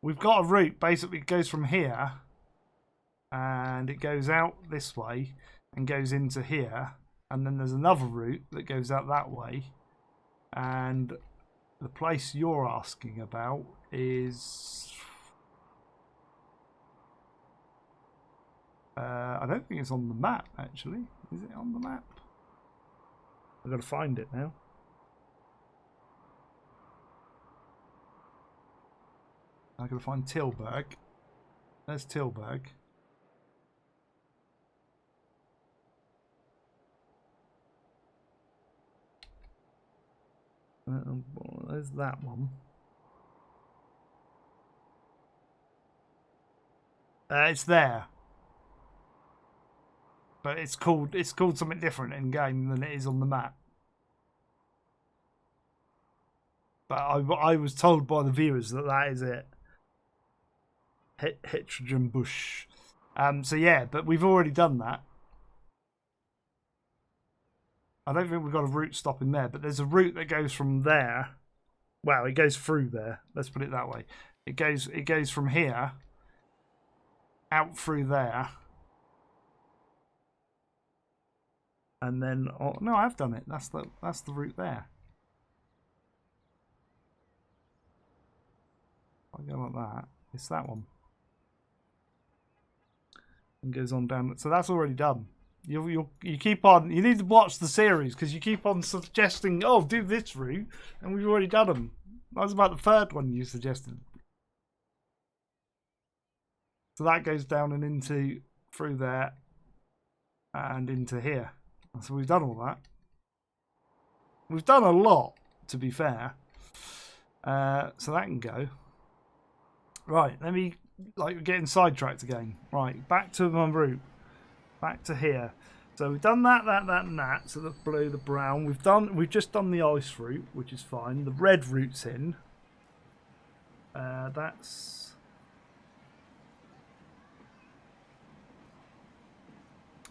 we've got a route. Basically, it goes from here, and it goes out this way, and goes into here, and then there's another route that goes out that way, and the place you're asking about is. I don't think it's on the map. Actually, is it on the map? I've got to find it now. I've got to find Tilburg. There's Tilburg. There's that one. It's there, but it's called something different in game than it is on the map. But I was told by the viewers that is it. Hetrogenbusch. So yeah, but we've already done that. I don't think we've got a route stopping there, but there's a route that goes from there. Well, it goes through there. Let's put it that way. It goes from here out through there, and then no, I've done it. That's the route there. I go like that. It's that one. And goes on down. So that's already done. You keep on. You need to watch the series because you keep on suggesting, oh, do this route, and we've already done them. That was about the third one you suggested. So that goes down and into through there, and into here. So we've done all that. We've done a lot, to be fair. So that can go. Right, let me, like, we're getting sidetracked again. Right, back to my route. Back to here. So we've done that, and that. So the blue, the brown. We've just done the ice route, which is fine. The red route's in. That's...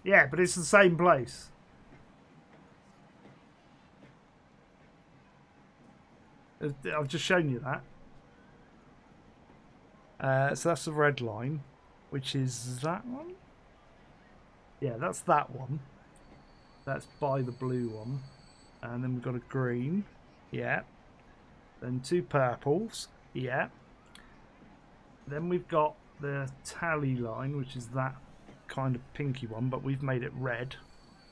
Yeah, but it's the same place. I've just shown you that. So that's the red line, which is that one? Yeah, that's that one. That's by the blue one. And then we've got a green. Yeah. Then 2 purples. Yeah. Then we've got the tally line, which is that kind of pinky one, but we've made it red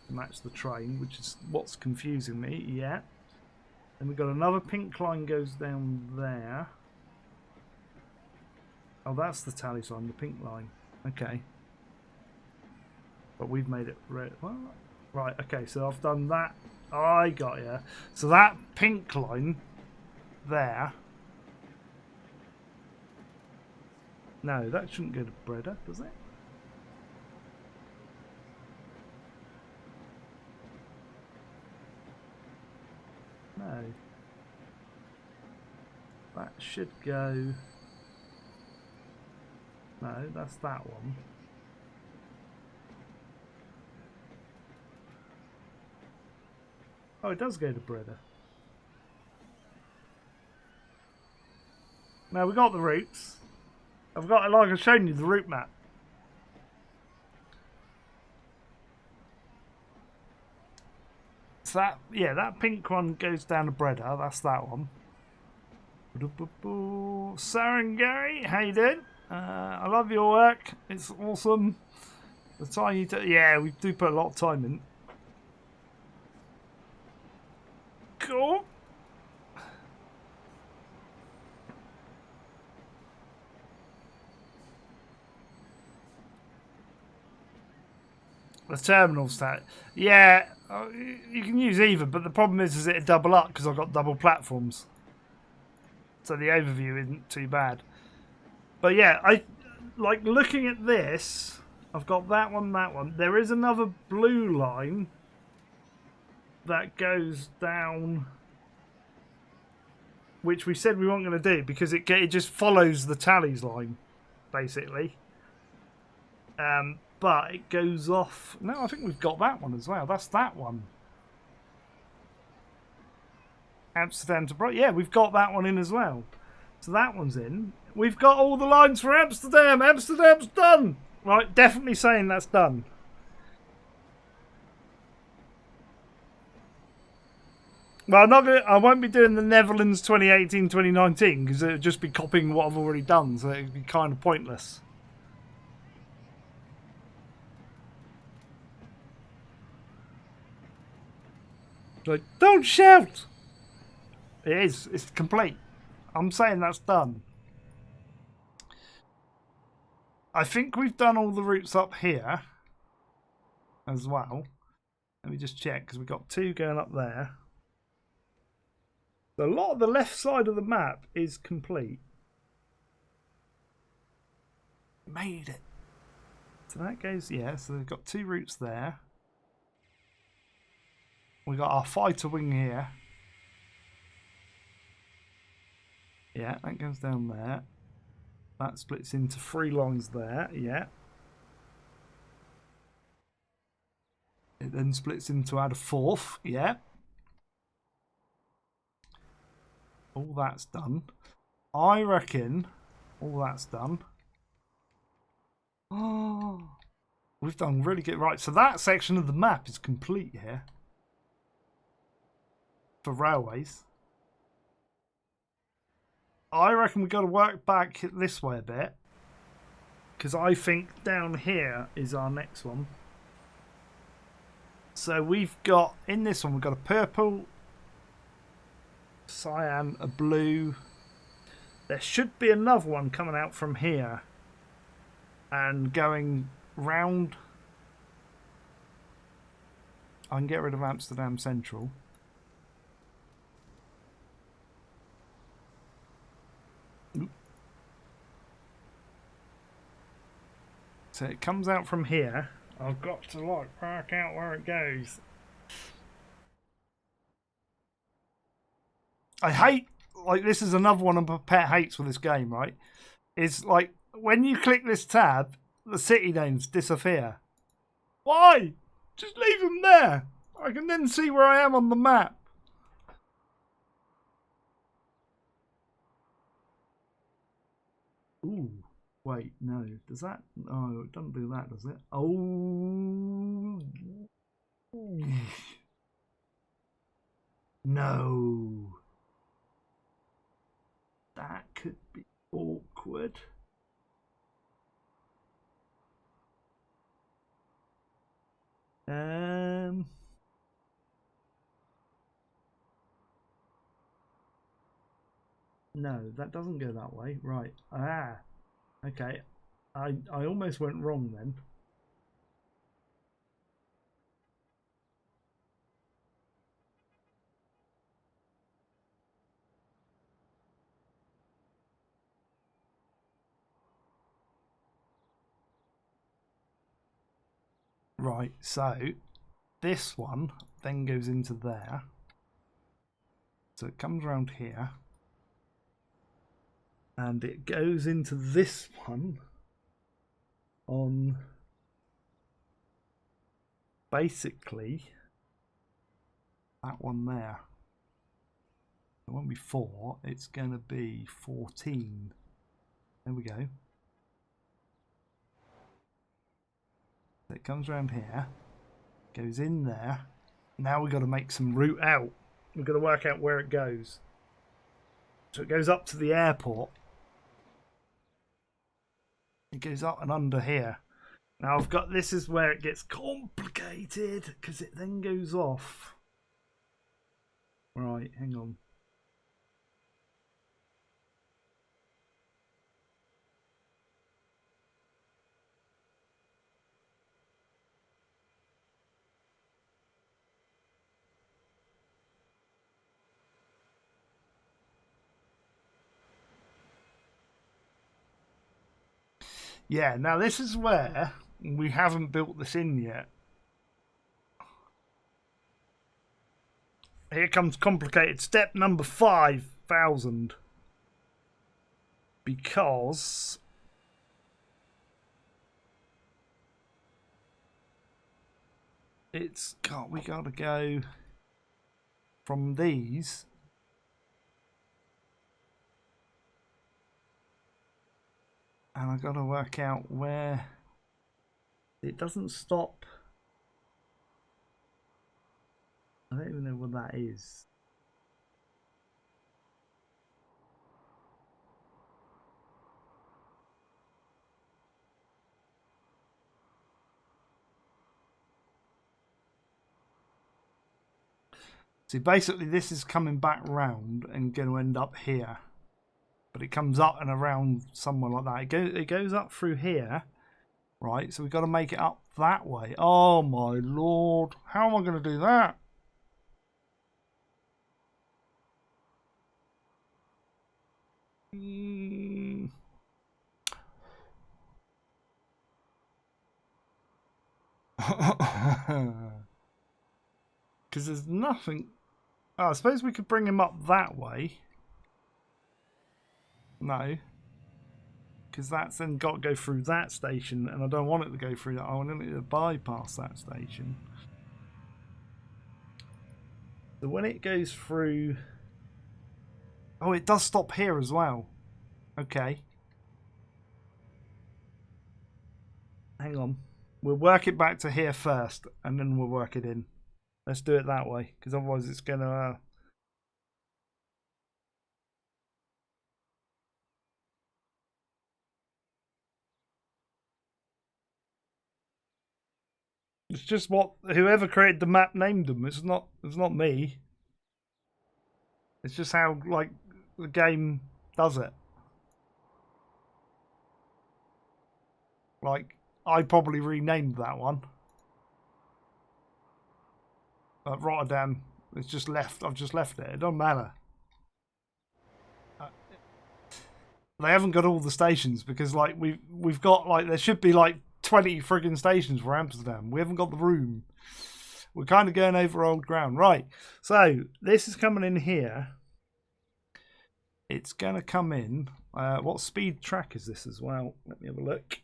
to match the train, which is what's confusing me. Yeah. Then we've got another pink line goes down there. Oh, that's the tally line, the pink line. Okay. But we've made it red. What? Right, okay, so I've done that. I got you. So that pink line there. No, that shouldn't go to Breda, does it? No. That should go... No, that's that one. Oh, it does go to Breda. Now we got the routes. I've got, like I've shown you, the route map. So that, yeah, that pink one goes down to Breda. That's that one. Sarangari, how you doing? I love your work. It's awesome. The time you do, yeah, we do put a lot of time in. Cool. The terminal stat. Yeah, you can use either, but the problem is it'll double up because I've got double platforms. So the overview isn't too bad. But yeah, I like looking at this. I've got that one, that one. There is another blue line that goes down, which we said we weren't going to do because it just follows the tallies line, basically. But it goes off. No, I think we've got that one as well. That's that one. Amsterdam to Brighton. Yeah, we've got that one in as well. So that one's in. We've got all the lines for Amsterdam. Amsterdam's done. Right, definitely saying that's done. Well, I'm not gonna, I won't be doing the Netherlands 2018-2019 because it would just be copying what I've already done, so it would be kind of pointless. Like, don't shout! It is. It's complete. I'm saying that's done. I think we've done all the routes up here as well. Let me just check because we've got 2 going up there. A lot of the left side of the map is complete. Made it. So that goes, yeah, so we've got 2 routes there. We got our fighter wing here. Yeah, that goes down there. That splits into 3 lines there, yeah. It then splits into add a 4th, yeah. All that's done. I reckon all that's done. Oh, we've done really good. Right, so that section of the map is complete here. For railways. I reckon we've got to work back this way a bit. Because I think down here is our next one. So we've got, in this one, we've got a purple, cyan, a blue. There should be another one coming out from here. And going round. I can get rid of Amsterdam Central. Oop. So it comes out from here. I've got to like work out where it goes. I hate, like, this is another one of my pet hates with this game, right? It's like when you click this tab, the city names disappear. Why? Just leave them there. I can then see where I am on the map. Ooh, wait, no. Does that? No, it doesn't do that, does it? Oh. No. That could be awkward. No, that doesn't go that way. Right. Ah. Okay. I almost went wrong then. Right, so this one then goes into there. So it comes around here. And it goes into this one on basically that one there. It won't be 4, it's going to be 14. There we go. So it comes around here, goes in there. Now we've got to make some route out. We've got to work out where it goes. So it goes up to the airport. It goes up and under here. Now I've got, this is where it gets complicated because it then goes off. Right, hang on. Yeah, now this is where we haven't built this in yet. Here comes complicated. Step number 5,000. Because it's got, we got to go from these. And I've got to work out where it doesn't stop. I don't even know what that is. See, basically this is coming back round and going to end up here. But it comes up and around somewhere like that. It goes up through here. Right, so we've got to make it up that way. Oh my lord. How am I going to do that? Because there's nothing. Oh, I suppose we could bring him up that way. No. Because that's then got to go through that station, and I don't want it to go through that. I want it to bypass that station. So when it goes through... Oh, it does stop here as well. Okay. Hang on. We'll work it back to here first, and then we'll work it in. Let's do it that way, because otherwise it's going to... It's just what whoever created the map named them. It's not me. It's just how like the game does it. Like I probably renamed that one. Rotterdam. It's just left. I've just left it. It doesn't matter. They haven't got all the stations because like we've got like there should be like 20 friggin' stations for Amsterdam. We haven't got the room. We're kind of going over old ground. Right. So this is coming in here. It's going to come in. What speed track is this as well? Let me have a look.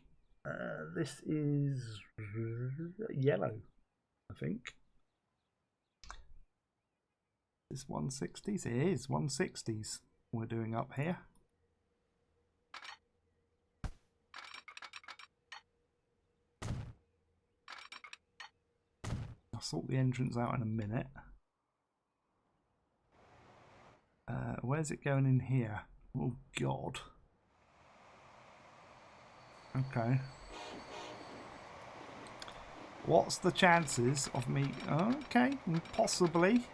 This is yellow, I think. Is 160s? It is 160s we're doing up here. I'll sort the entrance out in a minute. Where's it going in here? Oh God. Okay. What's the chances of me? Okay, possibly.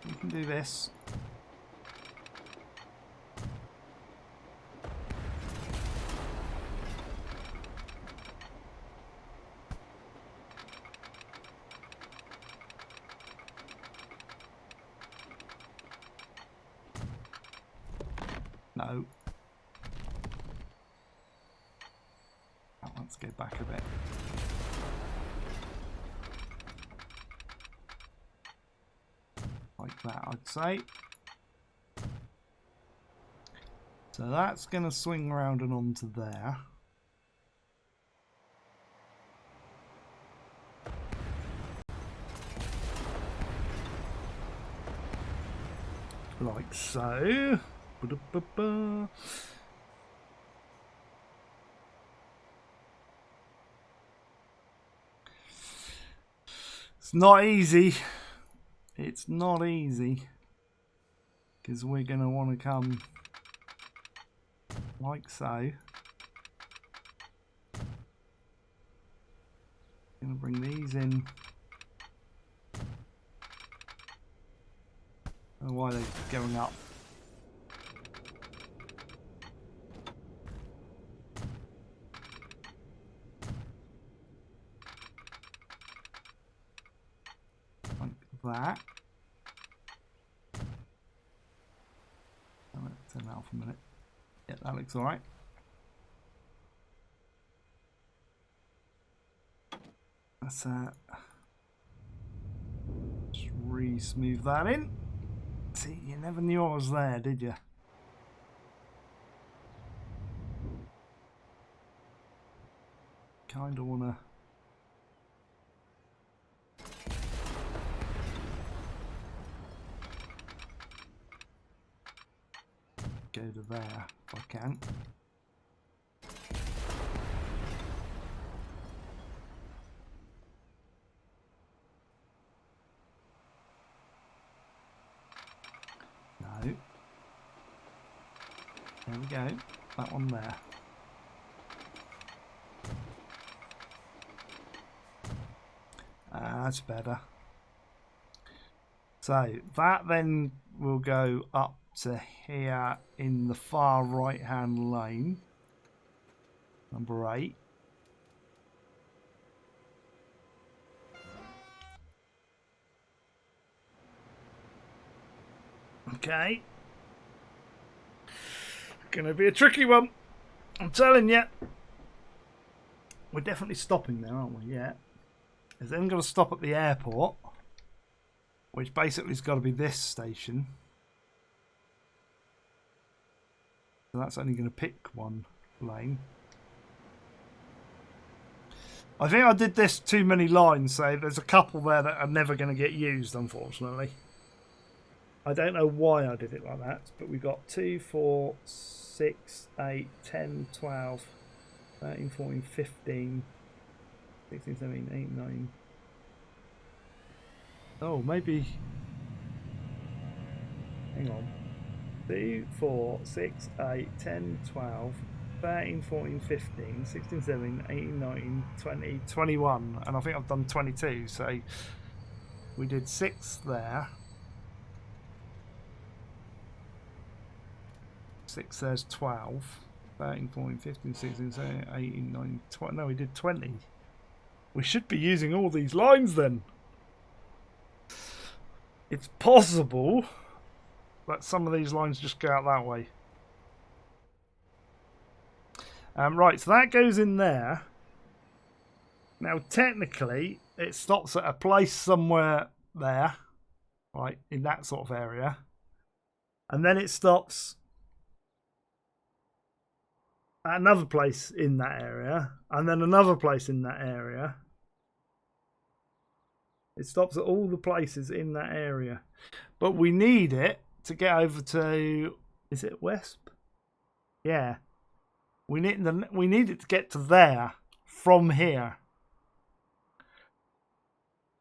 You can do this. No. Oh, let's go back a bit. Like that, I'd say. So that's going to swing around and onto there. Like so. Ba-da-ba-ba. It's not easy. It's not easy. Because we're going to want to come like so. Going to bring these in. I don't know why they're going up. Like that. Let's turn that off a minute. Yeah, that looks alright. That's just re-smooth that in. See, you never knew I was there, did you? Kinda wanna go to there if I can. No. There we go. That one there. That's better. So that then will go up to here in the far right hand lane. Number 8. Okay. Gonna be a tricky one. I'm telling you. We're definitely stopping there, aren't we? Yeah. Is then going to stop at the airport, which basically has got to be this station. So that's only going to pick one lane. I think I did this too many lines, so there's a couple there that are never going to get used, unfortunately. I don't know why I did it like that, but we've got 2, 4, 6, 8, 10, 12, 13, 14, 15, 16, 17, 18, 19. Oh, maybe. Hang on. 2, 4, 6, 8, 10, 12, 13, 14, 15, 16, 17, 18, 19, 20, 21. And I think I've done 22. So we did 6 there. 6 there's 12. 13, 14, 15, 16, 17, 18, 19, 20. No, we did 20. We should be using all these lines then. It's possible that some of these lines just go out that way. Right, so that goes in there. Now, technically, it stops at a place somewhere there, right, in that sort of area. And then it stops at another place in that area, and then another place in that area. It stops at all the places in that area. But we need it to get over to... Is it Wesp? Yeah. We need it to get to there from here.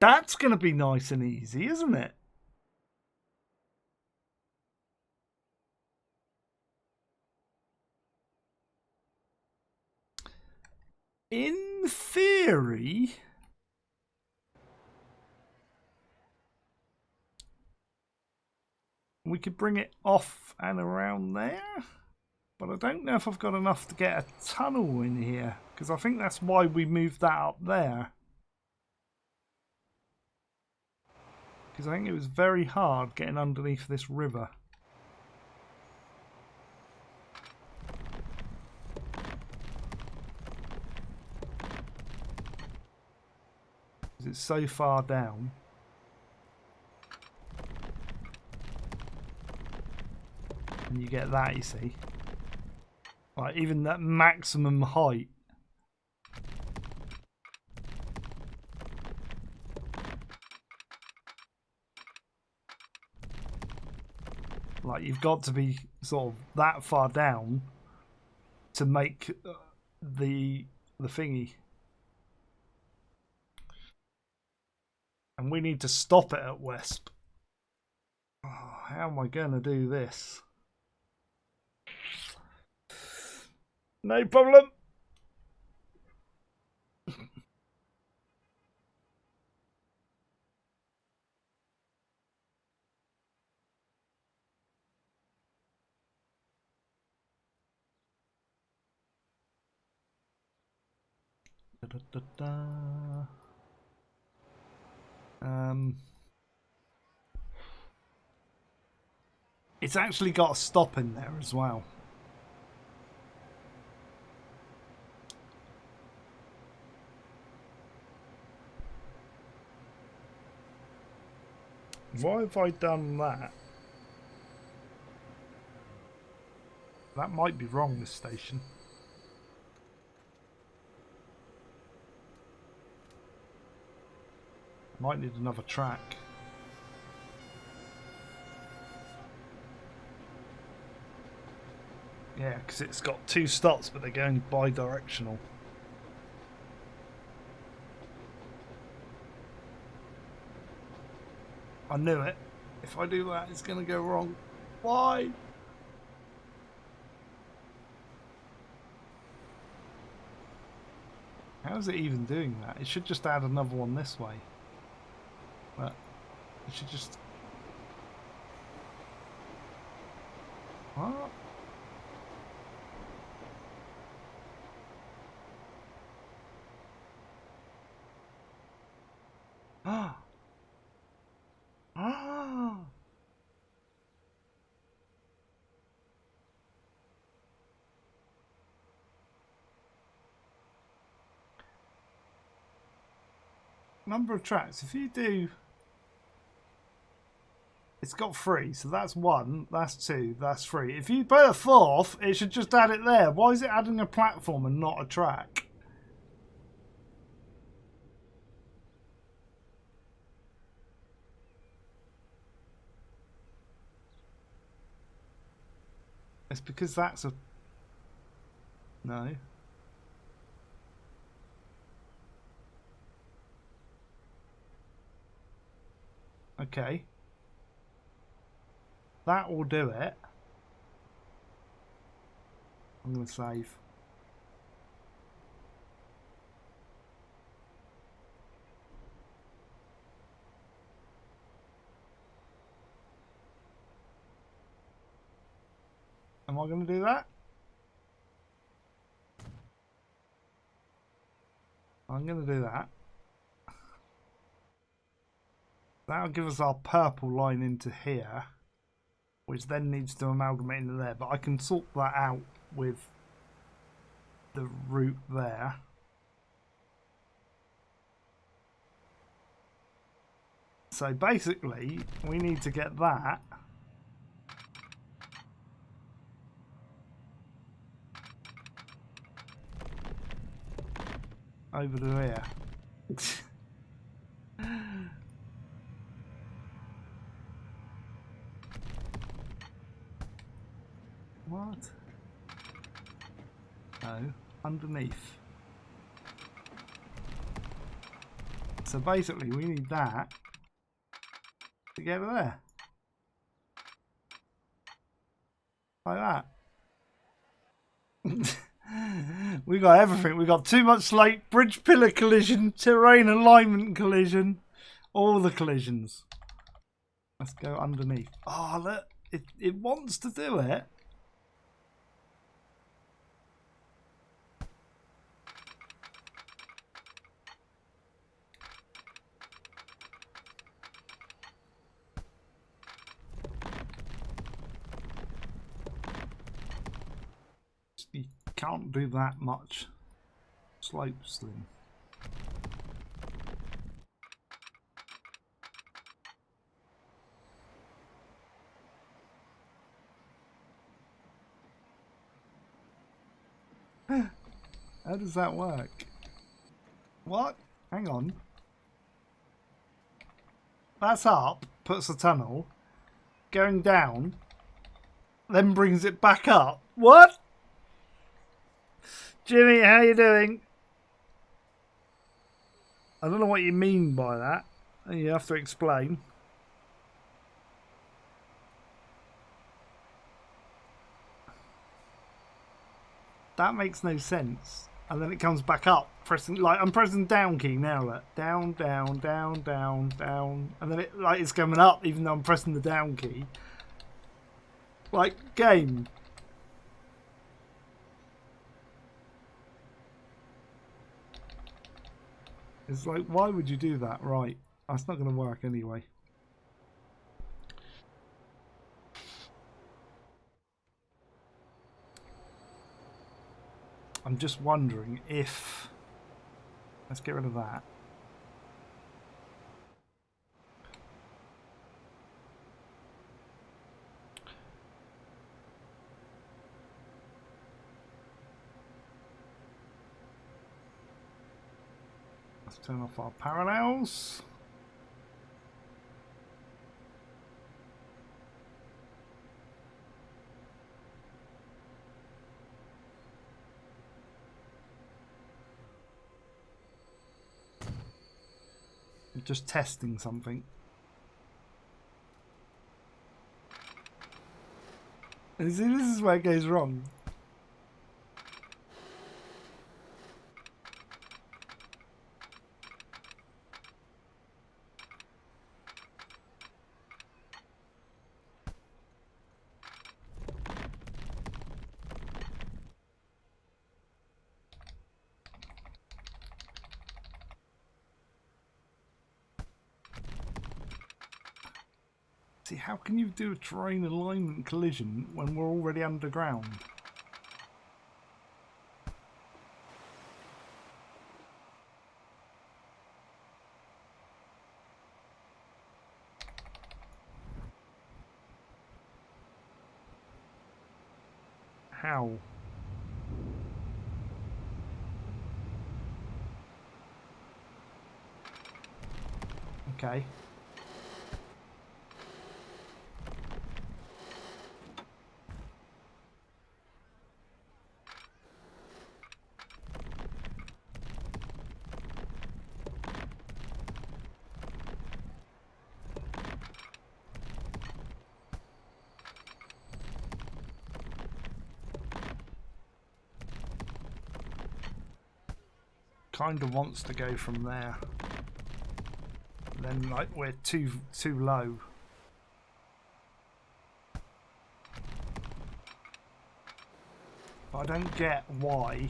That's going to be nice and easy, isn't it? In theory... we could bring it off and around there. But I don't know if I've got enough to get a tunnel in here. Because I think that's why we moved that up there. Because I think it was very hard getting underneath this river. Because it's so far down. And you get that, you see. Like, even that maximum height. Like, you've got to be sort of that far down to make the thingy. And we need to stop it at Wesp. Oh, how am I going to do this? No problem. Da, da, da, da. It's actually got a stop in there as well. Why have I done that? That might be wrong, this station. Might need another track. Yeah, because it's got 2 stops, but they're going bi-directional. I knew it. If I do that, it's going to go wrong. Why? How is it even doing that? It should just add another one this way. But it should just... What? Ah! Ah! Number of tracks. If you do... It's got 3, so that's 1, that's 2, that's 3. If you put a 4th, it should just add it there. Why is it adding a platform and not a track? It's because that's a... No. Okay. That will do it. I'm going to save. I going to do that? I'm going to do that. That'll give us our purple line into here, which then needs to amalgamate into there. But I can sort that out with the route there. So basically, we need to get that over to here. What? No, underneath. So basically, we need that to get over there. Like that. We got everything. We got too much slate, bridge pillar collision, terrain alignment collision, all the collisions. Let's go underneath. Oh, look, it wants to do it. You can't do that much slope slim. How does that work? What? Hang on. That's up, puts a tunnel, going down, then brings it back up. What? Jimmy, how you doing? I don't know what you mean by that. You have to explain. That makes no sense. And then it comes back up. Pressing, like, I'm pressing down key now. Look. Down, down, down, down, down. And then it, like, it's coming up even though I'm pressing the down key. Like, game. It's like, why would you do that? Right. That's not going to work anyway. I'm just wondering if... Let's get rid of that. Let's turn off our parallels. I'm just testing something. And see, this is where it goes wrong. See, how can you do a terrain alignment collision when we're already underground? How? Okay. Kind of wants to go from there. Then, like, we're too low. But I don't get why.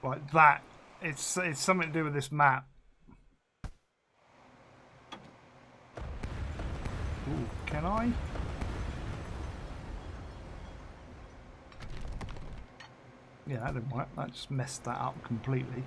Like that. It's something to do with this map. Ooh, can I? Yeah, that didn't work. That just messed that up completely.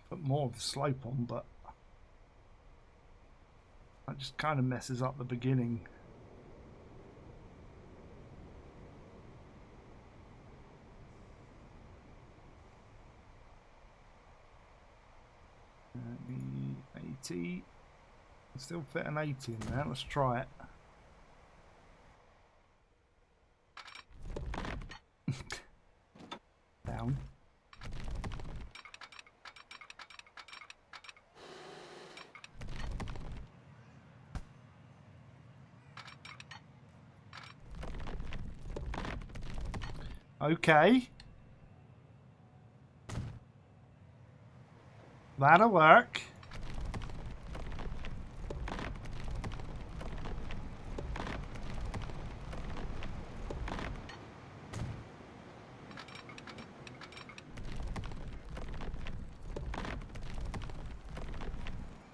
Put more of the slope on, but that just kind of messes up the beginning. The 80. Still fit an 80 in there. Let's try it. Down. Okay. That'll work.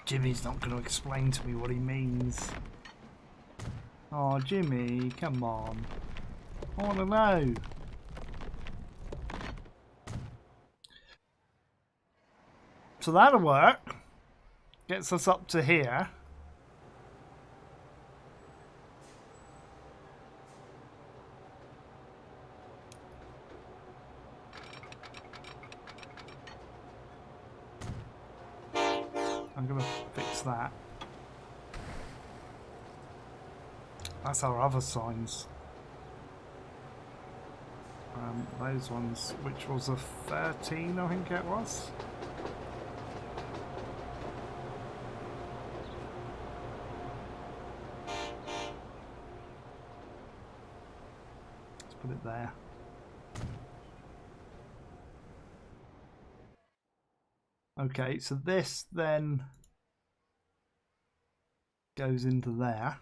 Jimmy's not going to explain to me what he means. Oh, Jimmy, come on. I want to know. So that'll work. Gets us up to here. I'm going to fix that. That's our other signs. Those ones, which was a 13, I think it was. Let's put it there. Okay, so this then goes into there.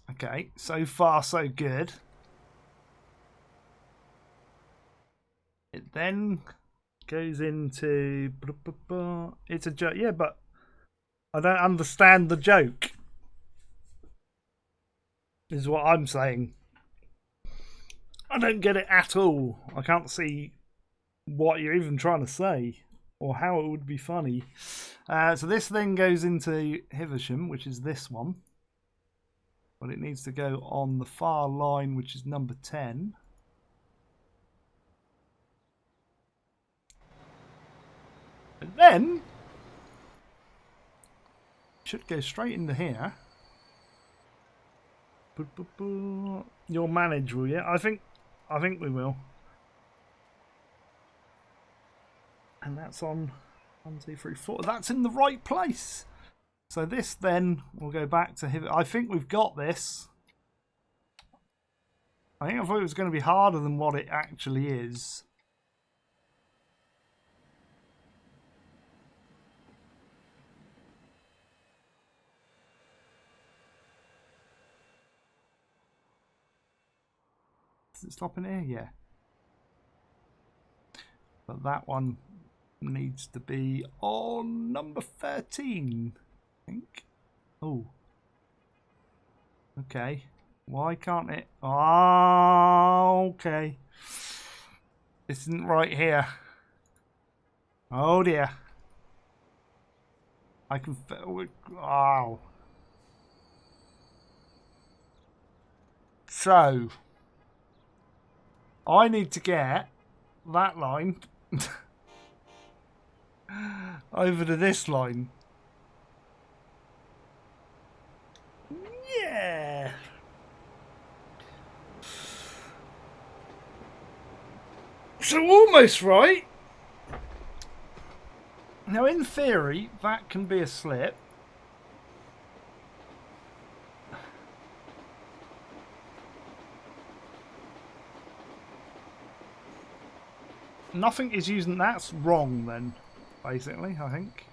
Okay, so far so good. It then goes into... It's a joke, yeah, but I don't understand the joke, is what I'm saying. I don't get it at all. I can't see what you're even trying to say or how it would be funny. So this then goes into Hiversham, which is this one. But it needs to go on the far line, which is number 10. And then it should go straight into here. You'll manage, will you? I think we will. And that's on 1, 2, 3, 4. That's in the right place. So this then will go back to him. I think we've got this. I thought it was going to be harder than what it actually is. Does it stop in here? Yeah. But that one needs to be on number 13, I think. Oh. Okay. Why can't it? Oh, okay. This isn't right here. Oh dear. I can... Wow. So, I need to get that line over to this line. Yeah. So almost right. Now in theory that can be a slip. Nothing is using... That's wrong then, basically, I think.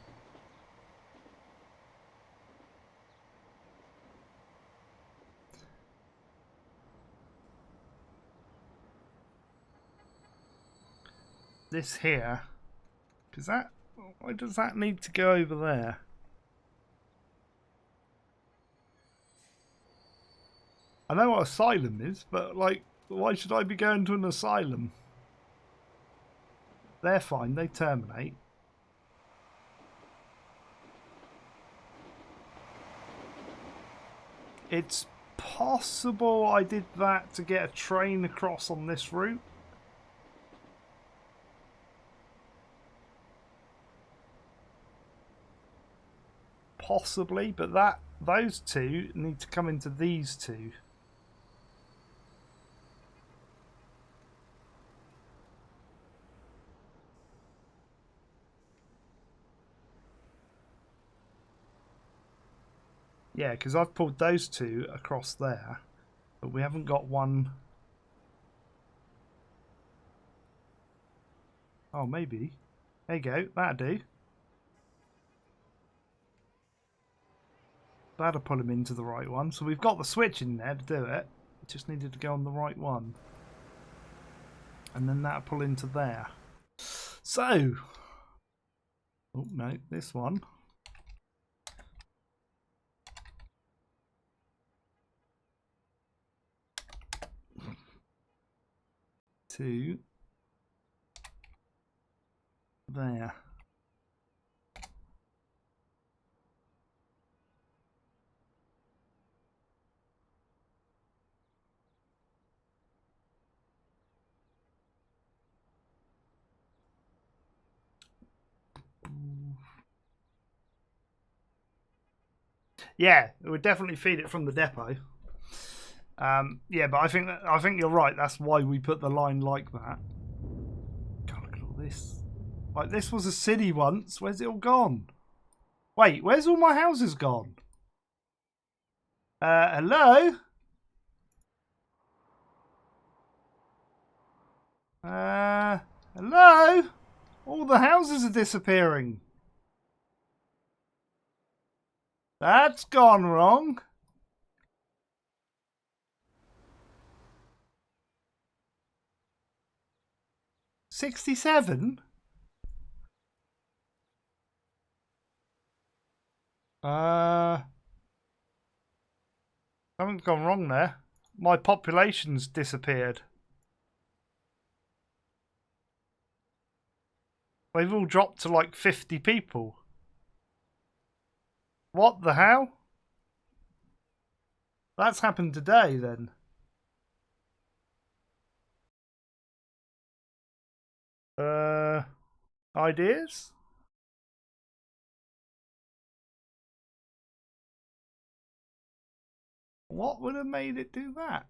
This here... Because that... Why does that need to go over there? I know what asylum is, but, like, why should I be going to an asylum? They're fine, they terminate. It's possible I did that to get a train across on this route. Possibly, but those two need to come into these two. Yeah, because I've pulled those two across there, but we haven't got one. Oh, maybe. There you go, that'll do. That'll pull him into the right one. So we've got the switch in there to do it. It just needed to go on the right one. And then that'll pull into there. So. Oh, no, this one. To there. Yeah, it would definitely feed it from the depot. Yeah, but I think you're right. That's why we put the line like that. God, look at all this. Like, this was a city once. Where's it all gone? Wait, where's all my houses gone? Hello? Hello? All the houses are disappearing. That's gone wrong. $67? Something's gone wrong there. My population's disappeared. They've all dropped to like 50 people. What the hell? That's happened today then. Ideas? What would have made it do that?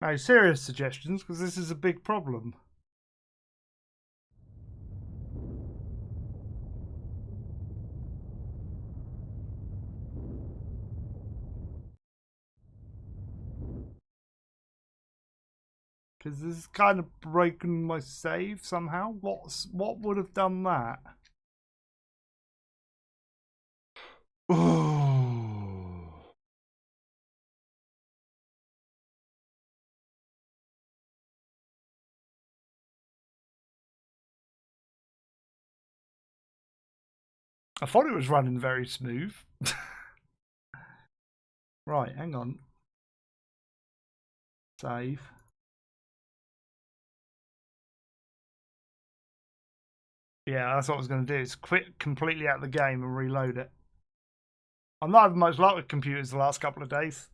No, serious suggestions, because this is a big problem. Because this is kind of broken my save somehow. What would have done that? Ooh. I thought it was running very smooth. Right, hang on. Save. Yeah, that's what I was going to do. Is quit completely out of the game and reload it. I'm not having much luck with computers the last couple of days.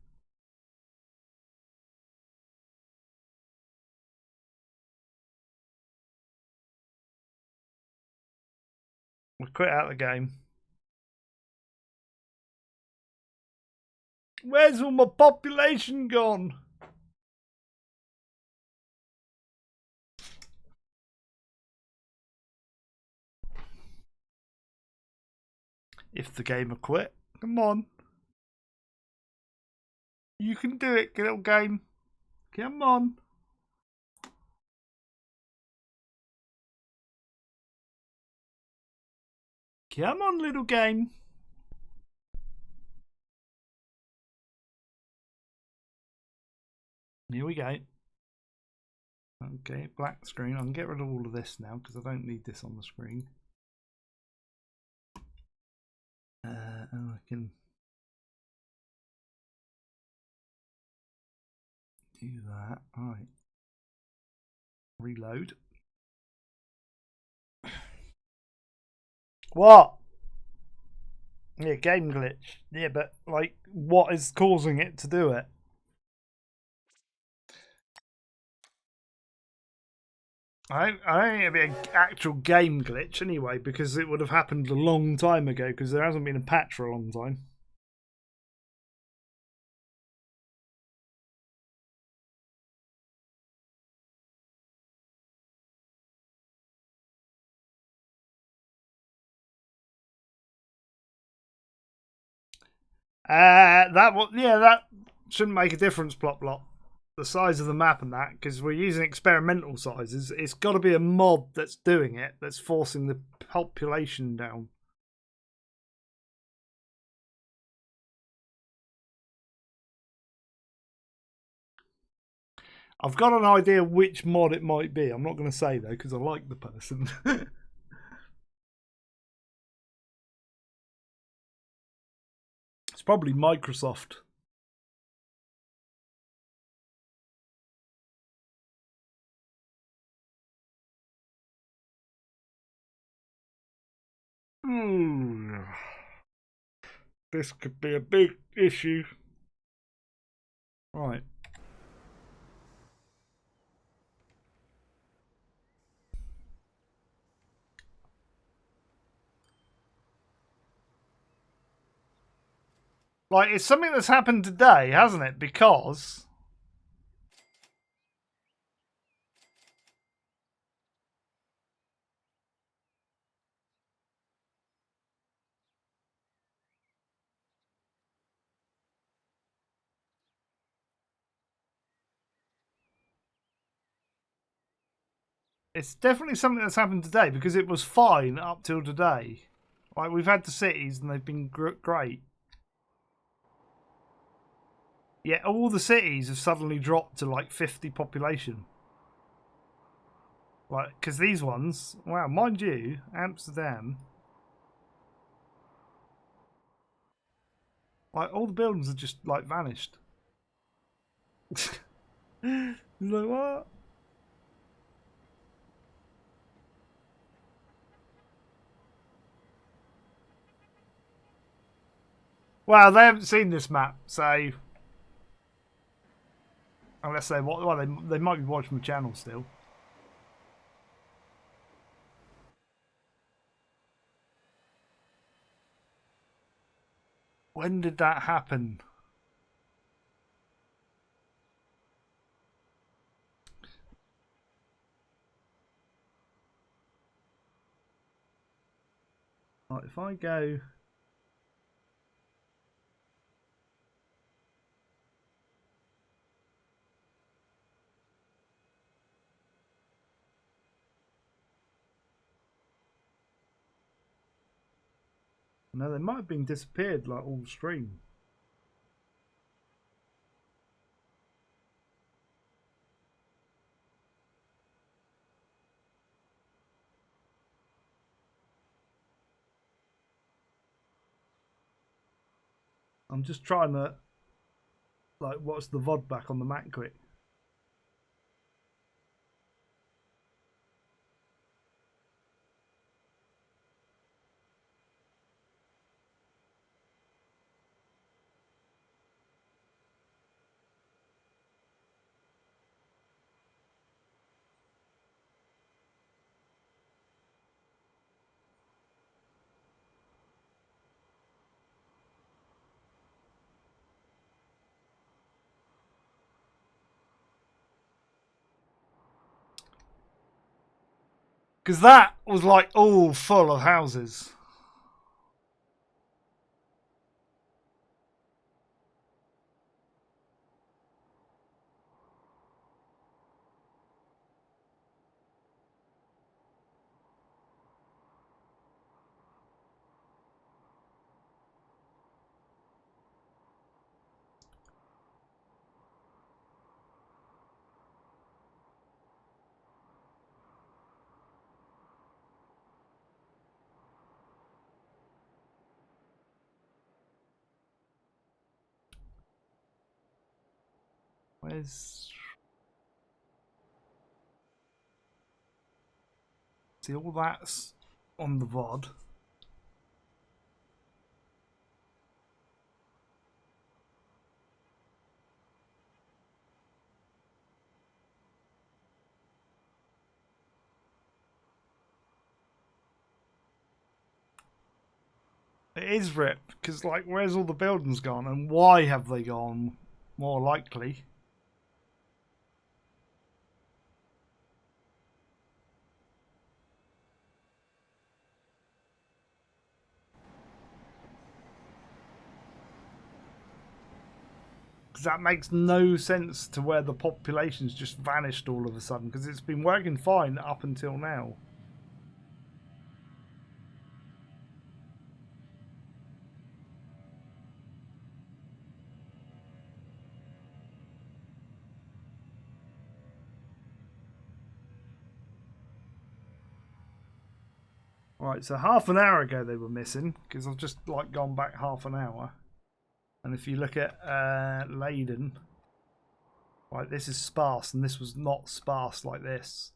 We'll quit out of the game. Where's all my population gone? If the game will quit. Come on. You can do it, little game. Come on. Come on, little game. Here we go. Okay, black screen. I can get rid of all of this now because I don't need this on the screen. And I can do that. All right. Reload. What? Yeah, game glitch. Yeah, but like, what is causing it to do it? I think it'd be an actual game glitch anyway, because it would have happened a long time ago, because there hasn't been a patch for a long time. That shouldn't make a difference, plot plot. The size of the map and that, because we're using experimental sizes. It's got to be a mod that's doing it, that's forcing the population down. I've got an idea which mod it might be. I'm not going to say though, because I like the person. It's probably Microsoft. This could be a big issue. Right. Like, it's something that's happened today, hasn't it? Because it's definitely something that's happened today, because it was fine up till today. Like, we've had the cities and they've been great. Yet all the cities have suddenly dropped to like 50 population. Like, because these ones, wow, mind you, Amsterdam, like all the buildings have just like vanished. Like, what? Well, they haven't seen this map, so unless they might be watching the channel still. When did that happen? Right, if I go. No, they might have been disappeared like all stream. I'm just trying to like watch the VOD back on the Mac quick. Because that was like all full of houses. Where's... See, all that's on the VOD. It is ripped, because, like, where's all the buildings gone, and why have they gone, more likely? Because that makes no sense to where the population's just vanished all of a sudden, because it's been working fine up until now. Right, so half an hour ago they were missing, because I've just like gone back half an hour. And if you look at Leyden, right, this is sparse, and this was not sparse like this.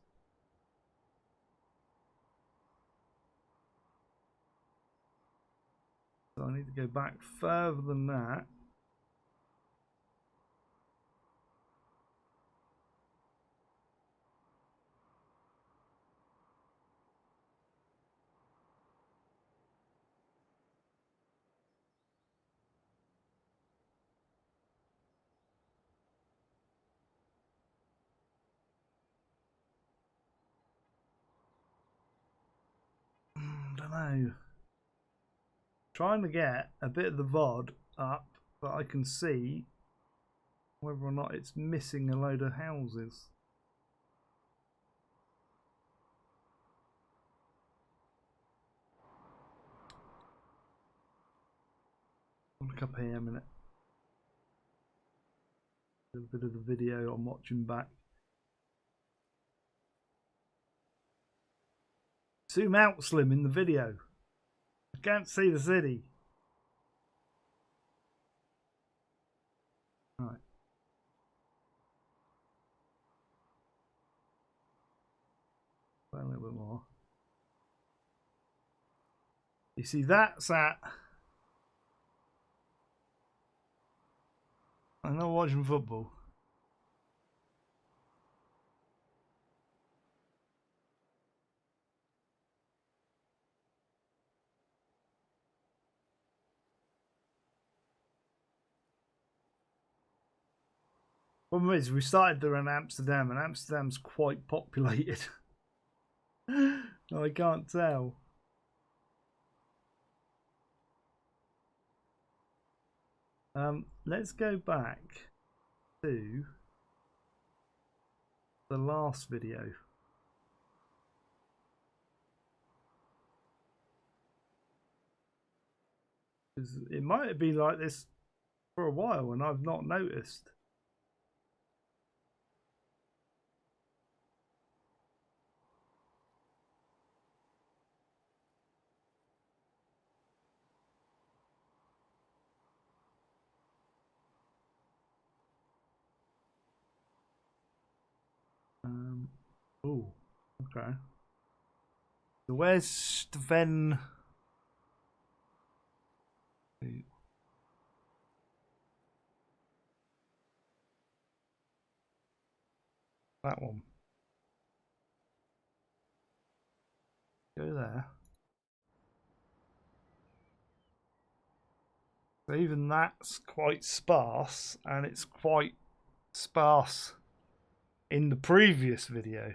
So I need to go back further than that. Don't know. Trying to get a bit of the VOD up, but I can see whether or not it's missing a load of houses. Look up here a minute. A bit of the video I'm watching back. Zoom out, Slim, in the video. I can't see the city. Right. A little bit more. You see, that's at... I'm not watching football. Problem is, we started there in Amsterdam, and Amsterdam's quite populated. I can't tell. Let's go back to the last video. It might have been like this for a while and I've not noticed. Oh, okay. So where's Sven? That one. Go there. So even that's quite sparse, and it's quite sparse in the previous video.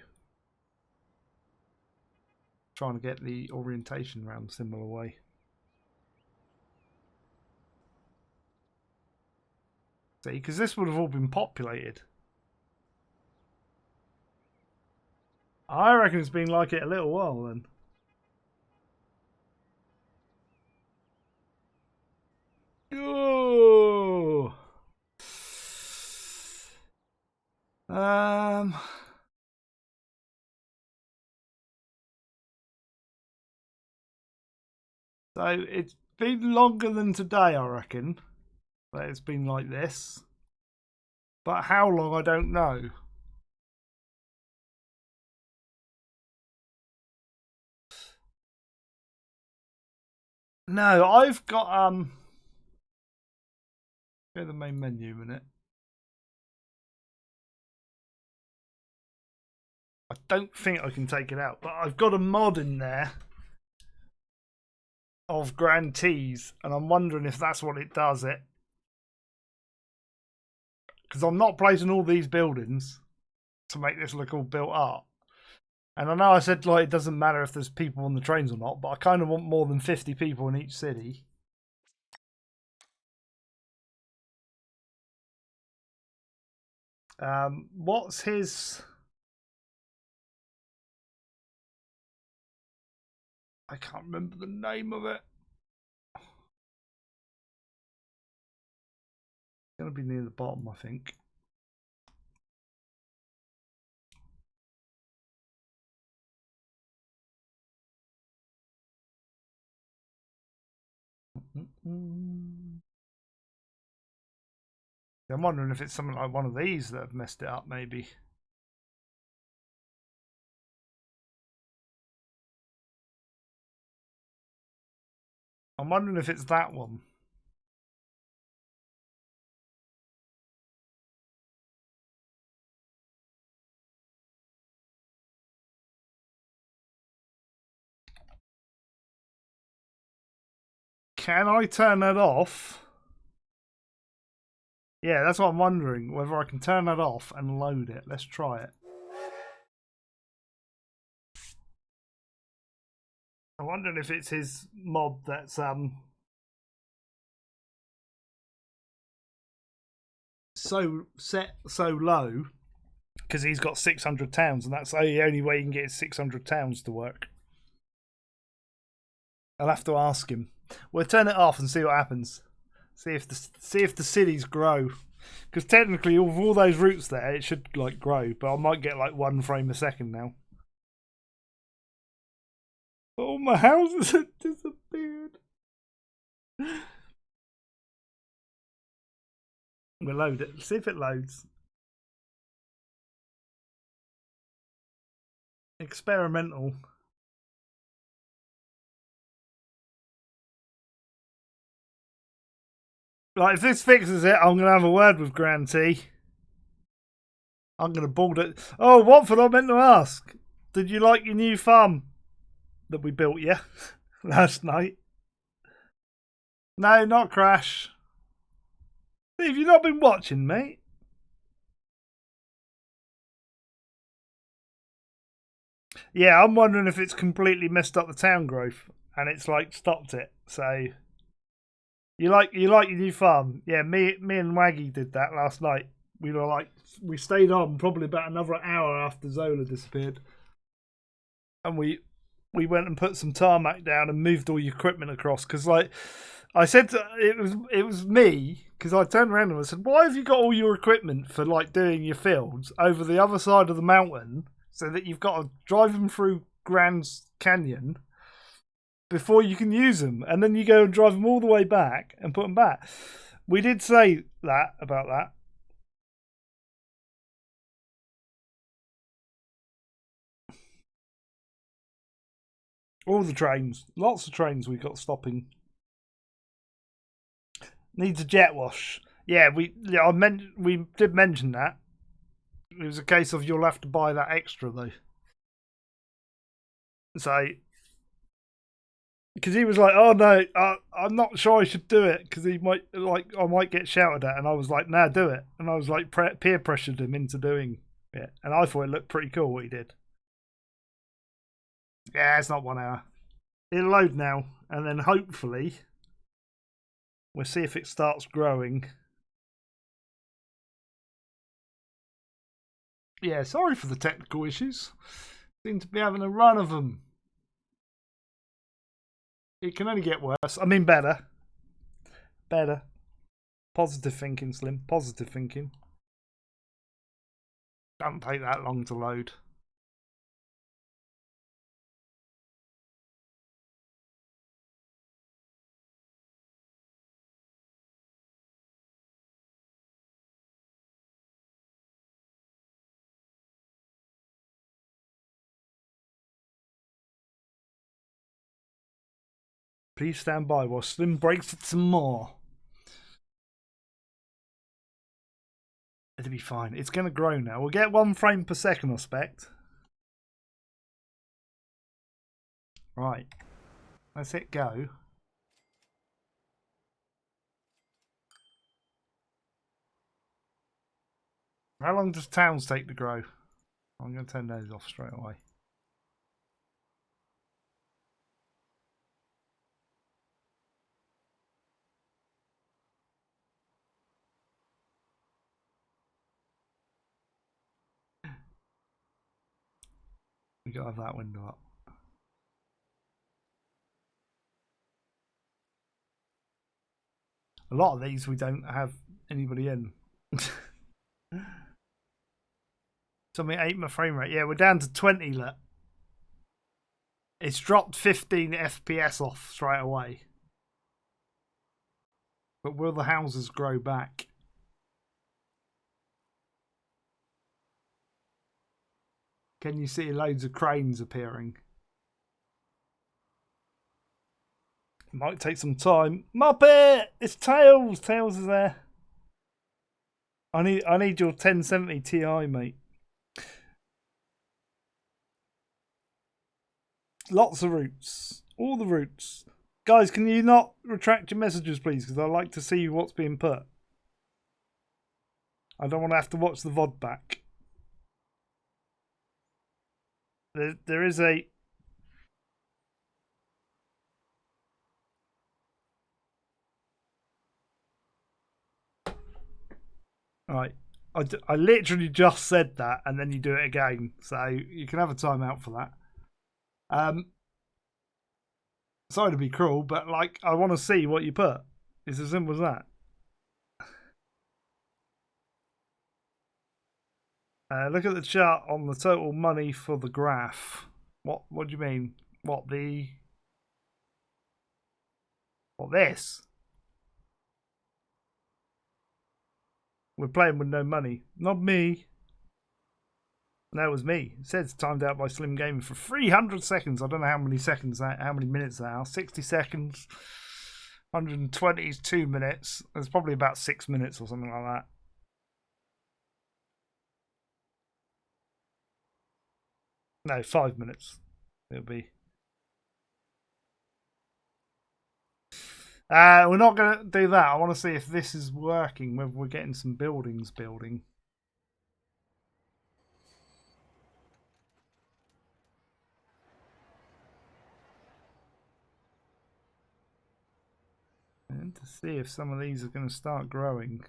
Trying to get the orientation around a similar way. See, because this would have all been populated. I reckon it's been like it a little while then. Oh. So it's been longer than today, I reckon. But it's been like this. But how long, I don't know. No, I've got go to the main menu a minute. I don't think I can take it out, but I've got a mod in there of grantees, and I'm wondering if that's what it does. It because I'm not placing all these buildings to make this look all built up. And I know I said like it doesn't matter if there's people on the trains or not, but I kind of want more than 50 people in each city. What's his? I can't remember the name of it. It's going to be near the bottom, I think. I'm wondering if it's something like one of these that have messed it up, maybe. I'm wondering if it's that one. Can I turn that off? Yeah, that's what I'm wondering, whether I can turn that off and load it. Let's try it. I'm wondering if it's his mod that's so set so low because he's got 600 towns, and that's the only way you can get his 600 towns to work. I'll have to ask him. We'll turn it off and see what happens. See if the cities grow. Because technically, with all those routes there, it should like grow, but I might get like 1 frame a second now. Oh, my houses have disappeared. We'll load it. See if it loads. Experimental. Like, if this fixes it, I'm going to have a word with Grantee. I'm going to board it. Oh, Watford, I meant to ask. Did you like your new farm that we built you last night? No, not Crash. Have you not been watching, mate? Yeah, I'm wondering if it's completely messed up the town growth and it's like stopped it. So you like your new farm? Yeah, me and Waggy did that last night. We stayed on probably about another hour after Zola disappeared, and we went and put some tarmac down and moved all your equipment across. Because like I said, it was me, because I turned around and I said, "Why have you got all your equipment for like doing your fields over the other side of the mountain, so that you've got to drive them through Grand Canyon before you can use them, and then you go and drive them all the way back and put them back?" We did say that about that. All the trains, lots of trains we got stopping. Needs a jet wash. Yeah, we did mention that. It was a case of you'll have to buy that extra though. So, because he was like, "Oh no, I'm not sure I should do it because he might I might get shouted at," and I was like, "Nah, do it." And I was like, peer pressured him into doing it, and I thought it looked pretty cool what he did. Yeah, it's not 1 hour. It'll load now, and then hopefully we'll see if it starts growing. Yeah, sorry for the technical issues. Seem to be having a run of them. It can only get worse. I mean, better. Better. Positive thinking, Slim. Positive thinking. Doesn't take that long to load. Please stand by while Slim breaks it some more. It'll be fine. It's going to grow now. We'll get 1 frame per second, I expect. Right. Let's hit go. How long does towns take to grow? I'm going to turn those off straight away. We got to have that window up. A lot of these we don't have anybody in. Something 8 my frame rate. Yeah, we're down to 20. Look. It's dropped 15 FPS off straight away. But will the houses grow back? Can you see loads of cranes appearing? Might take some time. Muppet! It's Tails! Tails is there. I need your 1070 Ti, mate. Lots of routes. All the routes. Guys, can you not retract your messages, please? Because I like to see what's being put. I don't want to have to watch the VOD back. There is a... Right. I literally just said that and then you do it again. So you can have a timeout for that. Sorry to be cruel, but like I want to see what you put. It's as simple as that. Look at the chart on the total money for the graph. What do you mean? What this? We're playing with no money. Not me. No, it was me. It says timed out by Slim Gaming for 300 seconds. I don't know how many seconds that, how many minutes that are. 60 seconds. 120 is 2 minutes. There's probably about 6 minutes or something like that. No, 5 minutes. It'll be. We're not going to do that. I want to see if this is working, whether we're getting some buildings building. And to see if some of these are going to start growing.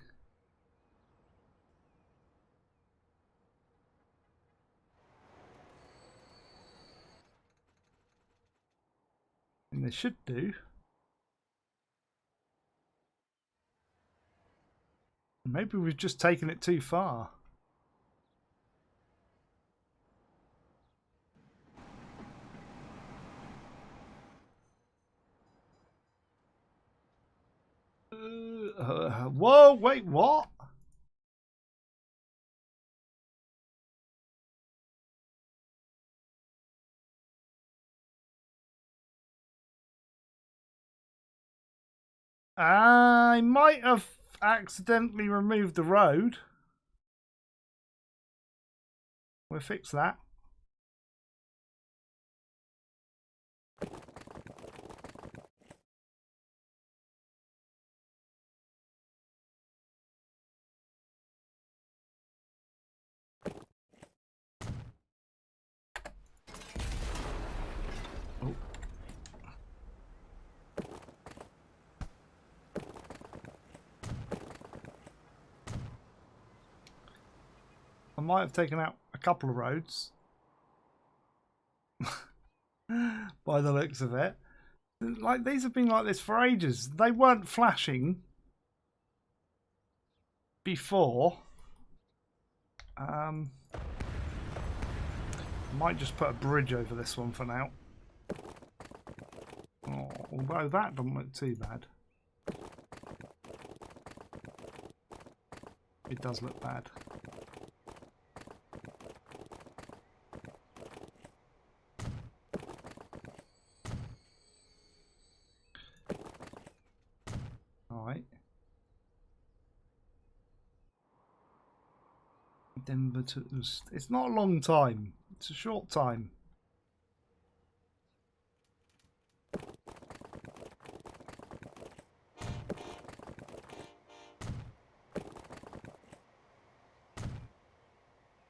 And they should do. Maybe we've just taken it too far. Whoa, wait, what? I might have accidentally removed the road. We'll fix that. Oh. I might have taken out a couple of roads. By the looks of it. Like, these have been like this for ages. They weren't flashing before. Might just put a bridge over this one for now. Oh, although that doesn't look too bad. It does look bad. Denver to... It's not a long time. It's a short time.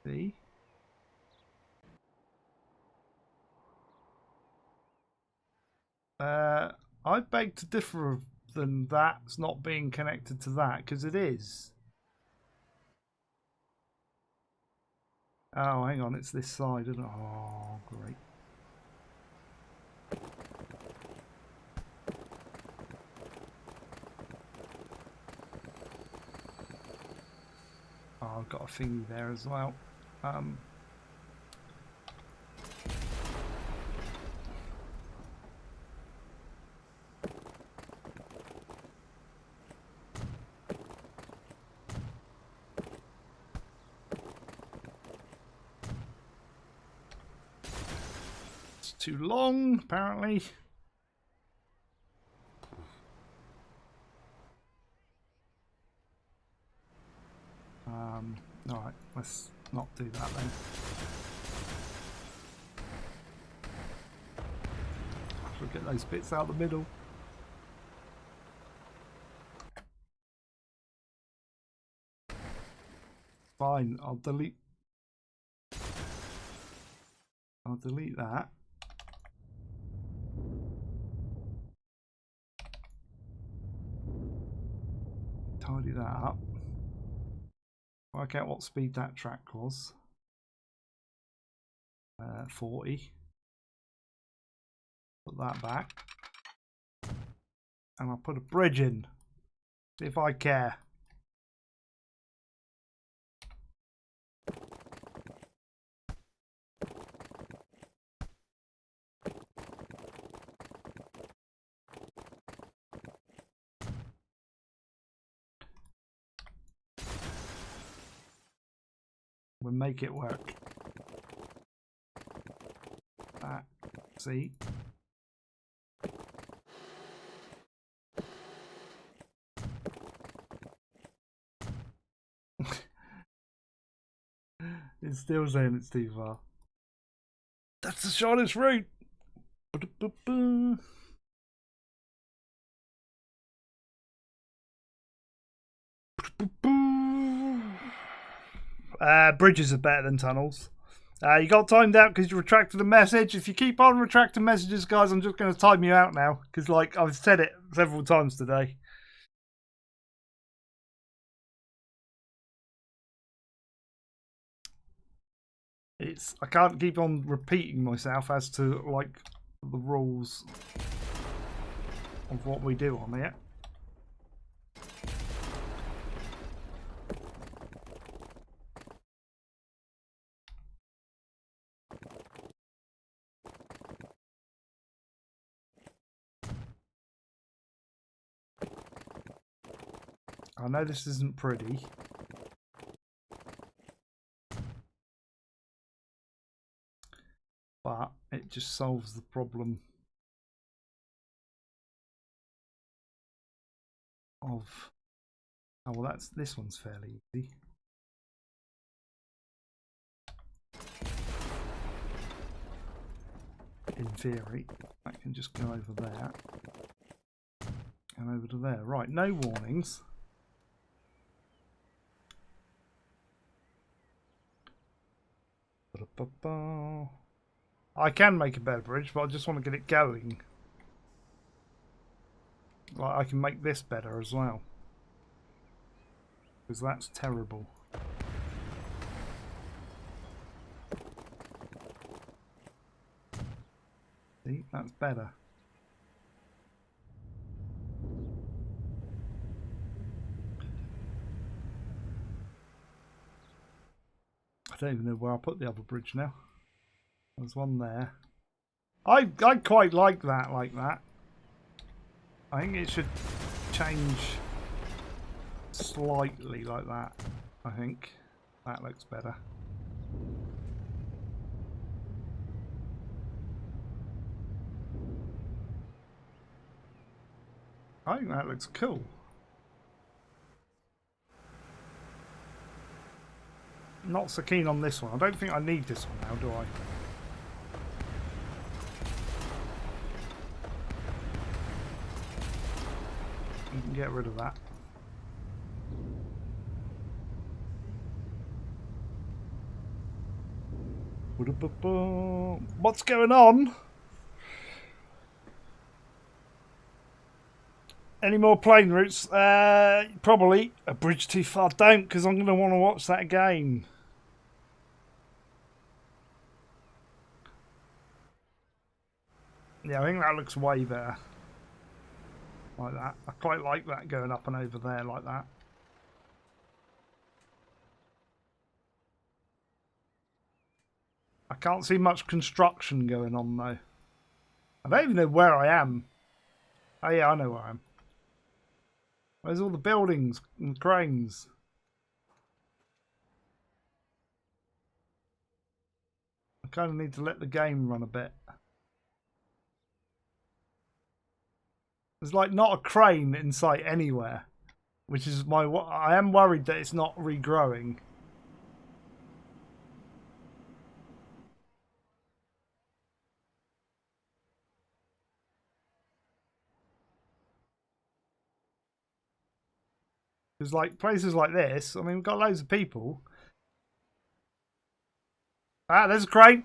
See? I beg to differ than that's not being connected to that, because it is. Oh, hang on, it's this side, isn't it? Oh, great. Oh, I've got a thingy there as well. It's too long, apparently. Alright, let's not do that then. We'll get those bits out the middle. Fine, I'll delete that. Tidy that up. Work out what speed that track was. 40. Put that back. And I'll put a bridge in. See if I care. We'll make it work. That. See? It's still saying it's too far. That's the shortest route. Bridges are better than tunnels. You got timed out because you retracted a message. If you keep on retracting messages, guys, I'm just going to time you out now because, like, I've said it several times today. I can't keep on repeating myself as to, like, the rules of what we do on it. I know this isn't pretty. But it just solves the problem of... Oh, well, this one's fairly easy. In theory, that can just go over there. And over to there. Right, no warnings. I can make a better bridge, but I just want to get it going. Like, I can make this better as well. Because that's terrible. See, that's better. I don't even know where I put the other bridge now. There's one there. I quite like that, I think it should change slightly like that. I think that looks better. I think that looks cool. Not so keen on this one. I don't think I need this one now, do I? You can get rid of that. What's going on? Any more plane routes? Probably a bridge too far. Don't, because I'm going to want to watch that game. Yeah, I think that looks way better. Like that. I quite like that going up and over there like that. I can't see much construction going on though. I don't even know where I am. Oh yeah, I know where I am. Where's all the buildings and cranes? I kind of need to let the game run a bit. There's like not a crane in sight anywhere, which is my. I am worried that it's not regrowing. Because like places like this, I mean, we've got loads of people. Ah, there's a crane.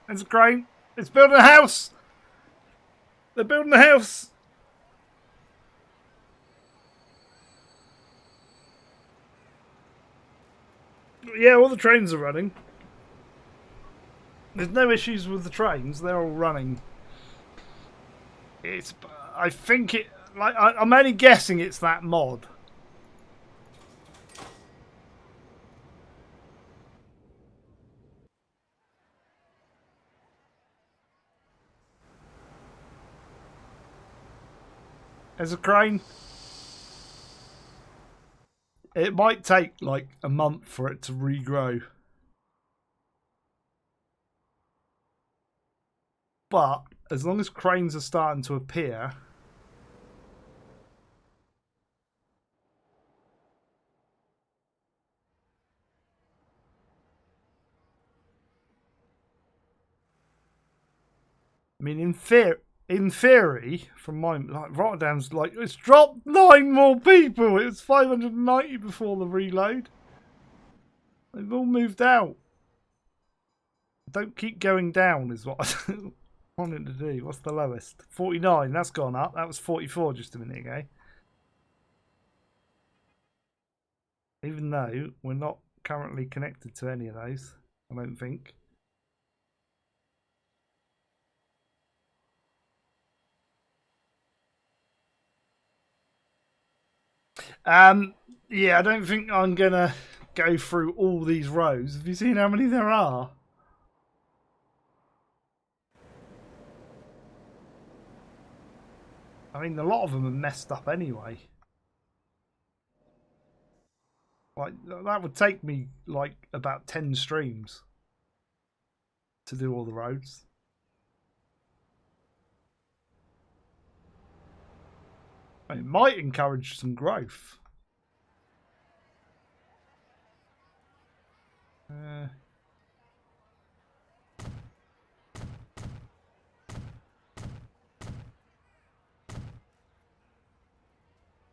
There's a crane. It's building a house. They're building a house. Yeah, all the trains are running. There's no issues with the trains. They're all running. It's. I think it. Like I'm only guessing it's that mod. There's a crane. It might take like a month for it to regrow. But as long as cranes are starting to appear. I mean, in theory, from my like Rotterdam's like it's dropped 9 more people. It was 590 before the reload. They've all moved out. Don't keep going down is what I wanted to do. What's the lowest? 49. That's gone up. That was 44 just a minute ago. Even though we're not currently connected to any of those, I don't think. Yeah, I don't think I'm gonna go through all these rows. Have you seen how many there are? I mean, a lot of them are messed up anyway. Like that would take me like about 10 streams to do all the roads. It might encourage some growth.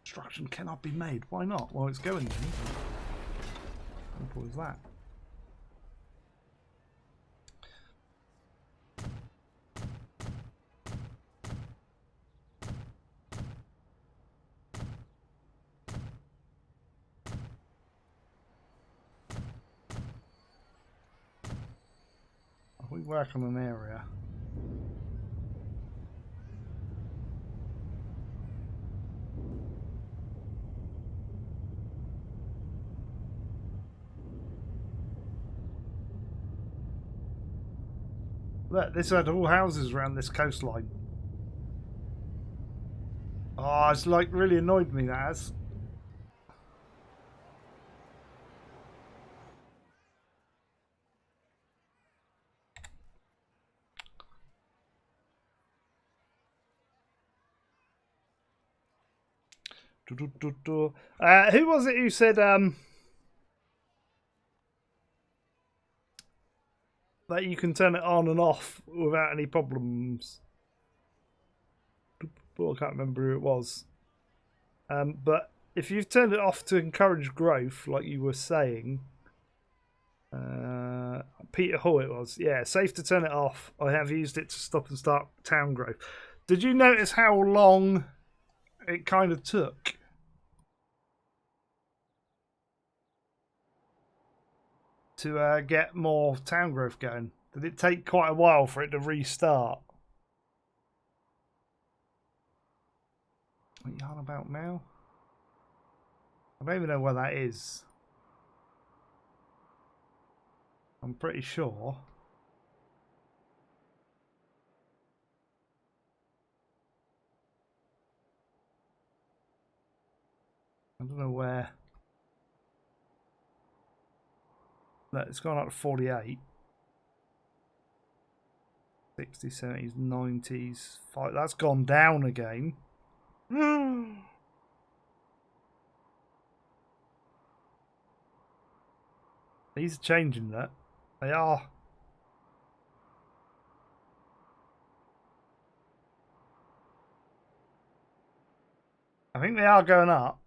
Construction cannot be made. Why not? Well, it's going then. Simple as that. We work on an area. Look, this had all houses around this coastline. Oh, it's like really annoyed me, that has. Who was it who said that you can turn it on and off without any problems. But I can't remember who it was. But if you've turned it off to encourage growth, like you were saying, Peter Hall it was. Yeah, safe to turn it off. I have used it to stop and start town growth. Did you notice how long it kind of took? To get more town growth going? Did it take quite a while for it to restart? What are you on about now? I don't even know where that is. I'm pretty sure. I don't know where. No, it's gone up to 48. 60s, 70s, 90s. That's gone down again. These are changing that. They are. I think they are going up.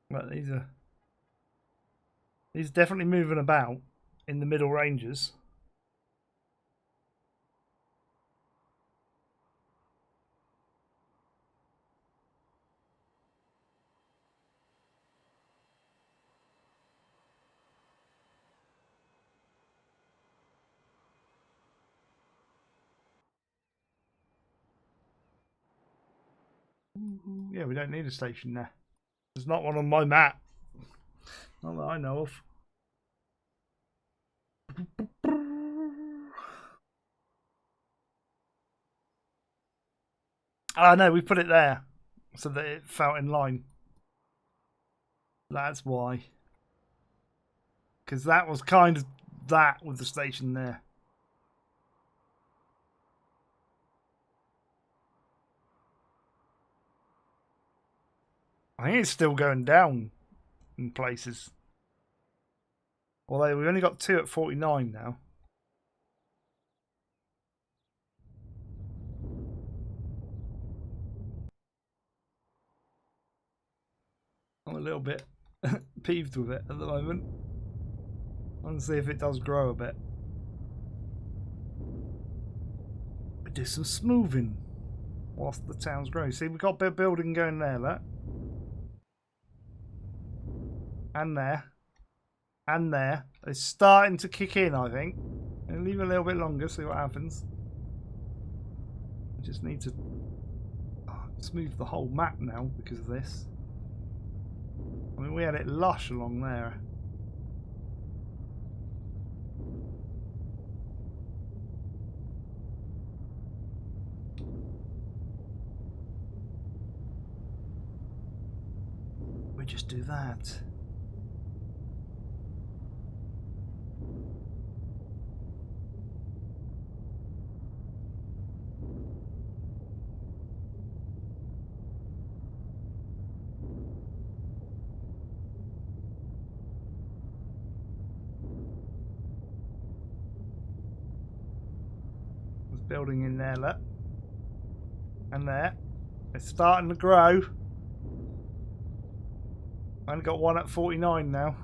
But these are definitely moving about in the middle ranges. Yeah, we don't need a station there. There's not one on my map. Not that I know of. Oh no, we put it there so that it felt in line. That's why. Because that was kind of that with the station there. I think it's still going down in places. Although we've only got 2 at 49 now. I'm a little bit peeved with it at the moment. I want to see if it does grow a bit. We do some smoothing whilst the town's growing. See, we've got a bit of building going there, look. And there. And there. It's starting to kick in, I think. And leave it a little bit longer, see what happens. We just need to smooth the whole map now because of this. I mean, we had it lush along there. We just do that. There's building in there, look. And there. It's starting to grow. I only got 1 at 49 now.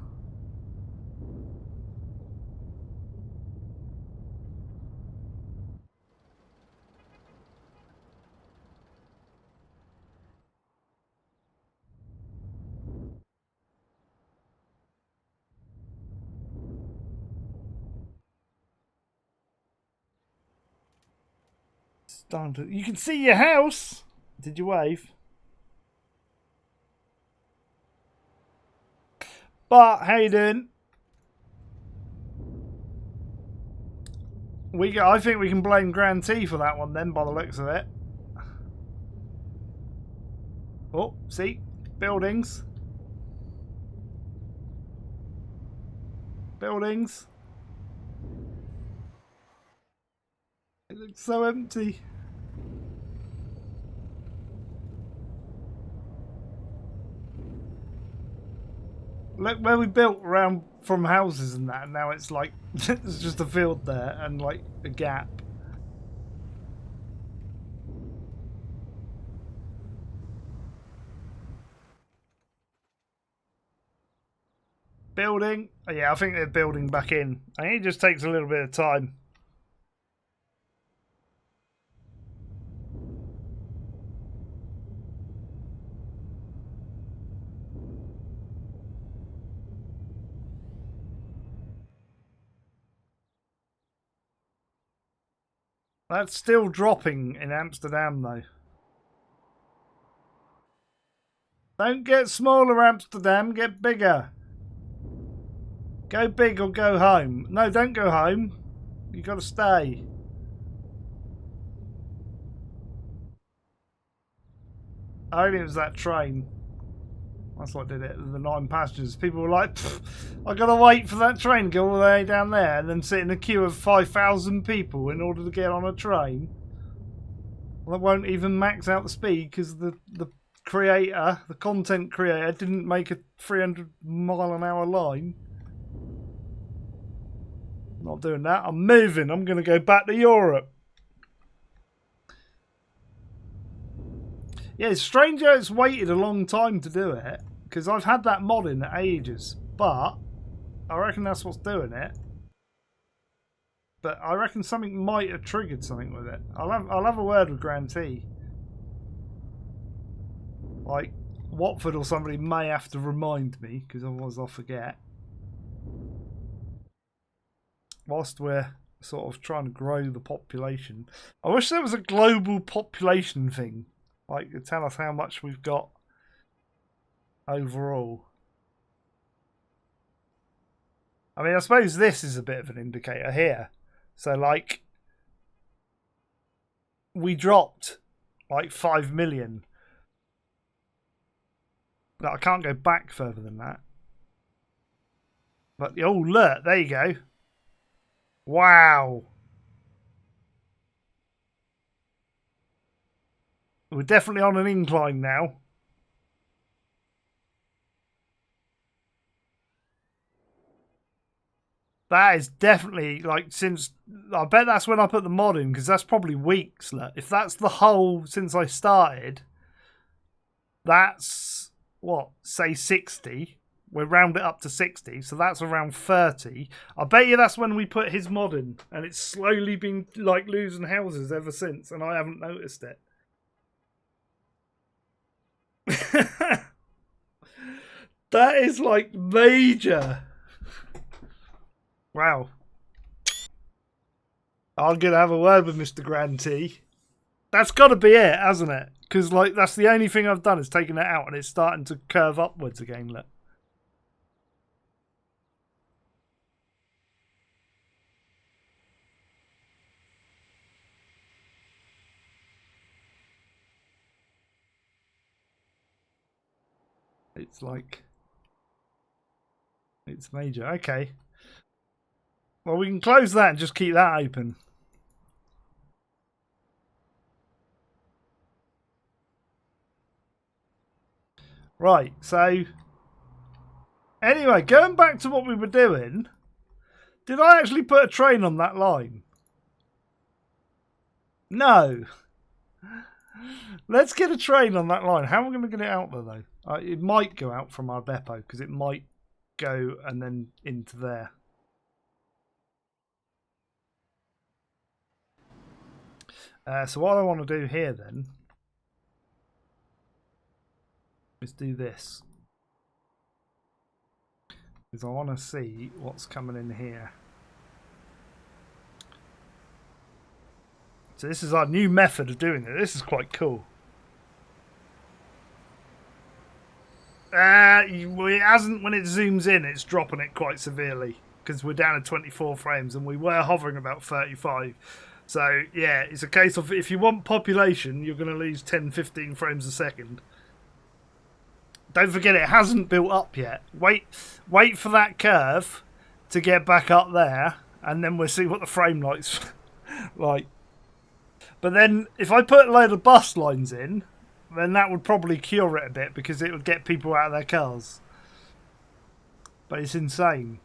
You can see your house. Did you wave? But how you doing? I think we can blame Grand T for that one then, by the looks of it. Oh, see? Buildings. Buildings. It looks so empty. Look where we built around from houses and that, and now it's like there's just a field there and like a gap. Building. Oh, yeah, I think they're building back in. I think it just takes a little bit of time. That's still dropping in Amsterdam, though. Don't get smaller, Amsterdam. Get bigger. Go big or go home. No, don't go home. You got to stay. Only it was that train. That's what did it. The 9 passengers. People were like, I got to wait for that train to go all the way down there and then sit in a queue of 5,000 people in order to get on a train. Well, it won't even max out the speed because the creator, the content creator, didn't make a 300-mile-an-hour line. Not doing that. I'm moving. I'm going to go back to Europe. Yeah, it's strange how it's waited a long time to do it, because I've had that mod in ages, but I reckon that's what's doing it. But I reckon something might have triggered something with it. I'll have a word with Grand T. Like, Watford or somebody may have to remind me, because otherwise I'll forget. Whilst we're sort of trying to grow the population. I wish there was a global population thing. Like, to tell us how much we've got overall. I mean, I suppose this is a bit of an indicator here. So, like, we dropped like 5 million. No, I can't go back further than that. But, oh, look, there you go. Wow. We're definitely on an incline now. That is definitely, like, since... I bet that's when I put the mod in, because that's probably weeks. Look. If that's the whole since I started, that's, what, say 60. We'll round it up to 60, so that's around 30. I bet you that's when we put his mod in, and it's slowly been, like, losing houses ever since, and I haven't noticed it. That is, like, major. Wow. I'm going to have a word with Mr. Grand T. That's got to be it, hasn't it? Because, like, that's the only thing I've done is taken it out, and it's starting to curve upwards again, look. It's like... It's major. Okay. Well, we can close that and just keep that open. Right, so... Anyway, going back to what we were doing... Did I actually put a train on that line? No. Let's get a train on that line. How am I going to get it out there, though? It might go out from our depot, because it might go and then into there. So what I want to do here, then, is do this. Because I want to see what's coming in here. So this is our new method of doing it. This is quite cool. It hasn't, when it zooms in, it's dropping it quite severely because we're down to 24 frames and we were hovering about 35. So yeah, it's a case of if you want population, you're going to lose 10-15 frames a second. Don't forget it hasn't built up yet. Wait for that curve to get back up there, and then we'll see what the frame rate's like. But then if I put a load of bus lines in, then that would probably cure it a bit because it would get people out of their cars. But it's insane.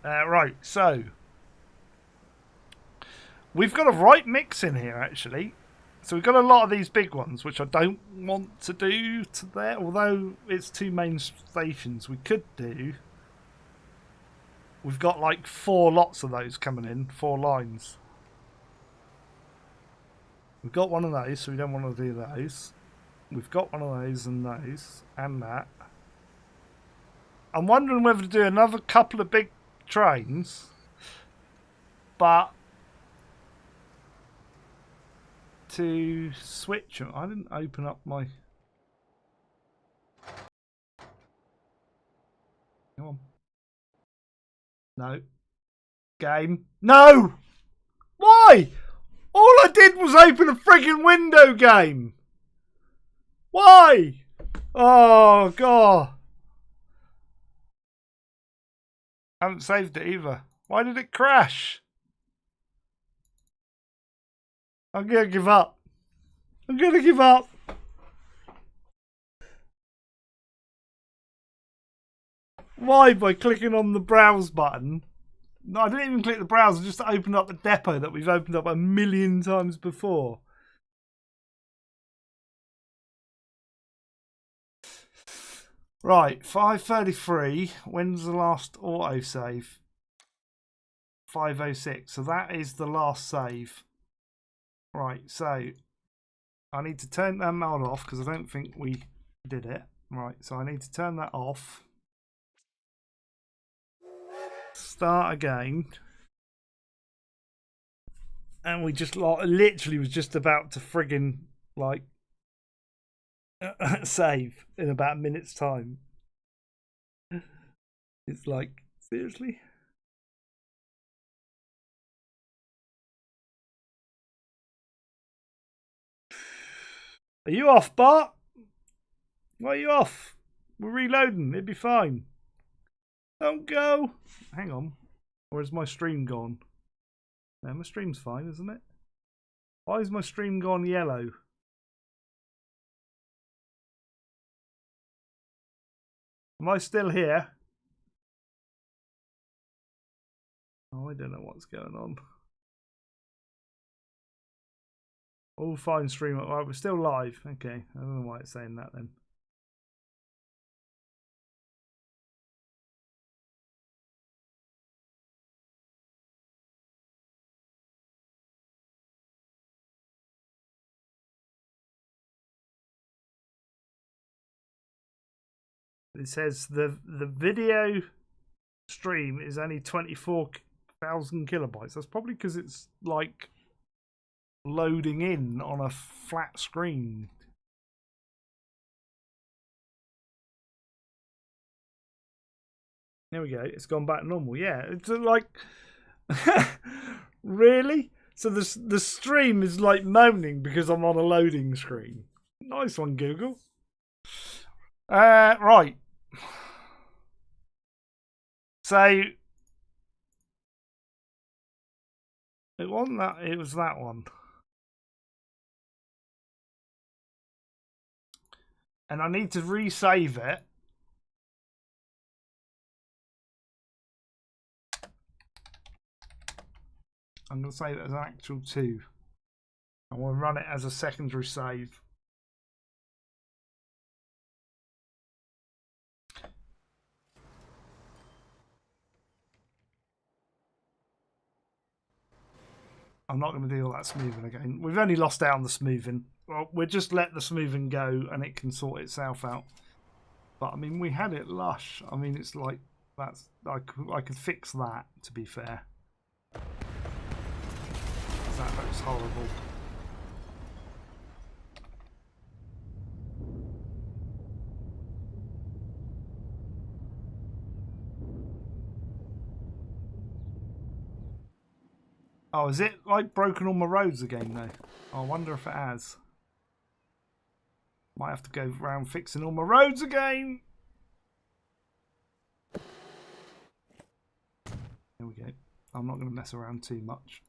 Right, so we've got a right mix in here actually. So we've got a lot of these big ones, which I don't want to do to there. Although it's 2 main stations, we could do. We've got like 4 lots of those coming in, 4 lines. We've got one of those, so we don't want to do those. We've got one of those and those and that. I'm wondering whether to do another couple of big trains, but to switch them. I didn't open up my... Come on. No. Game. No! Why? All I did was open a friggin' window, game. Why? Oh, God. I haven't saved it either. Why did it crash? I'm going to give up. I'm going to give up. Why? By clicking on the browse button. No, I didn't even click the browser, just to open up the depot that we've opened up 1,000,000 times before. Right, 5:33. When's the last autosave? 5:06. So that is the last save. Right, so I need to turn that mode off because I don't think we did it. Right, so I need to turn that off. Start again. And we just literally was just about to friggin' like save in about a minute's time. It's like, seriously? Are you off, Bart? Why are you off? We're reloading. It'd be fine. Don't go. Hang on. Or is my stream gone? No, my stream's fine, isn't it? Why is my stream gone yellow? Am I still here? Oh, I don't know what's going on. All fine, stream. Right, we're still live. Okay, I don't know why it's saying that then. It says the video stream is only 24,000 kilobytes. That's probably because it's like loading in on a flat screen. There we go. It's gone back normal. Yeah, it's like really. So the stream is like moaning because I'm on a loading screen. Nice one, Google. Right. So it wasn't that. It was that one. And I need to resave it. I'm going to save it as an actual 2. I want to run it as a secondary save. I'm not going to do all that smoothing again. We've only lost out on the smoothing. Well, we'll just let the smoothing go and it can sort itself out. But I mean, we had it lush. I mean, it's like I could fix that, to be fair. That looks horrible. Oh, is it like broken all my roads again though? I wonder if it has. Might have to go around fixing all my roads again. There we go. I'm not going to mess around too much.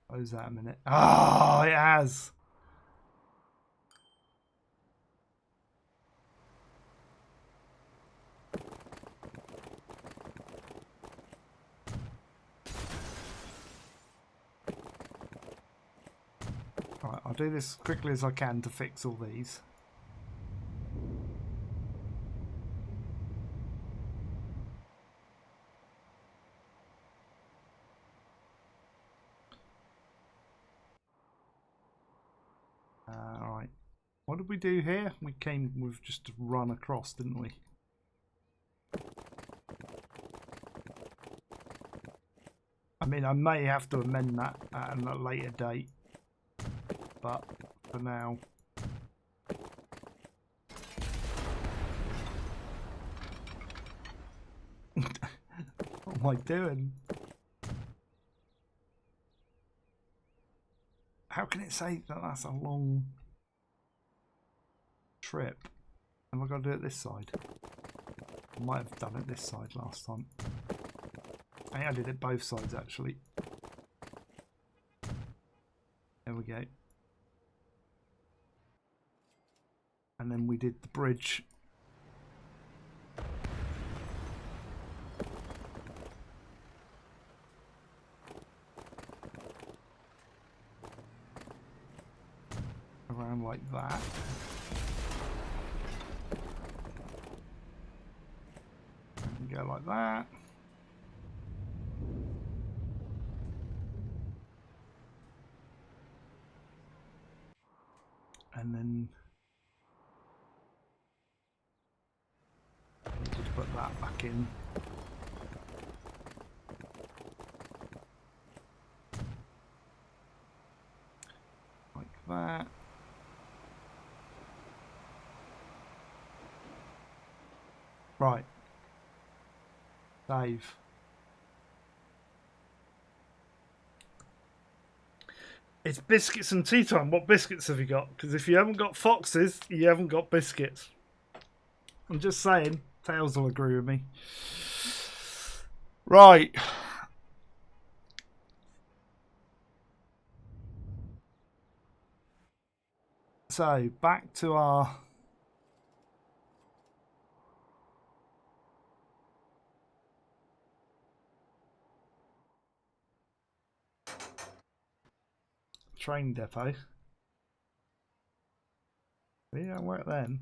Close that a minute. Oh, it has. Right, I'll do this as quickly as I can to fix all these. Alright. What did we do here? We've just run across, didn't we? I mean, I may have to amend that at a later date. But for now... What am I doing? How can it say that that's a long trip? Have I got to do it this side? I might have done it this side last time. I think I did it both sides actually. There we go. And then we did the bridge. Around like that. And go like that. And then I need to put that back in. Like that. Right. Save. It's biscuits and tea time. What biscuits have you got? Because if you haven't got foxes, you haven't got biscuits. I'm just saying. Tails will agree with me. Right. So, back to our... train depot. Yeah, work then.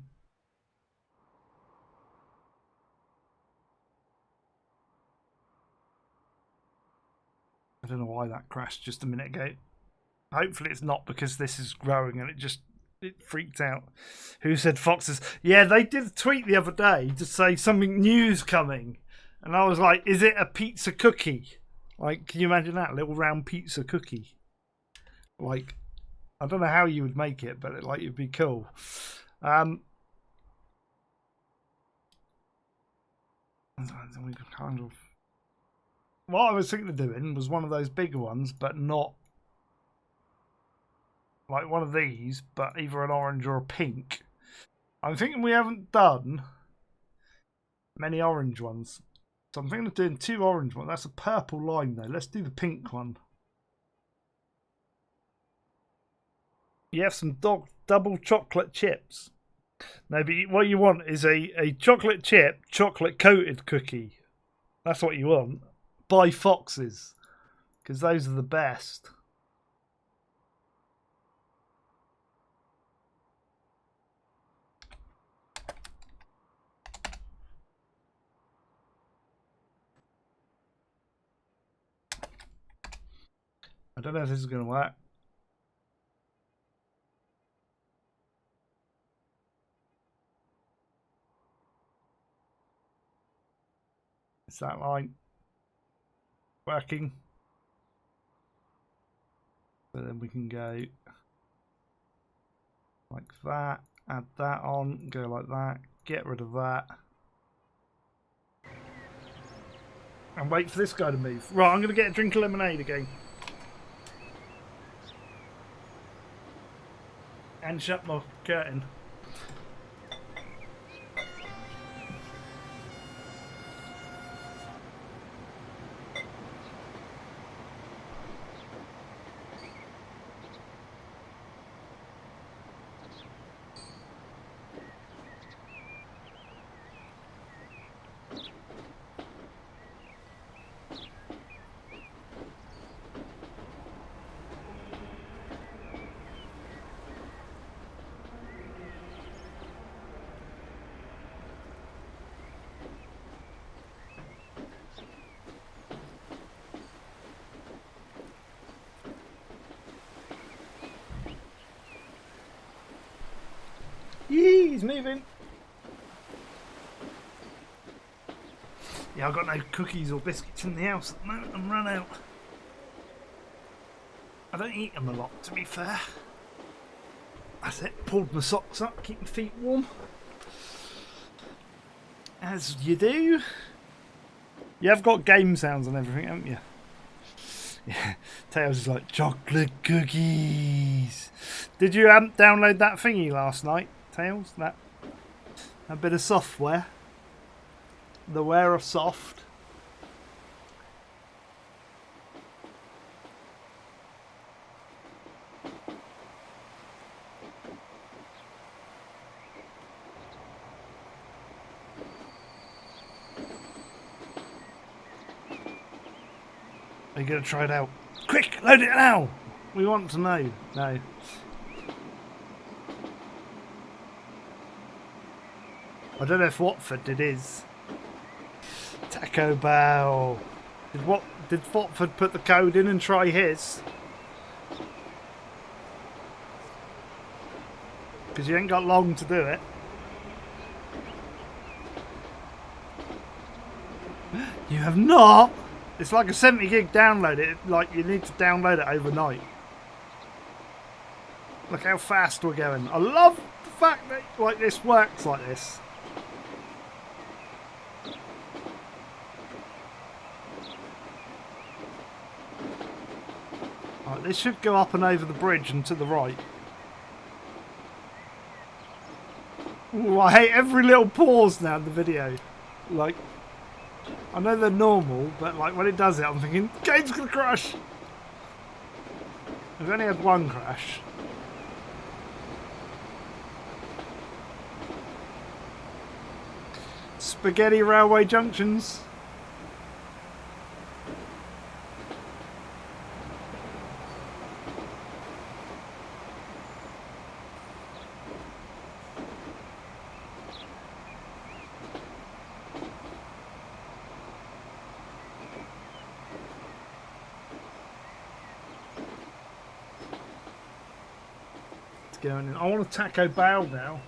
I don't know why that crashed just a minute ago. Hopefully it's not because this is growing and it freaked out. Who said foxes? Yeah, they did a tweet the other day to say something new's coming. And I was like, is it a pizza cookie? Like, can you imagine that? Little round pizza cookie. Like, I don't know how you would make it, but it'd be cool. We kind of... What I was thinking of doing was one of those bigger ones, but not like one of these, but either an orange or a pink. I'm thinking we haven't done many orange ones. So I'm thinking of doing 2 orange ones. That's a purple line though. Let's do the pink one. You have some double chocolate chips. No, but what you want is a chocolate chip, chocolate coated cookie. That's what you want. By Foxes. Because those are the best. I don't know if this is going to work. Is that line working? So then we can go like that, add that on, go like that, get rid of that. And wait for this guy to move. Right, I'm going to get a drink of lemonade again. And shut my curtain. Yee, he's moving. Yeah, I've got no cookies or biscuits in the house at the moment. I'm run out. I don't eat them a lot, to be fair. That's it. Pulled my socks up, keep my feet warm. As you do. You have got game sounds and everything, haven't you? Yeah. Tails is like, chocolate cookies. Did you download that thingy last night, Tails? That bit of software? The Wear of Soft. Are you going to try it out? Quick, load it now! We want to know. No. I don't know if Watford did his. Taco Bell. Did Watford put the code in and try his? Because you ain't got long to do it. You have not? It's like a 70 gig download. Like you need to download it overnight. Look how fast we're going. I love the fact that like this works like this. Right, this should go up and over the bridge and to the right. Ooh, I hate every little pause now in the video. Like, I know they're normal, but like when it does it, I'm thinking, game's gonna crash. I've only had one crash. Spaghetti railway junctions. Going in. I want a Taco Bell now.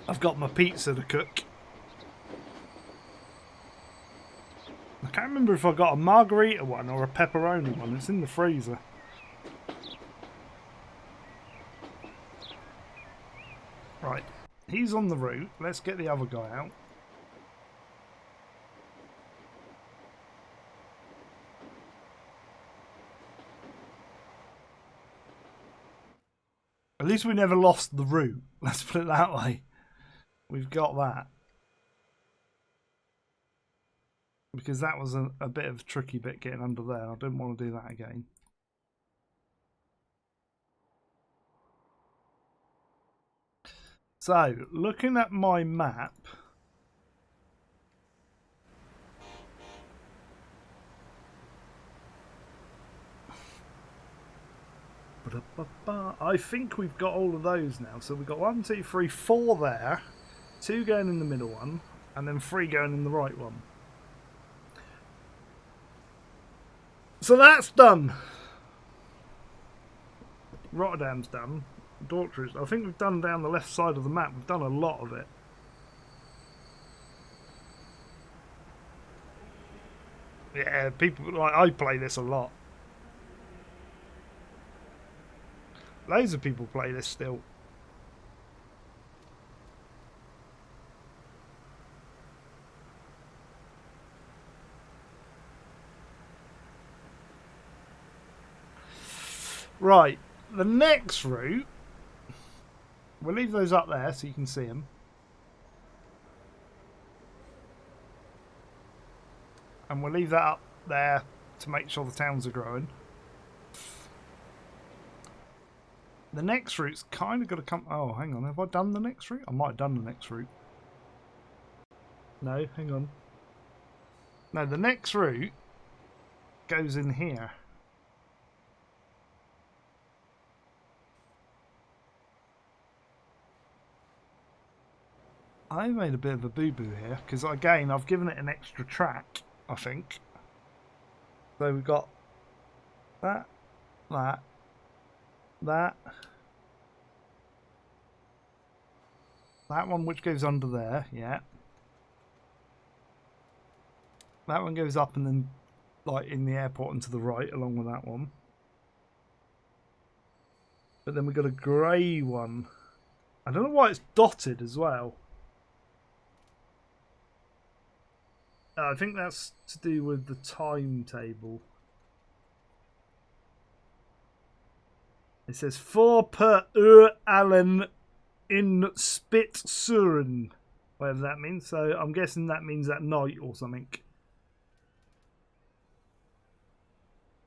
I've got my pizza to cook. I can't remember if I got a margarita one or a pepperoni one. It's in the freezer. Right, he's on the route. Let's get the other guy out. At least we never lost the route. Let's put it that way. We've got that. Because that was a bit of a tricky bit getting under there. I didn't want to do that again. So, looking at my map, I think we've got all of those now. So we've got 1, 2, 3, 4 there, 2 going in the middle one, and then 3 going in the right one. So that's done. Rotterdam's done. Dortmund. I think we've done down the left side of the map. We've done a lot of it. Yeah, people like I play this a lot. Loads of people play this still. Right, the next route, we'll leave those up there so you can see them. And we'll leave that up there to make sure the towns are growing. The next route's kind of got to come... Oh, hang on. Have I done the next route? I might have done the next route. No, hang on. No, the next route goes in here. I made a bit of a boo-boo here because, again, I've given it an extra track, I think. So we've got that, that, that one which goes under there, yeah. That one goes up and then, like, in the airport and to the right along with that one. But then we've got a grey one. I don't know why it's dotted as well. I think that's to do with the timetable. It says 4 per Allen in Spitsuren. Whatever that means. So I'm guessing that means at night or something.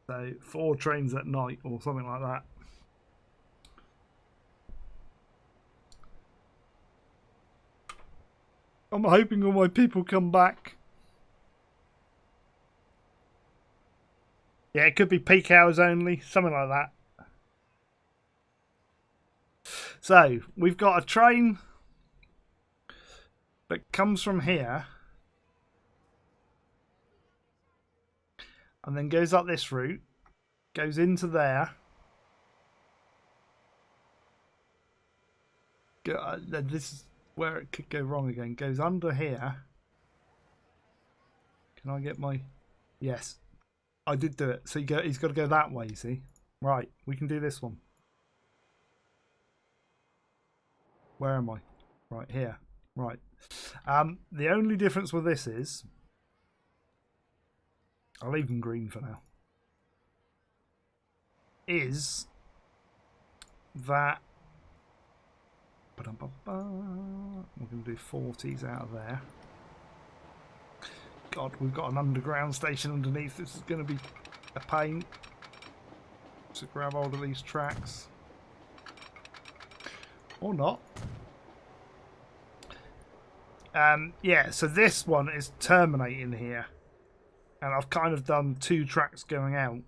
So 4 trains at night or something like that. I'm hoping all my people come back. Yeah, it could be peak hours only, something like that. So, we've got a train that comes from here and then goes up this route, goes into there. This is where it could go wrong again. Goes under here. Can I get my... Yes. I did do it. So he's got to go that way, you see. Right, we can do this one. Where am I? Right, here. Right. The only difference with this is... I'll leave them green for now. Is that... We're going to do 40s out of there. God, we've got an underground station underneath. This is going to be a pain to grab hold of these tracks. Or not. Yeah, so this one is terminating here. And I've kind of done 2 tracks going out.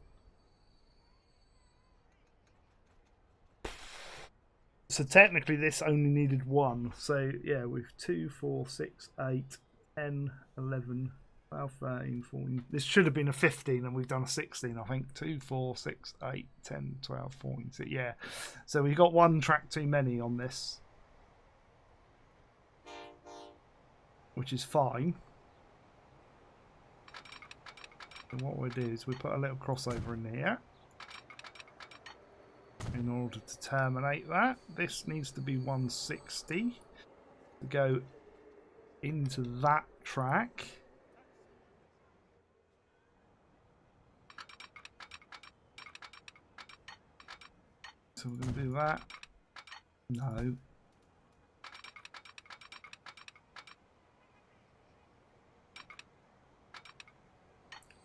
So technically this only needed 1. So yeah, we've 2, 4, 6, 8, 10, 11, 12, 13, 14. This should have been a 15 and we've done a 16, I think. 2, 4, 6, 8, 10, 12, 14. So yeah. So we've got 1 track too many on this. Which is fine. And what we'll do is we put a little crossover in here. In order to terminate that, this needs to be 160 to go into that track. So we're going to do that. No.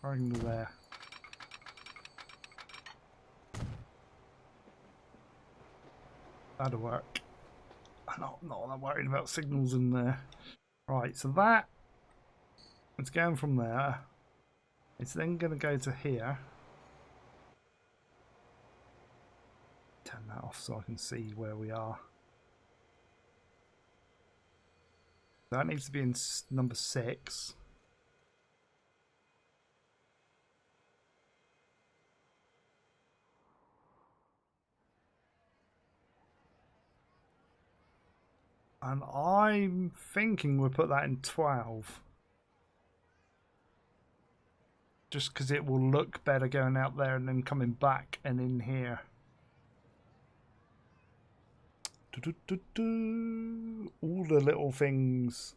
Right into there. That'll work. I'm not that worried about signals in there. Right, so that it's going from there. It's then going to go to here. Turn that off so I can see where we are. That needs to be in number 6. And I'm thinking we'll put that in 12. Just because it will look better going out there and then coming back and in here. All the little things.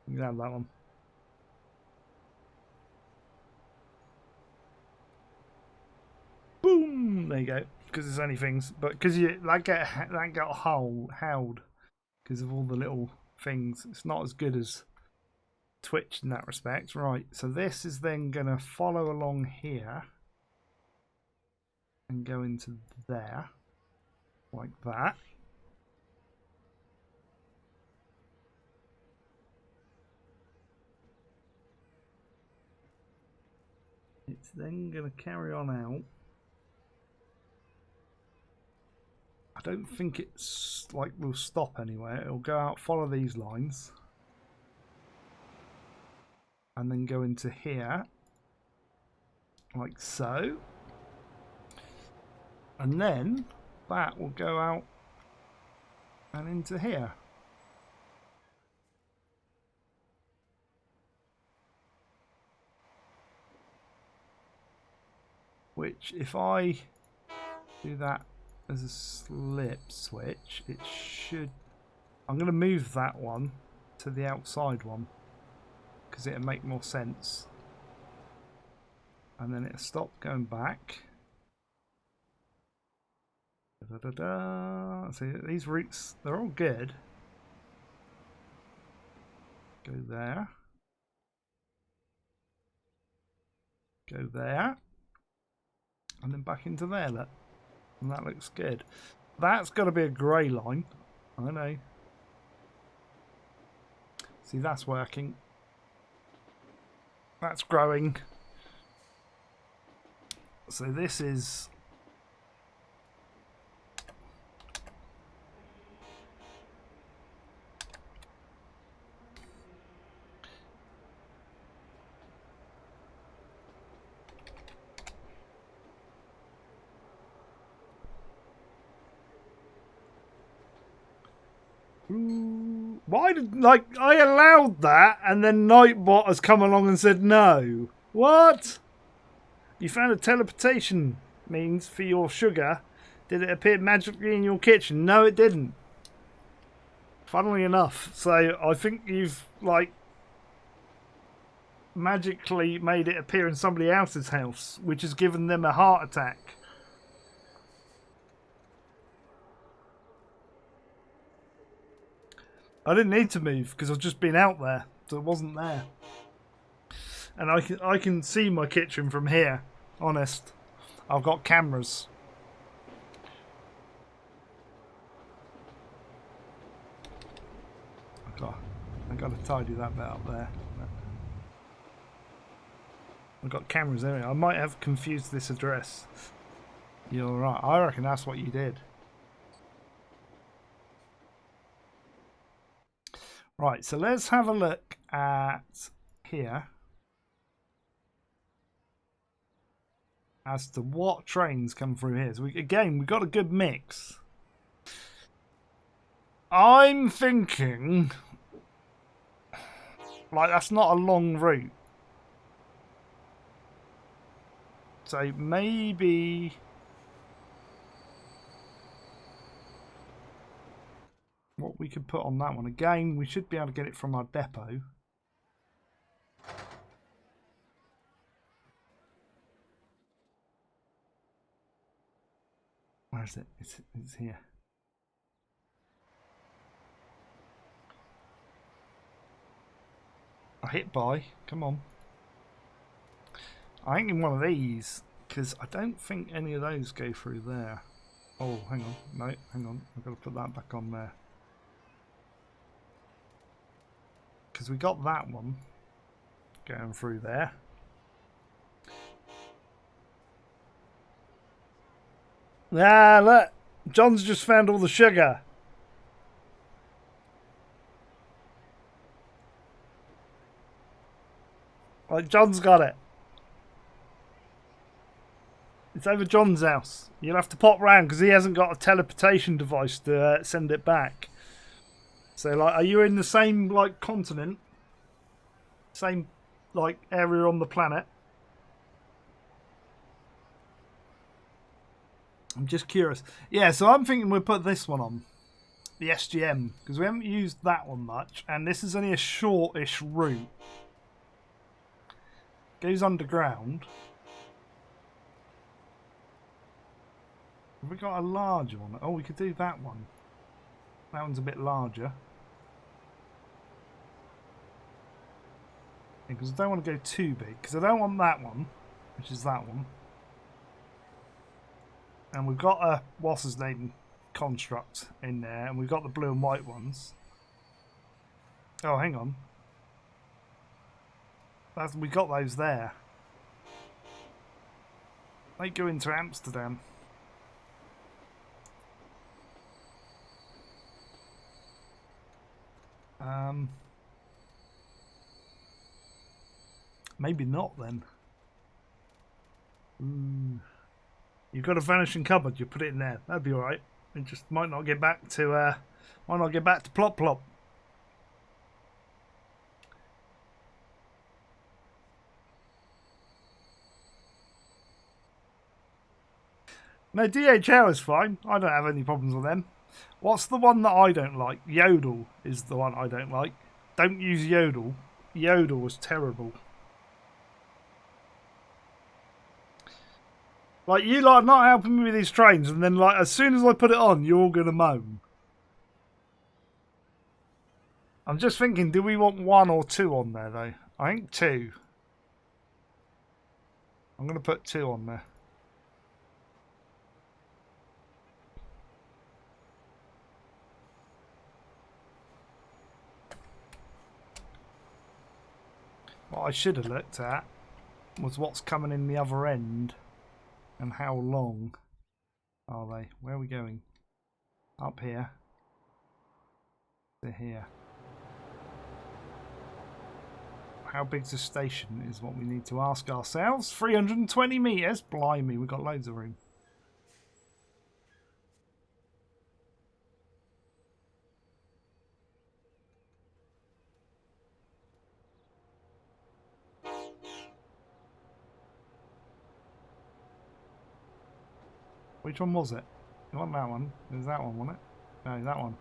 You can have that one. Boom! There you go. Because there's only things, but because that get howled because of all the little things. It's not as good as Twitch in that respect. Right. So this is then going to follow along here and go into there, like that. It's then going to carry on out. I don't think it's like we'll stop anywhere. It'll go out, follow these lines, and then go into here, like so. And then that will go out and into here. Which, if I do that as a slip switch, it should... I'm going to move that one to the outside one because it'll make more sense. And then it'll stop going back. See, these routes, they're all good. Go there. Go there. And then back into there, look. And that looks good. That's got to be a grey line. I know. See, that's working. That's growing. So this is... Why did, like, I allowed that and then Nightbot has come along and said no. What? You found a teleportation means for your sugar. Did it appear magically in your kitchen? No, it didn't. Funnily enough. So I think you've, like, magically made it appear in somebody else's house, which has given them a heart attack. I didn't need to move because I've just been out there, so it wasn't there. And I can see my kitchen from here. Honest, I've got cameras. I got to tidy that bit up there. I've got cameras anyway. I might have confused this address. You're right. I reckon that's what you did. Right, so let's have a look at here as to what trains come through here. So we've got a good mix. I'm thinking, like, that's not a long route. So maybe... what we could put on that one. Again, we should be able to get it from our depot. Where is it? It's here. I hit buy. Come on. I ain't in one of these because I don't think any of those go through there. Oh, hang on. No, hang on. I've got to put that back on there. Because we got that one going through there. Ah, look. John's just found all the sugar. Like, John's got it. It's over John's house. You'll have to pop round because he hasn't got a teleportation device to send it back. So, like, are you in the same, like, continent? Same, like, area on the planet? I'm just curious. Yeah, so I'm thinking we'll put this one on. The SGM. Because we haven't used that one much. And this is only a shortish route. Goes underground. Have we got a larger one? Oh, we could do that one. That one's a bit larger. Because I don't want to go too big. Because I don't want that one. Which is that one. And we've got a, what's his name, construct in there. And we've got the blue and white ones. Oh, hang on. We got those there. They go into Amsterdam. Maybe not then. You've got a vanishing cupboard. You put it in there. That'd be all right. It just might not get back to plop plop. No, DHL is fine. I don't have any problems with them. What's the one that I don't like? Yodel is the one I don't like. Don't use Yodel. Yodel was terrible. Like, you like not helping me with these trains, and then like as soon as I put it on, you're all gonna moan. I'm just thinking, do we want 1 or 2 on there though? I think 2. I'm gonna put 2 on there. What I should have looked at was what's coming in the other end and how long are they. Where are we going? Up here to here. How big's the station is what we need to ask ourselves. 320 metres? Blimey, we've got loads of room. Which one was it? You want that one? There's that one, wasn't it? No, that one.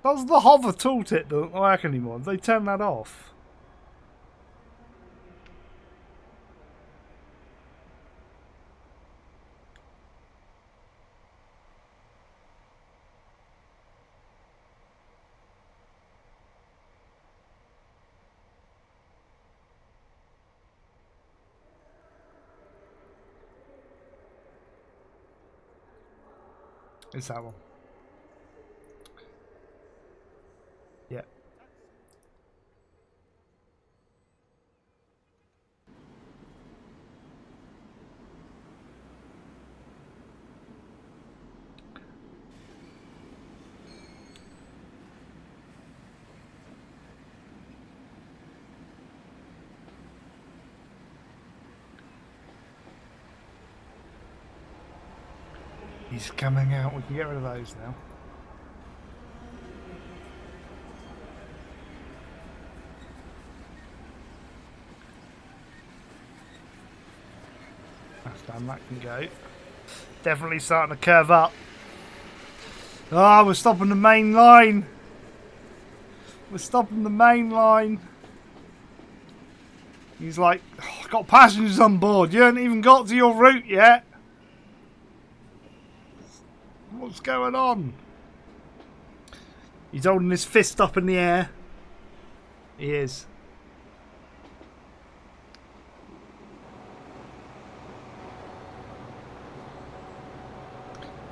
Does the hover tooltip don't work anymore? They turn that off. It's that one. Yeah. He's coming out. We can get rid of those now. That's done. That can go. Definitely starting to curve up. Ah, we're stopping the main line. We're stopping the main line. He's like, oh, I've got passengers on board. You haven't even got to your route yet. What's going on? He's holding his fist up in the air. He is.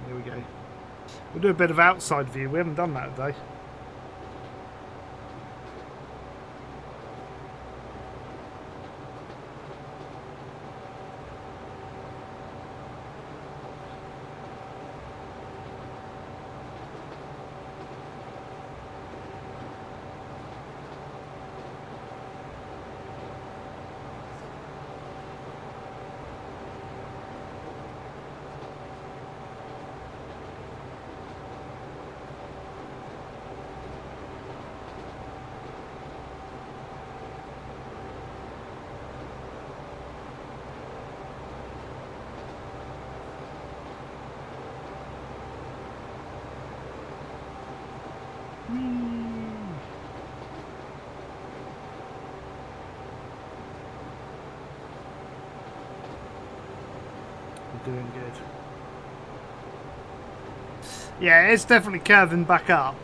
Here we go. We'll do a bit of outside view. We haven't done that today. doing good. Yeah, it's definitely curving back up.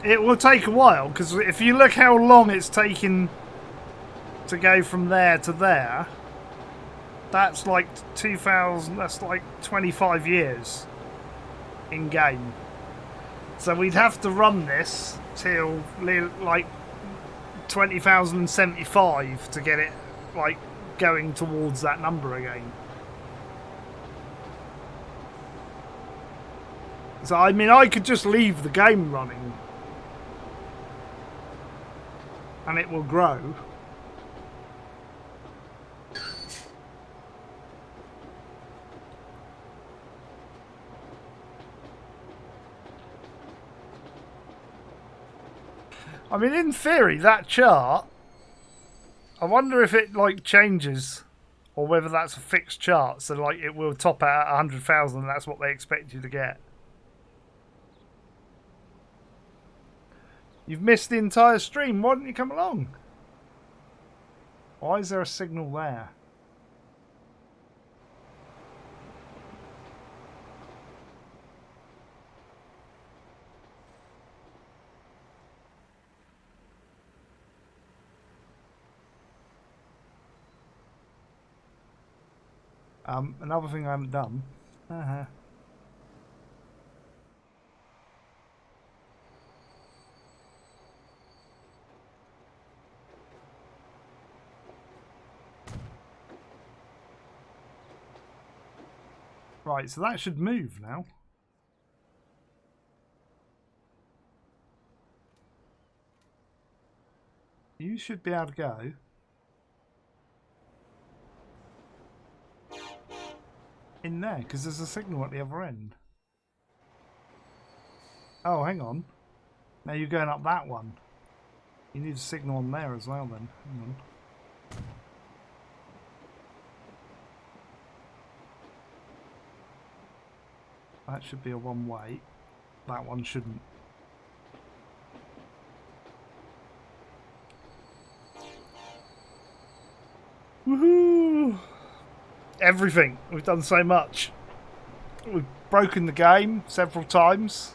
It will take a while, because if you look how long it's taken to go from there to there, that's like 2000, that's like 25 years in game. So we'd have to run this till like 20,075 to get it like going towards that number again. So I mean, I could just leave the game running and it will grow. I mean, in theory, that chart, I wonder if it like changes or whether that's a fixed chart. So like it will top out at 100,000 and that's what they expect you to get. You've missed the entire stream. Why didn't you come along? Why is there a signal there? Another thing I haven't done. Right, so that should move now. You should be able to go. In there, because there's a signal at the other end. Oh, hang on. Now you're going up that one. You need a signal on there as well then. Hang on. That should be a one-way. That one shouldn't. Woohoo! Everything. We've done so much. We've broken the game several times.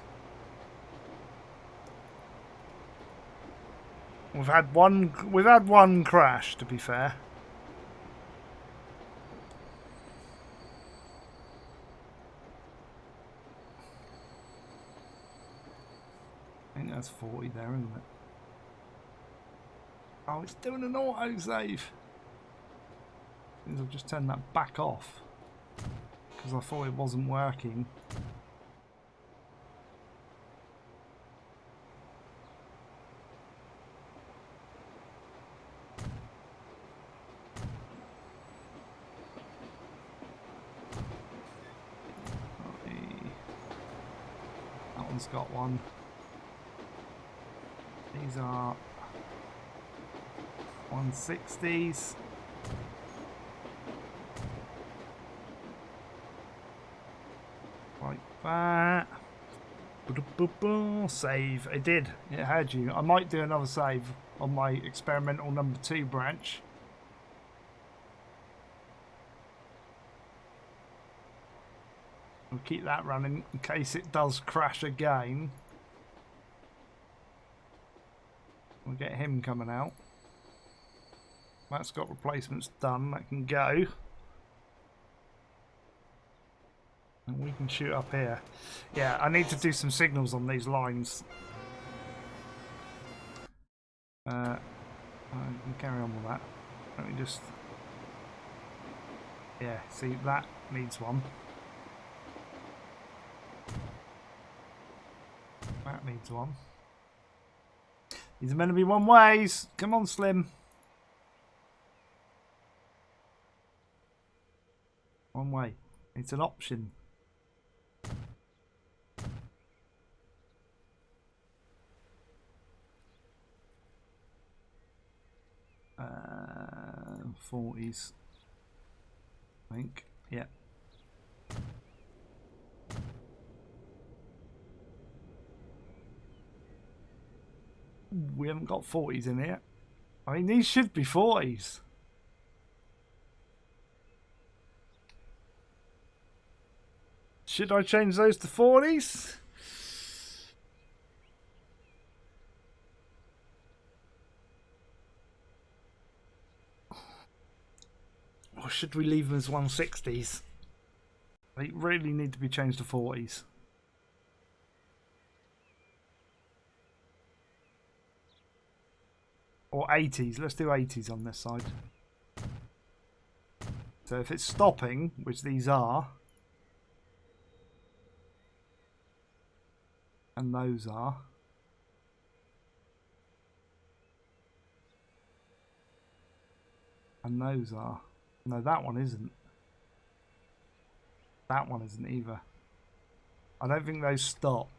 We've had one crash, to be fair. I think that's 40 there, isn't it? Oh, it's doing an autosave. I'll just turn that back off because I thought it wasn't working. That one's got one. These are 160s. Like that. Save. It did. It had you. I might do another save on my experimental number 2 branch. We'll keep that running in case it does crash again. We'll get him coming out. That's got replacements done. That can go. And we can shoot up here. Yeah, I need to do some signals on these lines. I can carry on with that. Let me just... Yeah, see, that needs one. That needs one. These are meant to be one ways. Come on, Slim. One way. It's an option. Uh, 40s. I think. Yeah. We haven't got 40s in here. I mean, these should be 40s. Should I change those to 40s? Or should we leave them as 160s? They really need to be changed to 40s. Or 80s. Let's do 80s on this side. So if it's stopping, which these are, and those are, and those are. No, that one isn't. That one isn't either. I don't think those stop.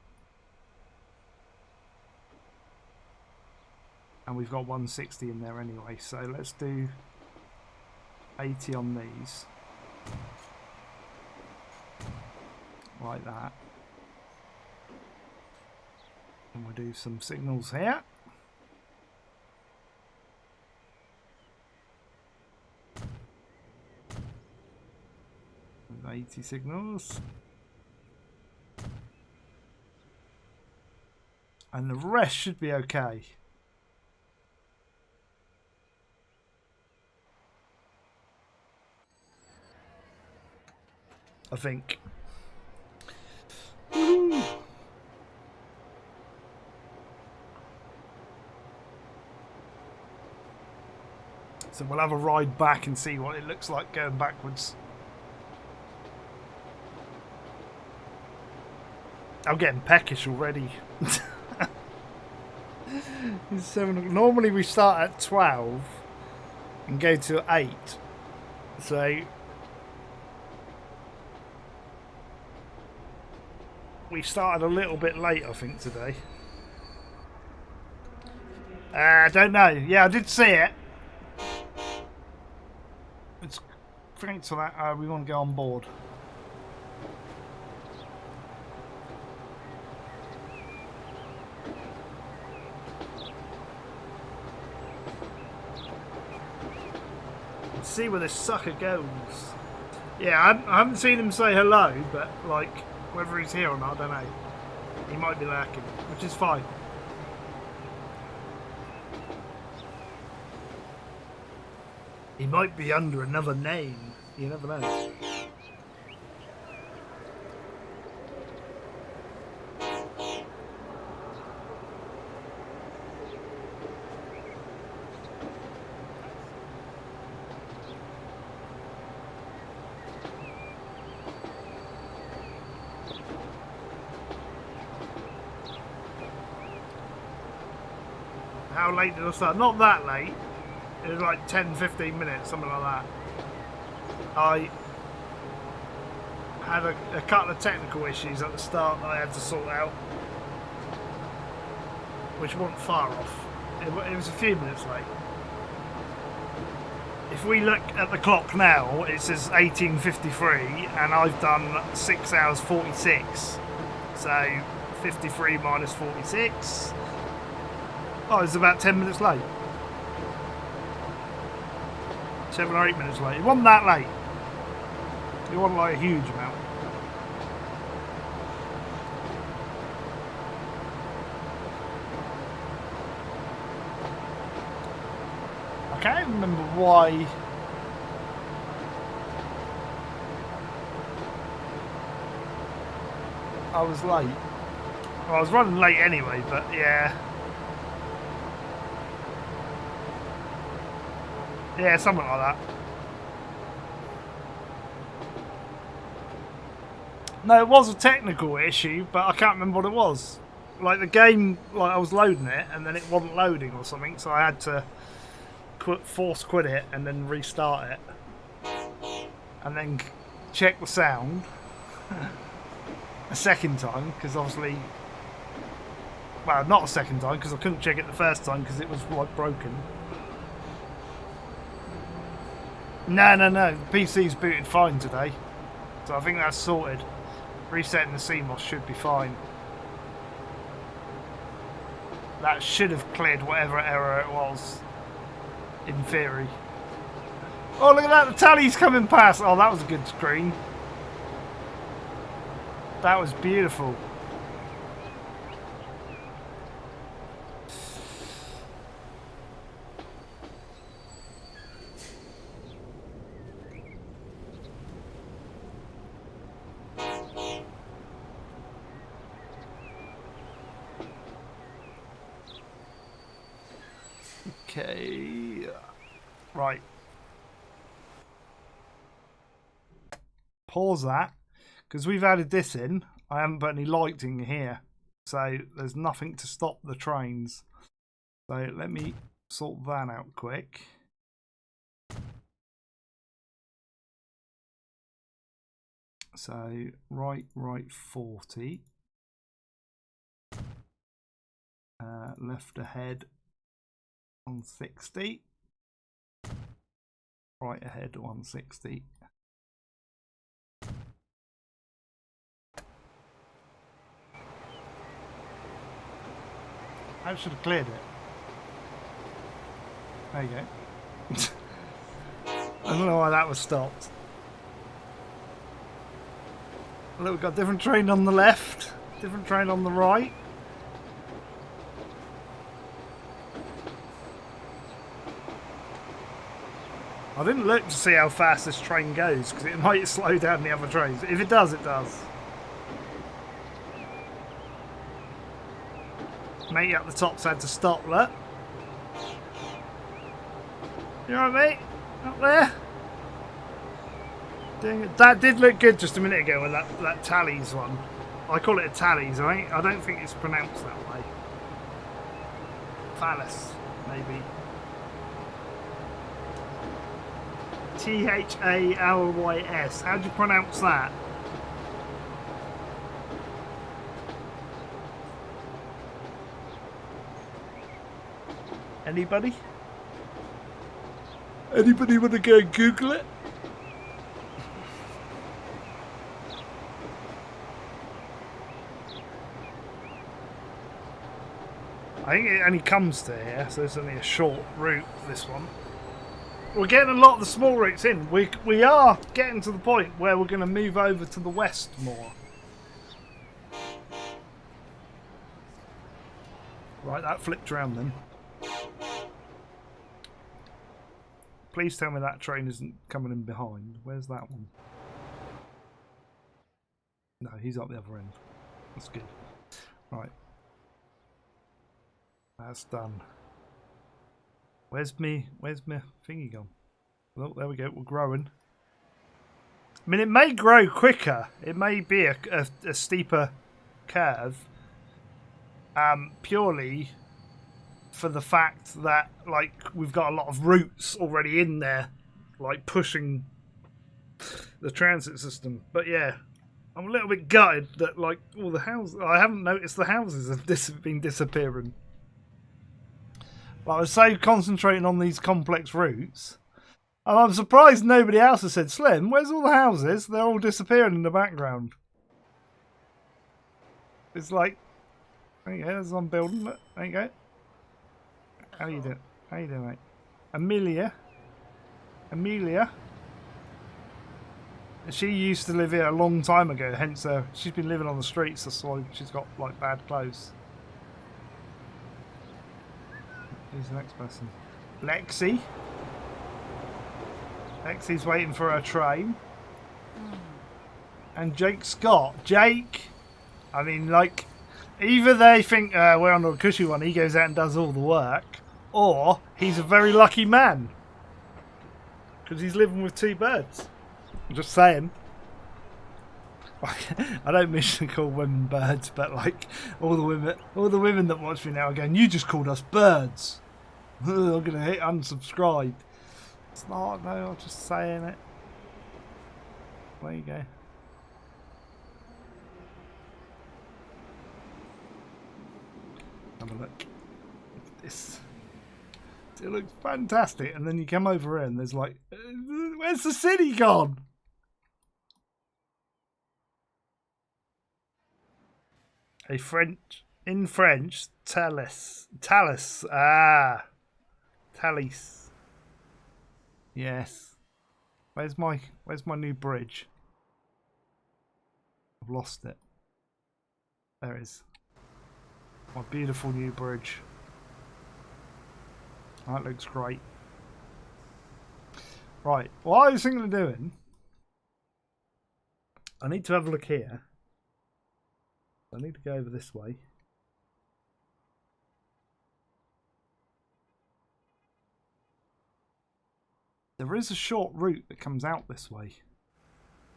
And we've got 160 in there anyway, so let's do 80 on these. Like that. And we'll do some signals here. There's 80 signals. And the rest should be okay. I think. Woo. So we'll have a ride back and see what it looks like going backwards. I'm getting peckish already. It's 7 o'clock. Normally we start at 12 and go to 8. So we started a little bit late, I think, today. I don't know. Yeah, I did see it. It's thanks for that. We want to go on board. Let's see where this sucker goes. Yeah, I haven't seen him say hello, but like, whether he's here or not, I don't know. He might be lurking, which is fine. He might be under another name. You never know. How late did I start? Not that late. It was like 10-15 minutes, something like that. I had a couple of technical issues at the start that I had to sort out, which weren't far off. It was a few minutes late. If we look at the clock now, it says 18:53 and I've done 6 hours 46. So 53 minus 46. Oh, it's about 10 minutes late. 7 or 8 minutes late. It wasn't that late. It wasn't like a huge amount. I can't remember why. I was late. Well, I was running late anyway, but yeah. Yeah, something like that. No, it was a technical issue, but I can't remember what it was. Like the game, like I was loading it and then it wasn't loading or something, so I had to force quit it and then restart it. And then check the sound a second time, because obviously... Well, not a second time, because I couldn't check it the first time because it was like broken. No. The PC's booted fine today. So I think that's sorted. Resetting the CMOS should be fine. That should have cleared whatever error it was. In theory. Oh, look at that. The tally's coming past. Oh, that was a good screen. That was beautiful. Okay. Right. Pause that. Because we've added this in. I haven't put any lighting here. So there's nothing to stop the trains. So let me sort that out quick. So right 40. Left ahead on 60. Right ahead 160. I should have cleared it. There you go. I don't know why that was stopped. Look, we've got a different train on the left, different train on the right. I didn't look to see how fast this train goes because it might slow down the other trains. If it does, it does. Mate up the top's had to stop, look. You alright, mate? Up there? Doing it. That did look good just a minute ago with that Tallies one. I call it a Tallies, I don't think it's pronounced that way. Phallus, maybe. T-H-A-L-Y-S. How do you pronounce that? Anybody? Anybody want to go and Google it? I think it only comes to here, so it's only a short route, this one. We're getting a lot of the small routes in. We are getting to the point where we're going to move over to the west more. Right, that flipped around then. Please tell me that train isn't coming in behind. Where's that one? No, he's up the other end. That's good. Right. That's done. Where's me thingy gone? Well, there we go. We're growing. I mean, it may grow quicker. It may be a steeper curve. Purely for the fact that, like, we've got a lot of routes already in there, like, pushing the transit system. But yeah, I'm a little bit gutted that, like, all the houses... I haven't noticed the houses have been disappearing. But I was so concentrating on these complex routes, and I'm surprised nobody else has said, Slim, where's all the houses? They're all disappearing in the background. It's like, there you go, there's one building, look, there you go. How you doing? How you doing, mate? Amelia. She used to live here a long time ago, hence she's been living on the streets, that's why she's got, like, bad clothes. Who's the next person? Lexi. Lexi's waiting for her train. And Jake Scott. Jake, I mean, like, either they think we're on a cushy one, he goes out and does all the work, or he's a very lucky man. Because he's living with two birds. I'm just saying. I don't mean to call women birds, but like all the women that watch me now are going, you just called us birds. I'm gonna hit unsubscribe. It's not, no, I'm just saying it. There you go. Have a look. This. It looks fantastic, and then you come over here and there's like, where's the city gone? In French, Talus. Ah, Talus. Yes. Where's my new bridge? I've lost it. There it is. My beautiful new bridge. That looks great. Right, what I was thinking of doing, I need to have a look here. I need to go over this way. There is a short route that comes out this way.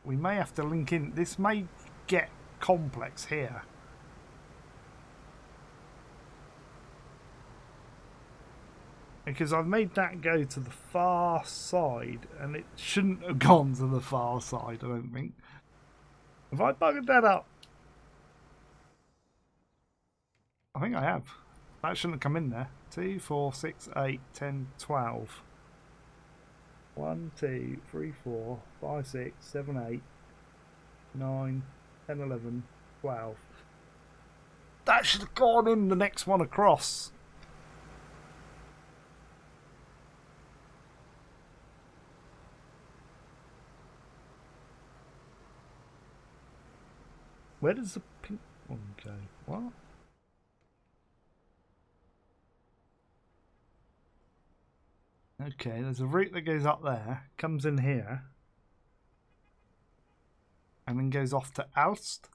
We may have to link in. This may get complex here. Because I've made that go to the far side, and it shouldn't have gone to the far side, I don't think. Have I buggered that up? I think I have. That shouldn't have come in there. 2, 4, 6, 8, 10, 12. 1, 2, 3, 4, 5, 6, 7, 8, 9, 10, 11, 12. That should have gone in the next one across. Where does the pink one go? What? Okay, there's a route that goes up there, comes in here, and then goes off to Alst.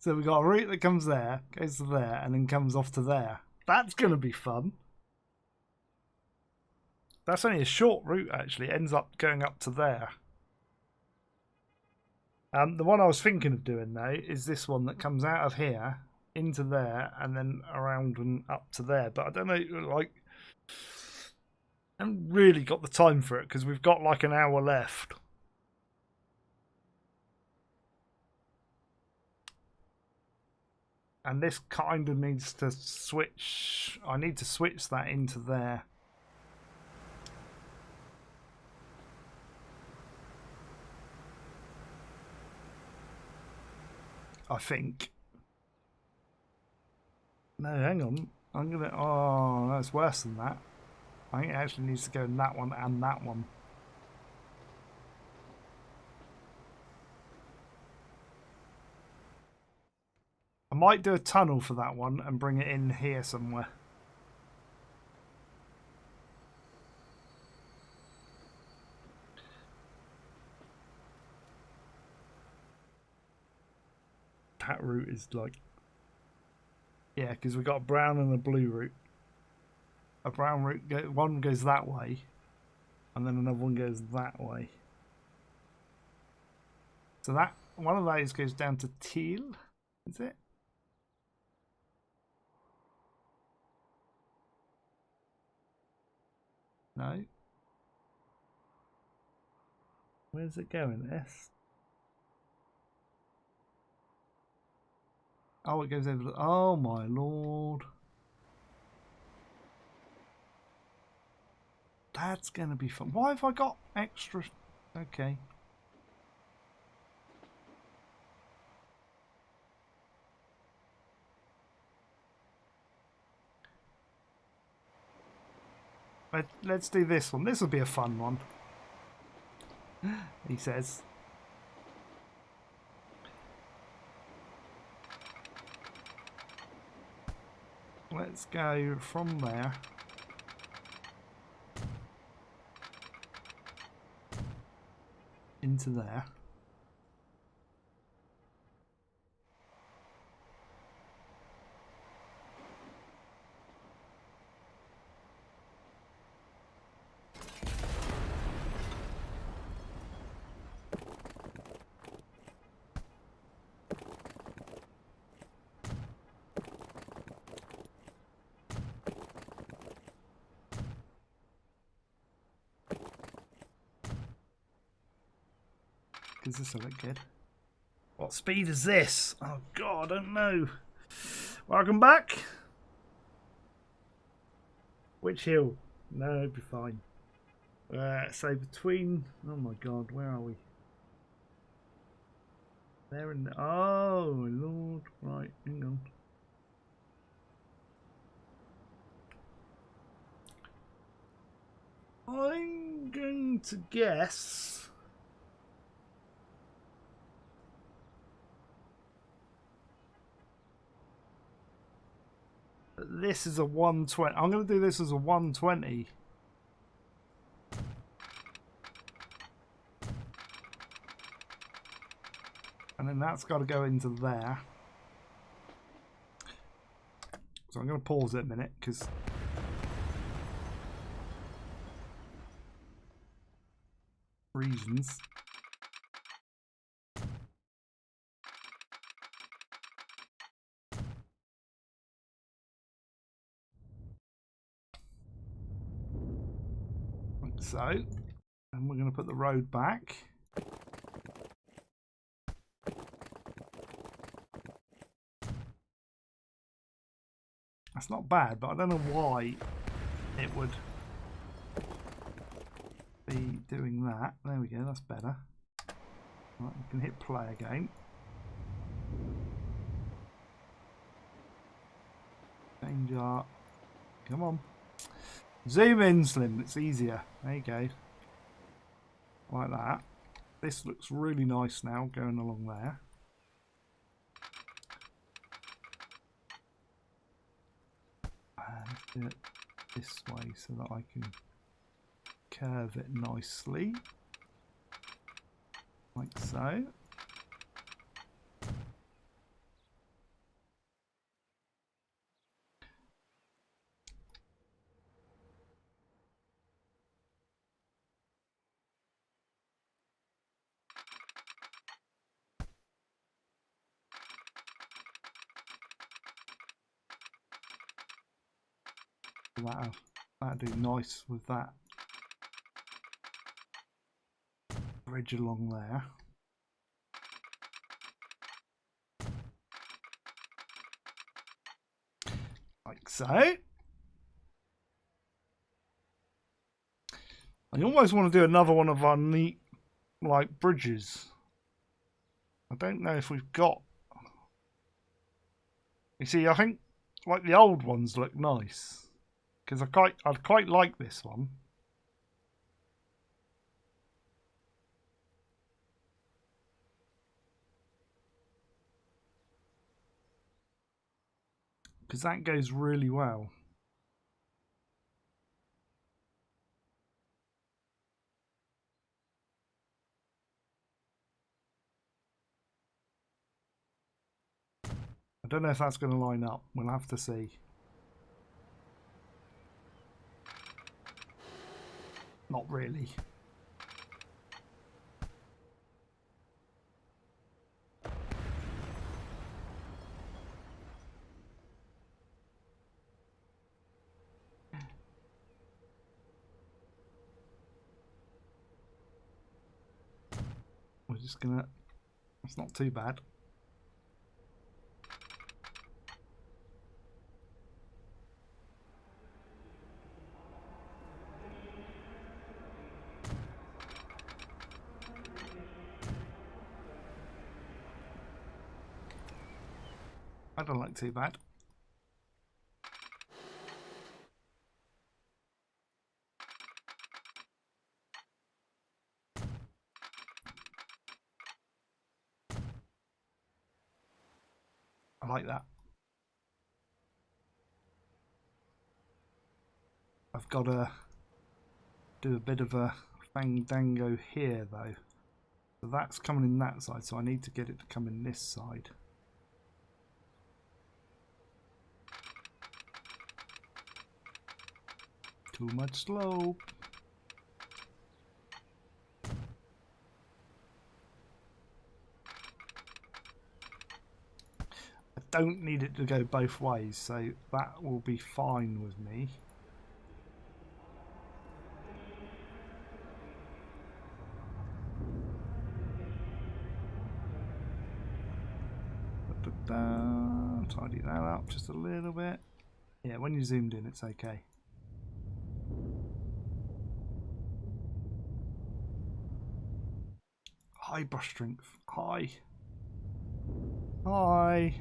So we've got a route that comes there, goes to there, and then comes off to there. That's going to be fun. That's only a short route, actually. It ends up going up to there. The one I was thinking of doing, though, is this one that comes out of here, into there, and then around and up to there. But I don't know, like, I haven't really got the time for it, because we've got like an hour left. And this kind of needs to switch. I need to switch that into there. I think. No, hang on. I'm gonna. Oh, that's worse than that. I think it actually needs to go in that one and that one. I might do a tunnel for that one and bring it in here somewhere. That route is like... Yeah, because we've got a brown and a blue route. A brown route, one goes that way, and then another one goes that way. So that one of those goes down to teal, is it? No. Where's it going? S. Oh, it goes over the... Oh my lord. That's going to be fun. Why have I got extra... Okay. Let's do this one. This will be a fun one. He says. Let's go from there. Into there. This will look good. What speed is this? Oh god, I don't know. Welcome back. Which hill? No, it'll be fine. So between... Oh my god, where are we? There and... Oh my lord. Right, hang on. I'm going to guess... This is a 120. I'm going to do this as a 120. And then that's got to go into there. So I'm going to pause it a minute because reasons. Like so. And we're going to put the road back. That's not bad, but I don't know why it would be doing that. There we go, that's better. Right, we can hit play again. Change our... Come on. Zoom in, Slim, it's easier. There you go. Like that. This looks really nice now, going along there. Do it this way so that I can curve it nicely, like so. That'll do nice with that bridge along there. Like so. I almost want to do another one of our neat, like, bridges. I don't know if we've got... You see, I think, like, the old ones look nice. Because I'd quite like this one. Because that goes really well. I don't know if that's going to line up. We'll have to see. Not really. We're just gonna... It's not too bad. I don't like too bad. I like that. I've got to do a bit of a fandango here though. So that's coming in that side, so I need to get it to come in this side. Too much slope. I don't need it to go both ways, so that will be fine with me. Tidy that up just a little bit. Yeah, when you zoomed in, it's okay. High brush strength. High. High.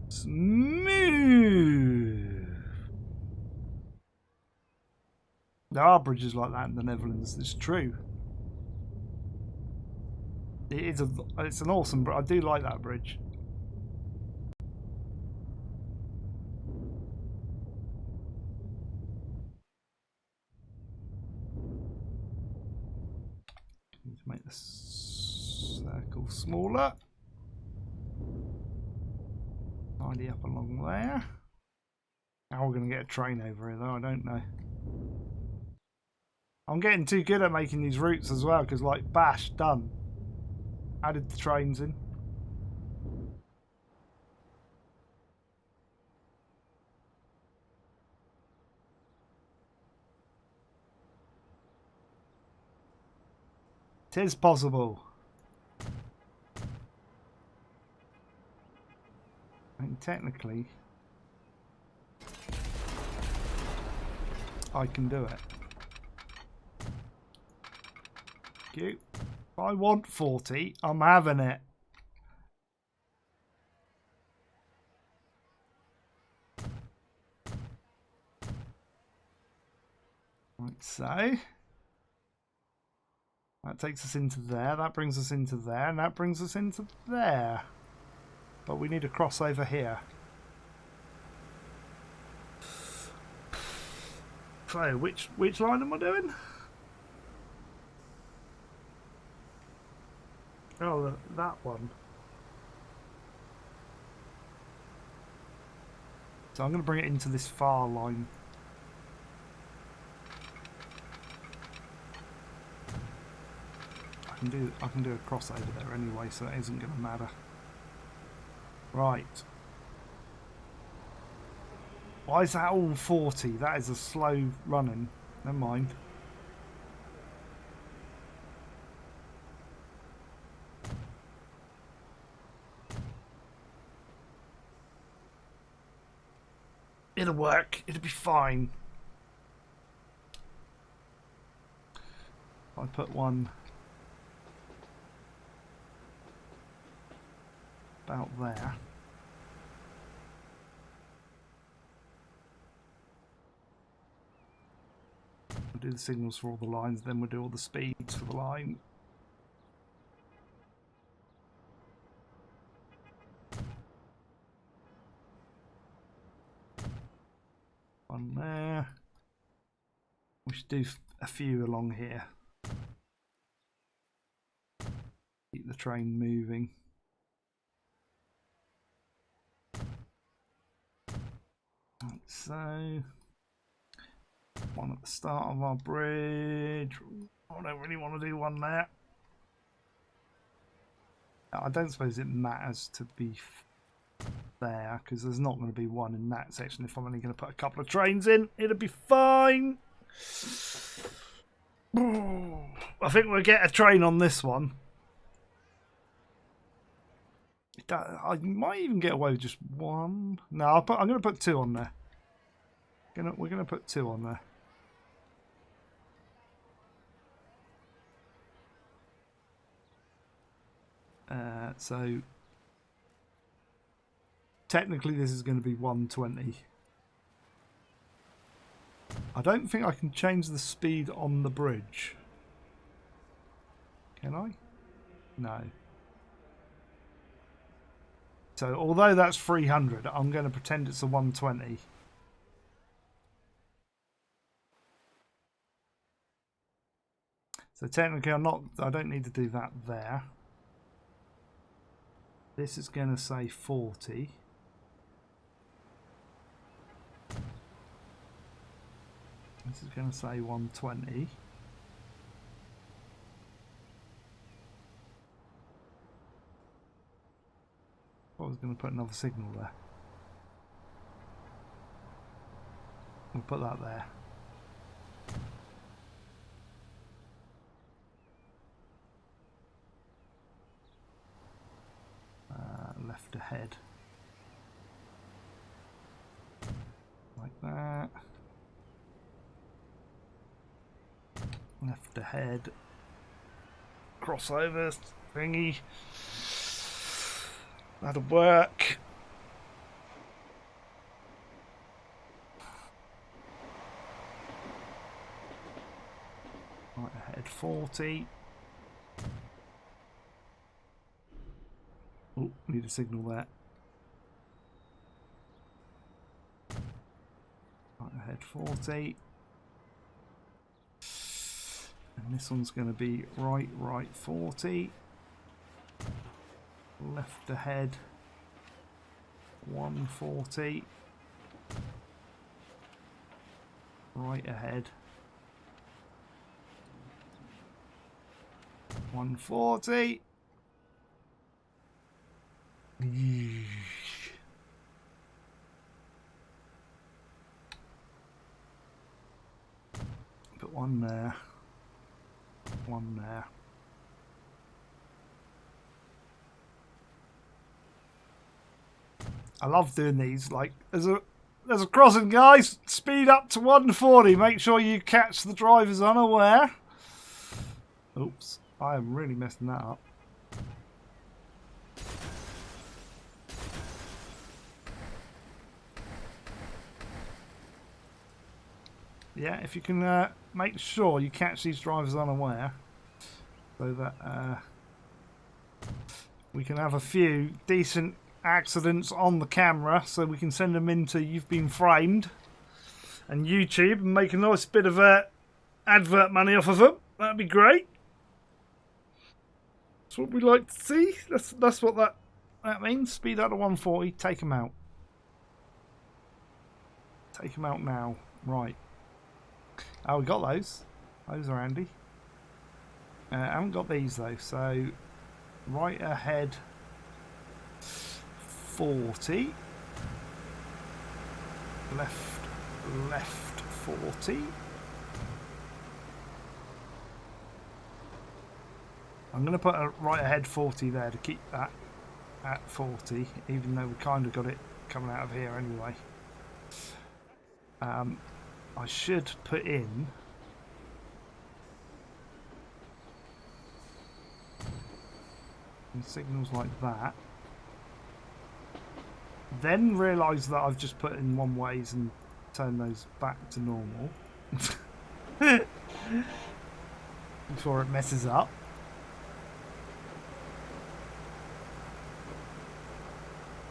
Smooth. There are bridges like that in the Netherlands. It's true. It's an awesome. I do like that bridge. Need to make the circle smaller. Tidy up along there. How we're going to get a train over here, though, I don't know. I'm getting too good at making these routes as well, because, like, bash, done. Added the trains in. It is possible. I mean, technically, I can do it. Thank you. If I want 40, I'm having it. Like so. That takes us into there, that brings us into there, and that brings us into there. But we need a crossover here. So, which line am I doing? Oh, that one. So I'm going to bring it into this far line. I can do a crossover there anyway, so that isn't going to matter. Right. Why is that all 40? That is a slow running. Never mind. It'll work. It'll be fine. I put one about there. We'll do the signals for all the lines, then we'll do all the speeds for the line. One there. We should do a few along here. Keep the train moving. Like so. One at the start of our bridge. I don't really want to do one there. I don't suppose it matters to be there, because there's not going to be one in that section. If I'm only going to put a couple of trains in, it'll be fine. I think we'll get a train on this one. I might even get away with just one. No, I'm going to put two on there. We're going to put two on there. So technically this is going to be 120. I don't think I can change the speed on the bridge. Can I? No. So although that's 300, I'm going to pretend it's a 120. So technically I don't need to do that there. This is going to say 40. This is going to say 120. I was going to put another signal there. We'll put that there. Left ahead. Like that. Left ahead. Crossover thingy. That'll work. ahead 40. Oh, need a signal there. Right ahead 40. And this one's going to be right 40. Left ahead 140. Right ahead 140. Put one there. One there. I love doing these. Like, there's a crossing, guys. Speed up to 140. Make sure you catch the drivers unaware. Oops, I am really messing that up. Yeah, if you can make sure you catch these drivers unaware, so that we can have a few decent accidents on the camera, so we can send them into You've Been Framed and YouTube and make a nice bit of advert money off of them. That'd be great. That's what we like to see. That's what that means. Speed up to 140. Take them out. Take them out now. Right. Oh, we got those. Those are handy. I haven't got these though. So right ahead 40. Left 40. I'm going to put a right ahead 40 there to keep that at 40, even though we kind of got it coming out of here anyway. I should put in signals like that. Then realise that I've just put in one ways and turn those back to normal before it messes up.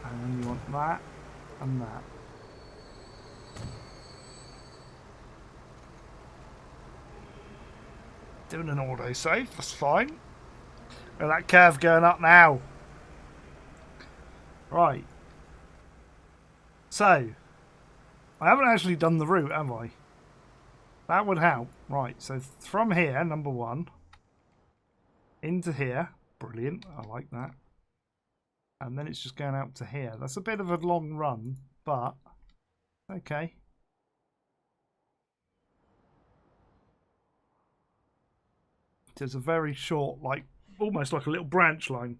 And then you want that and that. Doing an auto save, that's fine. And that curve going up now. Right. So, I haven't actually done the route, have I? That would help. Right, so from here, number one, into here. Brilliant, I like that. And then it's just going out to here. That's a bit of a long run, but okay. There's a very short, like, almost like a little branch line.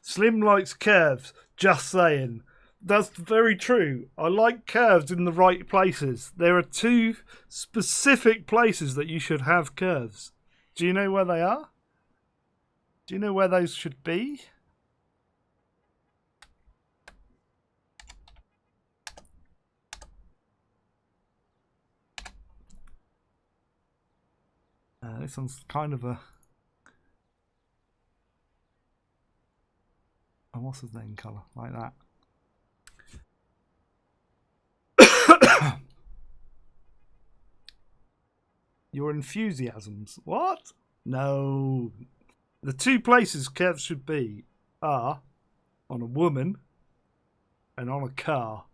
Slim likes curves, just saying. That's very true. I like curves in the right places. There are two specific places that you should have curves. Do you know where they are? Do you know where those should be? This one's kind of a... Oh, what's his name colour? Like that. Your enthusiasms. What? No. The two places curves should be are on a woman and on a car.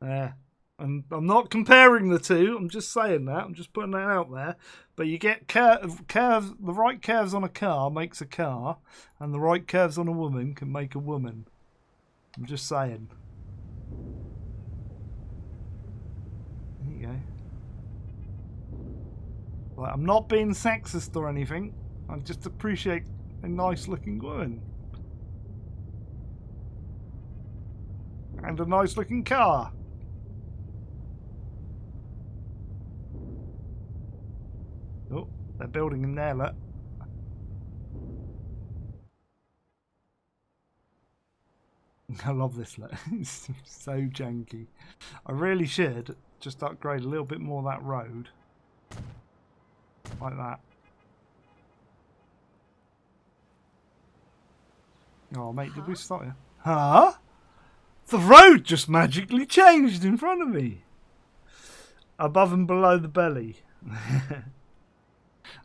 And I'm not comparing the two. I'm just saying that. I'm just putting that out there. But you get curves. The right curves on a car makes a car, and the right curves on a woman can make a woman. I'm just saying. There you go. Like, I'm not being sexist or anything. I just appreciate a nice-looking woman and a nice-looking car. Oh, they're building in there, look. I love this, look. It's so janky. I really should just upgrade a little bit more of that road. Like that. Oh, mate, did we start here? Huh? The road just magically changed in front of me. Above and below the belly.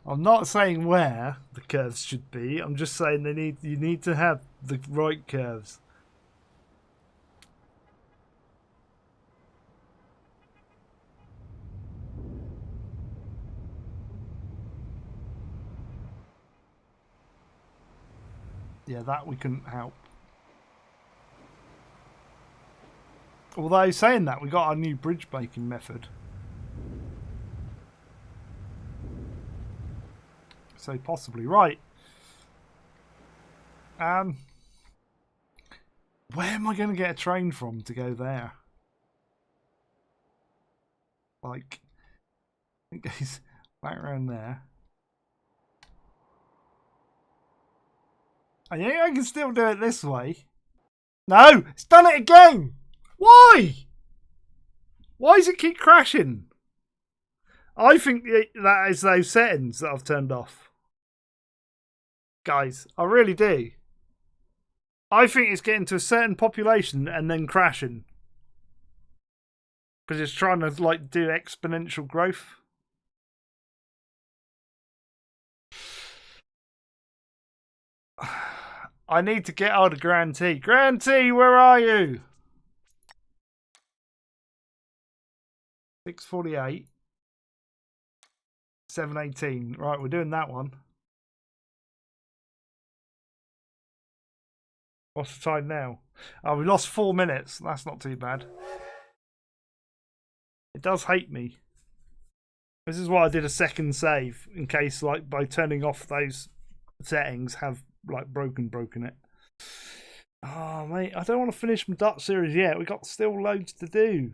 I'm not saying where the curves should be. I'm just saying you need to have the right curves. Yeah, that we couldn't help. Although saying that, we got our new bridge making method. So possibly right. Where am I going to get a train from to go there? Like, it goes back around there. I think I can still do it this way. No, it's done it again. Why? Why does it keep crashing? I think that is those settings that I've turned off. Guys, I really do. I think it's getting to a certain population and then crashing. Because it's trying to like do exponential growth. I need to get out of Grand T. Grand T, where are you? 6:48. 7:18. Right, we're doing that one. What's the time now? Oh, we lost 4 minutes. That's not too bad. It does hate me. This is why I did a second save in case, like, by turning off those settings, have like broken it. Oh, mate, I don't want to finish my Dutch series yet. We got still loads to do.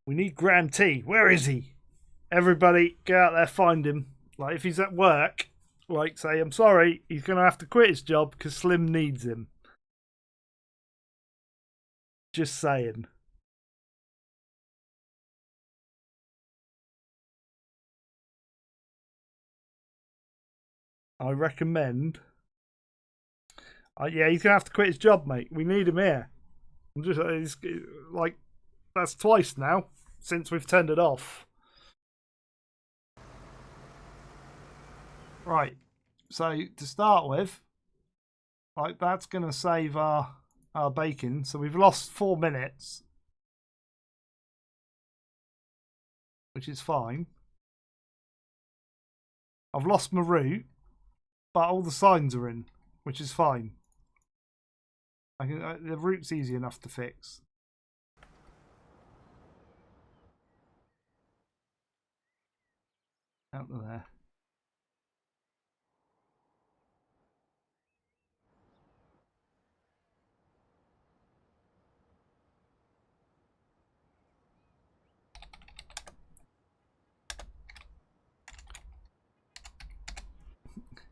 We need Grand T. Where is he? Everybody, get out there, find him. Like, if he's at work, like, say, I'm sorry, he's going to have to quit his job because Slim needs him. Just saying. I recommend. Yeah, he's going to have to quit his job, mate. We need him here. I'm just, like, that's twice now since we've turned it off. Right. So, to start with, like, that's going to save our bacon. So, we've lost 4 minutes, which is fine. I've lost my route, but all the signs are in, which is fine. The route's easy enough to fix. Out to there.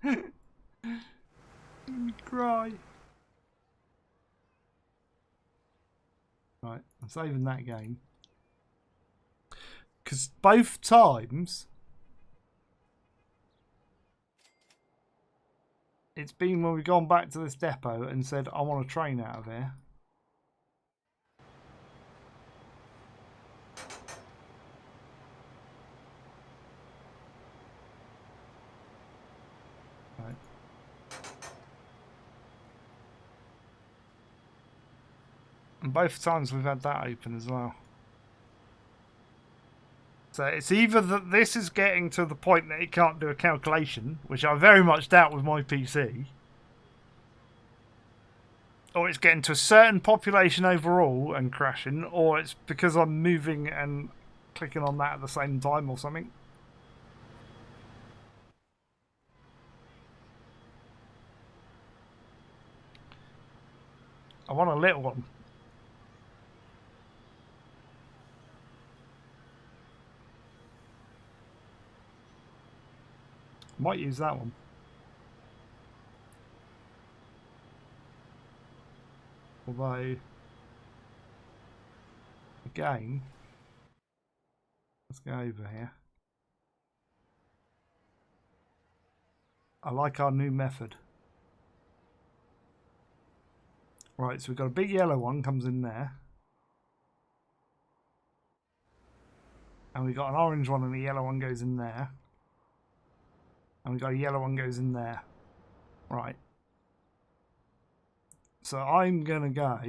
Let me cry. Right, I'm saving that game. Because both times it's been when we've gone back to this depot and said, I want a train out of here. Right. And both times we've had that open as well. So it's either that this is getting to the point that it can't do a calculation, which I very much doubt with my PC, or it's getting to a certain population overall and crashing, or it's because I'm moving and clicking on that at the same time or something. I want a little one. Might use that one. Although, again, let's go over here. I like our new method. Right, so we've got a big yellow one comes in there. And we've got an orange one and a yellow one goes in there. And we've got a yellow one goes in there. Right. So I'm going to go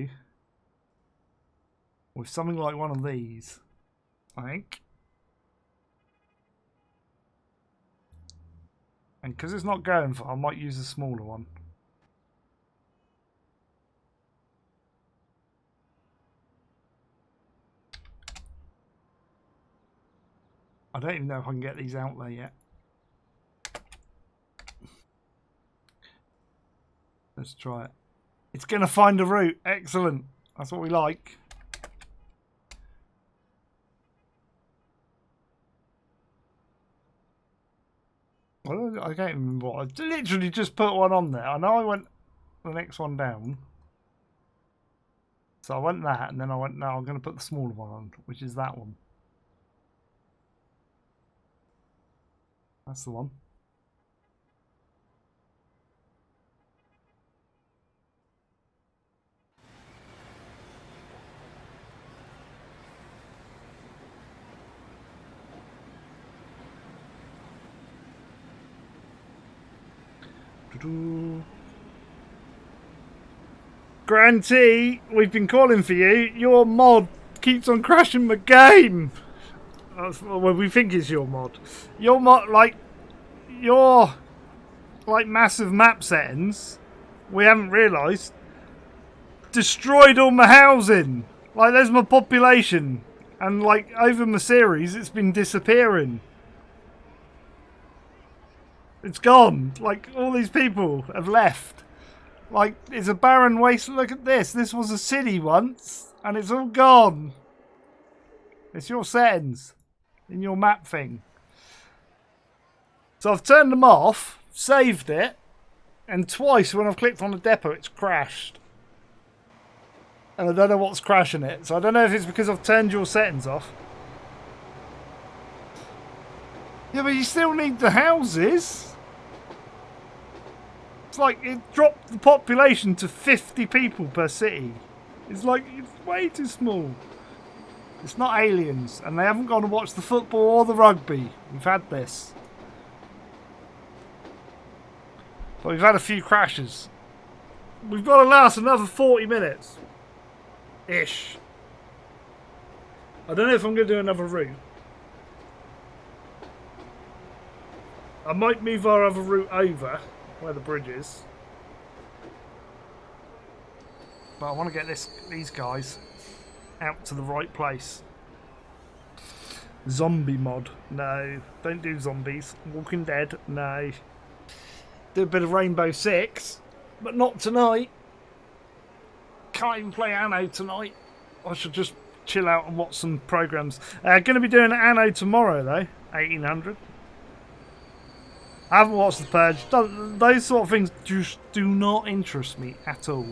with something like one of these, I think. And because it's not going for, I might use a smaller one. I don't even know if I can get these out there yet. Let's try it. It's going to find a route. Excellent. That's what we like. Well, I can't remember what. I literally just put one on there. I know I went the next one down. So I went that, and then I went, no, I'm going to put the smaller one on, which is that one. That's the one. Grantee, we've been calling for you. Your mod keeps on crashing the game. Well, we think it's your mod. Your mod, like your massive map settings, we haven't realised, destroyed all my housing. Like, there's my population, and like over my series, it's been disappearing. It's gone. Like, all these people have left. Like, it's a barren waste. Look at this. This was a city once, and it's all gone. It's your settings in your map thing. So I've turned them off, saved it, and twice when I've clicked on the depot, it's crashed. And I don't know what's crashing it. So I don't know if it's because I've turned your settings off. Yeah, but you still need the houses. It's like it dropped the population to 50 people per city. It's like, it's way too small. It's not aliens, and they haven't gone to watch the football or the rugby. We've had this. But we've had a few crashes. We've got to last another 40 minutes. Ish. I don't know if I'm going to do another route. I might move our other route over where the bridge is. But I want to get these guys out to the right place. Zombie mod. No. Don't do zombies. Walking Dead. No. Do a bit of Rainbow Six. But not tonight. Can't even play Anno tonight. I should just chill out and watch some programs. Going to be doing Anno tomorrow though. 1800. I haven't watched The Purge. Those sort of things just do not interest me at all.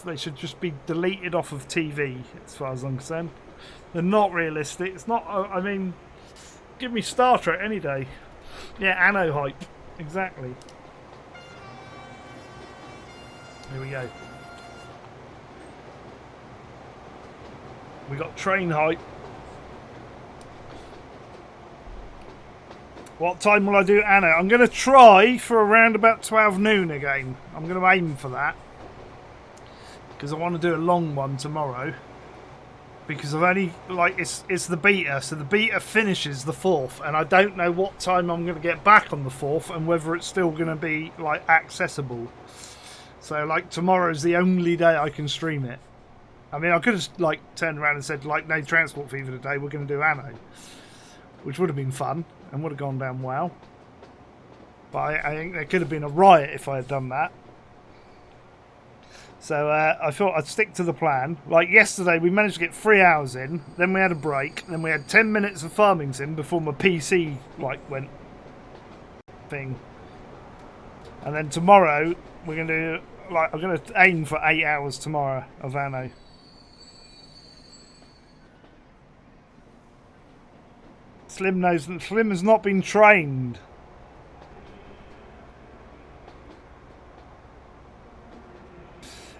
They should just be deleted off of TV, as far as I'm concerned. They're not realistic. It's not. I mean, give me Star Trek any day. Yeah, Anno hype. Exactly. Here we go. We got train hype. What time will I do Anno? I'm going to try for around about 12 noon again. I'm going to aim for that. Because I want to do a long one tomorrow. Because I've only, like, it's the beta. So the beta finishes the 4th. And I don't know what time I'm going to get back on the 4th. And whether it's still going to be, like, accessible. So, like, tomorrow's the only day I can stream it. I mean, I could have, like, turned around and said, like, no transport fee for today. We're going to do Anno. Which would have been fun. And would have gone down well. But I think there could have been a riot if I had done that. So I thought I'd stick to the plan. Like yesterday, we managed to get 3 hours in. Then we had a break. Then we had 10 minutes of farming sim before my PC went thing. And then tomorrow we're gonna do I'm gonna aim for 8 hours tomorrow of Anno. Slim knows that Slim has not been trained.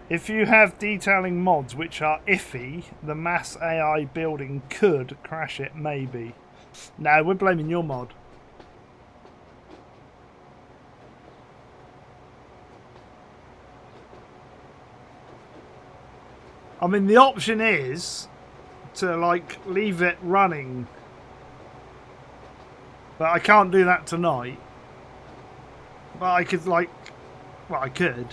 If you have detailing mods which are iffy, the mass AI building could crash it, maybe. No, we're blaming your mod. I mean, the option is to, like, leave it running. But I can't do that tonight. But I could, like... Well, I could.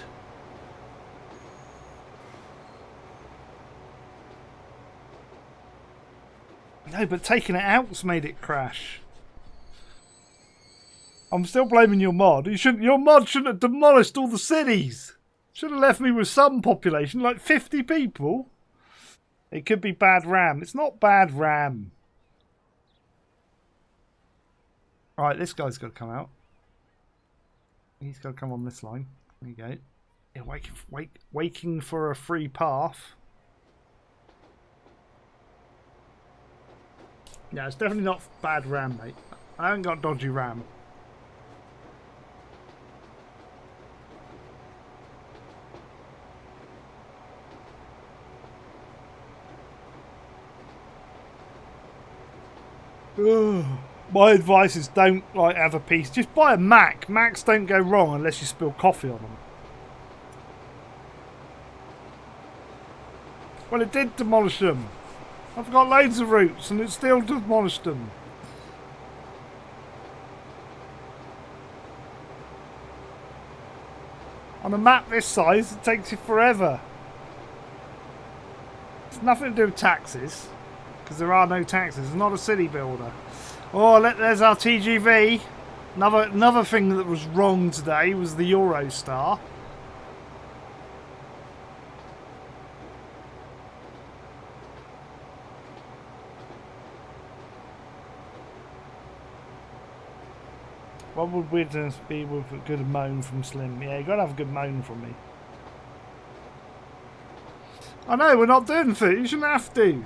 No, but taking it out's made it crash. I'm still blaming your mod. Your mod shouldn't have demolished all the cities. Should have left me with some population, like 50 people. It could be bad RAM. It's not bad RAM. Right, this guy's got to come out. He's got to come on this line. There you go. Yeah, waking for a free path. Yeah, it's definitely not bad RAM, mate. I haven't got dodgy RAM. My advice is don't have a piece. Just buy a Mac. Macs don't go wrong unless you spill coffee on them. Well, it did demolish them. I've got loads of roots and it still demolished them. On a map this size, it takes you forever. It's nothing to do with taxes, because there are no taxes. It's not a city builder. Oh, there's our TGV. Another thing that was wrong today was the Eurostar. What would weirdness be with a good moan from Slim? Yeah, you got to have a good moan from me. I know, we're not doing food. You shouldn't have to. It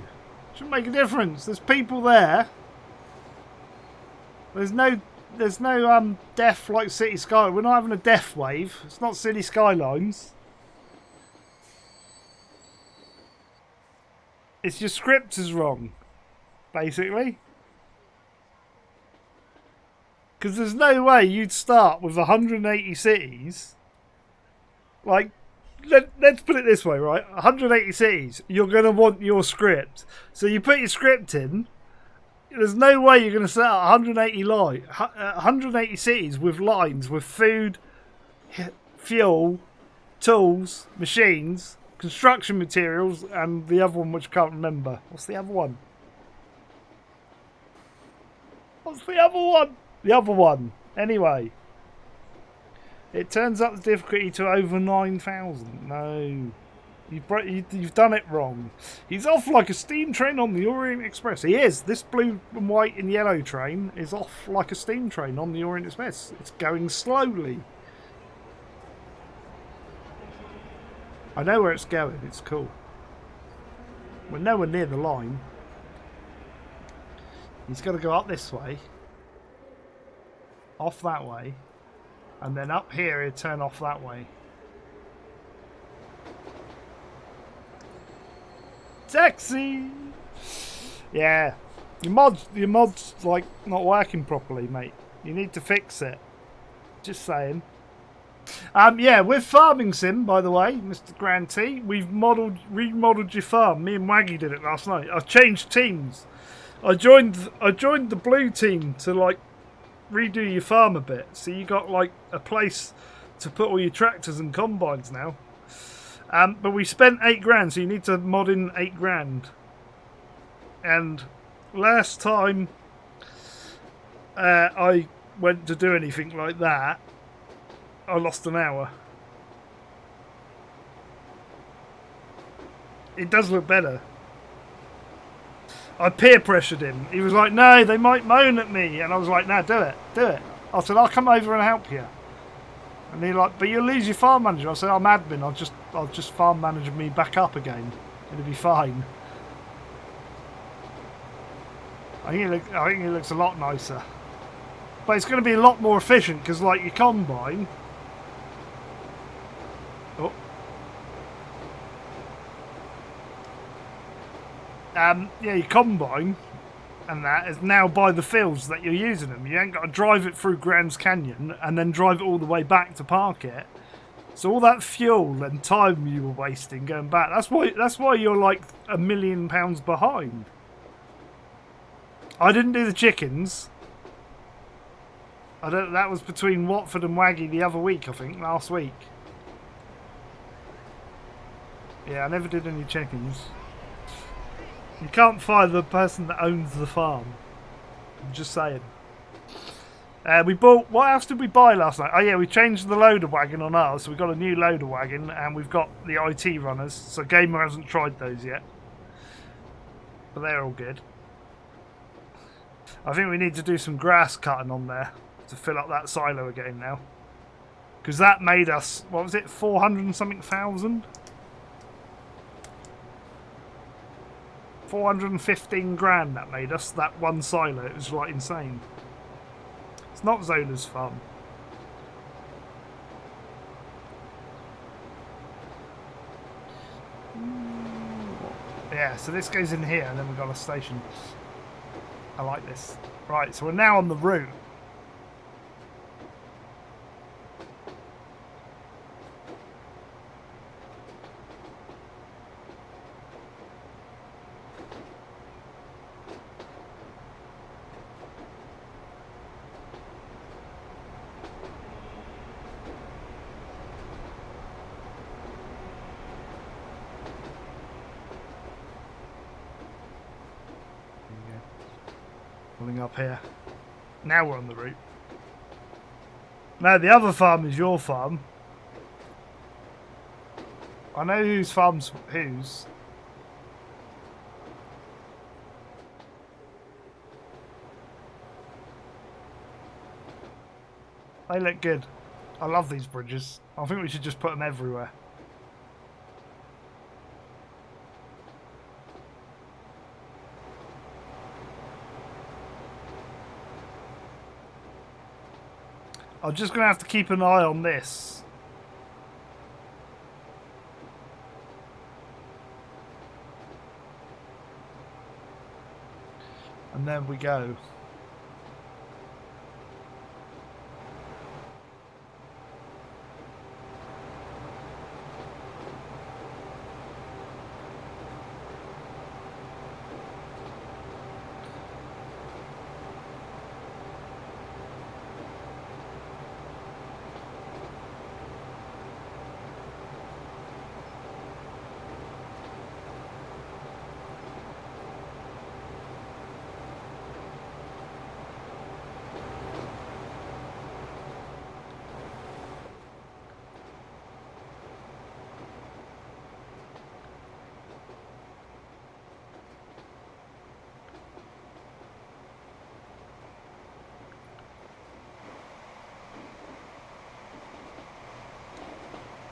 shouldn't make a difference. There's people there. There's no death like City Sky. We're not having a death wave. It's not City Skylines. It's your script is wrong, basically. Because there's no way you'd start with 180 cities. Like, let's put it this way, right? 180 cities, you're going to want your script. So you put your script in. There's no way you're going to set up 180 cities with lines, with food, fuel, tools, machines, construction materials, and the other one which I can't remember. What's the other one? The other one. Anyway. It turns up the difficulty to over 9,000. No. You've done it wrong. He's off like a steam train on the Orient Express. He is. This blue and white and yellow train is off like a steam train on the Orient Express. It's going slowly. I know where it's going. It's cool. We're nowhere near the line. He's got to go up this way. Off that way, and then up here he'd turn off that way. Taxi! Yeah, your mod's like not working properly, mate. You need to fix it. Just saying. Yeah, we're farming sim, by the way, Mr. Grantee. We've remodeled your farm. Me and Waggy did it last night. I've changed teams. I joined the blue team to like redo your farm a bit, so you got like a place to put all your tractors and combines now. But we spent 8 grand, so you need to mod in 8 grand. And last time I went to do anything like that, I lost an hour. It does look better. I peer pressured him. He was like, no, they might moan at me. And I was like, no, do it. Do it. I said, I'll come over and help you. And he like, but you'll lose your farm manager. I said, I'm admin. I'll just farm manage me back up again. It'll be fine. I think it looks a lot nicer. But it's going to be a lot more efficient because, like, your combine. Oh. Yeah, your combine and that is now by the fields that you're using them. You ain't got to drive it through Graham's Canyon and then drive it all the way back to park it. So all that fuel and time you were wasting going back. That's why you're like £1 million behind. I didn't do the chickens. That was between Watford and Waggy the other week, I think, last week. Yeah, I never did any chickens. You can't fire the person that owns the farm. I'm just saying. We bought... What else did we buy last night? Oh yeah, we changed the loader wagon on ours. So we got a new loader wagon and we've got the IT runners. So Gamer hasn't tried those yet. But they're all good. I think we need to do some grass cutting on there to fill up that silo again now. Because that made us... What was it? 400 and something thousand? 415 grand that made us, that one silo. It was like insane. It's not Zola's farm. Yeah, so this goes in here and then we've got a station. I like this. Right, so we're now on the route. Up here. Now we're on the route. No, the other farm is your farm. I know whose farm's whose. They look good. I love these bridges. I think we should just put them everywhere. I'm just going to have to keep an eye on this. And then we go.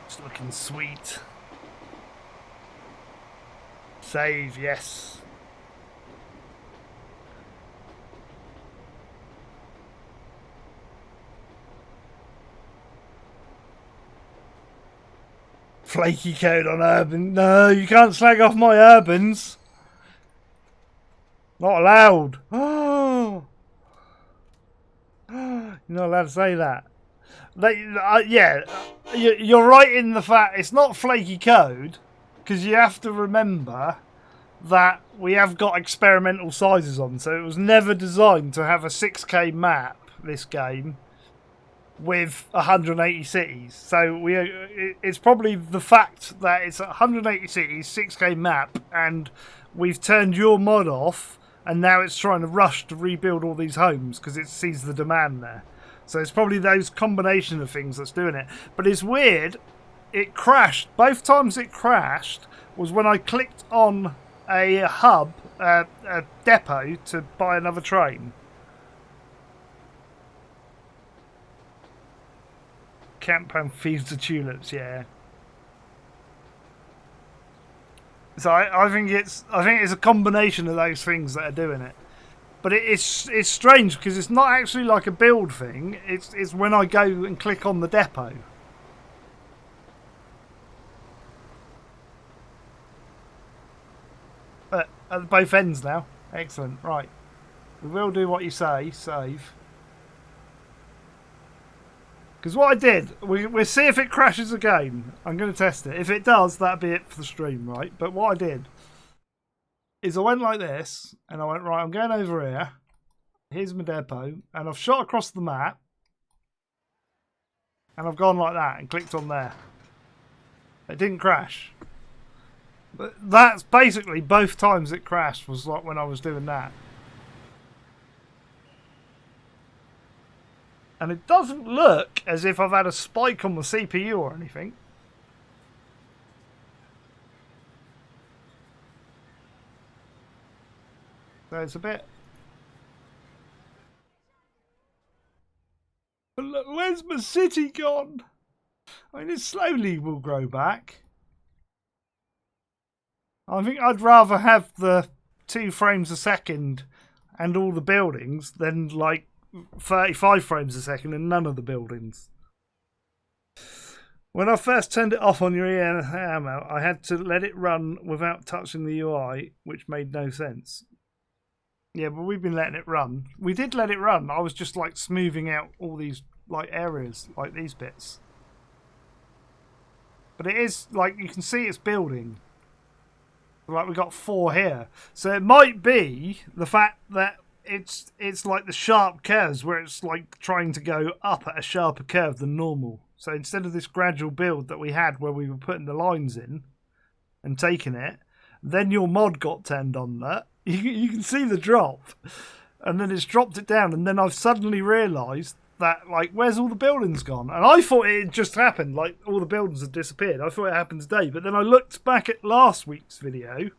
It's looking sweet. Save, yes. Flaky code on urban. No, you can't slag off my urbans. Not allowed. Oh. You're not allowed to say that. Yeah, you're right in the fact it's not flaky code, because you have to remember that we have got experimental sizes on, so it was never designed to have a 6K map, this game, with 180 cities. So it's probably the fact that it's 180 cities, 6K map, and we've turned your mod off, and now it's trying to rush to rebuild all these homes because it sees the demand there. So it's probably those combination of things that's doing it. But it's weird. It crashed. Both times it crashed was when I clicked on a hub, a depot to buy another train. Campan feeds the tulips, yeah. So I think it's a combination of those things that are doing it. But it's strange because it's not actually like a build thing. It's when I go and click on the depot. At both ends now. Excellent. Right. We will do what you say. Save. Because what I did, we'll see if it crashes again. I'm going to test it. If it does, that'll be it for the stream, right? But what I did is I went like this, and I went, right, I'm going over here. Here's my depot, and I've shot across the map, and I've gone like that and clicked on there. It didn't crash. But that's basically both times it crashed was like when I was doing that. And it doesn't look as if I've had a spike on the CPU or anything. So it's a bit... But look, where's my city gone? I mean, it slowly will grow back. I think I'd rather have the 2 frames a second and all the buildings than like 35 frames a second and none of the buildings. When I first turned it off on your ammo, I had to let it run without touching the UI, which made no sense. Yeah, but we've been letting it run. We did let it run. I was just like smoothing out all these like areas, like these bits. But it is like you can see it's building. Like we got 4 here, so it might be the fact that it's like the sharp curves where it's like trying to go up at a sharper curve than normal. So instead of this gradual build that we had where we were putting the lines in and taking it, then your mod got turned on that. You can see the drop, and then it's dropped it down, and then I've suddenly realised that, like, where's all the buildings gone? And I thought it had just happened, like, all the buildings had disappeared. I thought it happened today, but then I looked back at last week's video,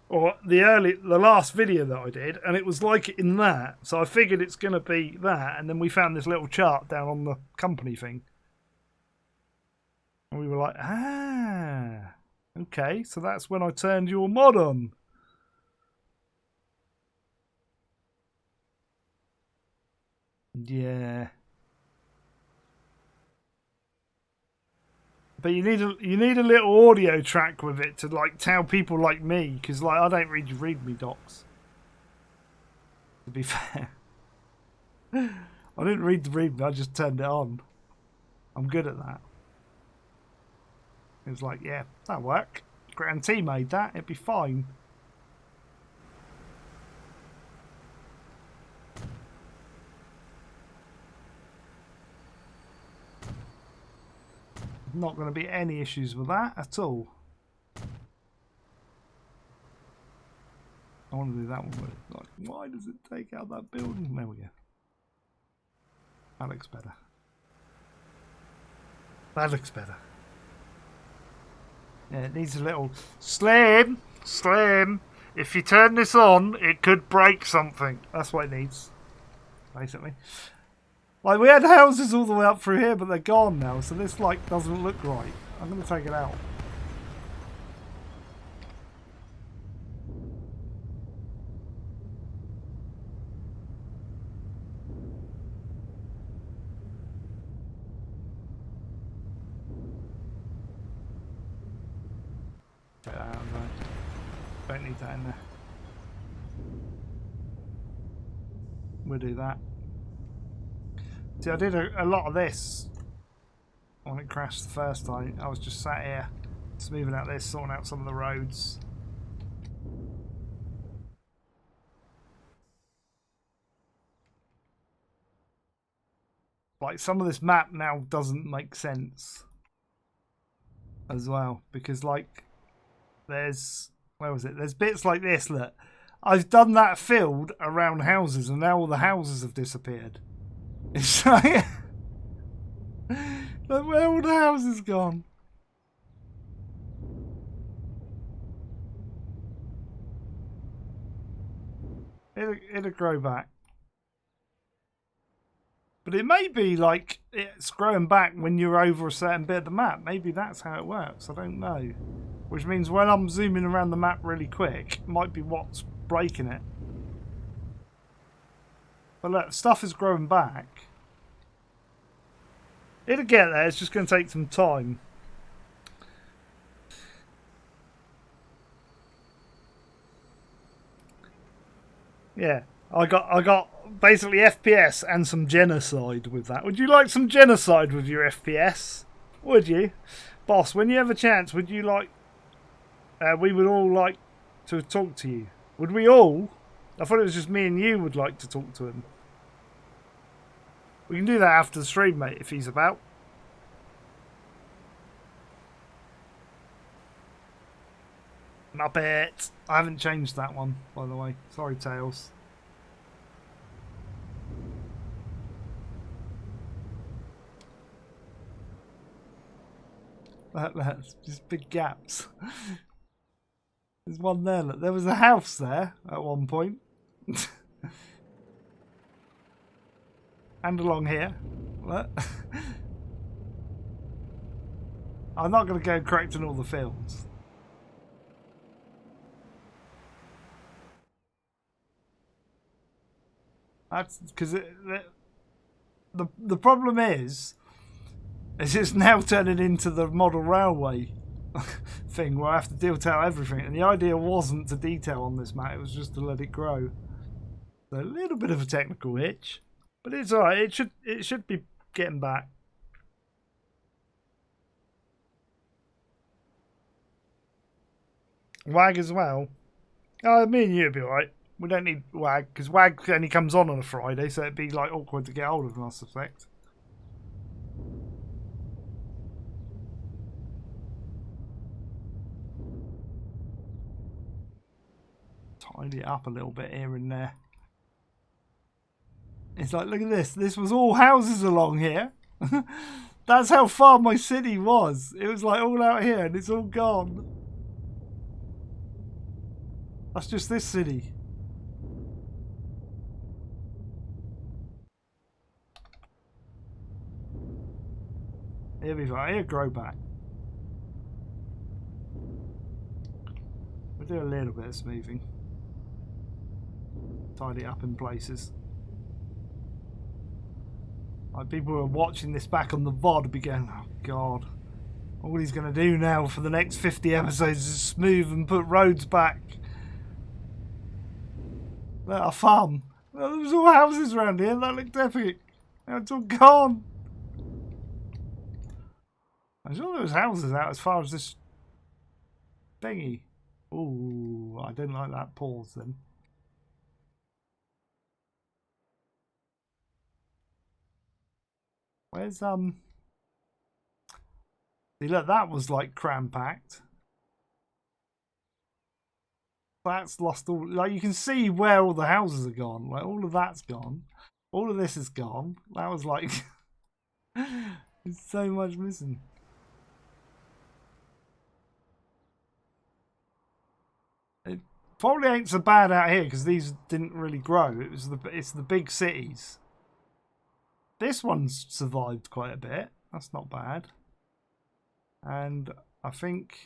or the last video that I did, and it was like in that. So I figured it's going to be that, and then we found this little chart down on the company thing. And we were like, ah, okay, so that's when I turned your mod on. Yeah. But you need a little audio track with it to like tell people like me, because like I don't read your README docs. To be fair, I didn't read the README. I just turned it on. I'm good at that. It was like, yeah, that'll work. Grand T made that. It'd be fine. Not going to be any issues with that at all. I want to do that one with it. Like, why does it take out that building? There we go. That looks better. That looks better. Yeah, it needs a little... Slim! Slim! If you turn this on, it could break something. That's what it needs. Basically. Like, we had houses all the way up through here, but they're gone now, so this, like, doesn't look right. I'm going to take it out. Take that out, right. Don't need that in there. We'll do that. See, I did a lot of this when it crashed the first time. I was just sat here, smoothing out this, sorting out some of the roads. Like, some of this map now doesn't make sense as well, because, like, there's... Where was it? There's bits like this, look. I've done that field around houses, and now all the houses have disappeared. It's like... Like, where all the houses gone? It'll grow back. But it may be like it's growing back when you're over a certain bit of the map. Maybe that's how it works. I don't know. Which means when I'm zooming around the map really quick, it might be what's breaking it. But look, stuff is growing back. It'll get there. It's just going to take some time. Yeah, I got basically FPS and some genocide with that. Would you like some genocide with your FPS? Would you? Boss, when you have a chance, would you like... we would all like to talk to you. Would we all? I thought it was just me and you would like to talk to him. We can do that after the stream, mate, if he's about. Muppet. I haven't changed that one, by the way. Sorry, Tails. That's just big gaps. There's one there. Look, there was a house there at one point. And along here. Look. I'm not going to go correcting all the fields. That's because the problem is it's now turning into the model railway thing where I have to detail everything, and the idea wasn't to detail on this map, it was just to let it grow. So a little bit of a technical hitch, but it's alright. It should be getting back. Wag as well. Me and you would be alright. We don't need Wag, because Wag only comes on a Friday, so it'd be like awkward to get hold of him, I suspect. Tidy it up a little bit here and there. It's like, look at this. This was all houses along here. That's how far my city was. It was like all out here and it's all gone. That's just this city. Here we go. Here, grow back. We'll do a little bit of smoothing. Tidy up in places. Like people who are watching this back on the VOD would be going, oh God, all he's going to do now for the next 50 episodes is smooth and put roads back. Look, a farm. Well, there was all houses around here. That looked epic. Now it's all gone. I'm sure there was houses out as far as this thingy. Ooh, I didn't like that pause then. Where's See, look, that was like cram-packed. That's lost all. Like you can see where all the houses are gone. Like all of that's gone. All of this is gone. That was like there's so much missing. It probably ain't so bad out here because these didn't really grow. It's the big cities. This one's survived quite a bit. That's not bad. And I think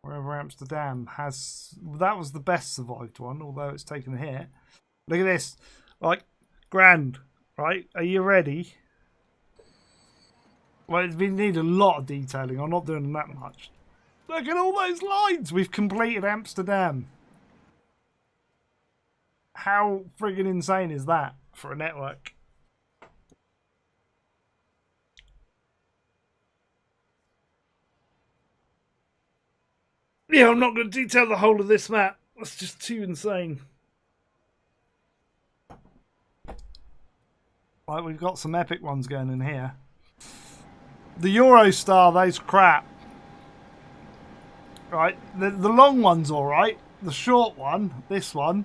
wherever Amsterdam has... That was the best survived one, although it's taken a hit. Look at this. Like, grand. Right? Are you ready? Well, we need a lot of detailing. I'm not doing that much. Look at all those lines. We've completed Amsterdam. How friggin' insane is that for a network? Yeah, I'm not going to detail the whole of this map. That's just too insane. Right, we've got some epic ones going in here. The Eurostar, those crap. Right, the long one's alright. The short one, this one,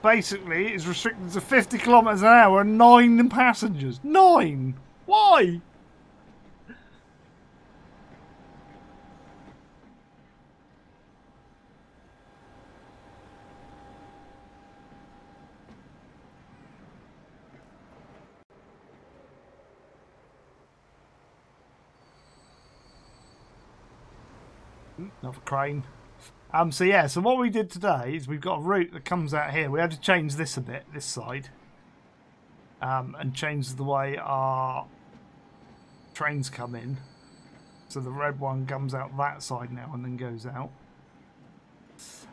basically is restricted to 50 kilometers an hour and 9 passengers. 9! Why? Another crane. So yeah, so what we did today is we've got a route that comes out here. We had to change this a bit, this side, and change the way our trains come in. So the red one comes out that side now and then goes out.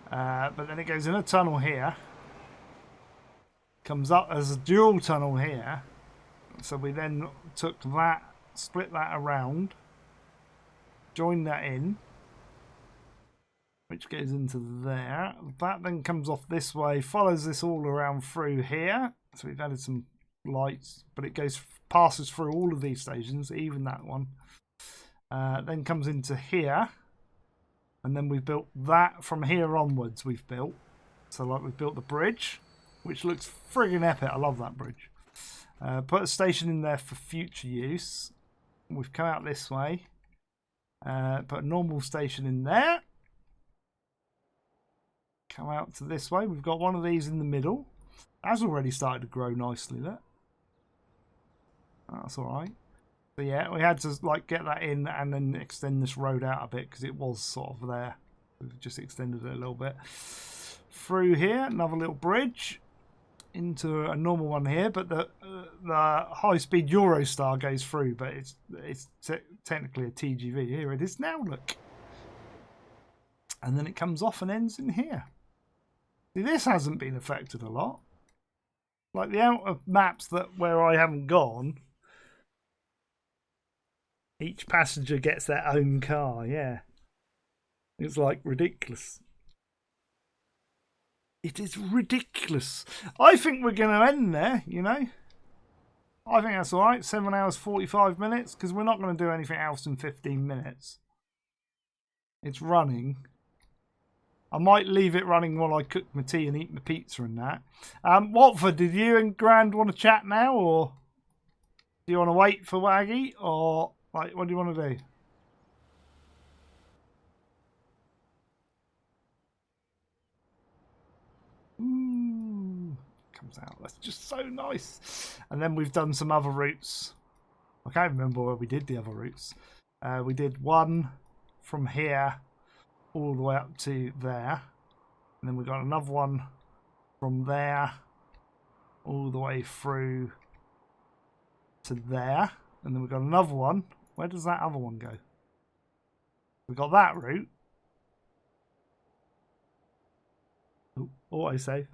But then it goes in a tunnel here. Comes up as a dual tunnel here. So we then took that, split that around, joined that in, which goes into there. That then comes off this way, follows this all around through here. So we've added some lights, but it passes through all of these stations, even that one. Then comes into here, and then we've built that from here onwards. We've built, so like we've built the bridge, which looks friggin' epic. I love that bridge. Put a station in there for future use. We've come out this way. Put a normal station in there. Come out to this way. We've got one of these in the middle. That's already started to grow nicely. Look. That's all right. So yeah, we had to like get that in and then extend this road out a bit because it was sort of there. We've just extended it a little bit. Through here, another little bridge into a normal one here, but the high-speed Eurostar goes through, but it's technically a TGV. Here it is now. Look, and then it comes off and ends in here. See, this hasn't been affected a lot. Like the amount of maps where I haven't gone, each passenger gets their own car. Yeah, it's like ridiculous. It is ridiculous. I think we're going to end there, you know. I think that's all right. 7 hours, 45 minutes, because we're not going to do anything else in 15 minutes. It's running. I might leave it running while I cook my tea and eat my pizza and that. Watford, did you and Grand want to chat now, or do you want to wait for Waggy, or like, what do you want to do? Comes out. That's just so nice. And then we've done some other routes. I can't remember where we did the other routes. We did one from here all the way up to there, and then we got another one from there all the way through to there, and then we got another one. Where does that other one go? We got that route. Oh, autosave.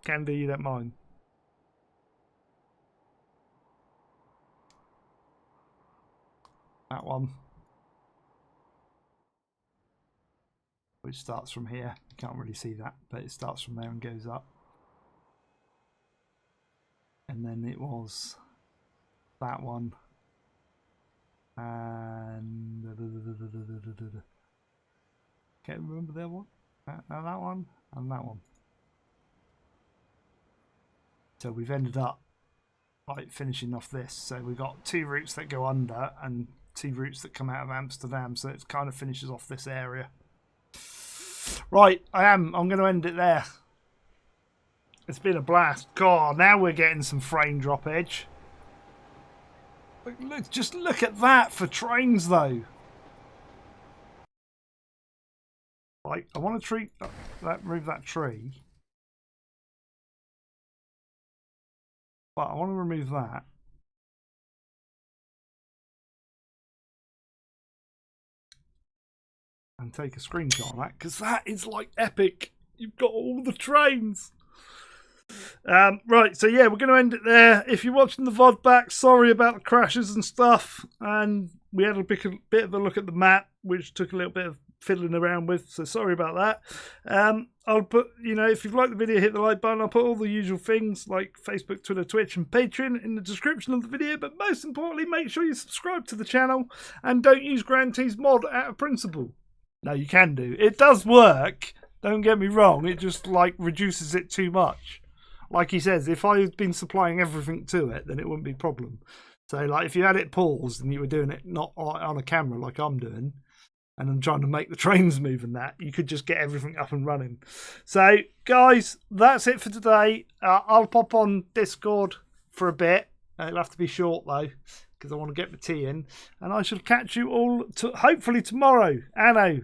Candy, you don't mind. That one, which starts from here. You can't really see that, but it starts from there and goes up. And then it was that one. And can't remember the other one. That one and that one. So we've ended up like finishing off this. So we've got 2 routes that go under and 2 routes that come out of Amsterdam. So it kind of finishes off this area. Right, I'm going to end it there. It's been a blast. God, now we're getting some frame drop edge. Look, just look at that for trains though. Like, I want to remove that tree. But I want to remove that. And take a screenshot of that, because that is like epic. You've got all the trains. Right, so yeah, we're going to end it there. If you're watching the VOD back, sorry about the crashes and stuff. And we had a bit of a look at the map, which took a little bit of fiddling around with, so sorry about that. I'll put, you know, if you've liked the video, hit the like button. I'll put all the usual things like Facebook, Twitter, Twitch and Patreon in the description of the video, but most importantly, make sure you subscribe to the channel and don't use Grand T's mod out of principle. No, you can do. It does work, don't get me wrong, it just like reduces it too much. Like he says, if I had been supplying everything to it, then it wouldn't be a problem. So like if you had it paused and you were doing it not on a camera like I'm doing, and I'm trying to make the trains move and that, you could just get everything up and running. So, guys, that's it for today. I'll pop on Discord for a bit. It'll have to be short, though. because I want to get my tea in. And I shall catch you all hopefully tomorrow. Anno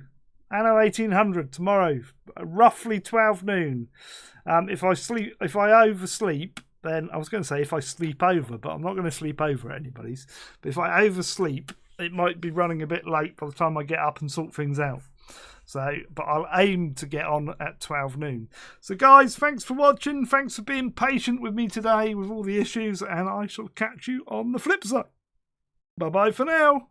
1800 tomorrow, roughly 12 noon. If I oversleep, then I was going to say if I sleep over, but I'm not going to sleep over at anybody's. But if I oversleep, it might be running a bit late by the time I get up and sort things out. So, but I'll aim to get on at 12 noon. So guys, thanks for watching. Thanks for being patient with me today with all the issues, and I shall catch you on the flip side. Bye bye for now.